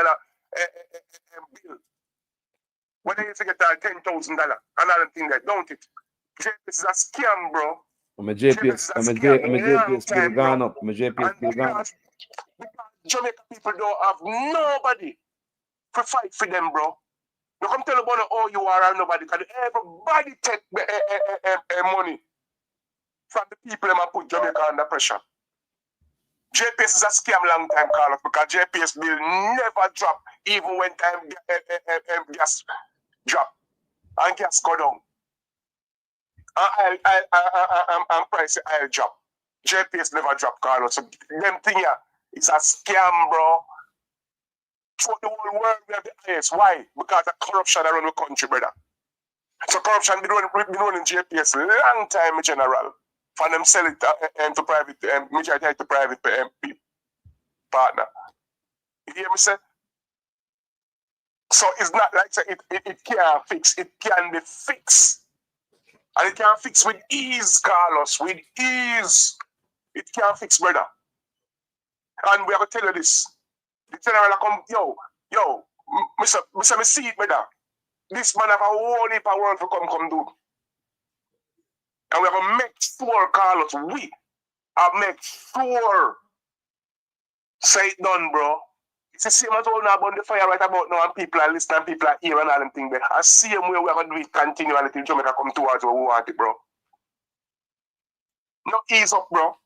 bill. When they used to get a $10,000 and other thing that, don't it? JPS is a scam, bro. I'm a JPS bill gone up. I'm a JPS bill gone up. Because Jamaican people don't have nobody to fight for them, bro. You come tell about how you are or nobody, because everybody take money from the people and put Jamaica under pressure. JPS is a scam long time, Carlos, because JPS bill never drop, even when time gas drop and gas go down. And price oil drop. JPS never drop, Carlos. So them thing here is a scam, bro. For the whole world, we have the highest. Why? Because of corruption around the country, brother. So corruption been running JPS long time in general. For them sell it to private, majority to private partner. You hear me say? So it's not like say it can't fix. It can be fixed. And it can fix with ease, Carlos. With ease. It can fix, brother. And we have to tell you this. The general come, yo, Mr. Me see it, brother. This man have a whole heap of work to come do. And we have to make sure, Carlos, we have make sure. Say it done, bro. It's the same as all now about the fire right about now, and people are listening, people are here and all them things there. I see them where we are going to do it continually till Jamaica come towards where we want it, bro. No ease up, bro.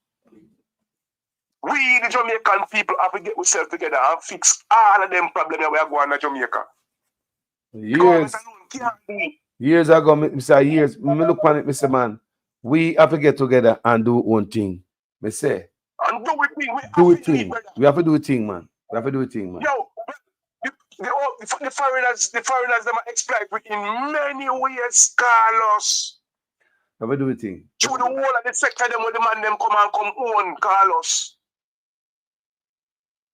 We, the Jamaican people, have to get ourselves together and fix all of them problems that we are going to Jamaica. Years ago, Mr. Me look on it, Mr. Man. We have to get together and do one thing. Me say. And do it thing. We have to do a thing, man. We have to do a thing, man. Yo, the foreigners, them are exploit in many ways, Carlos. We have to do a thing. Through the whole of the sector, them when the man them come on, Carlos.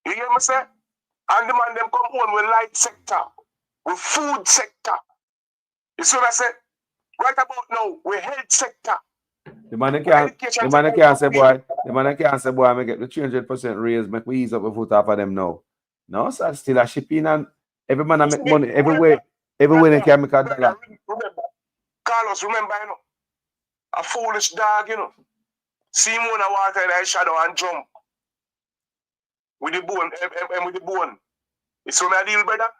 You hear me say? And the man them come on with light sector, with food sector. You see what I said? Right about now, with health sector. The man can't say, boy, I get the 300% raise, make we ease up the foot off of them now. No, sir, still a shipping and every man I make money everywhere they can make a dollar. Carlos, remember, you know, a foolish dog, you know. See him on the water in the shadow and jump. With the bone, and with the bone. You see what I deal, brother?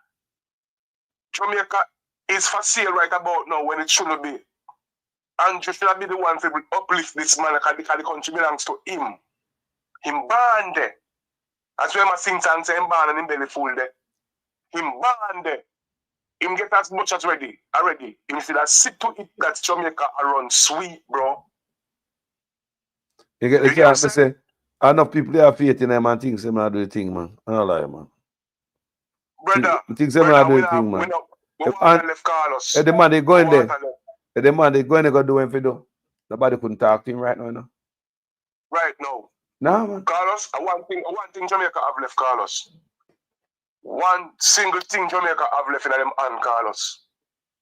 Jamaica is for sale right about now when it shouldn't be. And you should not be the one to uplift this man because the country belongs to him. Him born there. As well as sing and say him born and him belly full there. Him born there. Him get as much as ready already. Him see that sit to it that Jamaica around sweet, bro. You get the chance to say, enough people have faith in them and think similar do the thing, man. I don't lie, man. Brother, think similar do the thing, man. The man they going there. The man they going to go do him for do. Nobody couldn't talk to him right now, you know? Right now. Nah, man. Carlos, one thing Jamaica have left, Carlos. one single thing Jamaica have left in them hand, Carlos.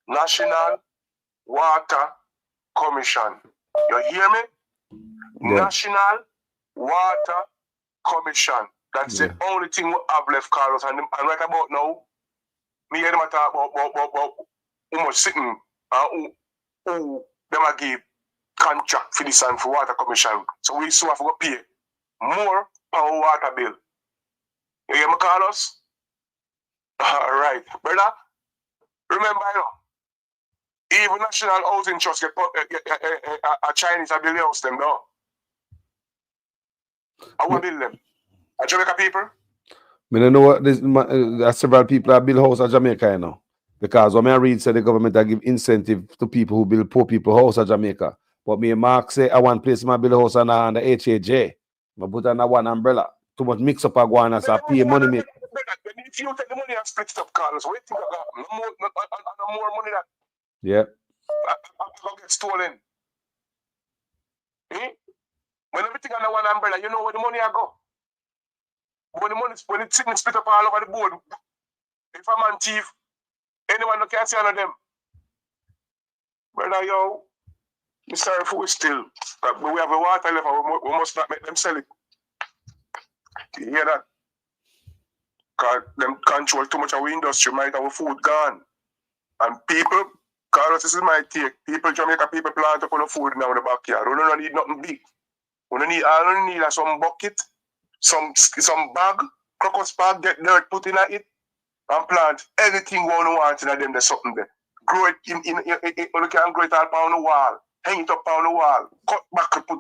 National Water Commission. You hear me? Yeah. National Water Commission. That's the only thing we have left, Carlos. And right about now, me hear them talk about who much sitting and who them a give contract for this and for Water Commission. So we still have to pay more per water bill. You hear me, Carlos? All right. Brother, remember, even National Housing Trust get a Chinese a build house them now. I want to build them. A Jamaica people? I don't know what there's several people that build house at Jamaica now. Because when I read say the government I give incentive to people who build poor people house at Jamaica. But me and Mark say I want place my build house on the HAJ. I put on one umbrella. Too much mix up again so I pay money me. If you take the money and split it up, Carlos, what do you think I got? No more money that Yeah. I get stolen. When everything under one umbrella, you know where the money I go. When it's sitting split up all over the board, if a man thief, anyone no can see none of them. Brother, yo, I'm sorry for we still. But we have a water left and we must not make them sell it. You hear that? Because them control too much of our industry, might have our food gone. And people, Carlos, this is my take. People, Jamaica people plant up on the food now in the backyard. We don't need nothing big. We don't need some bucket, some bag, crocus bag, get dirt put in it, and plant anything we want in them. There's something there. Grow it you can grow it up on the wall, hang it up on the wall, cut back, put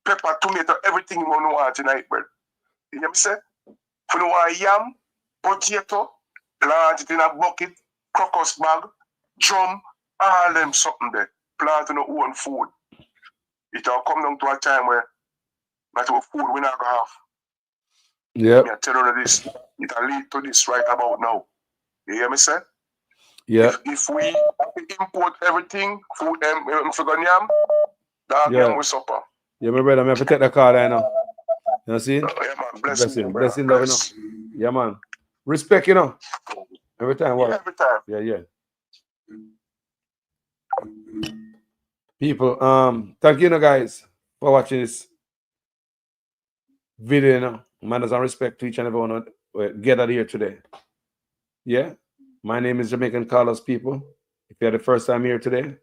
pepper, tomato, everything you want in it, bro. You hear me say? For the want yam, potato, plant it in a bucket, crocus bag, drum, all them something there. Plant in our own food. It'll come down to a time where not our food we're not gonna have. Yeah. I tell you this, it'll lead to this right about now. You hear me say? Yeah. If we import everything, food for yam, that yam we suffer. Yeah, my brother, I have to take the call right now. You know, see? Yeah, man. Blessing, love, you know. Yeah, man. Respect, you know. Every time, what? Yeah, every time. Yeah. People, thank you, guys, for watching this video, you know. Manners and respect to each and every one gathered here today. Yeah. My name is Jamaican Carlos, people. If you're the first time here today,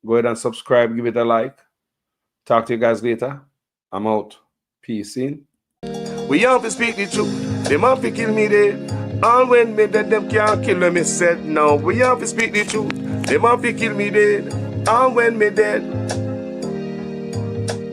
go ahead and subscribe, give it a like. Talk to you guys later. I'm out. Peace in. We have to speak the truth. Them have to kill me dead. And when me dead, them can't kill me said. No, we have to speak the truth. Them have to kill me dead. And when me dead.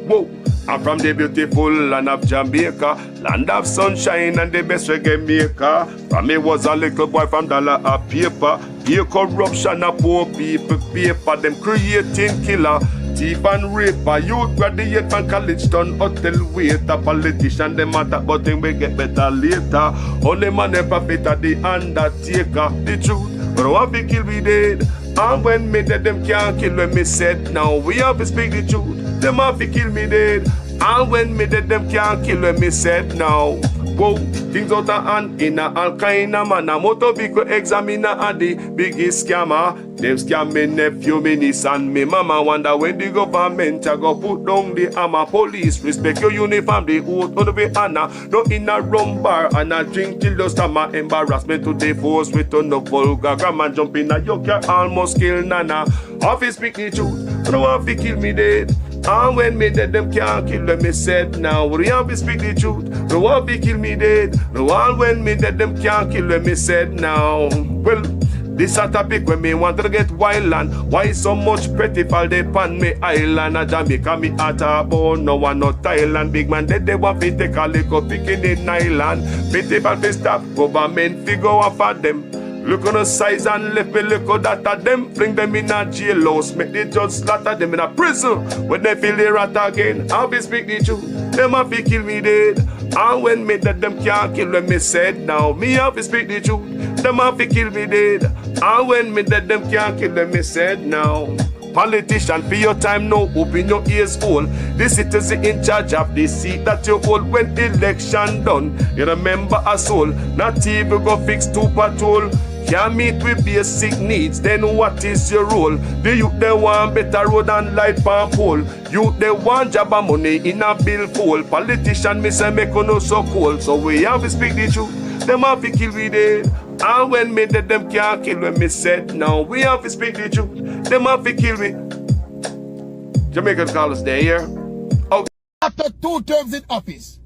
Whoa. I'm from the beautiful land of Jamaica, land of sunshine and the best reggae maker. From me was a little boy from dollar a paper. Pay corruption a poor people paper. Them creating killer, thief and raper. Youth graduate from college done hotel waiter. Politician them matter but them will get better later. Only man a prophet at the undertaker. The truth, but want to kill me dead. And when me dead them can't kill when me said. Now we have to speak the truth. Them have to kill me dead. And when me dead, them can't kill when me said now. Whoa, things out of hand in a all kind of man. A motor vehicle examiner and the biggest scammer. Them scam me nephew, me niece and me mama. Wonder when the government a go put down the hammer. Police respect your uniform, the oath on the honor. No in a rum bar and a drink till the stomach. Embarrassment to the force with no vulgar grammar. Jump in a yoke, almost kill nana. Office speak the truth, no one fi kill me dead. And when me dead, them can't kill them, me said. Now, we have to speak the truth. No one fi kill me dead. No one when me dead, them can't kill them, me said. Now, well, this a topic when me want to get wild and why so much pretty fall they pan me island. A Jamaica me at a bone, no one not Thailand. Big man dead, they want to take a lick of picking in island. Pity for the stop, government figure off at them. Look on the size and left me look at that of them. Bring them in a jailhouse, make the judge slaughter them in a prison. When they feel the rat again, I'll be speak the truth. Them have to kill me dead. And when me dead, them can't kill when me said. Now me have to speak the truth. Them have to kill me dead. And when me dead, them can't kill when me said. Now Politician, for your time now, open your ears hole. The citizen in charge of the seat that you hold when the election done. You remember us all, not even go fix two patrol. Can't meet with basic needs, then what is your role? The youth they want better road and light pan pole. Youth they want job and money in a bill pool. Politician me say make no so cold. So we have to speak the truth. Them have to kill we dead. And when me dead them can't kill when me said now. We have to speak the truth. Them have to kill me. Jamaican callers they here. Okay. After 2 terms in office,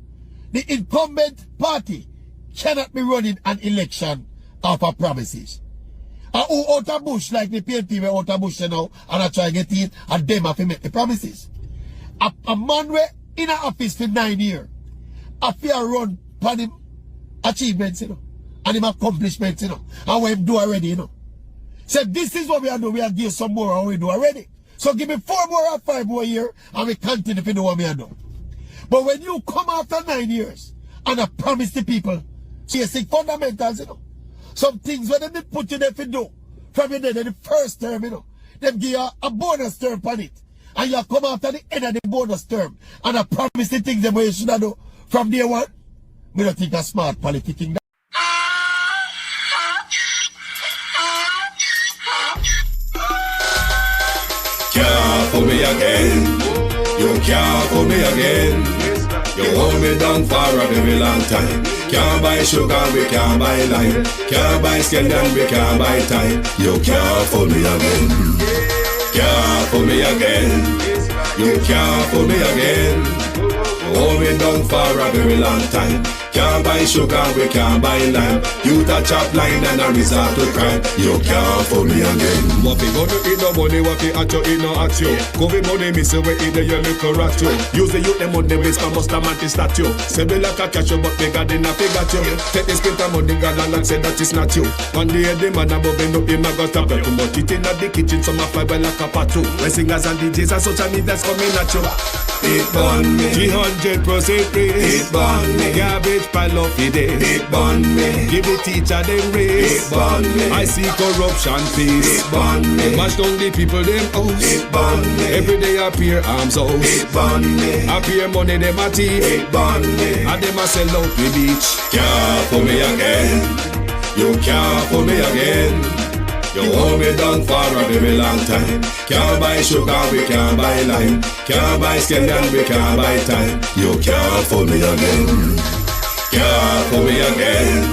the incumbent party cannot be running an election off of promises. And who out of bush like the PNP were out of bush now and I try to get it and them have to make the promises. A man were in an office for 9 years. A fear run for him achievements, you know, and him accomplishments, you know, and what him do already, you know. So this is what we are doing. We are give some more and we do already. So give me 4 more or 5 more years and we continue to do what we are doing. But when you come after 9 years and I promise the people basic fundamentals, you know, some things when they put you there to do from the first term, you know, them give you a bonus term on it. And you come after the end of the bonus term and I promise the things them you should have do from day one. We don't think that's smart politicking. Can't fool me again. You can't fool me again. You hold me down for a very long time. Can't buy sugar, we can't buy lime. Can't buy scandal, we can't buy time. You can't fool me again. Can't fool me again. You can't fool me again. You hold me down for a very long time. Can't buy sugar, we can't buy lime. You touch up line and a resort to crime. You can't fool me again. What we gonna eat no money, what we at you, eat no at you. COVID money, me say we eat the yellow rat you. Use the youth, them on the base, man must have mantis statue. Say we like a cash, but we got in a figure you. Take this print of money, God and say that is not you. One day the man above end up him, I got to put but it in the kitchen, some fly by like a patu. When singers and DJs and social media's coming at you. It burn me. 300% free. It burn me. Garbage pile of it. It burn me. Give the teacher them raise. It burn me. I see corruption peace. It burn me. Mash down the people them house. It burn me. Every day appear arms house. It burn me. Appear money them a thief. It burn me. And them a sell out the beach. Can't fool me again. You can't fool me again. You hold me down for a very long time. Can't buy sugar, we can't buy lime. Can't buy scandal, we can't buy time. You can't fool me again. Can't fool me again.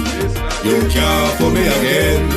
You can't fool me again.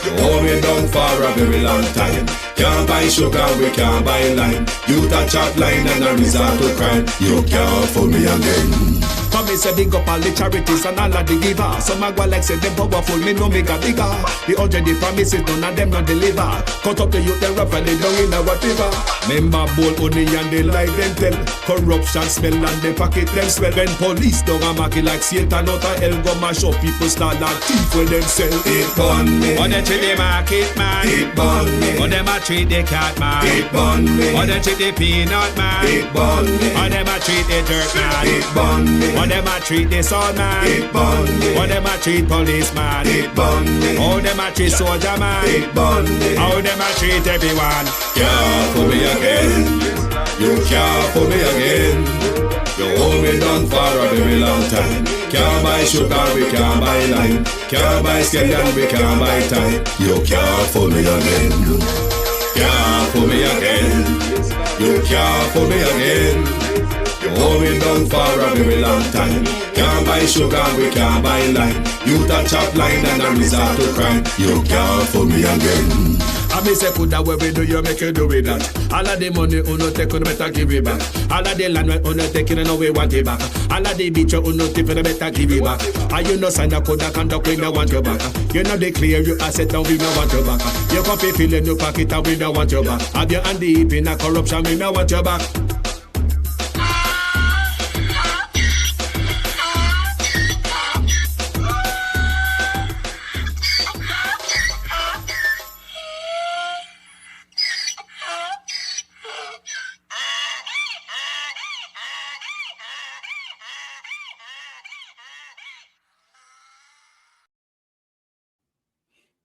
You hold me down for a very long time. Can't buy sugar, we can't buy lime. You touch up line and a resort to crime. You can't fool me again. Come me say big up all the charities and all of the givers. Some a go like say them powerful, me no make a bigger. The 100 the promises, none of them not deliver. Cut up the youth, they rough and they down in the whatever. Member bowl honey and they lie them tell. Corruption smell and they pocket them swell. When police don't a market like Satan out of hell, go mash up people start like thief when them sell. It burn me. When they treat the market man. It burn me. When them a treat the cat man. It burn me. When they treat the peanut man. It burn me. When them a treat the dirt man. It burn me. When them a treat the son man. It burn me. When them a treat policeman. It burn me. How them a treat soldier man. It burn me. How them a treat everyone. Can't fool me again. You can't fool me again. You hold me down for a very long time. Can't buy sugar, we can't buy lime. Can't buy scandal, we can't buy time. You can't fool me again. Can't fool me again. You can't fool me again. You hold me down for a very long time. Can't buy sugar, we can't buy lime. You touch up line and a resort to crime. You can't fool me again. I may say put that way we do, you make you do with that. All of the money uno take, you better give it back. All of the land uno take, you know we want it back. All of the beach uno take, you better give it back. And you know sign up for that conduct, we don't want you back. You know they clear you asset and we don't want you back. You can't be feeling your pocket and we don't want you back. Have your hand deep in a corruption, we don't want you back.